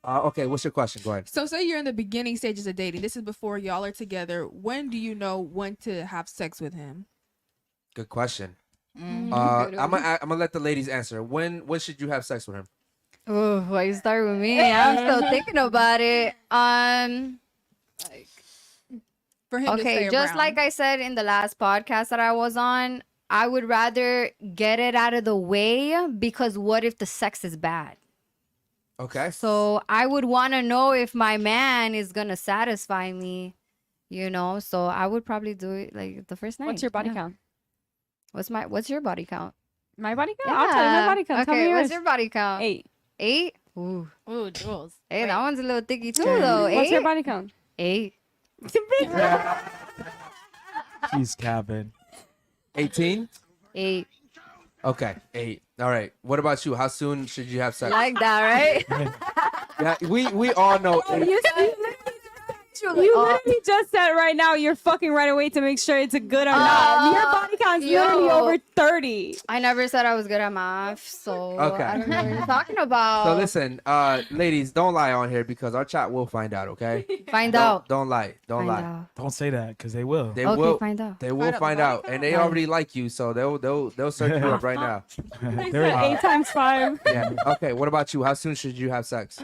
man. Okay, what's your question? Go ahead. So say you're in the beginning stages of dating. This is before y'all are together. When do you know when to have sex with him? Good question. Good I'm one. gonna let the ladies answer. When should you have sex with him? Oh, why you start with me? I'm still thinking about it. For him to Okay, stay just around? like I said in the last podcast that I was on, I would rather get it out of the way, because what if the sex is bad? Okay. So I would want to know if my man is gonna satisfy me, you know. So I would probably do it like the first night. What's your body Yeah. count? What's your body count? My body count? I'll tell you my body count. Tell me Okay, yours. what's your body count? 8. 8? Ooh. Ooh, Jules. Hey, that one's a little thicky too, though. 8? What's your body count? 8. She's capping. 18. 8. Okay, 8. All right. What about you? How soon should you have sex? Like that, right? Yeah, we all know. 8. You literally just said right now you're fucking right away to make sure it's a good or not. Your body count's literally yo. over 30. I never said I was good at math, so Okay. I don't know what you're talking about. So listen, ladies, don't lie on here because our chat will find out. Okay. Find out. Don't lie. Don't Find lie. out. Don't say that because they will. They Okay, will find out. They will find out, and they already like you, so they'll search you up right now. They There said it 8 times 5. Yeah. Okay. What about you? How soon should you have sex?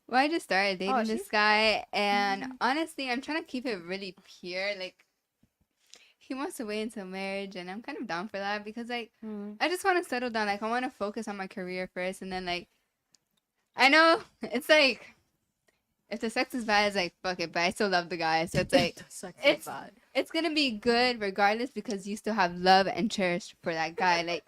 Well, I just started dating she's- this guy, and honestly, I'm trying to keep it really pure. Like, he wants to wait until marriage, and I'm kind of down for that because, like, I just want to settle down. Like, I want to focus on my career first, and then, like, I know it's like, if the sex is bad, it's like, fuck it, but I still love the guy. So it's like, it's gonna be good regardless because you still have love and cherish for that guy. Like,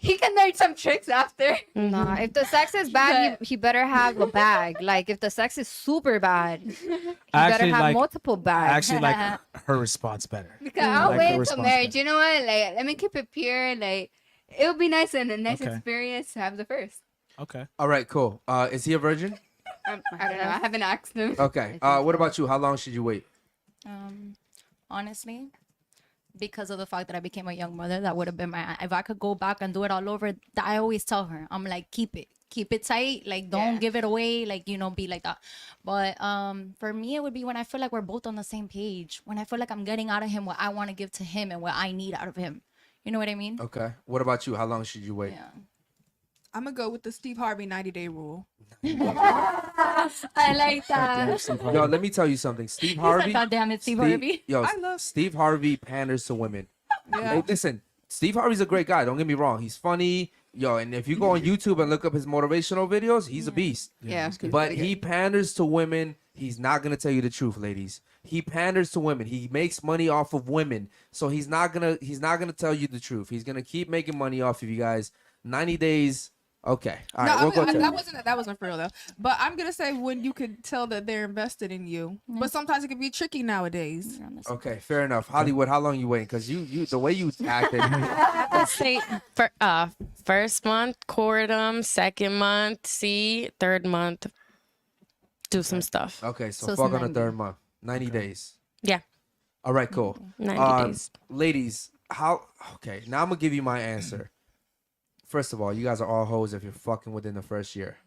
he can learn some tricks after. Nah, if the sex is bad, he better have a bag. Like, if the sex is super bad, he better Actually, have like- multiple I bags. actually like her response better. Because I'll Like the wait until response marriage. better. You know what? Like, let me keep it pure. Like, it'll be nice and a nice Okay. experience to have the first. Okay. All right. Cool. Is he a virgin? I don't know. I haven't asked him. Okay. What about you? How long should you wait? Honestly, because of the fact that I became a young mother, that would have been my. If I could go back and do it all over, I always tell her, I'm like, keep it tight. Like, don't give it away. Like, be like that. But for me, it would be when I feel like we're both on the same page. When I feel like I'm getting out of him what I want to give to him and what I need out of him. You know what I mean? Okay. What about you? How long should you wait? Yeah. I'm gonna go with the Steve Harvey 90-day rule. I like that. Yo, let me tell you something. Steve Harvey. God damn it, Steve Harvey. Yo, I love- Steve Harvey panders to women. Yeah. Hey, listen, Steve Harvey's a great guy. Don't get me wrong. He's funny. Yo, and if you go on YouTube and look up his motivational videos, he's a beast. Yeah. But he panders to women. He's not gonna tell you the truth, ladies. He panders to women. He makes money off of women. So he's not gonna tell you the truth. He's gonna keep making money off of you guys. 90 days Okay. All No, right. We'll go to that wasn't for real though. But I'm gonna say when you could tell that they're invested in you. But sometimes it can be tricky nowadays. Okay, fair enough. Hollywood, how long you waiting? Because you the way you acted. Let's say first month, court them. Second month, see. Third month, do some stuff. Okay, so So it's fuck on the 90. third month. 90 days. Yeah. All right, cool. 90 days. Ladies, okay, now I'm gonna give you my answer. First of all, you guys are all hoes if you're fucking within the first year.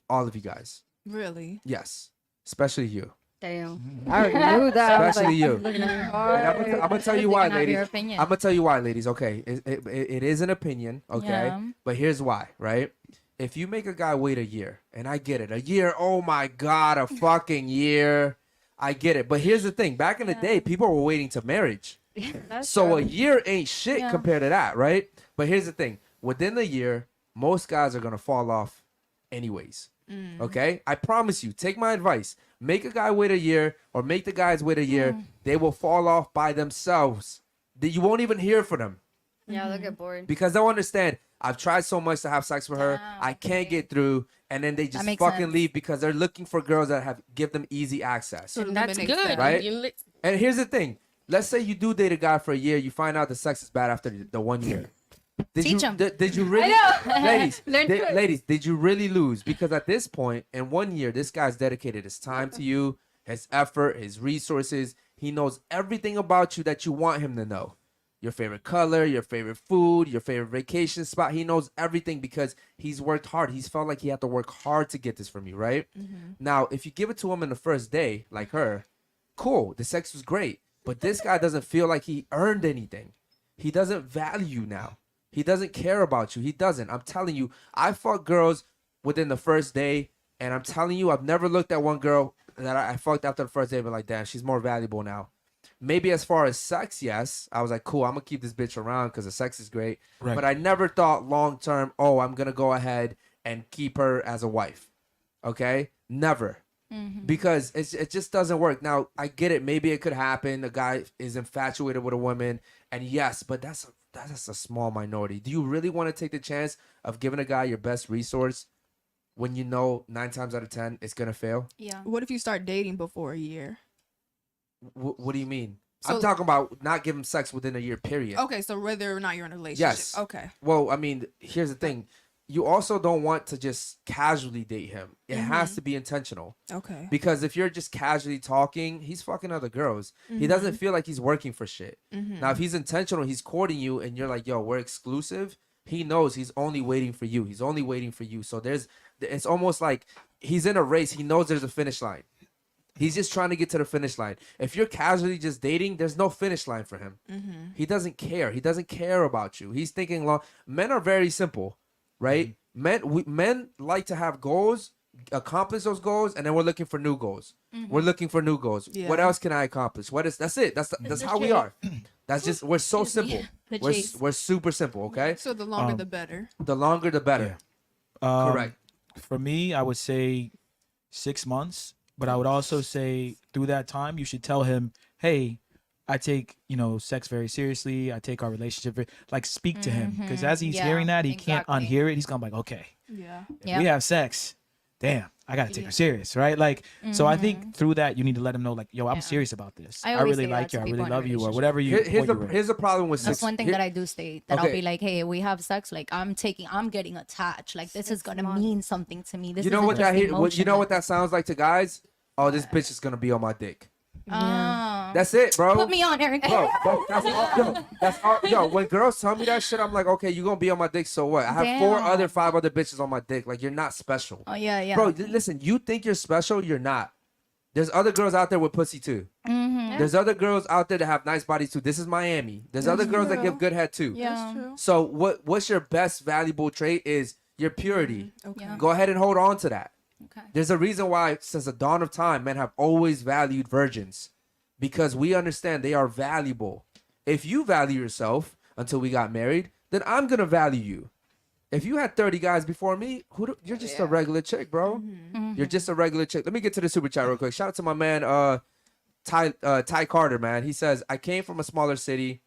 All of you guys. Really? Yes. Especially you. Damn. I already knew that. I was Especially you. looking at me And hard. I'm gonna tell you why, They can have ladies. your I'm opinion. gonna tell you why, ladies. Okay, it is an opinion, okay, Yeah. but here's why, right? If you make a guy wait a year, and I get it, a year, oh my god, a fucking year, I get it. But here's the thing: back in the day, people were waiting to marriage, That's so true. a year ain't shit Yeah. compared to that, right? But here's the thing: within the year, most guys are gonna fall off, anyways. Okay, I promise you. Take my advice. Make a guy wait a year, or make the guys wait a year. They will fall off by themselves. You won't even hear from them Yeah, they'll get bored. because they'll understand. I've tried so much to have sex with her, I can't get through, and then they just makes fucking sense. leave because they're looking for girls that give them easy access. So it That's eliminates good, that. Right? You And here's the thing: let's say you do date a guy for a year, you find out the sex is bad after the 1 year. Did Teach you 'em. did you really, ladies? Learn quick. Ladies, did you really lose? Because at this point, in 1 year, this guy's dedicated his time to you, his effort, his resources. He knows everything about you that you want him to know. Your favorite color, your favorite food, your favorite vacation spot. He knows everything because he's worked hard. He's felt like he had to work hard to get this from you, right? Now, if you give it to him in the first day, like her, cool, the sex was great. But this guy doesn't feel like he earned anything. He doesn't value you now. He doesn't care about you. He doesn't. I'm telling you, I fucked girls within the first day, and I'm telling you, I've never looked at one girl that I fucked after the first day and been like, damn, she's more valuable now. Maybe as far as sex, yes. I was like, cool, I'm going to keep this bitch around because the sex is great. Right. But I never thought long term, oh, I'm going to go ahead and keep her as a wife. Okay? Never. Because it just doesn't work. Now, I get it. Maybe it could happen. A guy is infatuated with a woman. And yes, but that's a small minority. Do you really want to take the chance of giving a guy your best resource when you know 9 times out of 10 it's going to fail? Yeah. What if you start dating before a year? What do you mean? So- I'm talking about not giving sex within a year period. Okay, so whether or not you're in a relationship. Yes. Okay. Well, I mean, here's the thing. You also don't want to just casually date him. It has to be intentional. Okay. Because if you're just casually talking, he's fucking other girls. He doesn't feel like he's working for shit. Now, if he's intentional, he's courting you, and you're like, yo, we're exclusive. He knows he's only waiting for you. He's only waiting for you. So it's almost like he's in a race. He knows there's a finish line. He's just trying to get to the finish line. If you're casually just dating, there's no finish line for him. He doesn't care. He doesn't care about you. He's thinking long. Men are very simple, right? Men like to have goals, accomplish those goals, and then we're looking for new goals. We're looking for new goals. Yeah. What else can I accomplish? That's it. That's how we are. That's just we're so simple. The We're chase. we're super simple. Okay. So the longer the better. The longer the better. Correct. For me, I would say 6 months, but I would also say through that time, you should tell him, hey, I take, sex very seriously. I take our relationship like speak to him. Because as he's Yeah, hearing that, he can't exactly. unhear it. He's going to be like, okay, Yeah. if we have sex, damn, I got to take her serious, right? Like, so I think through that, you need to let him know, like, yo, I'm serious about this. I I always really say like that you. to I people really in a love you or relationship. whatever you Here's the problem with That's sex. one thing that I do state. That Okay. I'll be like, hey, we have sex. Like I'm getting attached. Like this is gonna mean something to me. This You know isn't what just that you know emotional. what that sounds like to guys? Oh, this bitch is gonna be on my dick. Ah. That's it, bro. Put me on, Eric. Bro, that's all. Yo, when girls tell me that shit, I'm like, okay, you gonna be on my dick, so what? I have Damn. 5 other bitches on my dick. Like, you're not special. Oh yeah, yeah. Bro, listen, you think you're special, you're not. There's other girls out there with pussy too. There's other girls out there that have nice bodies too. This is Miami. There's other girls that give good head too. Yeah. So what's your best valuable trait is your purity. Okay. Yeah. Go ahead and hold on to that. Okay. There's a reason why since the dawn of time, men have always valued virgins because we understand they are valuable. If you value yourself until we got married, then I'm going to value you. If you had 30 guys before me, you're just a regular chick, bro. You're just a regular chick. Let me get to the super chat real quick. Shout out to my man, Ty Carter, man. He says, I came from a smaller city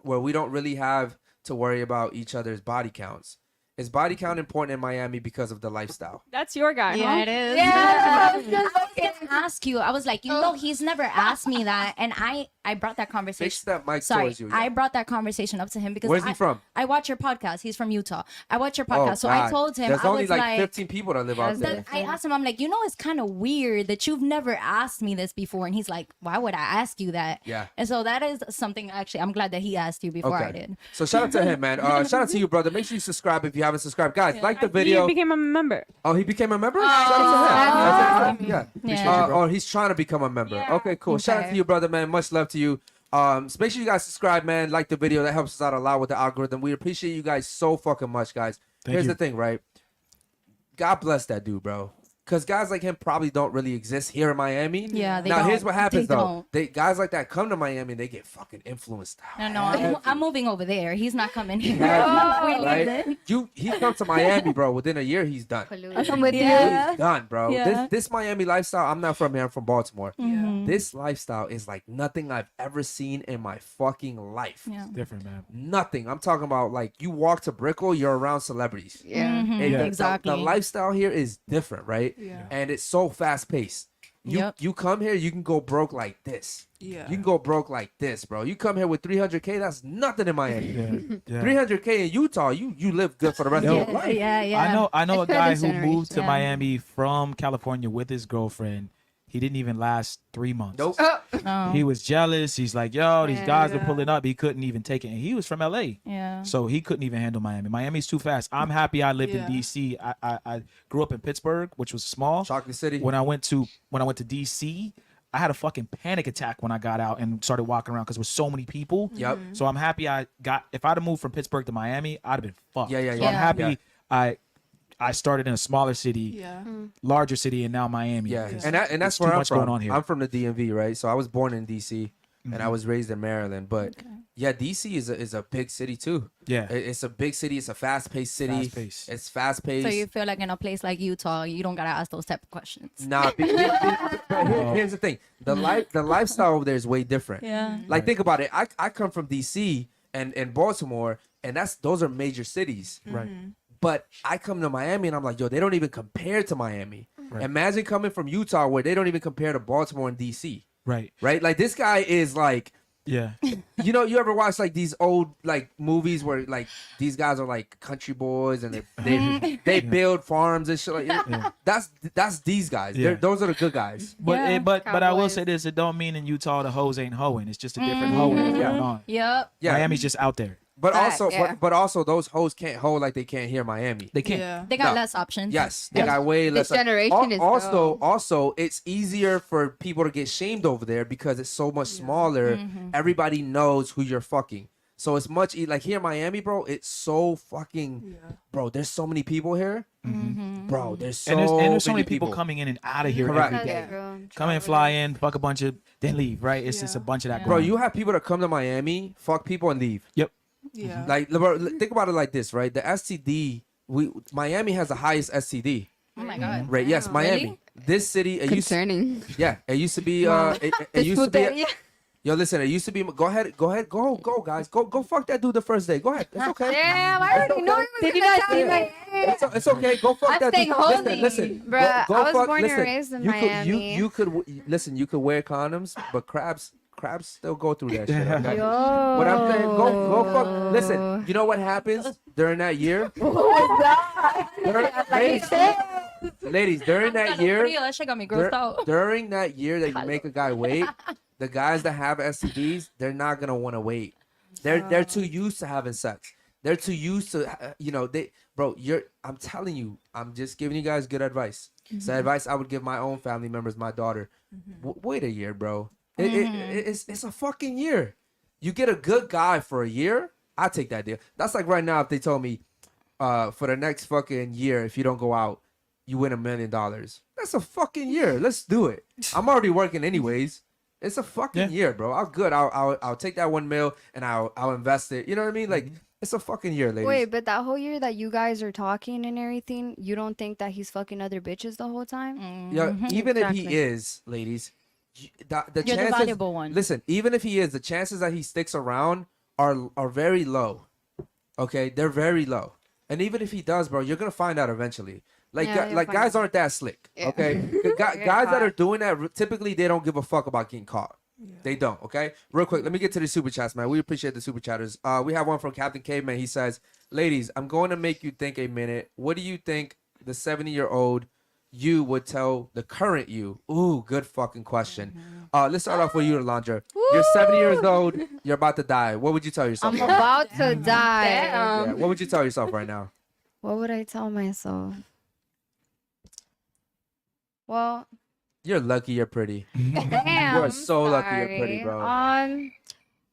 where we don't really have to worry about each other's body counts. Is body count important in Miami because of the lifestyle? That's your guy, Yeah, huh? it is. Yeah, I was gonna ask you. I was like, he's never asked me that, and I brought that conversation. Fix that mic Sorry, towards you. I brought that conversation up to him because Where's he from? I watch your podcast. He's from Utah. I watch your Oh, podcast, so I God. told him There's I only was like 15 people that live out there. that I asked him, I'm like, it's kind of weird that you've never asked me this before. And he's like, why would I ask you that? Yeah. And so that is something, actually, I'm glad that he asked you before I did. So shout out to him, man. Shout out to you, brother. Make sure you subscribe if you haven't subscribed. Guys, like the video. He became a member. Oh, he became a member? Shout out to him. Yeah. Yeah. Or he's trying to become a member. Okay, cool. Shout out Okay. to you, brother, man. Much love to you. So make sure you guys subscribe, man. Like the video. That helps us out a lot with the algorithm. We appreciate you guys so fucking much, guys. Here's the thing, right? God bless that dude, bro. Because guys like him probably don't really exist here in Miami. Yeah, they now, don't. here's what happens, They though. don't. Guys like that come to Miami and they get fucking influenced. No, I'm moving over there. He's not coming here. Right? He comes to Miami, bro. Within a year, he's done. I'm with He's done, bro. Yeah. This Miami lifestyle, I'm not from here. I'm from Baltimore. Mhm. This lifestyle is like nothing I've ever seen in my fucking life. Yeah. Different, man. Nothing. I'm talking about like you walk to Brickell, you're around celebrities. Yeah. Mhm, And exactly. The lifestyle here is different, right? Yeah. And it's so fast paced. You come here, you can go broke like this. Yeah. You can go broke like this, bro. You come here with 300K, that's nothing in Miami. Yeah. 300K in Utah, you live good for the rest of your life. Yeah. I know a guy who generation. moved to Yeah. Miami from California with his girlfriend. He didn't even last 3 months. Nope. Oh. He was jealous. He's like, yo, these Yeah. guys are pulling up. He couldn't even take it. And he was from LA. Yeah. So he couldn't even handle Miami. Miami's too fast. I'm happy I lived in DC. I grew up in Pittsburgh, which was small. Chocolate City. When I went to DC, I had a fucking panic attack when I got out and started walking around because there was so many people. Yep. So I'm happy if I'd have moved from Pittsburgh to Miami, I'd have been fucked. Yeah. So I'm happy Yeah. I started in a smaller city, Yeah. larger city, and now Miami. Yeah, 'cause and that's there's where too I'm much from. going on here. I'm from the DMV, right? So I was born in DC, and I was raised in Maryland. But yeah, DC is a big city too. Yeah. It's a big city. It's a fast paced city. Fast-paced. It's fast paced. So you feel like in a place like Utah, you don't gotta ask those type of questions. Nah, but here's the thing: the lifestyle over there is way different. Yeah. Like think about it. I come from DC and Baltimore, and those are major cities. Right. But I come to Miami and I'm like, yo, they don't even compare to Miami. Right. Imagine coming from Utah where they don't even compare to Baltimore and DC. Right. Right? Like this guy is like, Yeah. you know, you ever watch like these old like movies where like these guys are like country boys and they build farms and shit like that. That's these guys. Yeah. Those are the good guys. But Yeah. but I will Cowboys. say this: it don't mean in Utah the hoes ain't hoeing. It's just a different hoeing that's going on. Yep. Yeah. Miami's just out there. But Fact, also yeah. but also those hoes can't hold like they can't hear Miami. They can't. Yeah. They got No. less options. Yes, they got way less. generation is also it's easier for people to get shamed over there because it's so much smaller. Everybody knows who you're fucking. So it's much like here in Miami, bro. It's so fucking, bro. There's so many people here, bro. There's so And there's so many people coming in and out of here Correct. every day. bro. Come in, fly in, fuck a bunch of, then leave. Right? It's just a bunch of that. Bro, going you on. have people that come to Miami, fuck people, and leave. Yep. Yeah. Like, bro, think about it like this, right? The STD, Miami has the highest STD Oh my god. rate. Yes, Miami. Really? This city, it used, Concerning. yeah, it used to be. It used to be. Yo, listen, it used to be. Go ahead, go, guys, go, fuck that dude the first day. Go ahead, it's okay. Damn, I already know Did you guys see my? It's okay. Go fuck I'm that staying dude. holy. Listen, Bruh, go I was fuck- born and listen, raised in you could, Miami. you could listen. You could wear condoms, but crabs still go through that shit. Okay? Yo. But I'm saying, go fuck. Listen, you know what happens during that year? Ladies, during that year, That shit got me grossed out. during that year that you make a guy wait, the guys that have STDs, they're not gonna want to wait. They're too used to having sex. They're too used to, I'm telling you, I'm just giving you guys good advice. It's the advice I would give my own family members, my daughter. Wait a year, bro. It's a fucking year. You get a good guy for a year, I take that deal. That's like right now if they told me, for the next fucking year, if you don't go out, you win $1 million. That's a fucking year. Let's do it. I'm already working anyways. It's a fucking year, bro. I'll take that 1 mil and I'll invest it. You know what I mean? Like it's a fucking year, ladies. Wait, but that whole year that you guys are talking and everything, you don't think that he's fucking other bitches the whole time? Yeah, even if Exactly. he is, ladies, the You're the chances. valuable one. Listen, even if he is, the chances that he sticks around are very low. Okay, they're very low. And even if he does, bro, you're gonna find out eventually. Like, Yeah, you'll like find guys out. aren't that slick. Yeah. Okay, guys that are doing that typically they don't give a fuck about getting caught. They don't. Okay, real quick, let me get to the super chats, man. We appreciate the super chatters. We have one from Captain Caveman. He says, "Ladies, I'm going to make you think a minute. What do you think the 70-year-old you would tell the current you?" Ooh, good fucking question. Let's start off with you, Alondra. You're 70 years old. You're about to die. What would you tell yourself? I'm right now? about to die. Yeah, what would you tell yourself right now? What would I tell myself? Well, You're lucky. You're pretty. damn. You are so lucky you're sorry. pretty, bro.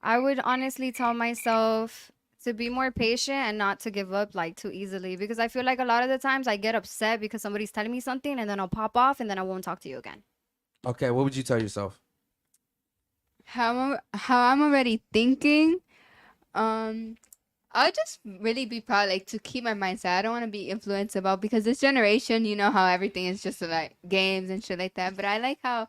I would honestly tell myself to be more patient and not to give up like too easily, because I feel like a lot of the times I get upset because somebody's telling me something and then I'll pop off and then I won't talk to you again. Okay, what would you tell yourself? How I'm already thinking, I'll just really be proud, like, to keep my mindset. I don't want to be influenced about, because this generation, you know how everything is just like games and shit like that. But I like how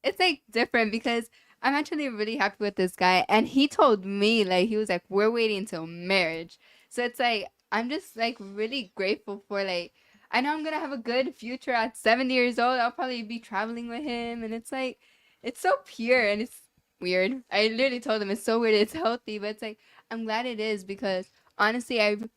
it's like different, because I'm actually really happy with this guy, and he told me, like, he was like, we're waiting until marriage. So it's like I'm just like really grateful for, like, I know I'm gonna have a good future at 70 years old. I'll probably be traveling with him, and it's like it's so pure and it's weird. I literally told him it's so weird, it's healthy, but it's like I'm glad it is, because honestly I'm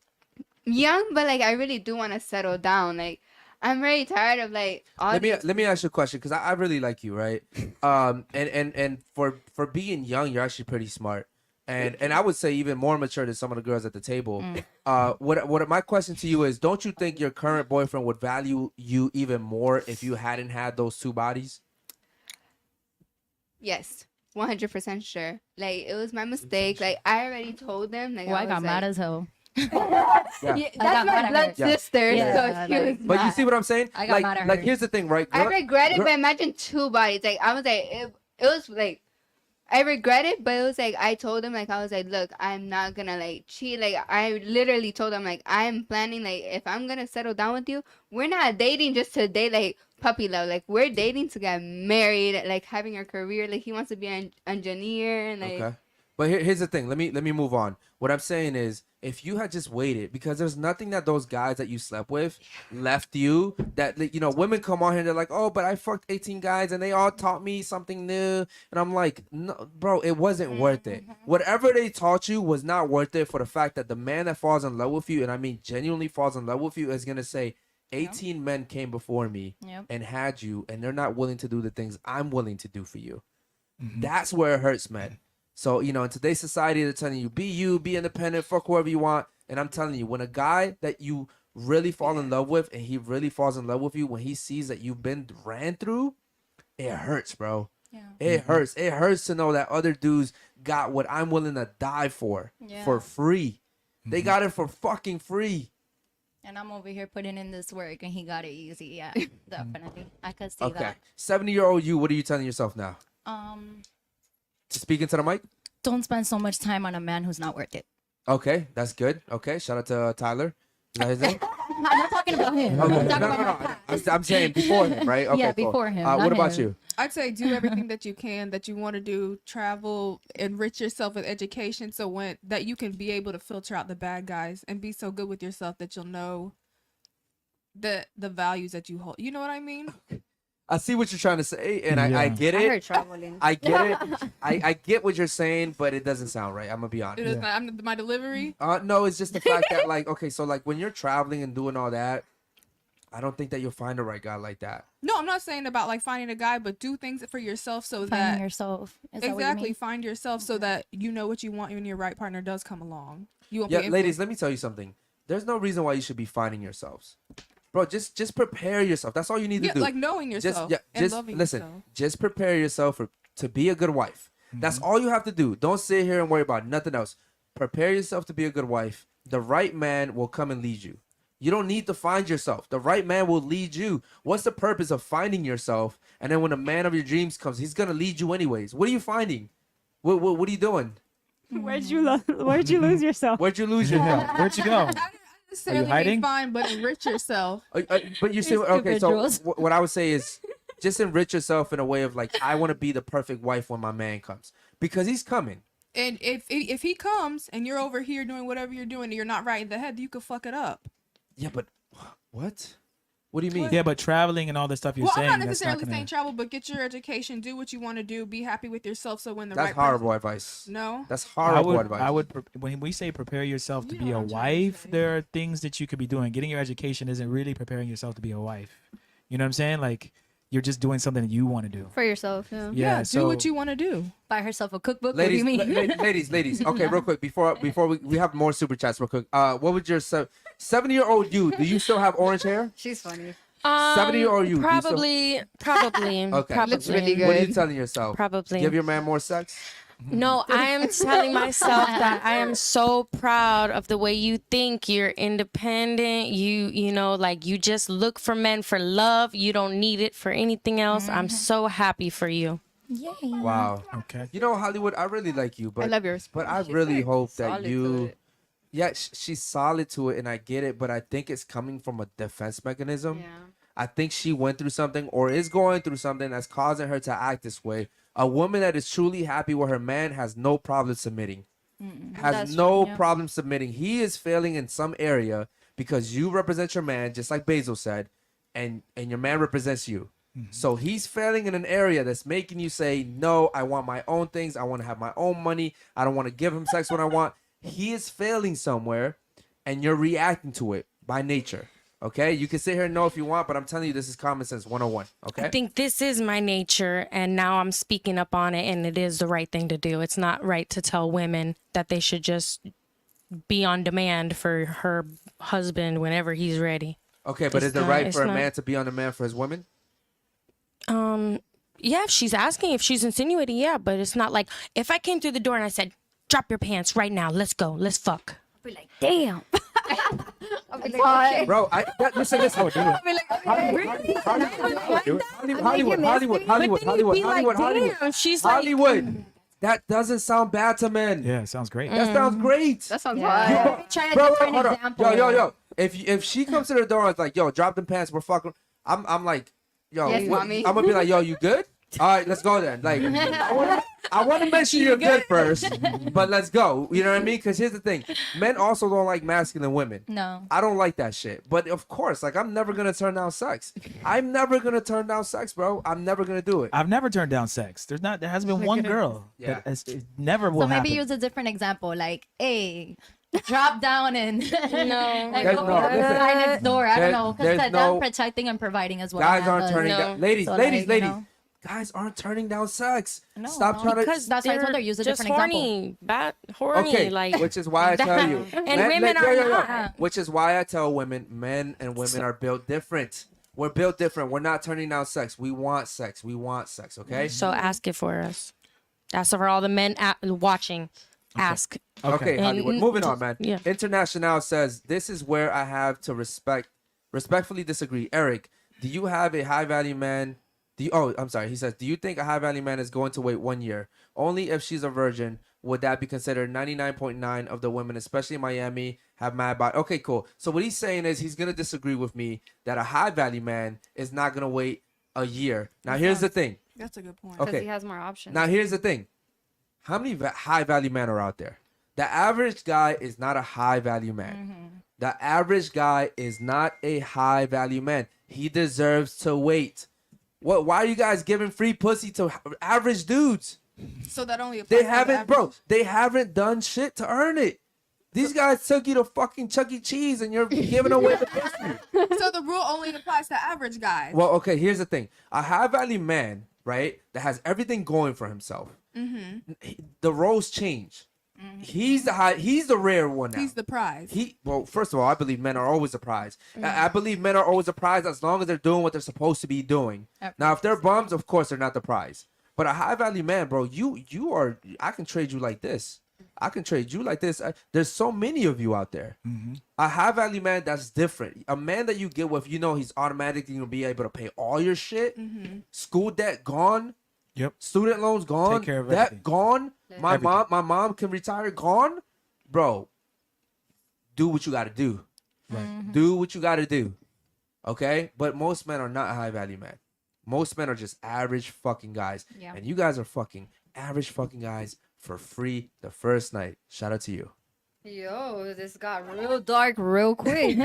young, but like I really do want to settle down. Like I'm very tired of like all Let me ask you a question, because I really like you, right? And for being young, you're actually pretty smart, and I would say even more mature than some of the girls at the table. What my question to you is, don't you think your current boyfriend would value you even more if you hadn't had those two bodies? Yes, 100% sure. Like it was my mistake. Like I already told them. Like Well, I was got mad like, as hell. yeah, I got that's my mad at blood her. Yeah. sister. Yeah, So she was like- But you mad. see what I'm saying? I got mad at like her. here's the thing, right? I Girl- regret it, girl- but imagine two bodies. Like I was like, it was like, I regret it, but it was like I told him, like I was like, look, I'm not gonna like cheat. Like I literally told him, like I'm planning, like if I'm gonna settle down with you, we're not dating just to date like puppy love. Like we're dating to get married, like having a career. Like he wants to be an engineer and like. Okay. But here's the thing. Let me move on. What I'm saying is, if you had just waited, because there's nothing that those guys that you slept with left you, that, like, you know, women come on here and they're like, oh, but I fucked 18 guys and they all taught me something new. And I'm like, no, bro, it wasn't worth it. Whatever they taught you was not worth it, for the fact that the man that falls in love with you, and I mean genuinely falls in love with you, is going to say, 18 men came before me Yep. and had you, and they're not willing to do the things I'm willing to do for you. That's where it hurts, man. So, you know, in today's society, they're telling you, be independent, fuck whoever you want. And I'm telling you, when a guy that you really fall in love with, and he really falls in love with you, when he sees that you've been ran through, it hurts, bro. Yeah. It hurts. It hurts to know that other dudes got what I'm willing to die for free. They got it for fucking free. And I'm over here putting in this work, and he got it easy. Yeah, definitely. I could see Okay. that. 70-year-old you, what are you telling yourself now? Speaking to the mic? Don't spend so much time on a man who's not worth it. Okay, that's good. Okay, shout out to Tyler. Is that his name? I'm not talking about him. Okay. I'm No, talking no, about no. I'm saying before him, right? Okay, Yeah, cool. before him, What not about him. you? I'd say do everything that you can, that you want to do, travel, enrich yourself with education, so that you can be able to filter out the bad guys and be so good with yourself that you'll know the values that you hold. You know what I mean? I see what you're trying to say, and I Yeah. get I heard it. traveling. I get it. I get what you're saying, but it doesn't sound right. I'm gonna be honest. It is my delivery. No, it's just the fact that, like, okay, so like when you're traveling and doing all that, I don't think that you'll find a right guy like that. No, I'm not saying about like finding a guy, but do things for yourself so finding that yourself. Is that what you exactly mean? find yourself so that you know what you want when your right partner does come along. You won't Yeah, be ladies, let me tell you something. There's no reason why you should be finding yourselves, bro. Just prepare yourself. That's all you need to do. like knowing yourself and loving listen. yourself. Just prepare yourself to be a good wife. That's all you have to do. Don't sit here and worry about nothing else. Prepare yourself to be a good wife. The right man will come and lead you. You don't need to find yourself. The right man will lead you. What's the purpose of finding yourself? And then when the man of your dreams comes, he's gonna lead you anyways. What are you finding? What are you doing? Where'd you lose yourself? Where'd you lose yourself? Where'd you go? Necessarily hiding? be fine, but enrich yourself. But you see, okay. So individuals. what I would say is, just enrich yourself in a way of like, I want to be the perfect wife when my man comes, because he's coming. And if he comes and you're over here doing whatever you're doing and you're not right in the head, you could fuck it up. Yeah, but what? What do you mean? Yeah, but traveling and all this stuff you're Well, saying, I'm not that's necessarily gonna... saying travel, but get your education, do what you want to do, be happy with yourself. So when the That's right horrible advice. No, That's horrible advice. I would, when we say prepare yourself to You know be a what I'm trying to wife, say. there are things that you could be doing. Getting your education isn't really preparing yourself to be a wife. You know what I'm saying? Like, you're just doing something that you want to do. For yourself, yeah. Yeah, do so what you want to do. Buy herself a cookbook. Ladies, what do you mean? ladies. Okay, real quick before we have more super chats. Real quick, what would your 70-year-old you? Do you still have orange hair? She's funny. 70-year-old you? do you still- Probably. Okay. Probably. Looks really What are you good. telling yourself? Probably. Give your man more sex. No, I am telling myself that I am so proud of the way you think. You're independent. You know, like you just look for men for love. You don't need it for anything else. I'm so happy for you. Yay. Wow. okay. You know, Hollywood, I really like you, but I love yours. But I She's really like hope that solid to you. it. Yeah, she's solid to it, and I get it, but I think it's coming from a defense mechanism. Yeah. I think she went through something or is going through something that's causing her to act this way. A woman that is truly happy with her man has no problem submitting. Has That's no true, yeah. problem submitting. He is failing in some area because you represent your man, just like Basil said, and your man represents you. So he's failing in an area that's making you say, no, I want my own things. I want to have my own money. I don't want to give him sex when I want. He is failing somewhere, and you're reacting to it by nature. Okay? You can sit here and know if you want, but I'm telling you, this is common sense 101. Okay? I think this is my nature, and now I'm speaking up on it, and it is the right thing to do. It's not right to tell women that they should just be on demand for her husband whenever he's ready. Okay, but It's is it not- right it's for a not- man to be on demand for his women? Yeah, if she's asking, if she's insinuating, yeah, but it's not like if I came through the door and I said, drop your pants right now, let's go, let's fuck. I'll be like, damn. I'll be like, okay. Bro, listen. I'll be like, okay. Hollywood. She's Hollywood. That doesn't sound bad to men. Yeah, it sounds great. That sounds great. That sounds Yeah. hard. Try a Bro, different hold on. example. Yo. If she comes to the door and it's like, yo, drop them pants, we're fucking. I'm like, yo, Yes, mommy. I'm gonna be like, yo, you good? All right, let's go then. Like, I want to make sure you're good first, but let's go. You know what I mean? Because here's the thing: men also don't like masculine women. No. I don't like that shit. But of course, like, I'm never gonna turn down sex. I'm never gonna turn down sex, bro. I'm never gonna do it. I've never turned down sex. There hasn't been one girl Yeah. that has, it never will So maybe happen. use a different example, like, hey, drop down and No. like, There's go no- to the listen, guy next door. I there- don't know, there's because no- them protecting and providing as well. Guys aren't turning No. down. Ladies, So, ladies, like, ladies. you know. Guys aren't turning down sex. No, Stop no. trying to. Because That's why I told her they're use a just different example. horny, Okay, like which is why I tell you. And women are not. Which is why I tell women, men and women are built different. We're built different. We're not turning down sex. We want sex. We want sex. Okay. So ask it for us. That's for all the men watching. Ask. Okay, Hollywood. And- Moving on, man. Yeah. International says this is where I have to respectfully disagree. Eric, do you have a high value man? I'm sorry. He says, do you think a high value man is going to wait 1 year? Only if she's a virgin would that be considered. 99.9 of the women, especially in Miami, have mad body. Okay, cool. So what he's saying is he's gonna disagree with me that a high value man is not gonna wait a year. Now here's the thing. That's a good point. Because Okay. he has more options. Now here's the thing. How many high value men are out there? The average guy is not a high value man. The average guy is not a high value man. He deserves to wait. What? Why are you guys giving free pussy to average dudes? So that only applies They to the haven't, bro. average- They haven't done shit to earn it. These guys took you to fucking Chuck E. Cheese and you're giving away the pussy. So the rule only applies to average guys. Well, okay, here's the thing. A high value man, right, that has everything going for himself. The roles change. He's the rare one now. He's the prize. Well, first of all, I believe men are always a prize. I believe men are always a prize as long as they're doing what they're supposed to be doing. Now, if they're bums, of course they're not the prize. But a high value man, bro, you are. I can trade you like this. I can trade you like this. There's so many of you out there. A high value man that's different. A man that you get with, he's automatically gonna be able to pay all your shit. School debt gone. Yep. Student loans gone. Take care of That everything. gone. My Everything. mom can retire. Gone, bro. Do what you got to do. Right. Do what you got to do. Okay, but most men are not high value men. Most men are just average fucking guys, Yeah. and you guys are fucking average fucking guys for free the first night. Shout out to you. Yo, this got real dark real quick.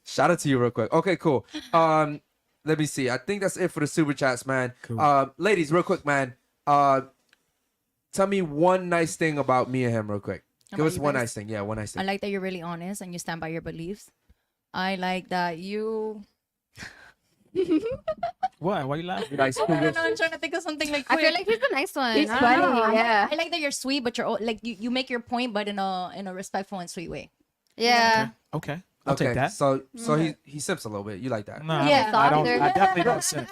Shout out to you real quick. Okay, cool. Let me see. I think that's it for the super chats, man. Cool. Ladies, real quick, man. Tell me one nice thing about me and him real quick. Give About us you one guys? nice thing. Yeah, one nice I thing. like that you're really honest and you stand by your beliefs. I like that you. What? Why you laughing? Nice. I don't know. I'm trying to think of something like. I feel quick. like he's a nice one. He's I don't funny. know. Yeah. I like that you're sweet, but you're like you make your point, but in a respectful and sweet way. Yeah. Okay. I'll take that. So he simps a little bit. You like that? No, Yeah. I don't. Softer. I definitely don't simp.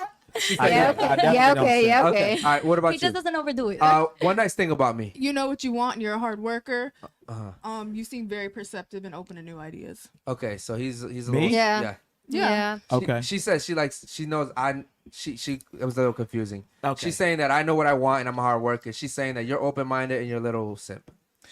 Yeah, okay. Yeah, okay. Yeah, okay. All right. What about He you? just doesn't overdo it. One nice thing about me. You know what you want, and you're a hard worker. Uh-huh. You seem very perceptive and open to new ideas. Okay, so he's a Me? little Yeah. yeah. Yeah. Okay. She says she knows she it was a little confusing. Okay. She's saying that I know what I want and I'm a hard worker. She's saying that you're open minded and you're a little simp.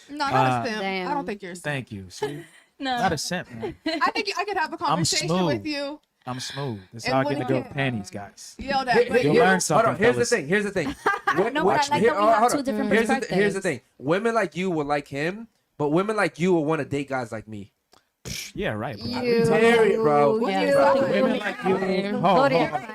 No, not a simp. Damn. I don't think you're a simp. Thank you. See? No. Not a simp, man. I think I could have a conversation smooth. with you. I'm smooth. That's And how I when get the it girl can- panties, guys. Yell that. But You'll you, learn Hold something. on, here's the fellas. thing. Here's the thing. No, but I like that we have hold two on. different Here's the perspectives. thing. Women like you will like him, but women like you will want to date guys like me. Yeah, right. Bro. You. Period, bro. Yeah. Women like you.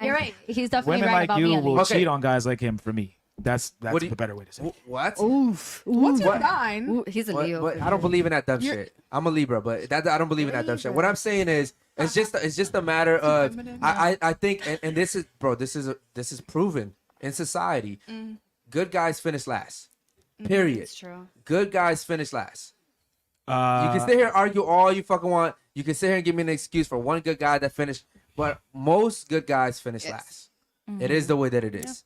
You're right. He's definitely Women right like about you me. At will least. Okay. cheat on guys like him for me. That's What do you- the better way to say it. What? Oof. what's your What? sign? Ooh, he's a What? Leo. But I don't believe in that dumb You're- shit. I'm a Libra, but that I don't believe in that dumb shit. What I'm saying is, it's just a matter of feminine. I think and this is bro, this is proven in society. Good guys finish last. Period. It's true. Good guys finish last. You Uh, can sit here and argue all you fucking want. You can sit here and give me an excuse for one good guy that finished, but most good guys finish last. It is the way that it is.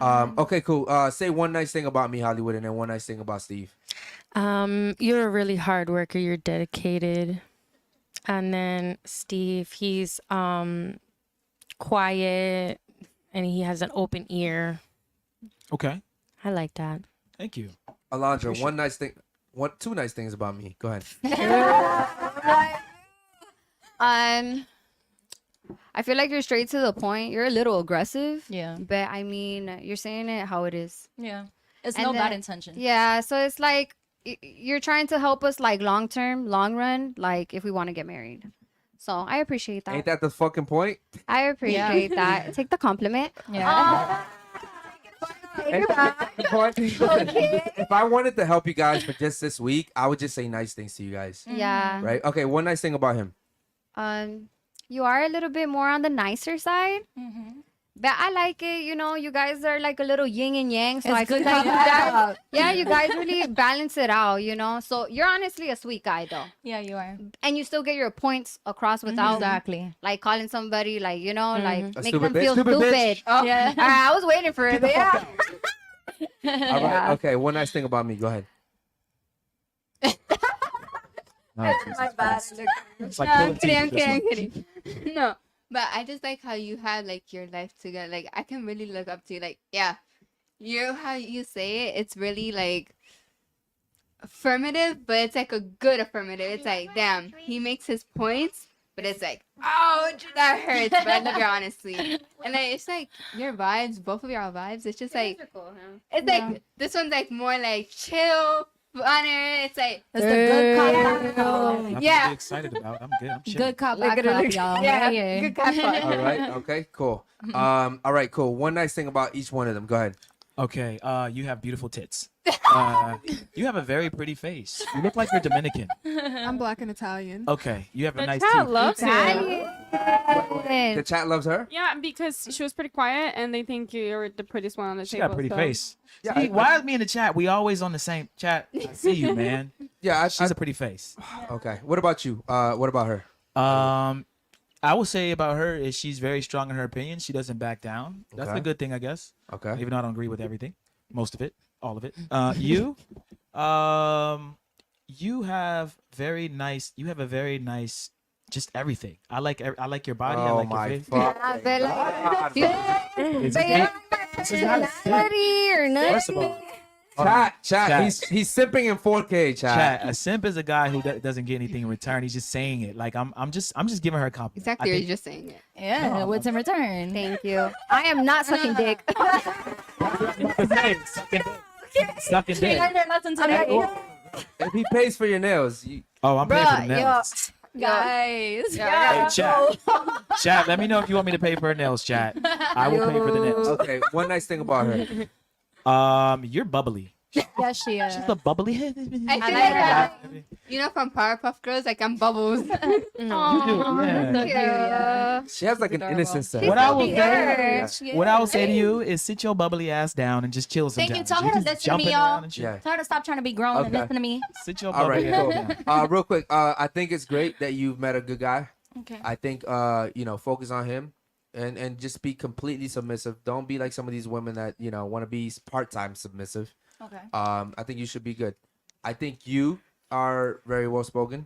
Okay, cool. Say one nice thing about me, Hollywood, and then one nice thing about Steve. You're a really hard worker. You're dedicated. And then Steve, he's quiet and he has an open ear. okay. I like that. Thank you. Alondra, two nice things about me. Go ahead. I feel like you're straight to the point. You're a little aggressive. Yeah. But I mean, you're saying it how it is. Yeah. It's And no bad then- intention. Yeah. So it's like you're trying to help us, like long term, long run, like if we want to get married. So I appreciate that. Ain't that the fucking point? I appreciate that. Take the compliment. Yeah. If I wanted to help you guys for just this week, I would just say nice things to you guys. Yeah. Right? Okay, one nice thing about him. You are a little bit more on the nicer side. But I like it, you guys are like a little yin and yang. So It's I feel good like to you have guys, you guys really balance it out, So you're honestly a sweet guy though. Yeah, you are. And you still get your points across without Exactly. like calling somebody like, like A make stupid them feel bitch. Stupid stupid. bitch. Oh, Yeah. all right, I was waiting for it. But yeah. All right. Okay, one nice thing about me. Go ahead. Oh, My bad. It's like No, pulling I'm kidding, I'm teeth, kidding, I'm this kidding. No, but I just like how you have like your life together. Like I can really look up to you. Like, yeah, how you say it. It's really like affirmative, but it's like a good affirmative. It's like, damn, he makes his points, but it's like, ouch, that hurts. But I love your honesty, and like, it's like your vibes, both of your vibes. It's just like, it's like this one's like more like chill. Honor, it's like It's the good cop. Nothing to Yeah. be excited about. I'm good. I'm chilling. Good cop, Look bad at it, cop, look- y'all. yeah, Yeah. good cop. All right. Okay, cool. All right, cool. One nice thing about each one of them. Go ahead. Okay. You have beautiful tits. You have a very pretty face. You look like you're Dominican. I'm black and Italian. Okay. You have a The nice child teeth. loves him. The chat loves her. Yeah, because she was pretty quiet, and they think you're the prettiest one on the She table. got a pretty so. face. Yeah, See, why is me in the chat? We always on the same chat. I see you, man. Yeah, She's a pretty face. okay. What about you? What about her? I will say about her is she's very strong in her opinion. She doesn't back down. That's Okay. a good thing, I guess. Okay. Even though I don't agree with everything, most of it, all of it. You have very nice. You have a very nice. Just everything. I like your body. I Oh like my your face. fuck. But like, It's but great. you're This is not a simp. or nothing. First of all, Chat. Chat. He's simping in 4K. chat. A simp is a guy who doesn't get anything in return. He's just saying it. Like I'm just giving her a compliment. Exactly, I you're think- just saying it. Yeah, what's in return? Thank you. I am not sucking dick. Sucking dick. I learned lesson today. If he pays for your nails, you, Oh, I'm paying for the nails. Guys. Hey, chat. Chat, let me know if you want me to pay for her nails, chat. I will pay for the nails. okay. One nice thing about her. You're bubbly. Yes, she is. She's a bubbly head. I feel like you know, from Powerpuff Girls, like I'm Bubbles. You do, yeah. She has like an innocent side. What I will say to you is sit your bubbly ass down and just chill sometimes. Thank you. Tell her to just listen to jumping me, around y'all. and shit. Yeah. Tell her to stop trying to be grown and Okay. listen to me. Sit your All bubbly right, head cool. down. Real quick, I think it's great that you've met a good guy. Okay. I think focus on him and just be completely submissive. Don't be like some of these women that, want to be part-time submissive. Okay. I think you should be good. I think you are very well spoken.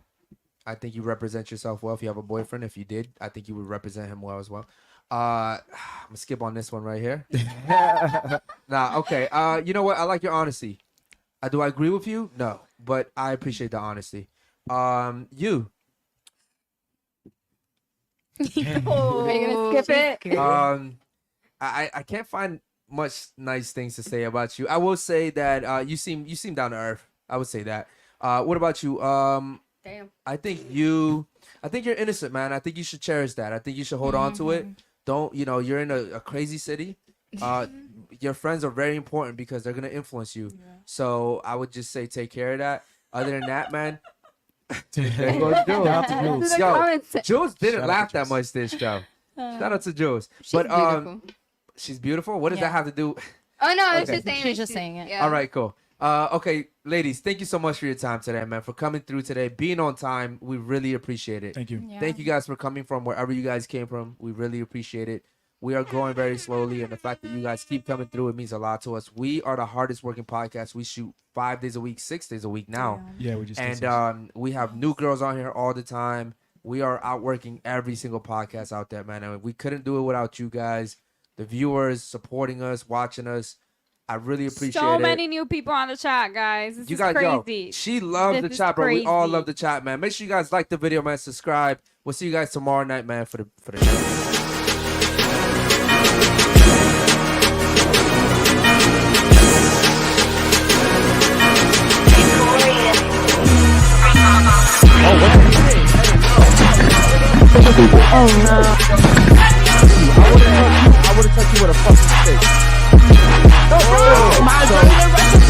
I think you represent yourself well if you have a boyfriend. If you did, I think you would represent him well as well. I'm gonna skip on this one right here. Okay. You know what? I like your honesty. Do I agree with you? No, but I appreciate the honesty. You. Are you gonna skip it? I can't find much nice things to say about you. I will say that you seem down to earth. I would say that. What about you? Damn. I think you're innocent, man. I think you should cherish that. I think you should hold on to it. Don't, you're in a crazy city. Your friends are very important because they're gonna influence you. So I would just say take care of that. Other than that, man. There goes Jules. Shout out to Jules. Yo, Jules didn't Shout out laugh to that Jules. much this show. Shout out to Jules. She's But beautiful. she's beautiful. What does that have to do? Oh no, I was Okay. just saying. She's just saying it. Yeah. All right, cool. Okay, ladies, thank you so much for your time today, man. For coming through today, being on time, we really appreciate it. Thank you. Yeah. Thank you guys for coming from wherever you guys came from. We really appreciate it. We are growing very slowly, and the fact that you guys keep coming through, it means a lot to us. We are the hardest working podcast. We shoot 5 days a week, 6 days a week now. Yeah, we just And we have new girls on here all the time. We are outworking every single podcast out there, man. And we couldn't do it without you guys, the viewers supporting us, watching us. I really appreciate So it. many new people on the chat, guys. This You is guys, crazy. yo, she loves This the is chat, bro. We all crazy. love the chat, man. Make sure you guys like the video, man. Subscribe. We'll see you guys tomorrow night, man, for the show. I would have touched you with a fucking stick.